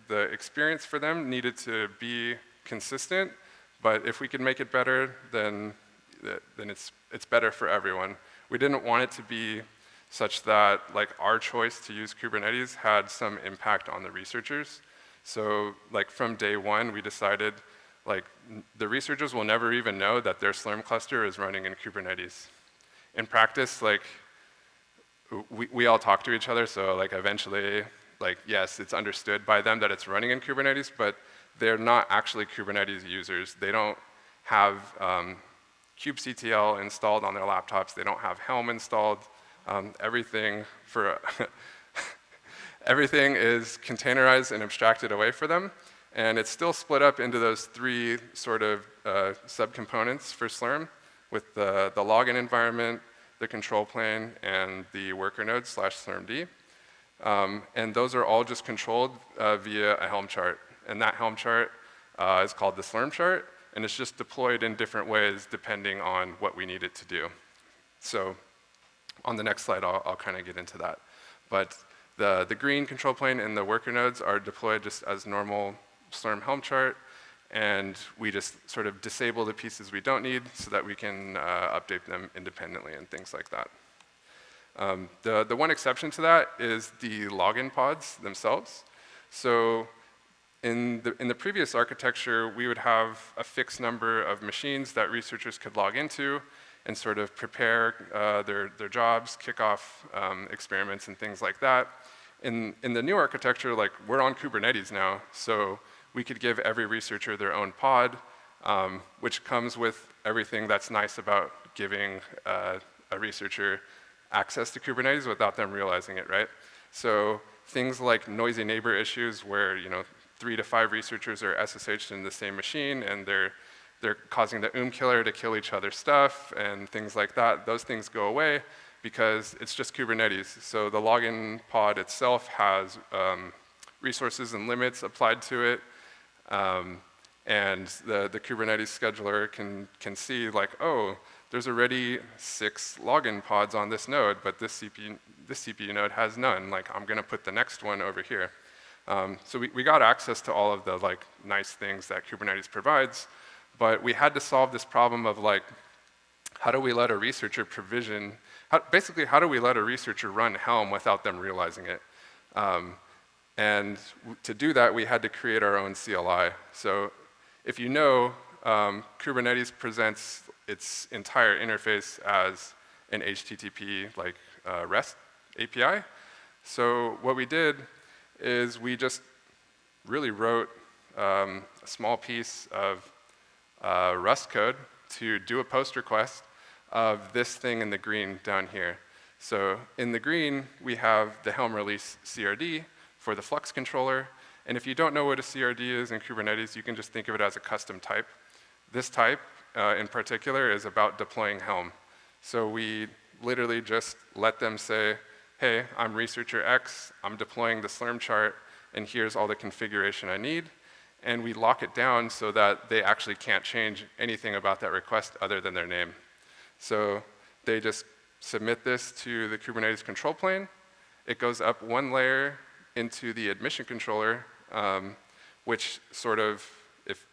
[SPEAKER 13] the experience for them needed to be consistent, but if we could make it better, then it's better for everyone. We didn't want it to be such that like our choice to use Kubernetes had some impact on the researchers. So like from day one, we decided like the researchers will never even know that their Slurm cluster is running in Kubernetes. In practice, like we all talk to each other, so like eventually, like yes, it's understood by them that it's running in Kubernetes, but they're not actually Kubernetes users. They don't have kubectl installed on their laptops. They don't have Helm installed. Everything is containerized and abstracted away for them, and it's still split up into those three sort of subcomponents for Slurm, with the login environment, the control plane, and the worker node / slurmd. And those are all just controlled via a Helm chart. And that Helm chart is called the Slurm chart, and it's just deployed in different ways depending on what we need it to do. So on the next slide, I'll kind of get into that. But the green control plane and the worker nodes are deployed just as normal Slurm Helm chart, and we just sort of disable the pieces we don't need so that we can update them independently and things like that. The one exception to that is the login pods themselves. So in the previous architecture, we would have a fixed number of machines that researchers could log into and sort of prepare their jobs, kick off experiments and things like that. In the new architecture, like we're on Kubernetes now, so we could give every researcher their own pod, which comes with everything that's nice about giving a researcher access to Kubernetes without them realizing it, right? So things like noisy neighbor issues where 3 to 5 researchers are SSH'd in the same machine and they're causing the killer to kill each other's stuff and things like that, those things go away because it's just Kubernetes. So the login pod itself has resources and limits applied to it. And the Kubernetes scheduler can see like, oh, there's already 6 login pods on this node, but this CPU node has none. Like, I'm gonna put the next one over here. So we got access to all of the like nice things that Kubernetes provides, but we had to solve this problem of like, how do we let a researcher provision, basically how do we let a researcher run Helm without them realizing it? And to do that, we had to create our own CLI. So if you know, Kubernetes presents its entire interface as an HTTP like REST API. So what we did is we just really wrote a small piece of Rust code to do a post request of this thing in the green down here. So in the green, we have the Helm release CRD for the Flux controller. And if you don't know what a CRD is in Kubernetes, you can just think of it as a custom type. This type, in particular, is about deploying Helm. So we literally just let them say, hey, I'm researcher X, I'm deploying the Slurm chart, and here's all the configuration I need. And we lock it down so that they actually can't change anything about that request other than their name. So they just submit this to the Kubernetes control plane. It goes up one layer into the admission controller, which sort of,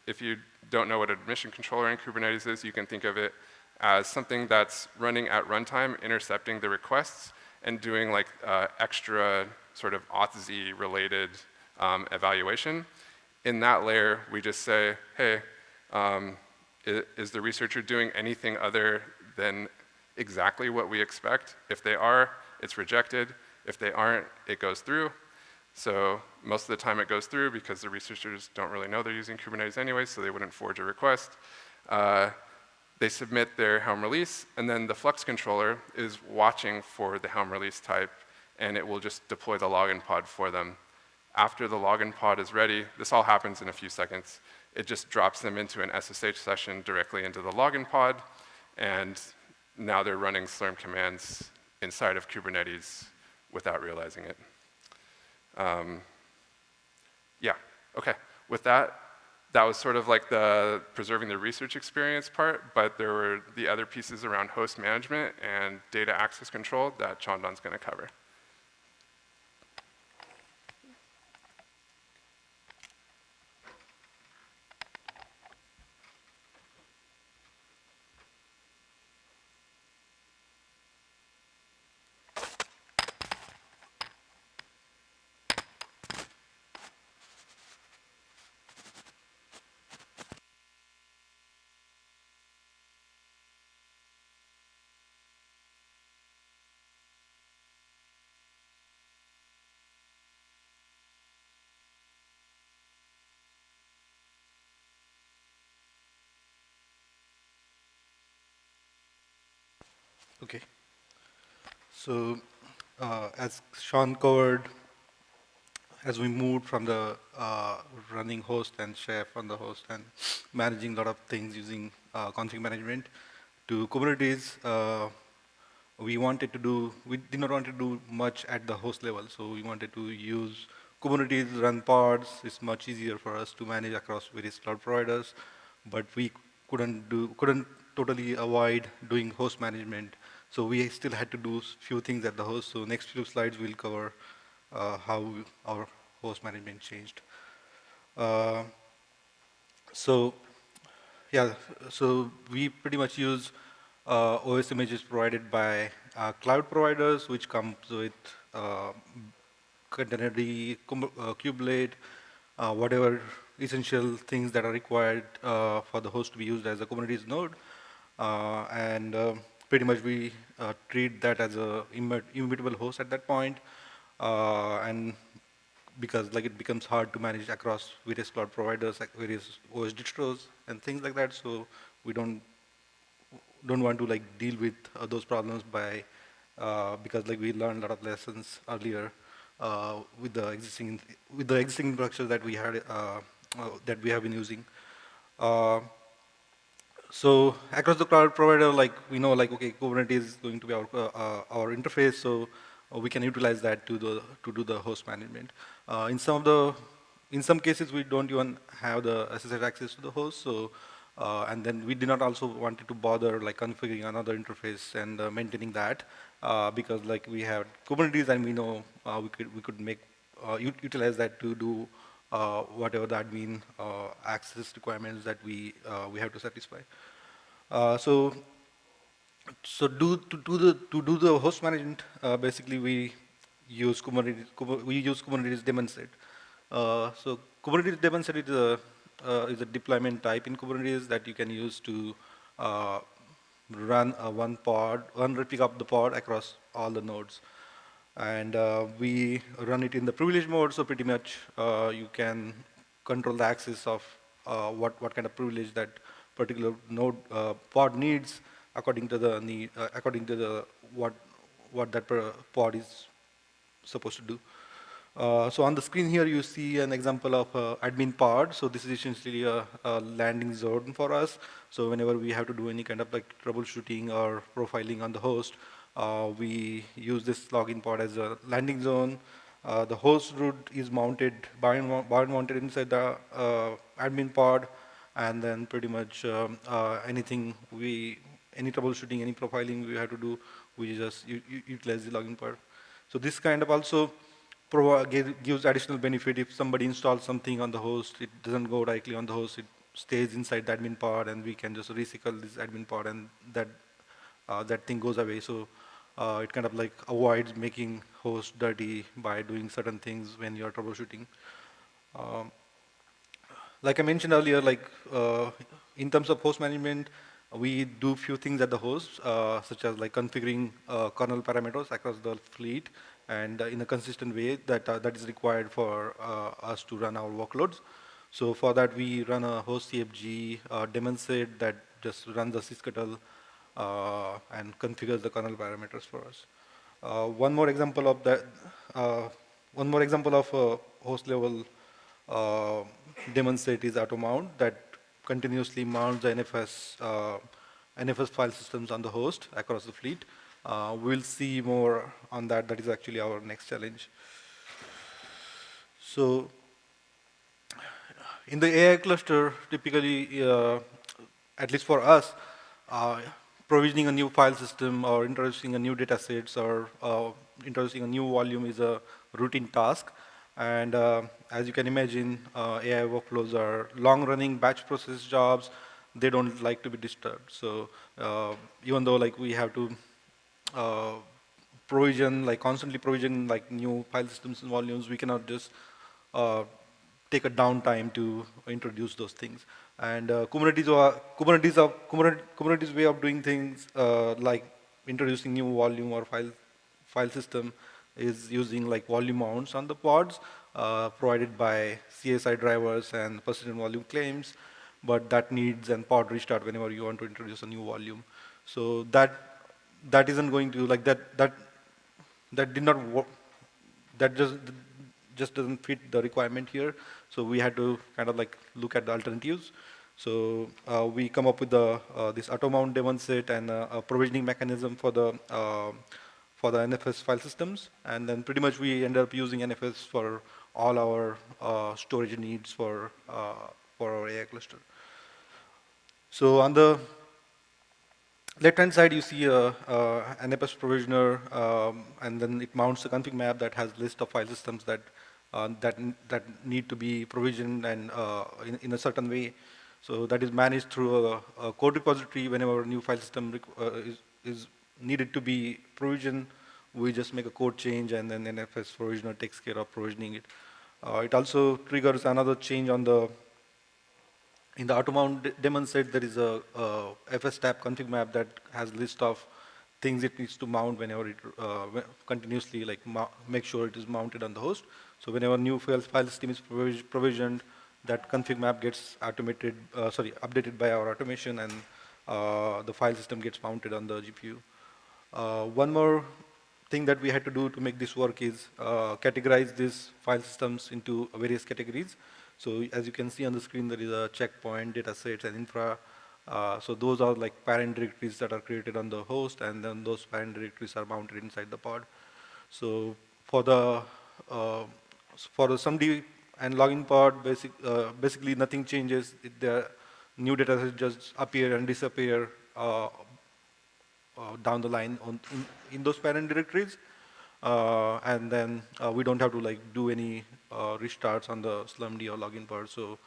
[SPEAKER 13] if you don't know what an admission controller in Kubernetes is, you can think of it as something that's running at runtime, intercepting the requests, and doing like extra sort of auth-z related evaluation. In that layer, we just say, hey, is the researcher doing anything other than exactly what we expect? If they are, it's rejected. If they aren't, it goes through. So most of the time it goes through because the researchers don't really know they're using Kubernetes anyway, so they wouldn't forge a request. They submit their Helm release, and then the Flux controller is watching for the Helm release type, and it will just deploy the login pod for them. After the login pod is ready, this all happens in a few seconds, it just drops them into an SSH session directly into the login pod, and now they're running Slurm commands inside of Kubernetes without realizing it. Yeah, okay. With that, that was sort of like the preserving the research experience part, but there were the other pieces around host management and data access control that Chandan's going to cover.
[SPEAKER 14] Okay. So, as Sean covered, as we moved from the running host and chef on the host and managing a lot of things using config management to Kubernetes, we did not want to do much at the host level. So we wanted to use Kubernetes run pods. It's much easier for us to manage across various cloud providers, but we couldn't totally avoid doing host management. So we still had to do few things at the host. So next few slides will cover how our host management changed. So yeah, so we pretty much use OS images provided by cloud providers, which comes with Containerd, Kubelet, whatever essential things that are required for the host to be used as a Kubernetes node. And pretty much we treat that as a immutable host at that point. And because like it becomes hard to manage across various cloud providers, like various OS distros and things like that. So we don't want to like deal with those problems by because like we learned a lot of lessons earlier with the existing infrastructure that we had that we have been using. So across the cloud provider, like we know, like okay, Kubernetes is going to be our interface, so we can utilize that to do the host management. In some cases, we don't even have the SSH access to the host, so and then we did not also wanted to bother like configuring another interface and maintaining that because like we have Kubernetes and we know we could make utilize that to do whatever the admin access requirements that we have to satisfy. So to do the host management, basically we use Kubernetes daemon set. So Kubernetes daemon set is a deployment type in Kubernetes that you can use to run one replica of the pod across all the nodes. And we run it in the privilege mode, so pretty much you can control the access of what kind of privilege that particular node pod needs according to the need, what that pod is supposed to do. So on the screen here, you see an example of admin pod. So this is essentially a landing zone for us. So whenever we have to do any kind of like troubleshooting or profiling on the host, we use this login pod as a landing zone. The host root is mounted, bind mounted inside the admin pod, and then pretty much any troubleshooting, any profiling we have to do, we just utilize the login pod. So this kind of also gives additional benefit. If somebody installs something on the host, it doesn't go directly on the host, it stays inside the admin pod, and we can just recycle this admin pod, and that thing goes away. So it kind of like avoids making host dirty by doing certain things when you're troubleshooting. Like I mentioned earlier, like in terms of host management, we do few things at the host, such as like configuring kernel parameters across the fleet, and in a consistent way that is required for us to run our workloads. So for that, we run a host CFG daemon set that just runs the sysctl and configures the kernel parameters for us. One more example of that. One more example of host level daemon set is automount that continuously mounts the NFS file systems on the host across the fleet. We'll see more on that. That is actually our next challenge. So in the AI cluster, typically, at least for us, uh, provisioning a new file system or introducing a new data sets or introducing a new volume is a routine task. And as you can imagine, AI workflows are long-running batch process jobs. They don't like to be disturbed. So even though like we have to uh, provision, like constantly provision like new file systems and volumes, we cannot just uh, take a downtime to introduce those things. And Kubernetes way of doing things like introducing new volume or file system is using like volume mounts on the pods provided by CSI drivers and persistent volume claims, but that needs an pod restart whenever you want to introduce a new volume. So that isn't going to like that did not work. That just doesn't fit the requirement here. So we had to kind of like look at the alternatives. So we come up with this auto mount daemon set and a provisioning mechanism for the NFS file systems, and then pretty much we end up using NFS for all our storage needs for our AI cluster. So on the left-hand side, you see an NFS provisioner, and then it mounts a config map that has list of file systems that need to be provisioned and in a certain way. So that is managed through a code repository. Whenever a new file system is needed to be provisioned, we just make a code change, and then NFS provisioner takes care of provisioning it. It also triggers another change on the in the automount daemon set. There is a FS tab config map that has list of things it needs to mount whenever it continuously like make sure it is mounted on the host. So whenever new file system is provisioned, that config map gets updated by our automation, and the file system gets mounted on the GPU. One more thing that we had to do to make this work is categorize these file systems into various categories. So as you can see on the screen, there is a checkpoint, datasets, and infra. So those are like parent directories that are created on the host, and then those parent directories are mounted inside the pod. So for the SUMD and login pod, basically nothing changes. The new datasets just appear and disappear down the line in those parent directories. And then we don't have to like do any restarts on the SLUMD or login part. So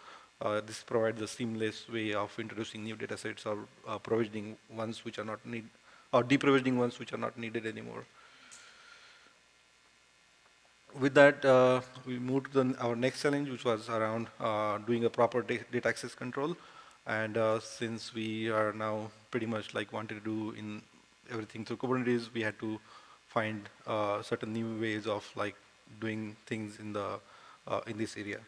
[SPEAKER 14] this provides a seamless way of introducing new datasets or provisioning ones which are not needed, or deprovisioning ones which are not needed anymore. With that, we moved to our next challenge, which was around doing a proper data access control. And since we are now pretty much like wanted to do in everything through Kubernetes, we had to find certain new ways of like doing things in this area.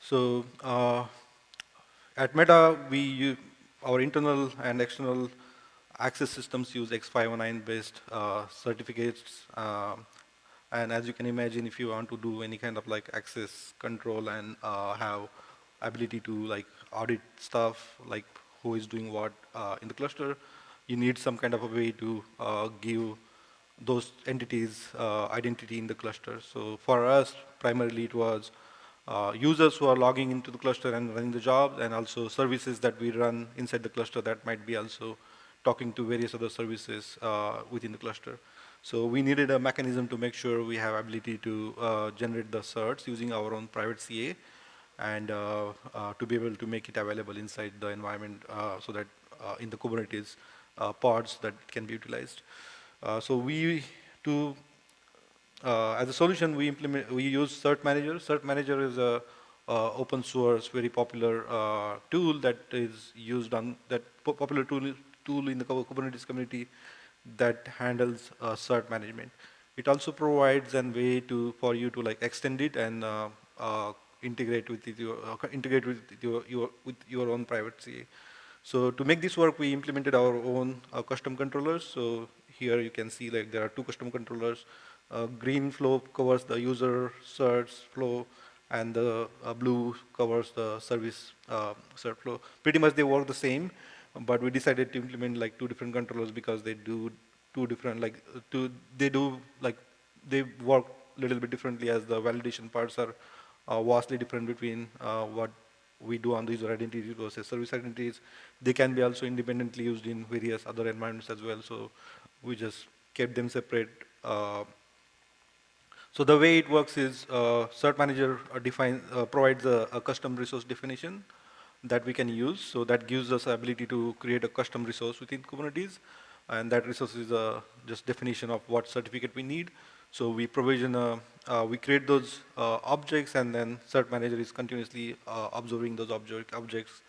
[SPEAKER 14] So at Meta, our internal and external access systems use X509 based certificates. And as you can imagine, if you want to do any kind of like access control and have ability to like audit stuff, like who is doing what in the cluster, you need some kind of a way to give those entities identity in the cluster. So for us, primarily it was users who are logging into the cluster and running the job, and also services that we run inside the cluster that might be also talking to various other services within the cluster. So we needed a mechanism to make sure we have ability to generate the certs using our own private CA, and to be able to make it available inside the environment so that in the Kubernetes pods that can be utilized. So as a solution, we use Cert Manager. Cert Manager is a open source, very popular tool that is used on that popular tool in the Kubernetes community that handles cert management. It also provides a way for you to like extend it and integrate with your own private CA. So to make this work, we implemented our own custom controllers. So here you can see like there are two custom controllers. Green flow covers the user certs flow, and the blue covers the service cert flow. Pretty much they work the same, but we decided to implement like two different controllers because they do they work a little bit differently, as the validation parts are vastly different between what we do on the user identities versus service identities. They can be also independently used in various other environments as well. So we just kept them separate. So the way it works is Cert Manager provides a custom resource definition that we can use. So that gives us the ability to create a custom resource within Kubernetes. And that resource is just definition of what certificate we need. So we provision, we create those objects, and then Cert Manager is continuously observing those objects.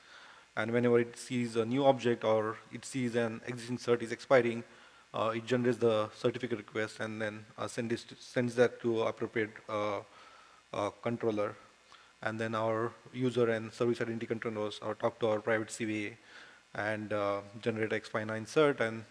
[SPEAKER 14] And whenever it sees a new object or it sees an existing cert is expiring, it generates the certificate request and then sends that to appropriate controller. And then our user and service identity controllers talk to our private CVA and generate X59 cert. And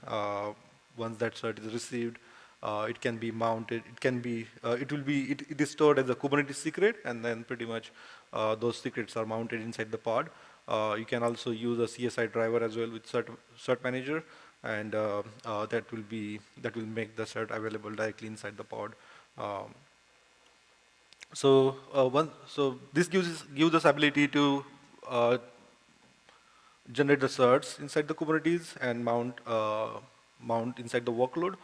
[SPEAKER 14] once that cert is received, it can be mounted. It is stored as a Kubernetes secret, and then pretty much those secrets are mounted inside the pod. You can also use a CSI driver as well with Cert Manager, and that will make the cert available directly inside the pod. So this gives us ability to generate the certs inside the Kubernetes and mount inside the workload.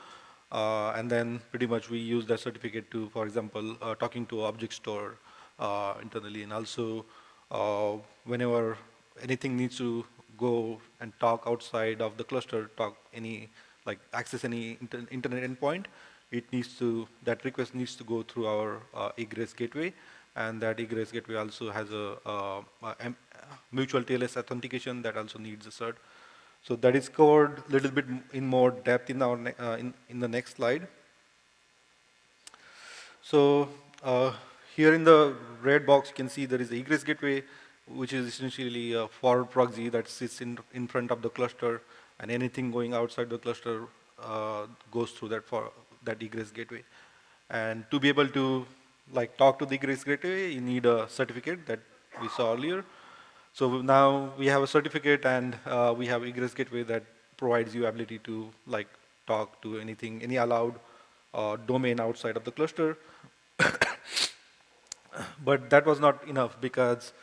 [SPEAKER 14] And then pretty much we use that certificate to, for example, talking to object store internally. And also whenever anything needs to go and talk outside of the cluster, access any internet endpoint, that request needs to go through our egress gateway. And that egress gateway also has a mutual TLS authentication that also needs a cert. So that is covered a little bit in more depth in our in the next slide. So here in the red box, you can see there is an egress gateway, which is essentially a forward proxy that sits in front of the cluster, and anything going outside the cluster goes through that egress gateway. And to be able to talk to the egress gateway, you need a certificate that we saw earlier. So now we have a certificate, and we have egress gateway that provides you ability to talk to any allowed domain outside of the cluster. But that was not enough because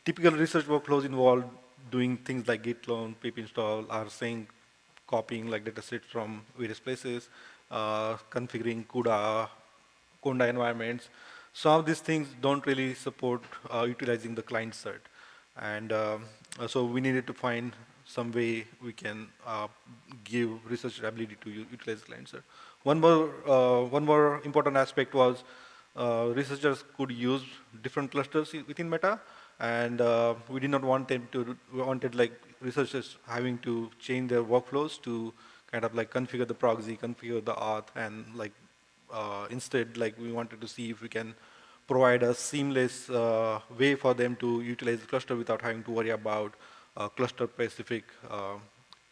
[SPEAKER 14] typical research workflows involve doing things like git clone, pip install, or copying data sets from various places, configuring Conda environments. Some of these things don't really support utilizing the client cert. And so we needed to find some way we can give researcher ability to utilize the client cert. One more important aspect was researchers could use different clusters within Meta, and we did not want them to, we wanted researchers having to change their workflows to configure the proxy, configure the auth, and instead we wanted to see if we can provide a seamless way for them to utilize the cluster without having to worry about cluster-specific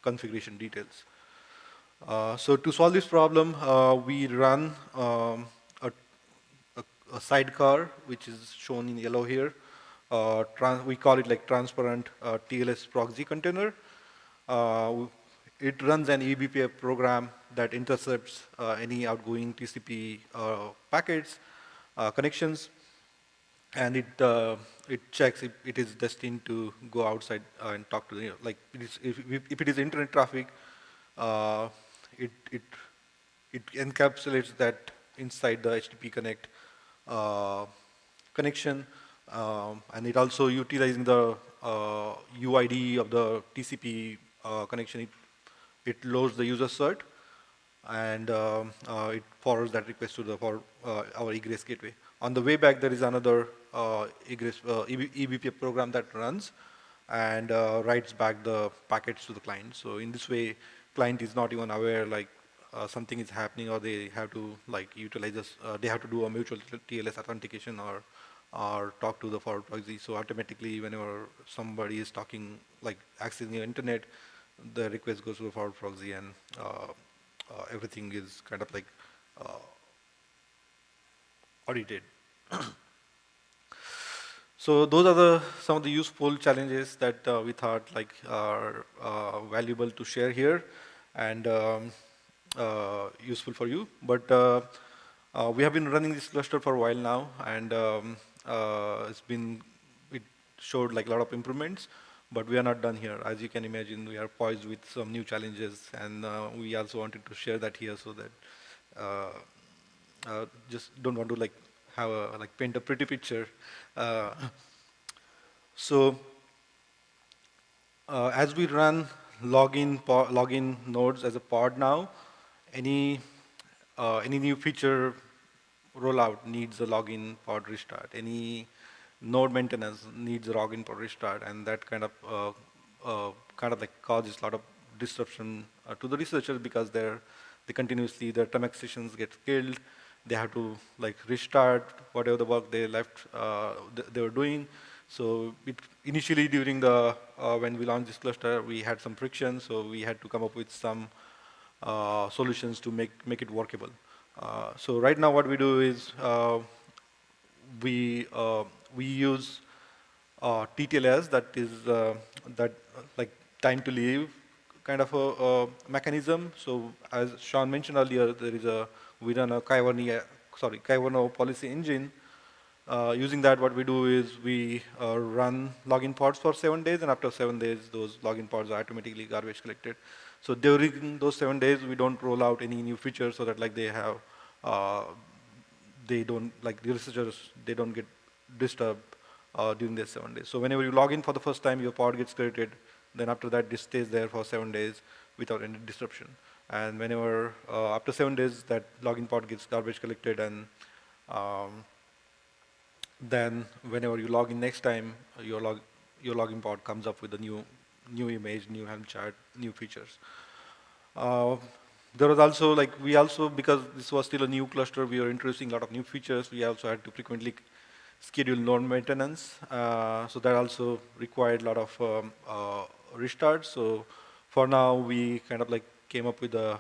[SPEAKER 14] configuration details. So to solve this problem, we run a sidecar, which is shown in yellow here. We call it transparent TLS proxy container. It runs an eBPF program that intercepts any outgoing TCP packets, connections, and it checks if it is destined to go outside and talk to the, if it is internet traffic, it encapsulates that inside the HTTP connect connection, and it also utilizing the UID of the TCP connection. It loads the user cert, and it forwards that request to our egress gateway. On the way back, there is another eBPF program that runs and writes back the packets to the client. So in this way, client is not even aware something is happening, or they have to utilize this. They have to do a mutual TLS authentication or talk to the forward proxy. So automatically, whenever somebody is talking, accessing the internet, the request goes to the forward proxy, and everything is audited. So those are some of the useful challenges that we thought are valuable to share here and useful for you. But We have been running this cluster for a while now, and it showed like a lot of improvements, but we are not done here. As you can imagine, we are poised with some new challenges, and we also wanted to share that here so that just don't want to like have a like paint a pretty picture. Uh, so as we run login nodes as a pod now, any new feature rollout needs a login pod restart. Any node maintenance needs a login pod restart, and that kind of like causes a lot of disruption to the researchers because they continuously their term sessions get killed. They have to like restart whatever the work they left they were doing. So initially during the when we launched this cluster, we had some friction, so we had to come up with some solutions to make it workable. So right now what we do is we use TTLS, that is like time to leave kind of a mechanism. So as Sean mentioned earlier, we run a Kyverno policy engine. Using that, what we do is we run login pods for 7 days, and after 7 days, those login pods are automatically garbage collected. So during those 7 days, we don't roll out any new features so that like the researchers, they don't get disturbed during these 7 days. So whenever you log in for the first time, your pod gets created. Then after that, this stays there for 7 days without any disruption. And whenever, after 7 days, that login pod gets garbage collected, and then whenever you log in next time, your login pod comes up with a new image, new Helm chart, new features. There was also because this was still a new cluster, we were introducing a lot of new features. We also had to frequently schedule node maintenance. So that also required a lot of restarts. So for now, we kind of like came up with a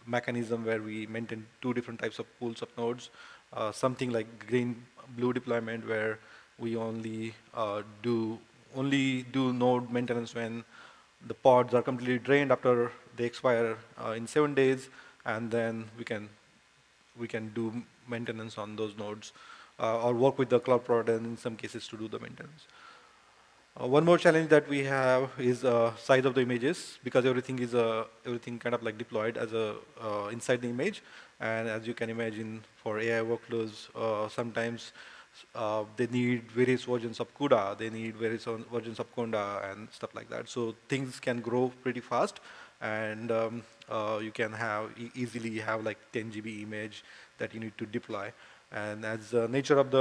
[SPEAKER 14] mechanism where we maintain 2 different types of pools of nodes. Something like green-blue deployment, where we only do node maintenance when the pods are completely drained after they expire in 7 days, and then we can do maintenance on those nodes or work with the cloud provider in some cases to do the maintenance. One more challenge that we have is size of the images, because everything kind of like deployed as inside the image. And as you can imagine, for AI workflows, sometimes they need various versions of CUDA, they need various versions of Conda and stuff like that. So things can grow pretty fast, and you can easily have like 10 GB image that you need to deploy. And as the nature of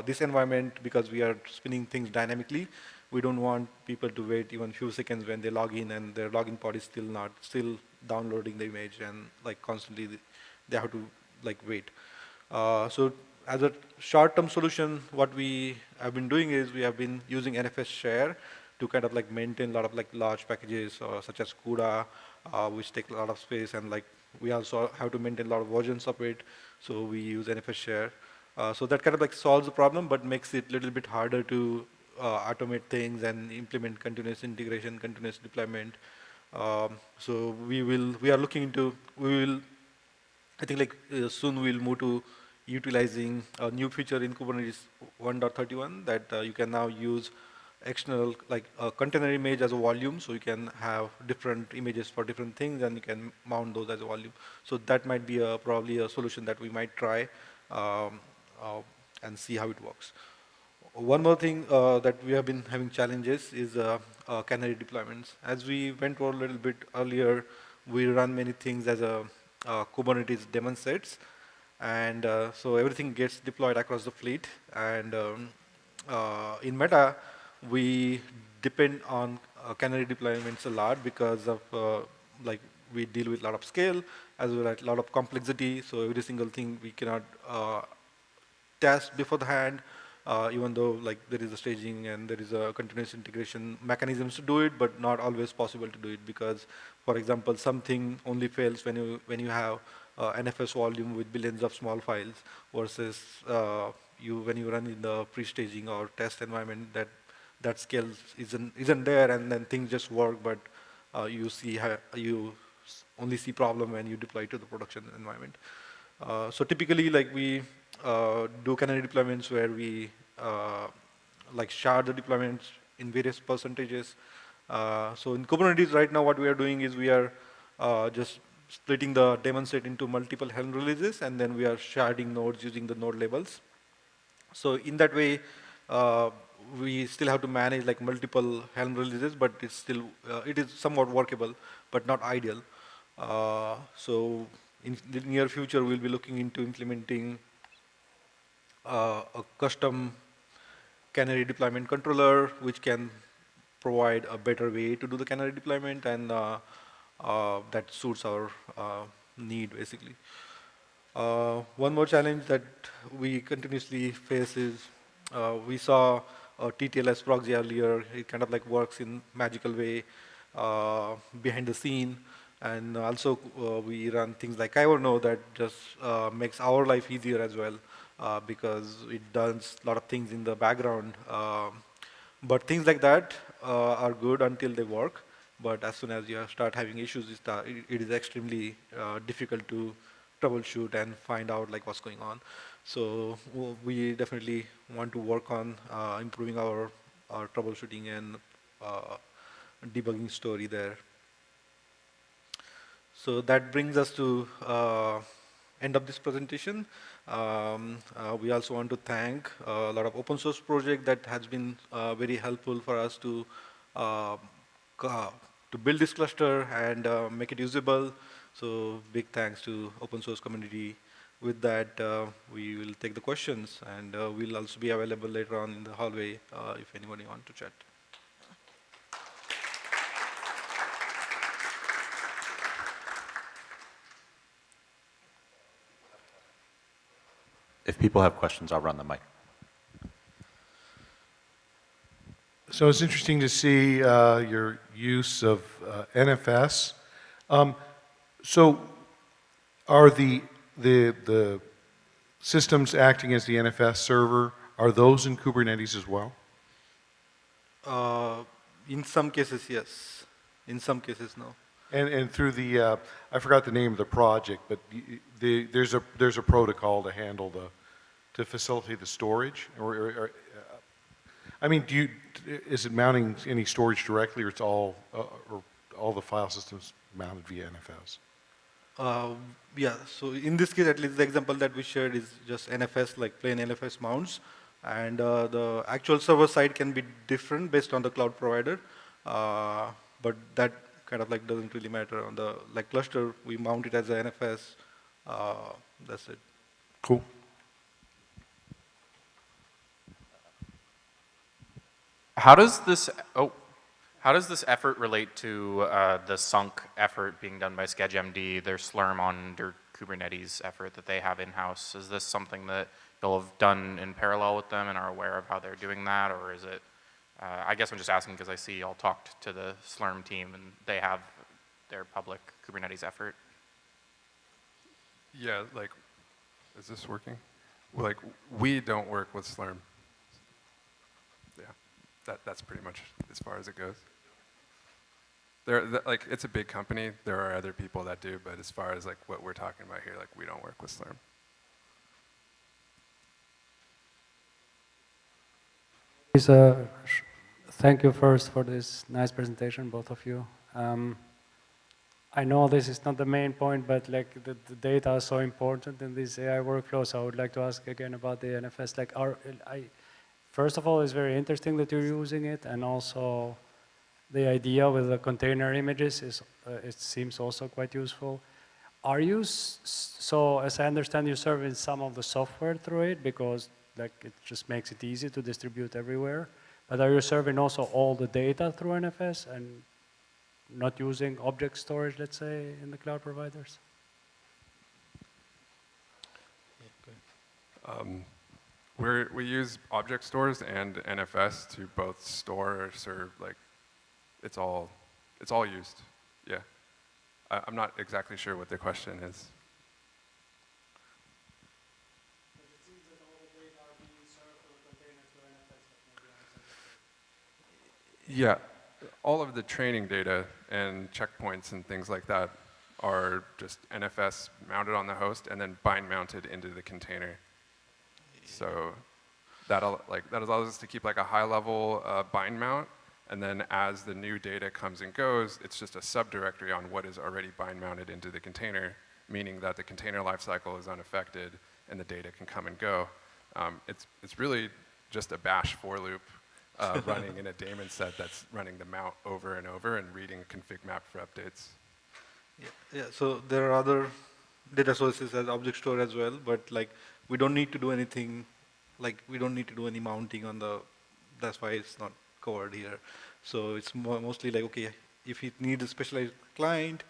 [SPEAKER 14] this environment, because we are spinning things dynamically, we don't want people to wait even few seconds when they log in and their login pod is still downloading the image, and like constantly they have to like wait. So as a short-term solution, what we have been doing is we have been using NFS share to kind of like maintain a lot of like large packages such as CUDA, which take a lot of space, and like we also have to maintain a lot of versions of it. So we use NFS share. So that kind of like solves the problem, but makes it a little bit harder to automate things and implement continuous integration, continuous deployment. So we are looking into, I think like soon we'll move to utilizing a new feature in Kubernetes 1.31 that you can now use external, like a container image as a volume, so you can have different images for different things, and you can mount those as a volume. So that might be probably a solution that we might try and see how it works. One more thing that we have been having challenges is canary deployments. As we went over a little bit earlier, we run many things as a Kubernetes daemon sets, and so everything gets deployed across the fleet. And in Meta, we depend on canary deployments a lot because of like we deal with a lot of scale as well as a lot of complexity. So every single thing we cannot test beforehand, even though like there is a staging and there is a continuous integration mechanisms to do it, but not always possible to do it because, for example, something only fails when you have NFS volume with billions of small files versus when you run in the pre-staging or test environment that scale isn't there, and then things just work, but you only see problem when you deploy to the production environment. So typically, like we do canary deployments where we like shard the deployments in various percentages. So in Kubernetes right now, what we are doing is we are just splitting the daemon set into multiple Helm releases, and then we are sharding nodes using the node labels. So in that way, we still have to manage like multiple Helm releases, but it's still it is somewhat workable, but not ideal. So in the near future, we'll be looking into implementing a custom canary deployment controller, which can provide a better way to do the canary deployment, and that suits our need basically. One more challenge that we continuously face is we saw TTLS proxy earlier. It kind of like works in magical way behind the scene, and also we run things like Iverno that just makes our life easier as well because it does a lot of things in the background. But things like that are good until they work. But as soon as you start having issues, it is extremely difficult to troubleshoot and find out like what's going on. So we definitely want to work on improving our troubleshooting and debugging story there. So that brings us to end of this presentation. We also want to thank a lot of open source project that has been very helpful for us to build this cluster and make it usable. So big thanks to open source community. With that, we will take the questions, and we'll also be available later on in the hallway if anybody wants to chat.
[SPEAKER 11] If people have questions, I'll run the mic.
[SPEAKER 15] So it's interesting to see your use of NFS. So are the systems acting as the NFS server, are those in Kubernetes as well?
[SPEAKER 14] In some cases, yes. In some cases, no.
[SPEAKER 15] And through the, I forgot the name of the project, but there's a protocol to handle to facilitate the storage, I mean, is it mounting any storage directly, or it's all the file systems mounted via NFS?
[SPEAKER 14] Yeah, so in this case, at least the example that we shared is just NFS, like plain NFS mounts. And the actual server side can be different based on the cloud provider. But that kind of like doesn't really matter. On the like cluster, we mount it as a NFS. That's it.
[SPEAKER 15] Cool.
[SPEAKER 16] How does this effort relate to the sunk effort being done by SCaGMD, their Slurm under Kubernetes effort that they have in-house? Is this something that you'll have done in parallel with them and are aware of how they're doing that, or is it, I guess I'm just asking because I see y'all talked to the Slurm team and they have their public Kubernetes effort.
[SPEAKER 13] Yeah, like, is this working? Like, we don't work with Slurm. Yeah. That's pretty much as far as it goes. Like, it's a big company. There are other people that do, but as far as like what we're talking about here, like we don't work with Slurm.
[SPEAKER 17] Thank you first for this nice presentation, both of you. I know this is not the main point, but like the data is so important in these AI workflows. So I would like to ask again about the NFS. Like, first of all, it's very interesting that you're using it, and also the idea with the container images is it seems also quite useful. Are you so? As I understand, you're serving some of the software through it because like it just makes it easy to distribute everywhere. But are you serving also all the data through NFS and not using object storage, let's say, in the cloud providers?
[SPEAKER 13] We use object stores and NFS to both store or serve, like, it's all used, yeah. I'm not exactly sure what the question is. Yeah, all of the training data and checkpoints and things like that are just NFS mounted on the host and then bind mounted into the container. So that allows us to keep like a high level bind mount, and then as the new data comes and goes, it's just a subdirectory on what is already bind mounted into the container, meaning that the container lifecycle is unaffected and the data can come and go. It's really just a bash for loop running in a daemon set that's running the mount over and over and reading a config map for updates.
[SPEAKER 14] Yeah, so there are other data sources as object store as well, but like we don't need to do anything, like we don't need to do any mounting on the, that's why it's not covered here. So it's mostly like, okay, if you need a specialized client,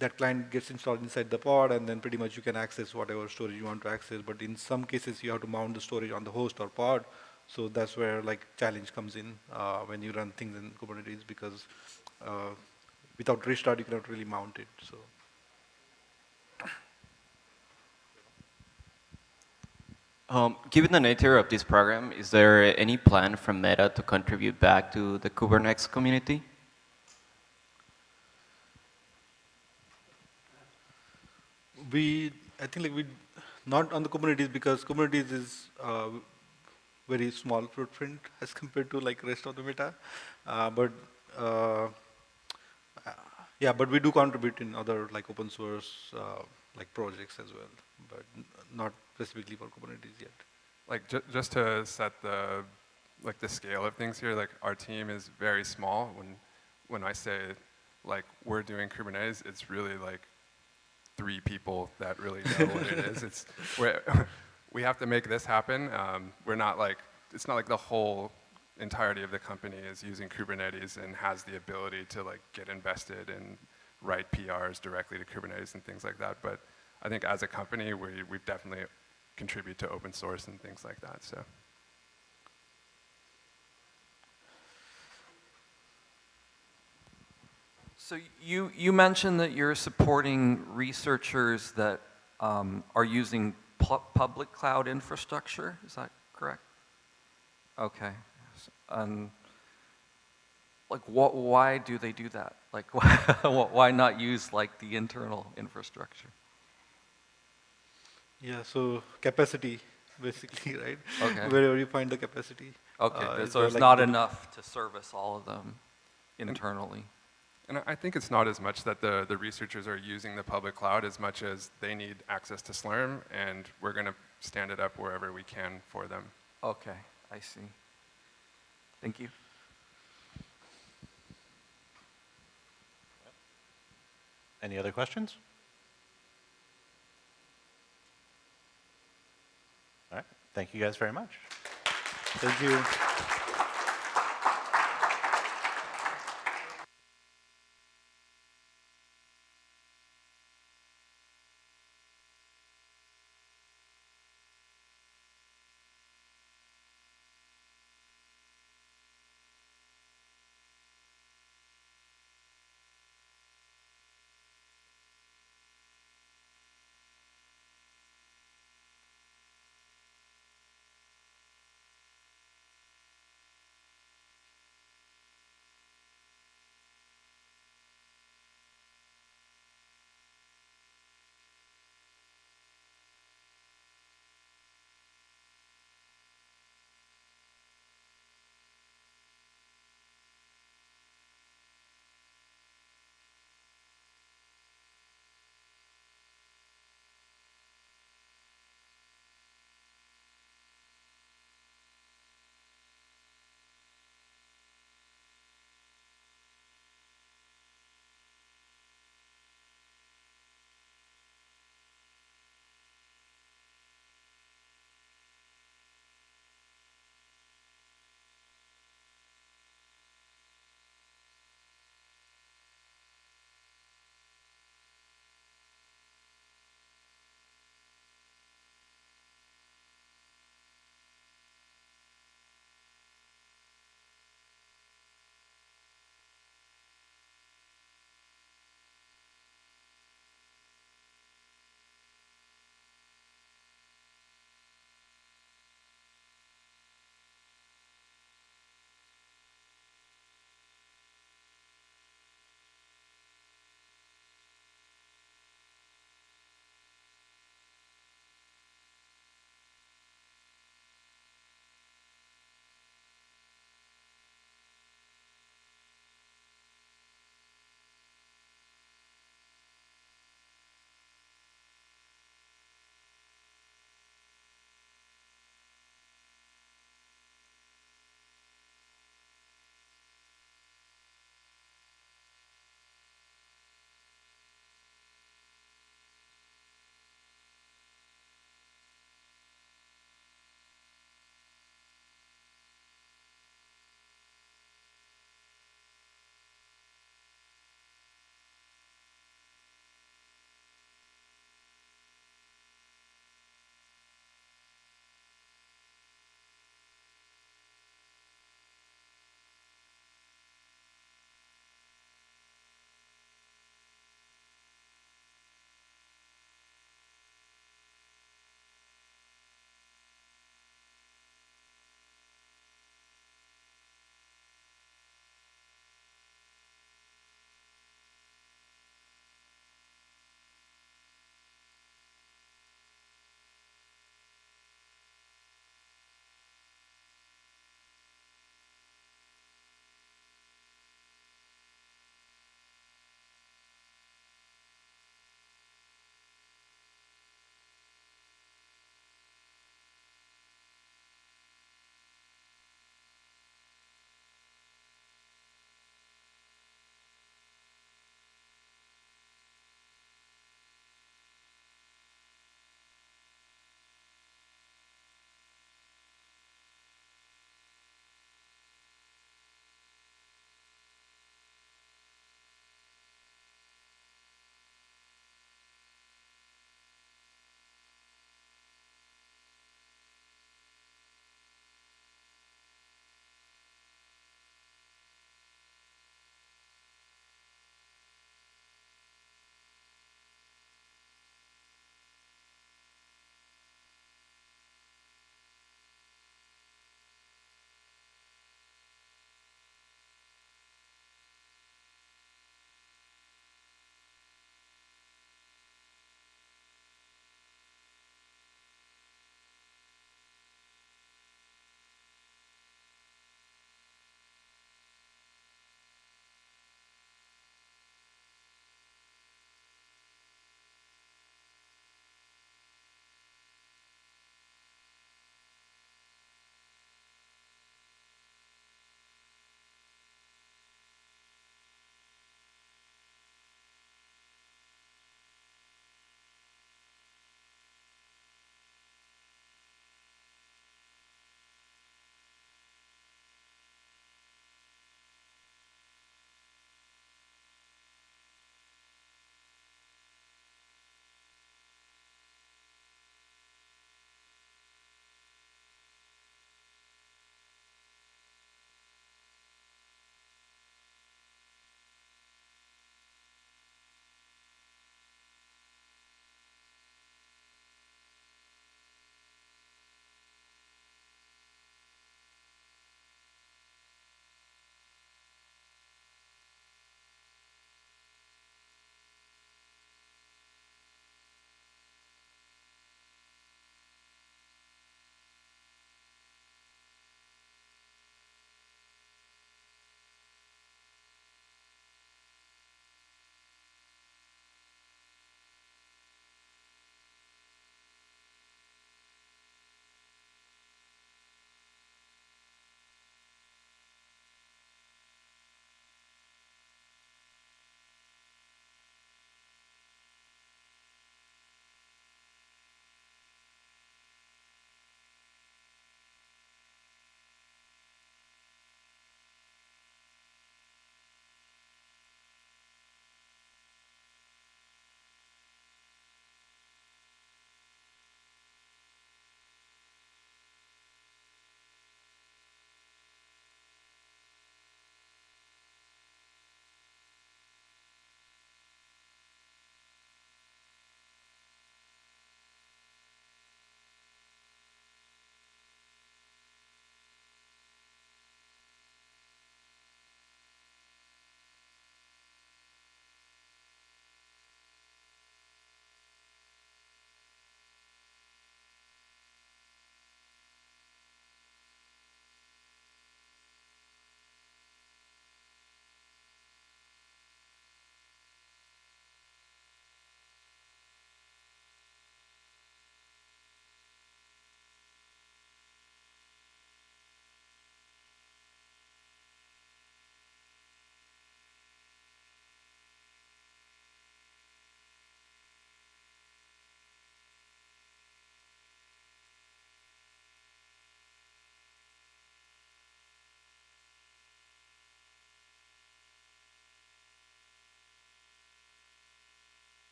[SPEAKER 14] that client gets installed inside the pod, and then pretty much you can access whatever storage you want to access. But in some cases, you have to mount the storage on the host or pod. So that's where like challenge comes in when you run things in Kubernetes, because without restart, you cannot really mount it. So.
[SPEAKER 18] Given the nature of this program, is there any plan from Meta to contribute back to the Kubernetes community?
[SPEAKER 14] I think like not on the Kubernetes, because Kubernetes is very small footprint as compared to like rest of the Meta. Yeah, but we do contribute in other like open source like projects as well, but not specifically for Kubernetes yet.
[SPEAKER 13] Like just to set the scale of things here, like our team is very small. When I say like we're doing Kubernetes, it's really like 3 people that really know what it is. We have to make this happen. It's not like the whole entirety of the company is using Kubernetes and has the ability to like get invested and write PRs directly to Kubernetes and things like that. But I think as a company, we definitely contribute to open source and things like that.
[SPEAKER 19] So you mentioned that you're supporting researchers that are using public cloud infrastructure. Is that correct? Okay. Like, why do they do that? Like, why not use like the internal infrastructure?
[SPEAKER 14] Yeah, so capacity, basically, right?
[SPEAKER 19] Okay.
[SPEAKER 14] Wherever you find the capacity.
[SPEAKER 19] Okay, so there's not enough to service all of them internally.
[SPEAKER 13] And I think it's not as much that the researchers are using the public cloud as much as they need access to Slurm, and we're going to stand it up wherever we can for them.
[SPEAKER 19] Okay, I see. Thank you.
[SPEAKER 11] Any other questions? All right. Thank you guys very much.
[SPEAKER 14] Thank you.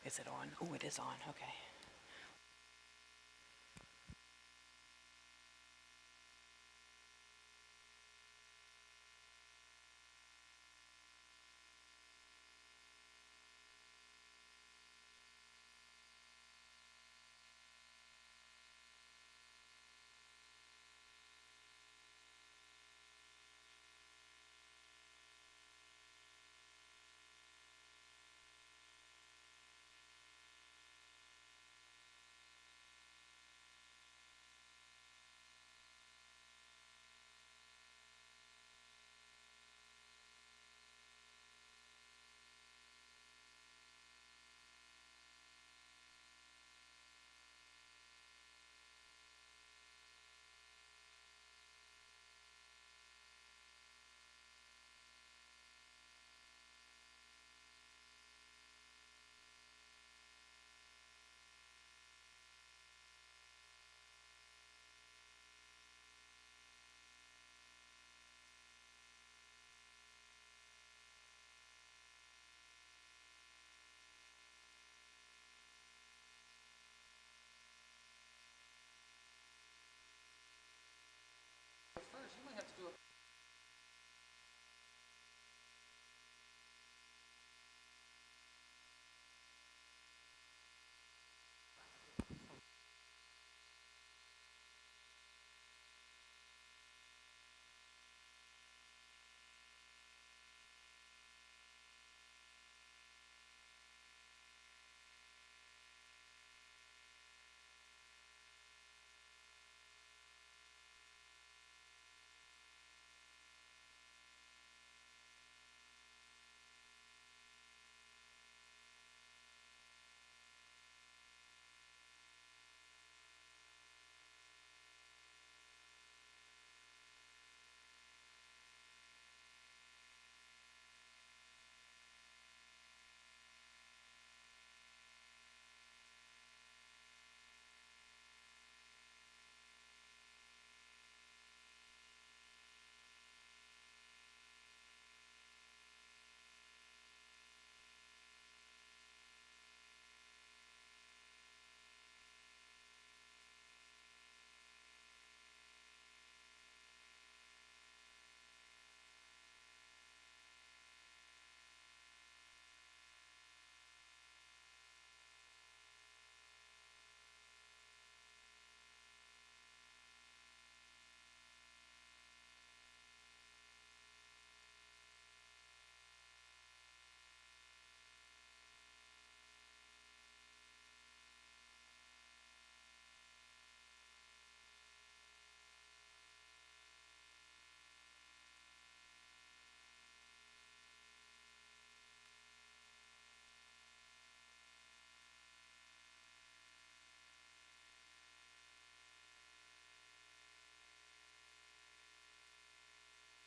[SPEAKER 4] Is it on? Oh, it is on. Okay.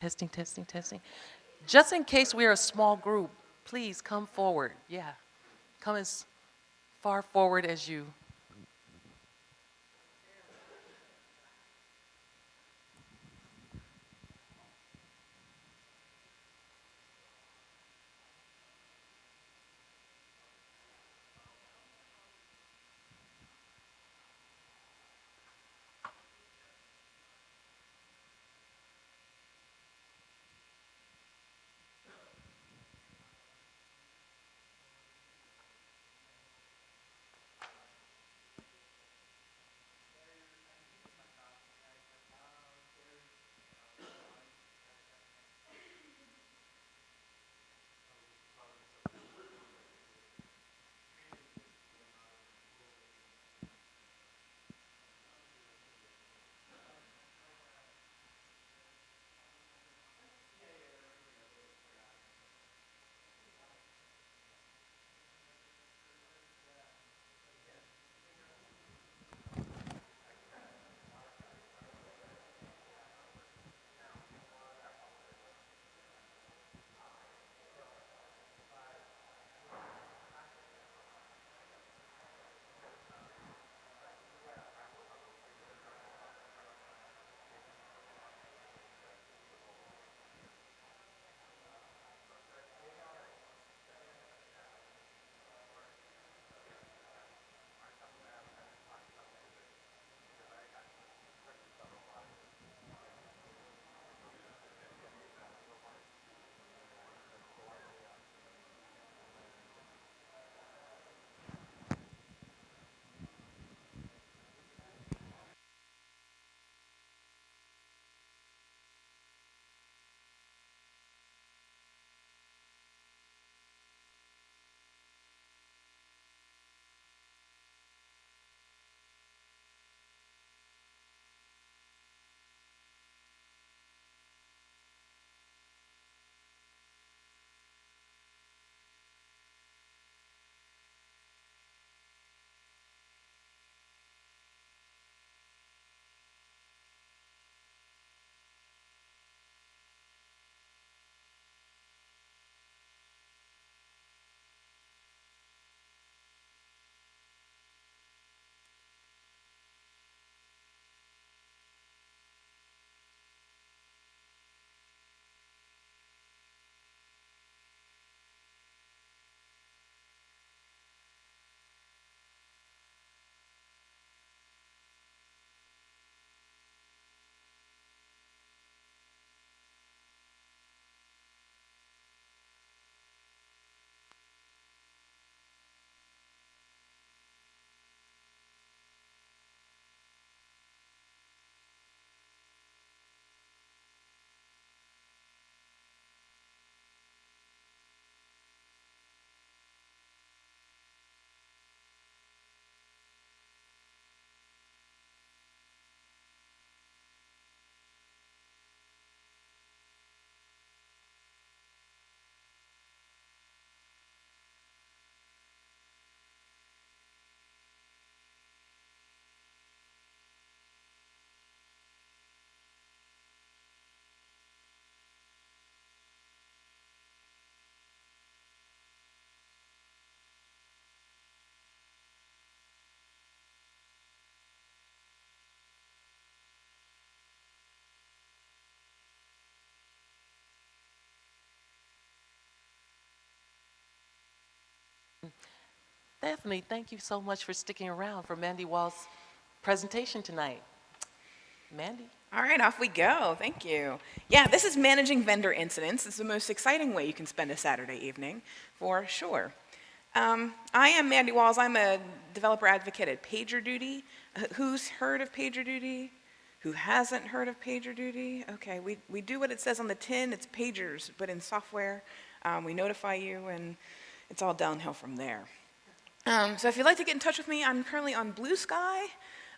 [SPEAKER 4] Testing, testing, testing. Just in case we're a small group, please come forward. Yeah. Come as far forward as you. Stephanie, thank you so much for sticking around for Mandy Wall's presentation tonight. Mandy?
[SPEAKER 20] All right, off we go. Thank you. Yeah, this is managing vendor incidents. It's the most exciting way you can spend a Saturday evening, for sure. I am Mandy Walls. I'm a developer advocate at PagerDuty. Who's heard of PagerDuty? Who hasn't heard of PagerDuty? Okay, we do what it says on the tin. It's pagers, but in software. We notify you, and it's all downhill from there. So if you'd like to get in touch with me, I'm currently on Blue Sky,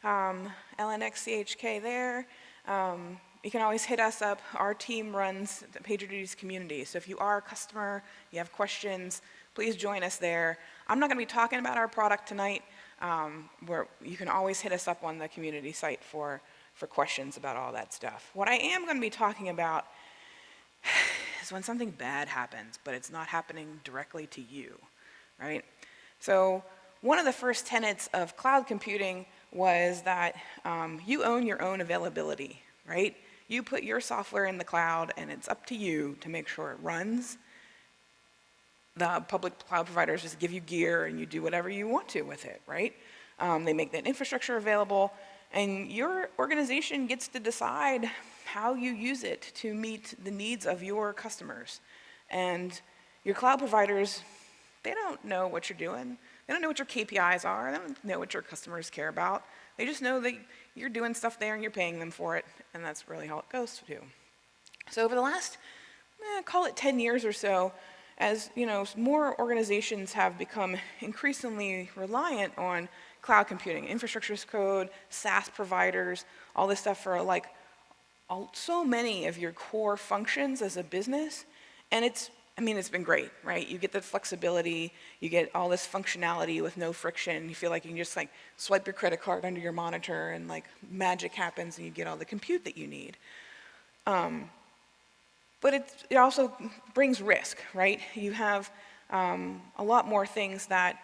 [SPEAKER 20] LNXCHK there. You can always hit us up. Our team runs the PagerDuty's community. So if you are a customer, you have questions, please join us there. I'm not going to be talking about our product tonight. Where you can always hit us up on the community site for questions about all that stuff. What I am going to be talking about is when something bad happens, but it's not happening directly to you, right? So one of the first tenets of cloud computing was that you own your own availability, right? You put your software in the cloud, and it's up to you to make sure it runs. The public cloud providers just give you gear, and you do whatever you want to with it, right? They make that infrastructure available, and your organization gets to decide how you use it to meet the needs of your customers. And your cloud providers, they don't know what you're doing. They don't know what your KPIs are. They don't know what your customers care about. They just know that you're doing stuff there and you're paying them for it, and that's really how it goes to. So over the last, call it 10 years or so, as more organizations have become increasingly reliant on cloud computing, infrastructure as code, SaaS providers, all this stuff for so many of your core functions as a business, and it's been great, right? You get the flexibility, you get all this functionality with no friction. You feel like you can just swipe your credit card under your monitor and magic happens and you get all the compute that you need. But it also brings risk, right? You have a lot more things that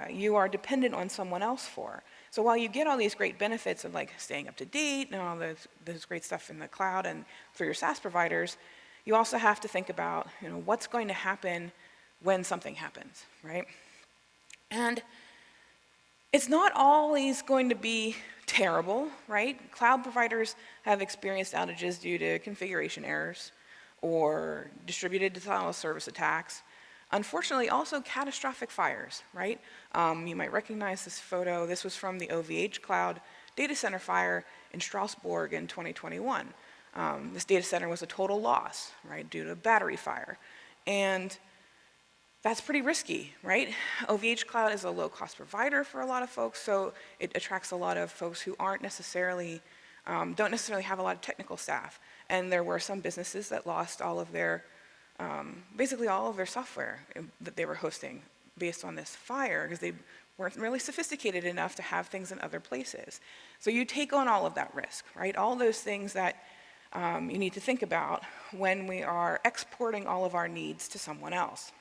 [SPEAKER 20] you are dependent on someone else for. So while you get all these great benefits of staying up to date and all this great stuff in the cloud and for your SaaS providers, you also have to think about what's going to happen when something happens, right? And it's not always going to be terrible, right? Cloud providers have experienced outages due to configuration errors or distributed denial of service attacks. Unfortunately, also catastrophic fires, right? You might recognize this photo. This was from the OVH Cloud data center fire in Strasbourg in 2021. This data center was a total loss, right, due to a battery fire. And that's pretty risky, right? OVH Cloud is a low-cost provider for a lot of folks, so it attracts a lot of folks who don't necessarily have a lot of technical staff. And there were some businesses that lost all of their, basically all of their software that they were hosting based on this fire because they weren't really sophisticated enough to have things in other places. So you take on all of that risk, right? All those things that you need to think about when we are exporting all of our needs to someone else.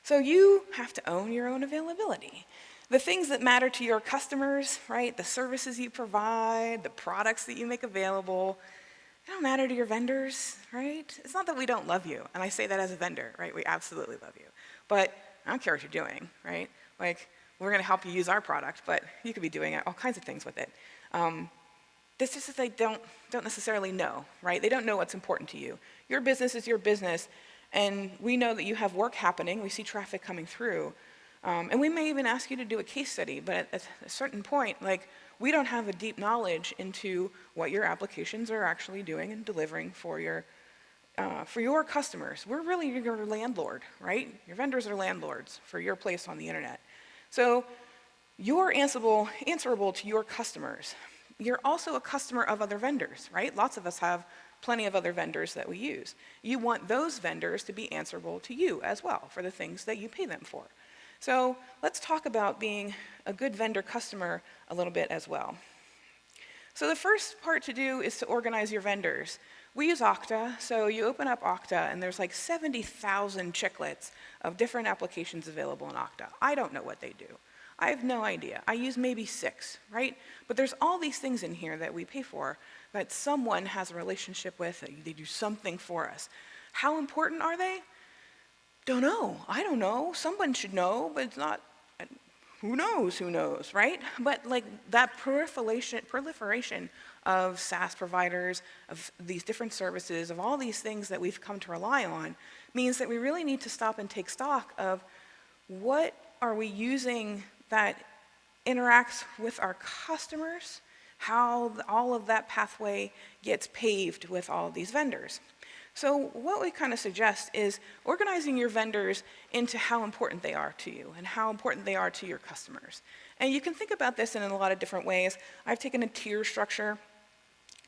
[SPEAKER 20] So you have to own your own availability. The things that matter to your customers, right? The services you provide, the products that you make available, they don't matter to your vendors, right? It's not that we don't love you, and I say that as a vendor, right? We absolutely love you. But I don't care what you're doing, right? We're gonna help you use our product, but you could be doing all kinds of things with it. This is that they don't necessarily know, right? They don't know what's important to you. Your business is your business, and we know that you have work happening. We see traffic coming through. And we may even ask you to do a case study, but at a certain point, we don't have a deep knowledge into what your applications are actually doing and delivering for your customers. We're really your landlord, right? Your vendors are landlords for your place on the internet. So you're answerable to your customers. You're also a customer of other vendors, right? Lots of us have plenty of other vendors that we use. You want those vendors to be answerable to you as well for the things that you pay them for. So let's talk about being a good vendor customer a little bit as well. So the first part to do is to organize your vendors. We use Okta, so you open up Okta and there's 70,000 chiclets of different applications available in Okta. I don't know what they do. I have no idea. I use maybe 6, right? But there's all these things in here that we pay for that someone has a relationship with, that they do something for us. How important are they? don't know. I don't know. Someone should know, but it's not, who knows, right? But like that proliferation of SaaS providers, of these different services, of all these things that we've come to rely on, means that we really need to stop and take stock of what are we using that interacts with our customers, how all of that pathway gets paved with all of these vendors. So what we kind of suggest is organizing your vendors into how important they are to you and how important they are to your customers. And you can think about this in a lot of different ways. I've taken a tier structure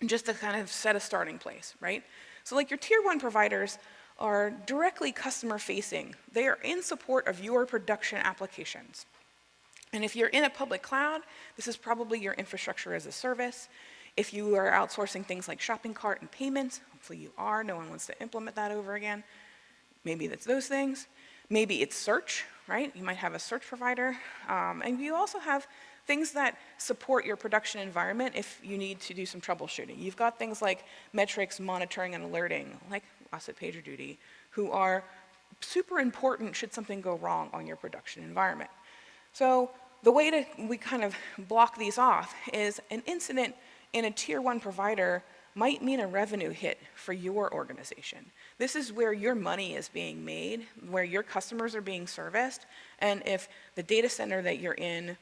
[SPEAKER 20] just to kind of set a starting place, right? So like your tier 1 providers are directly customer facing. They are in support of your production applications. And if you're in a public cloud, this is probably your infrastructure as a service. If you are outsourcing things like shopping cart and payments, hopefully you are, no one wants to implement that over again. Maybe that's those things. Maybe it's search, right? You might have a search provider. And you also have things that support your production environment if you need to do some troubleshooting. You've got things like metrics, monitoring, and alerting, like us at PagerDuty, who are super important should something go wrong on your production environment. So the way we kind of block these off is an incident in a tier 1 provider might mean a revenue hit for your organization. This is where your money is being made, where your customers are being serviced, and if the data center that you're in,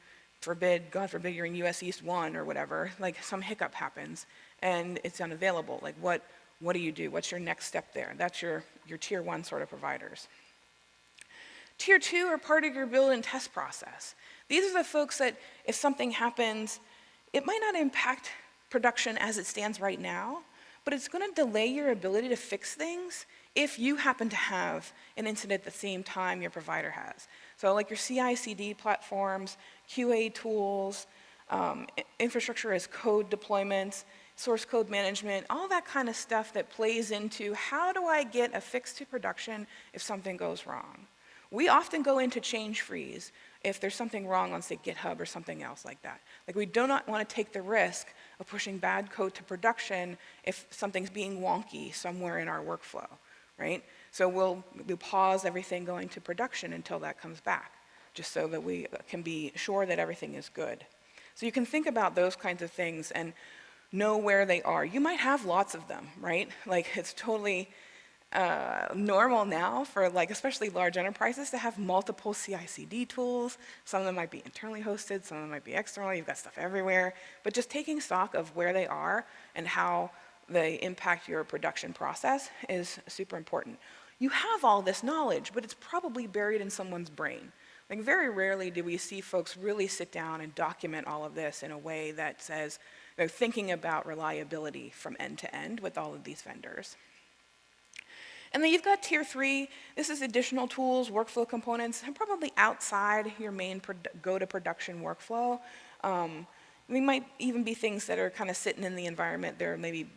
[SPEAKER 20] God forbid you're in US East 1 or whatever, like some hiccup happens and it's unavailable, like what do you do? What's your next step there? That's your tier 1 sort of providers. Tier 2 are part of your build and test process. These are the folks that if something happens, it might not impact production as it stands right now, but it's going to delay your ability to fix things if you happen to have an incident at the same time your provider has. So like your CI/CD platforms, QA tools, infrastructure as code deployments, source code management, all that kind of stuff that plays into how do I get a fix to production if something goes wrong. We often go into change freeze if there's something wrong on, say, GitHub or something else like that. Like we do not want to take the risk of pushing bad code to production if something's being wonky somewhere in our workflow, right? So we'll pause everything going to production until that comes back, just so that we can be sure that everything is good. So you can think about those kinds of things and know where they are. You might have lots of them, right? Like it's totally normal now for like especially large enterprises to have multiple CI/CD tools. Some of them might be internally hosted, some of them might be external. You've got stuff everywhere. But just taking stock of where they are and how they impact your production process is super important. You have all this knowledge, but it's probably buried in someone's brain. Like very rarely do we see folks really sit down and document all of this in a way that says they're thinking about reliability from end to end with all of these vendors. And then you've got tier 3. This is additional tools, workflow components, and probably outside your main go-to-production workflow. They might even be things that are kind of sitting in the environment. They're maybe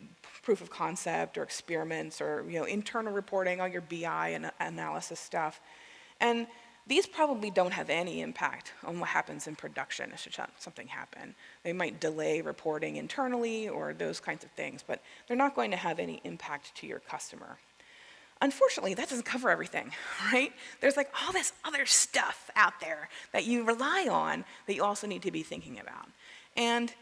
[SPEAKER 20] proof of concept or experiments or internal reporting, all your BI and analysis stuff. And these probably don't have any impact on what happens in production should something happen. They might delay reporting internally or those kinds of things, but they're not going to have any impact to your customer. Unfortunately, that doesn't cover everything, right? There's like all this other stuff out there that you rely on that you also need to be thinking about. And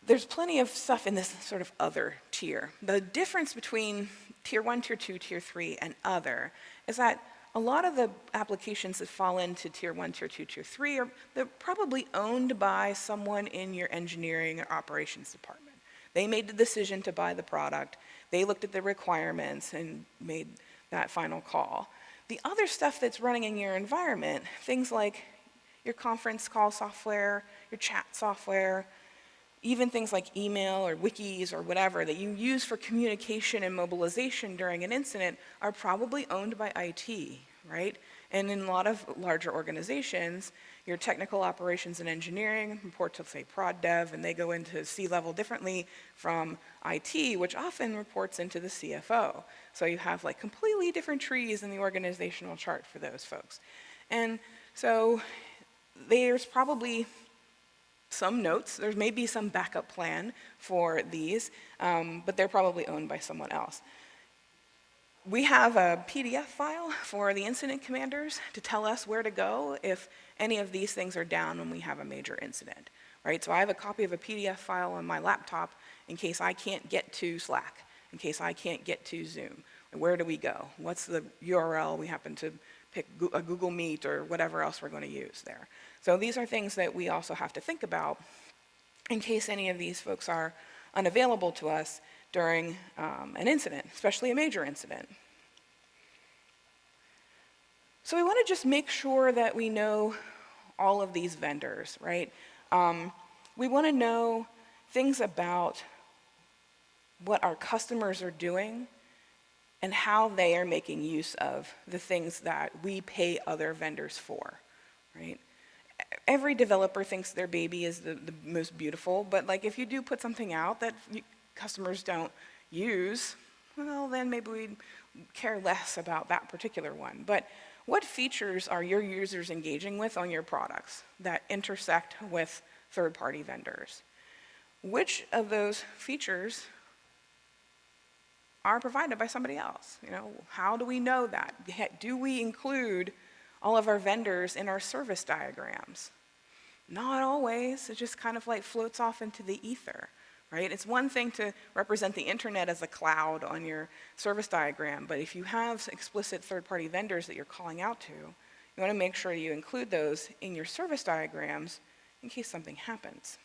[SPEAKER 20] there's plenty of stuff in this sort of other tier. The difference between tier 1, tier 2, tier 3, and other is that a lot of the applications that fall into tier 1, tier 2, tier 3 they're probably owned by someone in your engineering or operations department. They made the decision to buy the product. They looked at the requirements and made that final call. The other stuff that's running in your environment, things like your conference call software, your chat software, even things like email or wikis or whatever that you use for communication and mobilization during an incident are probably owned by IT, right? And in a lot of larger organizations, your technical operations and engineering report to, say, prod dev, and they go into C-level differently from IT, which often reports into the CFO. So you have like completely different trees in the organizational chart for those folks. And so there's probably some notes. There may be some backup plan for these, but they're probably owned by someone else. We have a PDF file for the incident commanders to tell us where to go if any of these things are down when we have a major incident, right? So I have a copy of a PDF file on my laptop in case I can't get to Slack, in case I can't get to Zoom. Where do we go? What's the URL? We happen to pick a Google Meet or whatever else we're going to use there. So these are things that we also have to think about in case any of these folks are unavailable to us during an incident, especially a major incident. So we want to just make sure that we know all of these vendors, right? We want to know things about what our customers are doing and how they are making use of the things that we pay other vendors for, right? Every developer thinks their baby is the most beautiful, but like if you do put something out that customers don't use, well, then maybe we'd care less about that particular one. But what features are your users engaging with on your products that intersect with third-party vendors? Which of those features are provided by somebody else? You know, how do we know that? Do we include all of our vendors in our service diagrams? Not always. It just kind of like floats off into the ether, right? It's one thing to represent the internet as a cloud on your service diagram, but if you have explicit third-party vendors that you're calling out to, you want to make sure you include those in your service diagrams in case something happens.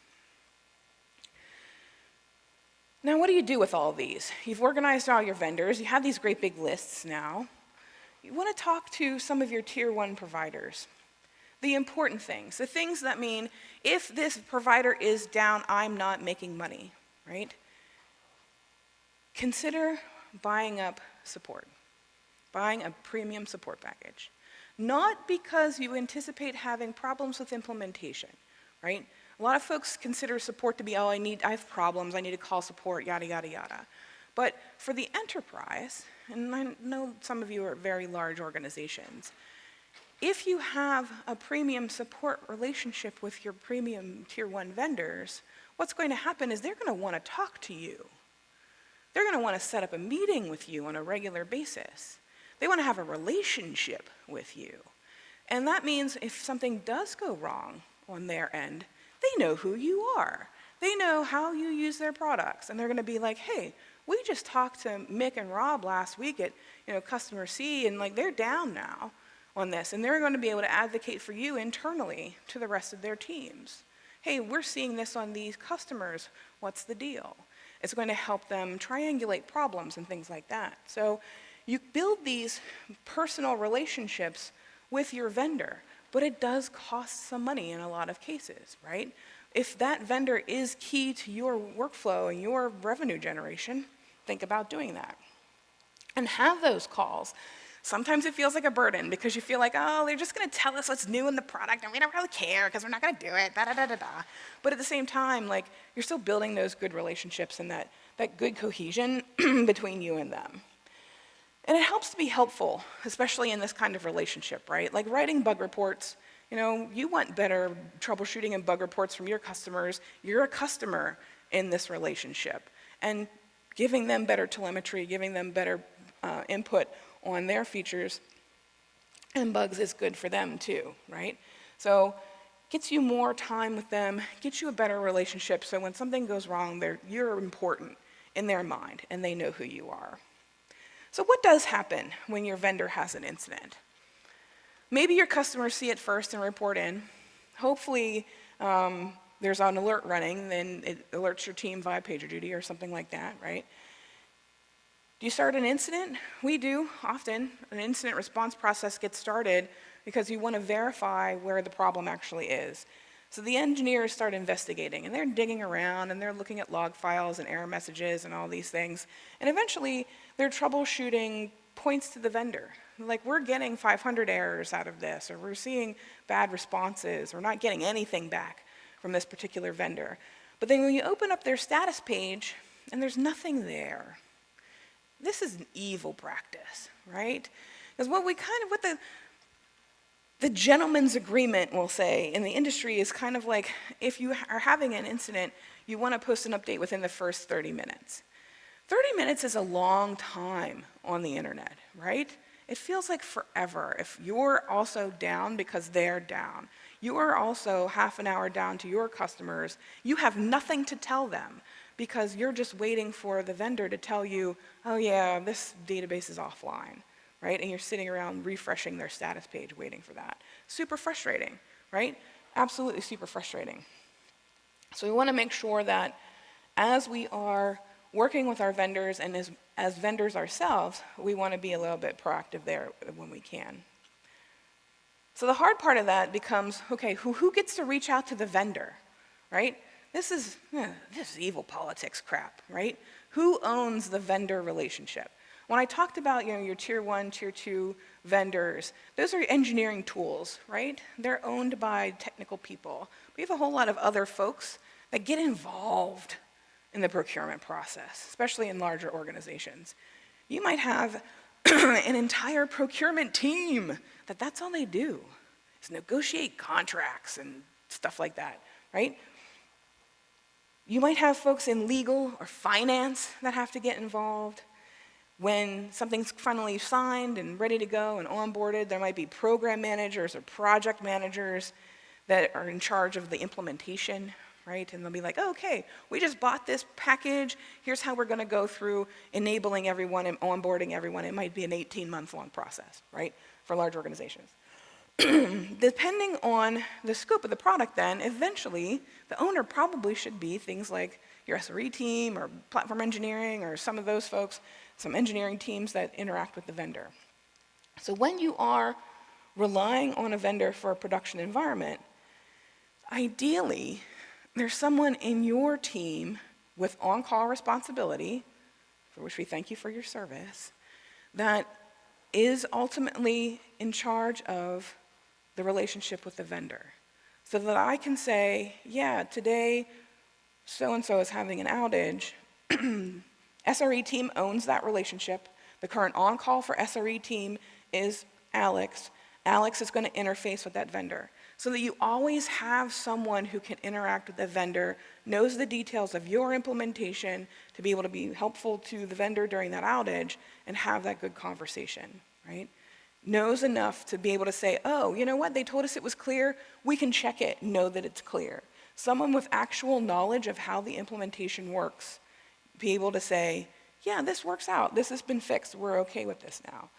[SPEAKER 20] Now, what do you do with all these? You've organized all your vendors. You have these great big lists now. You want to talk to some of your tier 1 providers. The important things, the things that mean, if this provider is down, I'm not making money, right? Consider buying up support, buying a premium support package. Not because you anticipate having problems with implementation, right? A lot of folks consider support to be, oh, I have problems, I need to call support, yada, yada, yada. But for the enterprise, and I know some of you are very large organizations, if you have a premium support relationship with your premium tier 1 vendors, what's going to happen is they're going to want to talk to you. They're going to want to set up a meeting with you on a regular basis. They want to have a relationship with you. And that means if something does go wrong on their end, they know who you are. They know how you use their products. And they're going to be like, hey, we just talked to Mick and Rob last week at Customer C, and like they're down now on this. And they're going to be able to advocate for you internally to the rest of their teams. Hey, we're seeing this on these customers. What's the deal? It's going to help them triangulate problems and things like that. So you build these personal relationships with your vendor, but it does cost some money in a lot of cases, right? If that vendor is key to your workflow and your revenue generation, think about doing that. And have those calls. Sometimes it feels like a burden because you feel like, oh, they're just going to tell us what's new in the product and we don't really care because we're not going to do it, da-da-da-da-da. But at the same time, like, you're still building those good relationships and that good cohesion between you and them. And it helps to be helpful, especially in this kind of relationship, right? Like writing bug reports, you want better troubleshooting and bug reports from your customers. You're a customer in this relationship. And giving them better telemetry, giving them better input on their features and bugs is good for them too, right? So gets you more time with them, gets you a better relationship, so when something goes wrong, you're important in their mind and they know who you are. So what does happen when your vendor has an incident? Maybe your customers see it first and report in. Hopefully there's an alert running, then it alerts your team via PagerDuty or something like that, right? Do you start an incident? We do, often. An incident response process gets started because you want to verify where the problem actually is. So the engineers start investigating, and they're digging around, and they're looking at log files and error messages and all these things. And eventually, their troubleshooting points to the vendor. Like, we're getting 500 errors out of this, or we're seeing bad responses, or not getting anything back from this particular vendor. But then when you open up their status page, and there's nothing there, this is an evil practice, right? Because what the gentleman's agreement will say in the industry is kind of like, if you are having an incident, you want to post an update within the first 30 minutes. 30 minutes is a long time on the internet, right? It feels like forever if you're also down because they're down. You are also half an hour down to your customers. You have nothing to tell them because you're just waiting for the vendor to tell you, oh yeah, this database is offline, right? And you're sitting around refreshing their status page waiting for that. Super frustrating, right? Absolutely super frustrating. So we want to make sure that as we are working with our vendors and as vendors ourselves, we want to be a little bit proactive there when we can. So the hard part of that becomes, okay, who gets to reach out to the vendor, right? This is evil politics crap, right? Who owns the vendor relationship? When I talked about your tier 1, tier 2 vendors, those are engineering tools, right? They're owned by technical people. We have a whole lot of other folks that get involved in the procurement process, especially in larger organizations. You might have an entire procurement team that's all they do, is negotiate contracts and stuff like that, right? You might have folks in legal or finance that have to get involved. When something's finally signed and ready to go and onboarded, there might be program managers or project managers that are in charge of the implementation, right? And they'll be like, oh, okay, we just bought this package. Here's how we're going to go through enabling everyone and onboarding everyone. It might be an 18-month-long process, right, for large organizations. Depending on the scope of the product then, eventually, the owner probably should be things like your SRE team or platform engineering or some of those folks, some engineering teams that interact with the vendor. So when you are relying on a vendor for a production environment, ideally, there's someone in your team with on-call responsibility, for which we thank you for your service, that is ultimately in charge of the relationship with the vendor. So that I can say, yeah, today so-and-so is having an outage. SRE team owns that relationship. The current on-call for SRE team is Alex. Alex is going to interface with that vendor. So that you always have someone who can interact with the vendor, knows the details of your implementation to be able to be helpful to the vendor during that outage and have that good conversation, right? Knows enough to be able to say, oh, you know what, they told us it was clear, we can check it, know that it's clear. Someone with actual knowledge of how the implementation works, be able to say, yeah, this works out, this has been fixed, we're okay with this now.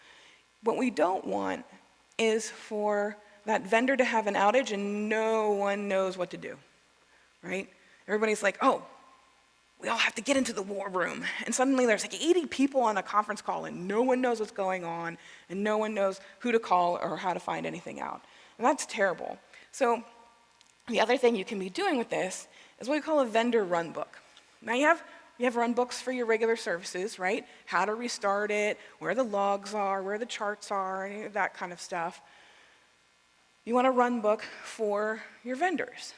[SPEAKER 20] What we don't want is for that vendor to have an outage and no one knows what to do, right? Everybody's like, oh, we all have to get into the war room. And suddenly there's like 80 people on a conference call and no one knows what's going on and no one knows who to call or how to find anything out. And that's terrible. So the other thing you can be doing with this is what we call a vendor run book. Now you have run books for your regular services, right? How to restart it, where the logs are, where the charts are, any of that kind of stuff. You want a run book for your vendors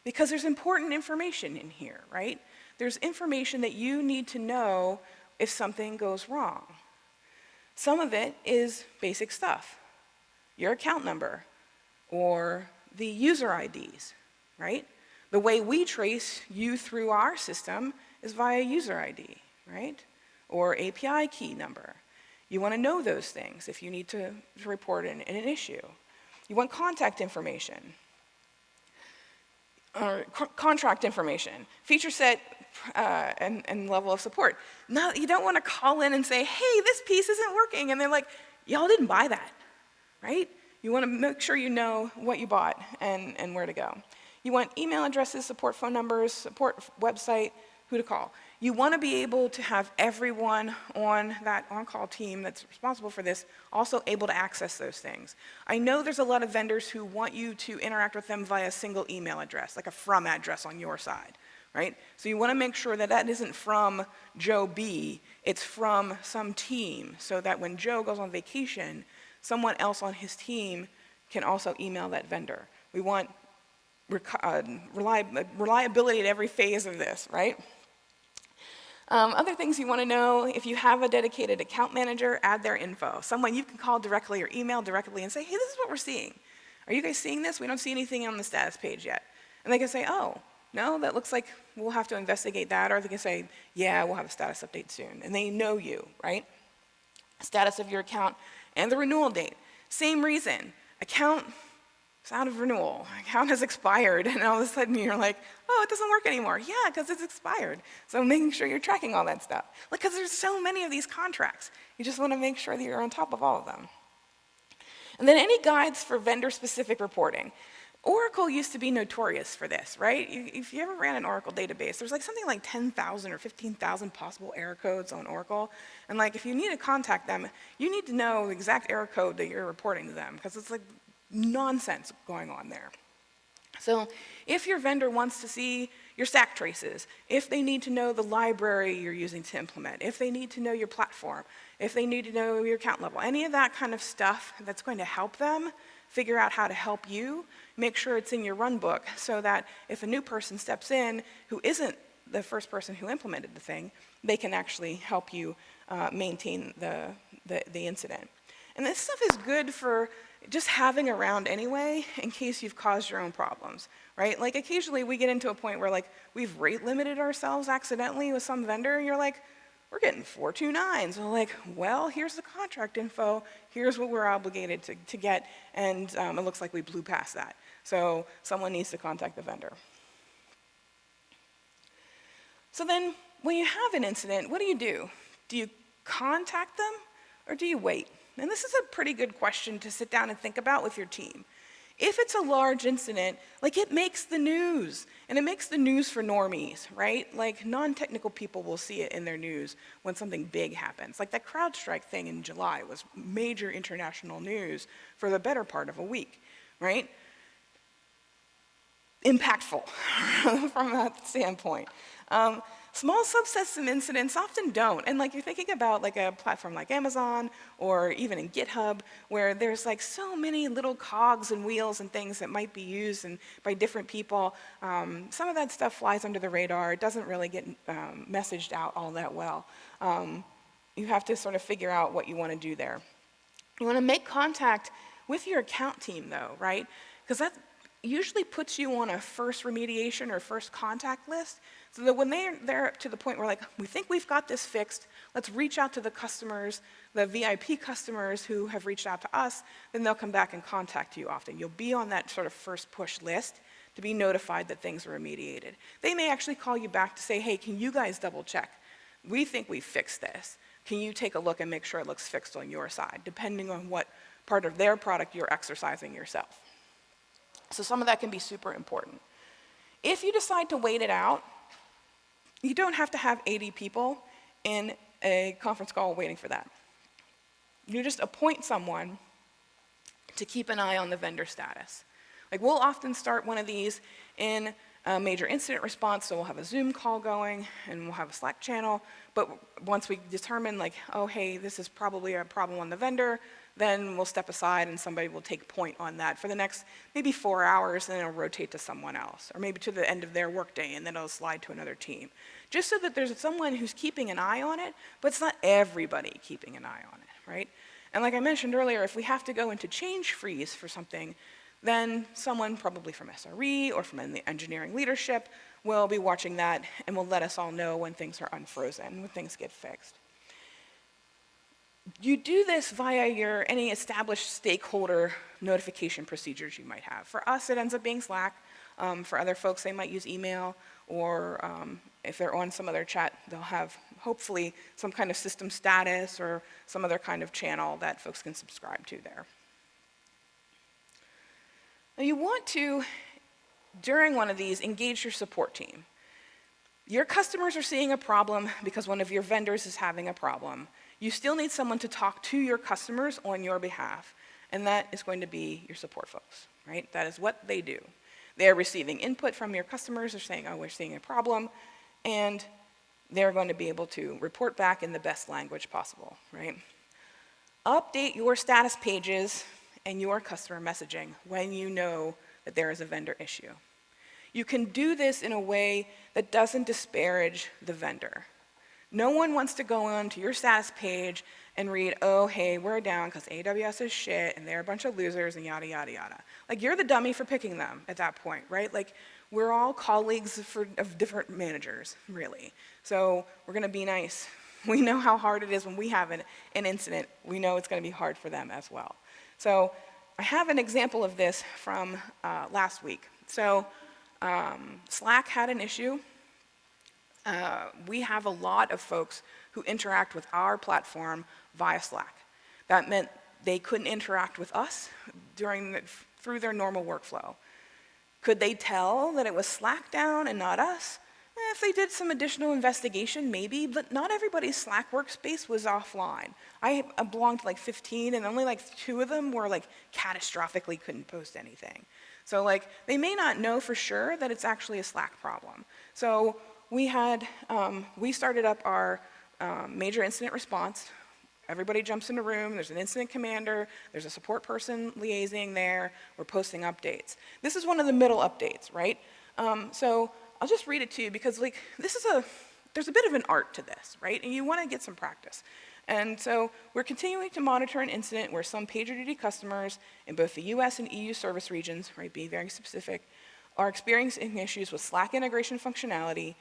[SPEAKER 20] because there's important information in here, right? There's information that you need to know if something goes wrong. Some of it is basic stuff, your account number or the user IDs, right? The way we trace you through our system is via user ID, right? Or API key number. You want to know those things if you need to report an issue. You want contact information, or contract information, feature set, and level of support. Now, you don't want to call in and say, hey, this piece isn't working, and they're like, y'all didn't buy that, right? You want to make sure you know what you bought and where to go. You want email addresses, support phone numbers, support website, who to call. You want to be able to have everyone on that on-call team that's responsible for this also able to access those things. I know there's a lot of vendors who want you to interact with them via a single email address, like a from address on your side, right? So you want to make sure that that isn't from Joe B, it's from some team, so that when Joe goes on vacation, someone else on his team can also email that vendor. We want reliability at every phase of this, right? Other things you want to know, if you have a dedicated account manager, add their info. Someone you can call directly or email directly and say, hey, this is what we're seeing. Are you guys seeing this? We don't see anything on the status page yet. And they can say, oh, no, that looks like we'll have to investigate that, or they can say, yeah, we'll have a status update soon, and they know you, right? Status of your account and the renewal date. Same reason, account is out of renewal, account has expired, and all of a sudden you're like, oh, it doesn't work anymore. Yeah, because it's expired. So making sure you're tracking all that stuff. Because there's so many of these contracts. You just want to make sure that you're on top of all of them. And then any guides for vendor-specific reporting. Oracle used to be notorious for this, right? If you ever ran an Oracle database, there's like something like 10,000 or 15,000 possible error codes on Oracle. And like if you need to contact them, you need to know the exact error code that you're reporting to them, because it's like nonsense going on there. So if your vendor wants to see your stack traces, if they need to know the library you're using to implement, if they need to know your platform, if they need to know your account level, any of that kind of stuff that's going to help them figure out how to help you, make sure it's in your run book so that if a new person steps in who isn't the first person who implemented the thing, they can actually help you maintain the incident. And this stuff is good for just having around anyway in case you've caused your own problems, right? Like occasionally we get into a point where like we've rate limited ourselves accidentally with some vendor and you're like, we're getting 429s. And we're like, well, here's the contract info, here's what we're obligated to get, and it looks like we blew past that. So someone needs to contact the vendor. So then when you have an incident, what do? Do you contact them or do you wait? And this is a pretty good question to sit down and think about with your team. If it's a large incident, like it makes the news, and it makes the news for normies, right? Like non-technical people will see it in their news when something big happens. Like that CrowdStrike thing in July was major international news for the better part of a week, right? Impactful from that standpoint. Small subsets of incidents often don't. And like you're thinking about like a platform like Amazon or even in GitHub where there's like so many little cogs and wheels and things that might be used by different people. Some of that stuff flies under the radar. It doesn't really get messaged out all that well. You have to sort of figure out what you want to do there. You want to make contact with your account team though, right? Because that usually puts you on a first remediation or first contact list. So that when they're to the point where like, we think we've got this fixed, let's reach out to the customers, the VIP customers who have reached out to us, then they'll come back and contact you often. You'll be on that sort of first push list to be notified that things are remediated. They may actually call you back to say, hey, can you guys double check? We think we've fixed this. Can you take a look and make sure it looks fixed on your side, depending on what part of their product you're exercising yourself. So some of that can be super important. If you decide to wait it out, you don't have to have 80 people in a conference call waiting for that. You just appoint someone to keep an eye on the vendor status. Like we'll often start one of these in a major incident response, so we'll have a Zoom call going and we'll have a Slack channel, but once we determine like, oh hey, this is probably a problem on the vendor, then we'll step aside and somebody will take point on that for the next maybe 4 hours, and then it'll rotate to someone else, or maybe to the end of their workday, and then it'll slide to another team. Just so that there's someone who's keeping an eye on it, but it's not everybody keeping an eye on it, right? And like I mentioned earlier, if we have to go into change freeze for something, then someone probably from SRE or from the engineering leadership will be watching that and will let us all know when things are unfrozen, when things get fixed. You do this via any established stakeholder notification procedures you might have. For us, it ends up being Slack. For other folks, they might use email, or if they're on some other chat, they'll have hopefully some kind of system status or some other kind of channel that folks can subscribe to there. Now you want to, during one of these, engage your support team. Your customers are seeing a problem because one of your vendors is having a problem. You still need someone to talk to your customers on your behalf, and that is going to be your support folks, right? That is what they do. They're receiving input from your customers. They're saying, oh, we're seeing a problem, and they're going to be able to report back in the best language possible, right? Update your status pages and your customer messaging when you know that there is a vendor issue. You can do this in a way that doesn't disparage the vendor. No one wants to go onto your status page and read, oh, hey, we're down because AWS is shit and they're a bunch of losers and yada, yada, yada. Like, you're the dummy for picking them at that point, right? Like, We're all colleagues of different managers, really. So we're going to be nice. We know how hard it is when we have an incident. We know it's going to be hard for them as well. So I have an example of this from last week. So Slack had an issue. We have a lot of folks who interact with our platform via Slack. That meant they couldn't interact with us through their normal workflow. Could they tell that it was Slack down and not us? If they did some additional investigation, maybe, but not everybody's Slack workspace was offline. I belonged to like 15, and only like 2 of them were like catastrophically couldn't post anything. So like they may not know for sure that it's actually a Slack problem. So we started up our major incident response. Everybody jumps in a room, there's an incident commander, there's a support person liaising there, we're posting updates. This is one of the middle updates, right? So I'll just read it to you because like there's a bit of an art to this, right? And you want to get some practice. And so we're continuing to monitor an incident where some PagerDuty customers in both the US and EU service regions, right, being very specific, are experiencing issues with Slack integration functionality.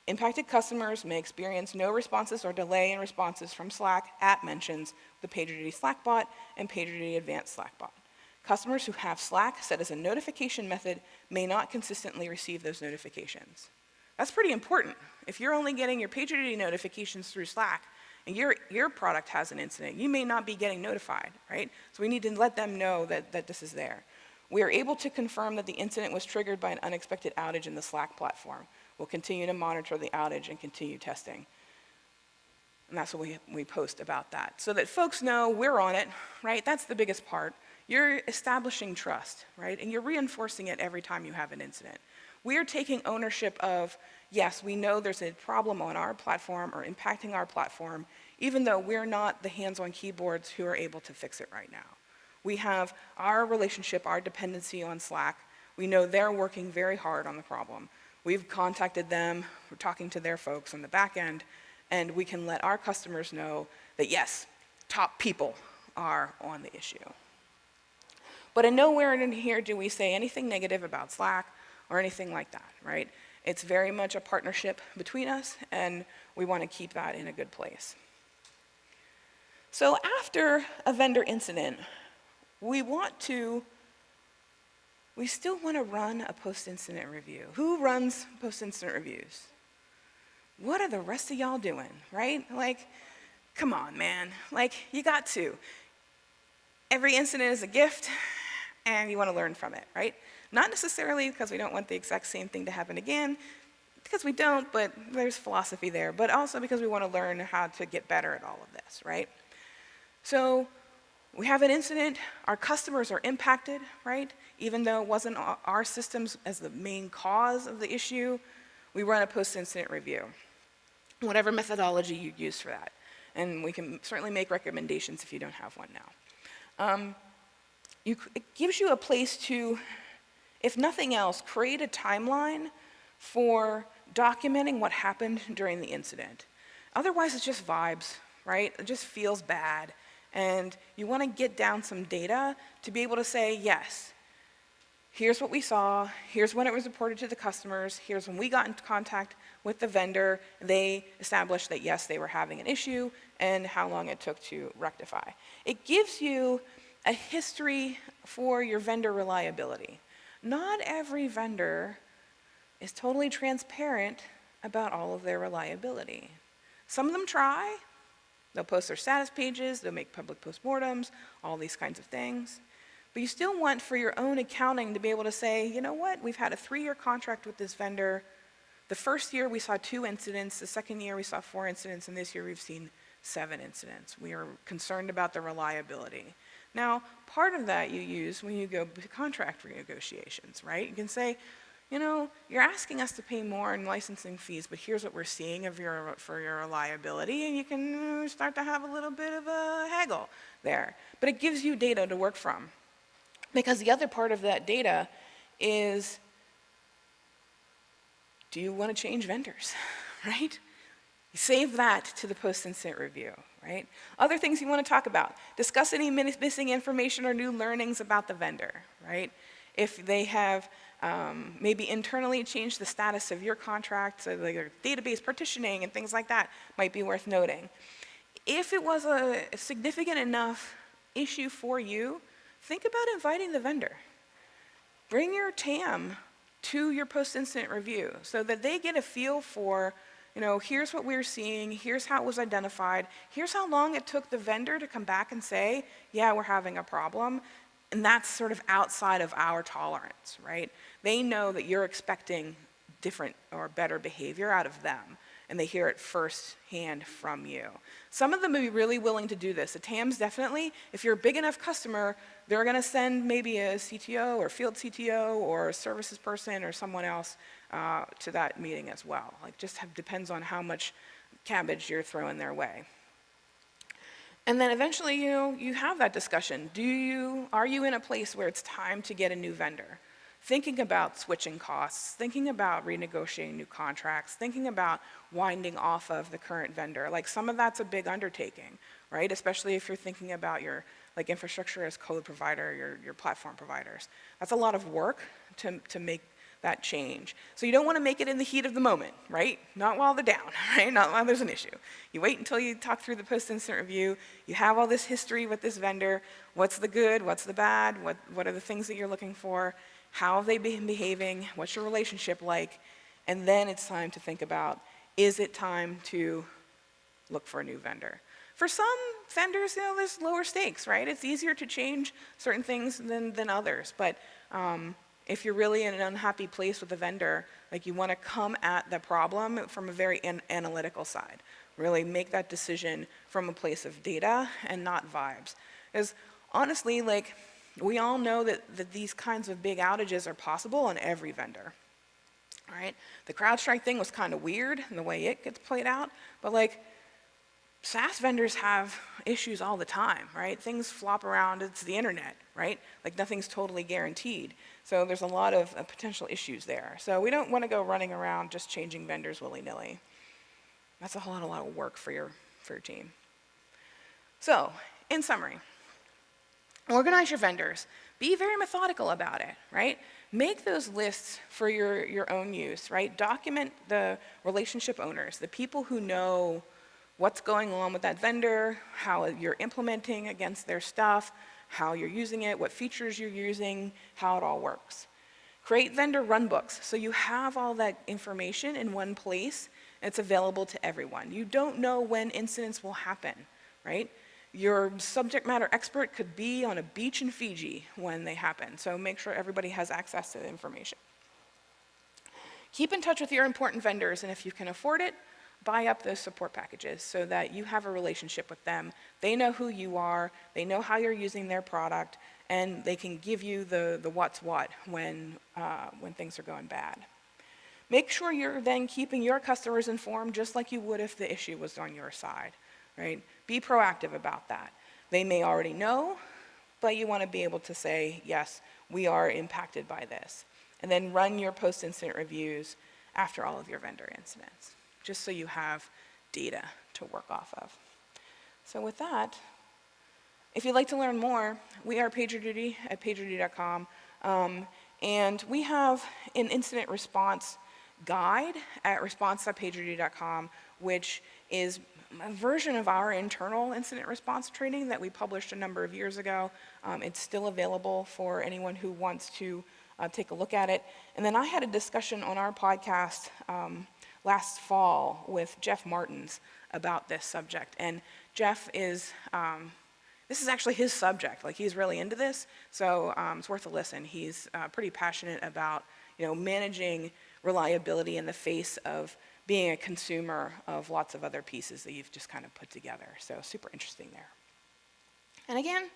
[SPEAKER 20] Impacted customers may experience no responses or delay in responses from Slack at mentions the PagerDuty Slack bot and PagerDuty Advanced Slack bot. Customers who have Slack set as a notification method may not consistently receive those notifications. That's pretty important. If you're only getting your PagerDuty notifications through Slack and your product has an incident, you may not be getting notified, right? So we need to let them know that this is there. We are able to confirm that the incident was triggered by an unexpected outage in the Slack platform. We'll continue to monitor the outage and continue testing. And that's what we post about that. So that folks know we're on it, right? That's the biggest part. You're establishing trust, right? And you're reinforcing it every time you have an incident. We are taking ownership of, yes, we know there's a problem on our platform or impacting our platform, even though we're not the hands-on keyboards who are able to fix it right now. We have our relationship, our dependency on Slack. We know they're working very hard on the problem. We've contacted them, we're talking to their folks on the back end, and we can let our customers know that yes, top people are on the issue. But in nowhere in here do we say anything negative about Slack or anything like that, right? It's very much a partnership between us, and we want to keep that in a good place. So after a vendor incident, we still want to run a post-incident review. Who runs post-incident reviews? What are the rest of y'all doing, right? Like, come on, man. Like, you got to. Every incident is a gift, and you want to learn from it, right? Not necessarily because we don't want the exact same thing to happen again, because we don't, but there's philosophy there, but also because we want to learn how to get better at all of this, right? So we have an incident, our customers are impacted, right? Even though it wasn't our systems as the main cause of the issue, we run a post-incident review, whatever methodology you use for that. And we can certainly make recommendations if you don't have one now. It gives you a place to, if nothing else, create a timeline for documenting what happened during the incident. Otherwise, it's just vibes, right? It just feels bad. And you want to get down some data to be able to say, yes, here's what we saw, here's when it was reported to the customers, here's when we got in contact with the vendor, they established that yes, they were having an issue, and how long it took to rectify. It gives you a history for your vendor reliability. Not every vendor is totally transparent about all of their reliability. Some of them try. They'll post their status pages, they'll make public postmortems, all these kinds of things. But you still want for your own accounting to be able to say, you know what, we've had a 3-year contract with this vendor. The first year we saw 2 incidents, the second year we saw 4 incidents, and this year we've seen 7 incidents. We are concerned about the reliability. Now, part of that you use when you go to contract renegotiations, right? You can say, you know, you're asking us to pay more in licensing fees, but here's what we're seeing for your reliability, and you can start to have a little bit of a haggle there. But it gives you data to work from. Because the other part of that data is, do you want to change vendors, right? You save that to the post-incident review, right? Other things you want to talk about. Discuss any missing information or new learnings about the vendor, right? If they have Maybe internally change the status of your contract, so like your database partitioning and things like that might be worth noting. If it was a significant enough issue for you, think about inviting the vendor. Bring your TAM to your post-incident review so that they get a feel for, here's what we're seeing, here's how it was identified, here's how long it took the vendor to come back and say, yeah, we're having a problem. And that's sort of outside of our tolerance, right? They know that you're expecting different or better behavior out of them, and they hear it firsthand from you. Some of them will be really willing to do this. The TAMs definitely, if you're a big enough customer, they're gonna send maybe a CTO or field CTO or a services person or someone else to that meeting as well. Like depends on how much cabbage you're throwing their way. And then eventually, you have that discussion. Are you in a place where it's time to get a new vendor? Thinking about switching costs, thinking about renegotiating new contracts, thinking about winding off of the current vendor. Like some of that's a big undertaking, right? Especially if you're thinking about your infrastructure as code provider, your platform providers. That's a lot of work to make that change. So you don't want to make it in the heat of the moment, right? Not while they're down, right? Not while there's an issue. You wait until you talk through the post-incident review, you have all this history with this vendor, what's the good, what's the bad, what are the things that you're looking for, how have they been behaving, what's your relationship like, and then it's time to think about, is it time to look for a new vendor? For some vendors, there's lower stakes, right? It's easier to change certain things than others, but if you're really in an unhappy place with a vendor, like you want to come at the problem from a very analytical side. Really make that decision from a place of data and not vibes. Because honestly, we all know that these kinds of big outages are possible on every vendor. Right? The CrowdStrike thing was kind of weird in the way it gets played out, but SaaS vendors have issues all the time, right? Things flop around, it's the internet, right? Nothing's totally guaranteed. So there's a lot of potential issues there. So we don't want to go running around just changing vendors willy-nilly. That's a whole lot of work for your team. So, in summary, organize your vendors. Be very methodical about it, right? Make those lists for your own use, right? Document the relationship owners, the people who know what's going on with that vendor, how you're implementing against their stuff, how you're using it, what features you're using, how it all works. Create vendor runbooks so you have all that information in one place and it's available to everyone. You don't know when incidents will happen, right? Your subject matter expert could be on a beach in Fiji when they happen, so make sure everybody has access to the information. Keep in touch with your important vendors, and if you can afford it, buy up those support packages so that you have a relationship with them. They know who you are, they know how you're using their product, and they can give you the what's what when things are going bad. Make sure you're then keeping your customers informed just like you would if the issue was on your side, right? Be proactive about that. They may already know, but you want to be able to say, yes, we are impacted by this. And then run your post-incident reviews after all of your vendor incidents, just so you have data to work off of. So with that, if you'd like to learn more, we are PagerDuty at pagerduty.com, and we have an incident response guide at response.pagerduty.com, which is a version of our internal incident response training that we published a number of years ago. It's still available for anyone who wants to take a look at it. And then I had a discussion on our podcast last fall with Jeff Martins about this subject. And Jeff is, this is actually his subject. He's really into this, so it's worth a listen. He's pretty passionate about managing reliability in the face of being a consumer of lots of other pieces that you've just kind of put together. So super interesting there. And again,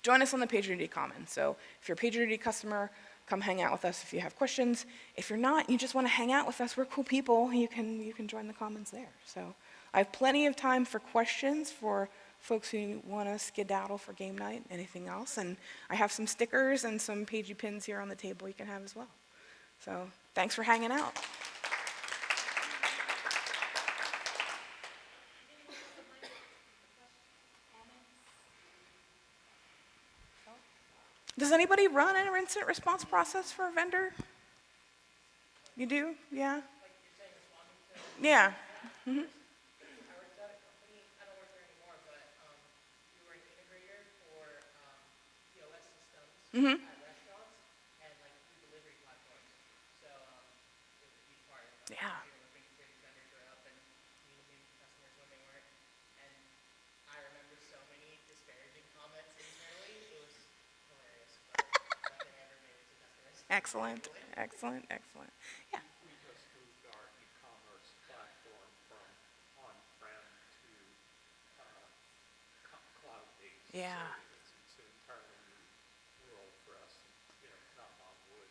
[SPEAKER 20] join us on the PagerDuty Commons. So if you're a PagerDuty customer, come hang out with us if you have questions. If you're not, you just want to hang out with us, we're cool people, you can join the Commons there. So I have plenty of time for questions for folks who want to skedaddle for game night, anything else. And I have some stickers and some Pagey pins here on the table you can have as well. So thanks for hanging out. Does anybody run an incident response process for a vendor? You do? Yeah? Yeah. Mhm. Mm-hmm. Yeah. Excellent, excellent, excellent. Yeah.
[SPEAKER 21] We just moved our e-commerce platform from on-prem to cloud-based.
[SPEAKER 20] Yeah.
[SPEAKER 21] So it's an entirely new world for us. And, you know, knock on wood,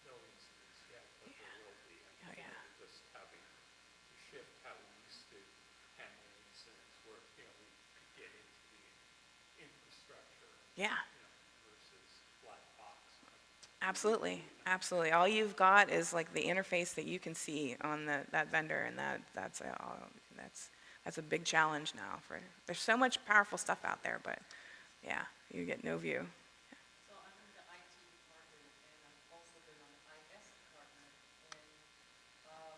[SPEAKER 21] no incidents yet, but there will be. And
[SPEAKER 20] Oh, yeah.
[SPEAKER 21] we're just having to shift how we used to handle incidents where, you know, we could get into the infrastructure.
[SPEAKER 20] Yeah.
[SPEAKER 21] You know, versus black box.
[SPEAKER 20] Absolutely, absolutely. All you've got is like the interface that you can see on that vendor, and that's a big challenge now. There's so much powerful stuff out there, but yeah, you get no view.
[SPEAKER 4] So I'm in the IT department, and I've also been on the IS department. And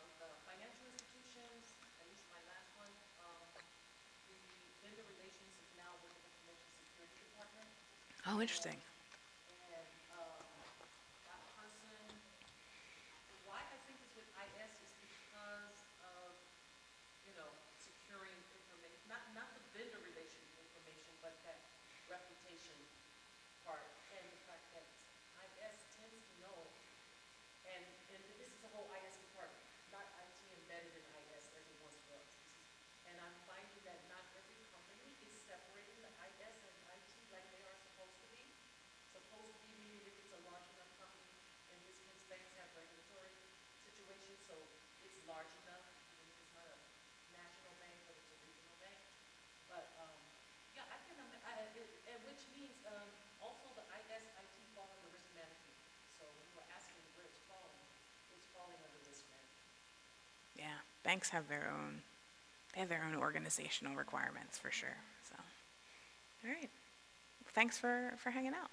[SPEAKER 4] with the financial institutions, at least my last one, the vendor relations is now with the information security department.
[SPEAKER 20] Oh, interesting.
[SPEAKER 4] And that person, why I think is with IS is because of, you know, securing information, not the vendor relation information, but that reputation part, and the fact that IS tends to know, and this is a whole IS department, not IT embedded in IS as it once was. And I'm finding that not every company is separating the IS and IT like they are supposed to be. Supposed to be meaning if it's a large enough company, in this case, banks have regulatory situations, so it's large enough, even if it's not a national bank, but it's a regional bank. But, yeah, I can, and which means, also the IS, IT fall under risk management. So when you were asking where it's falling under risk management.
[SPEAKER 20] Yeah, banks have their own organizational requirements for sure. So, all right. Thanks for hanging out.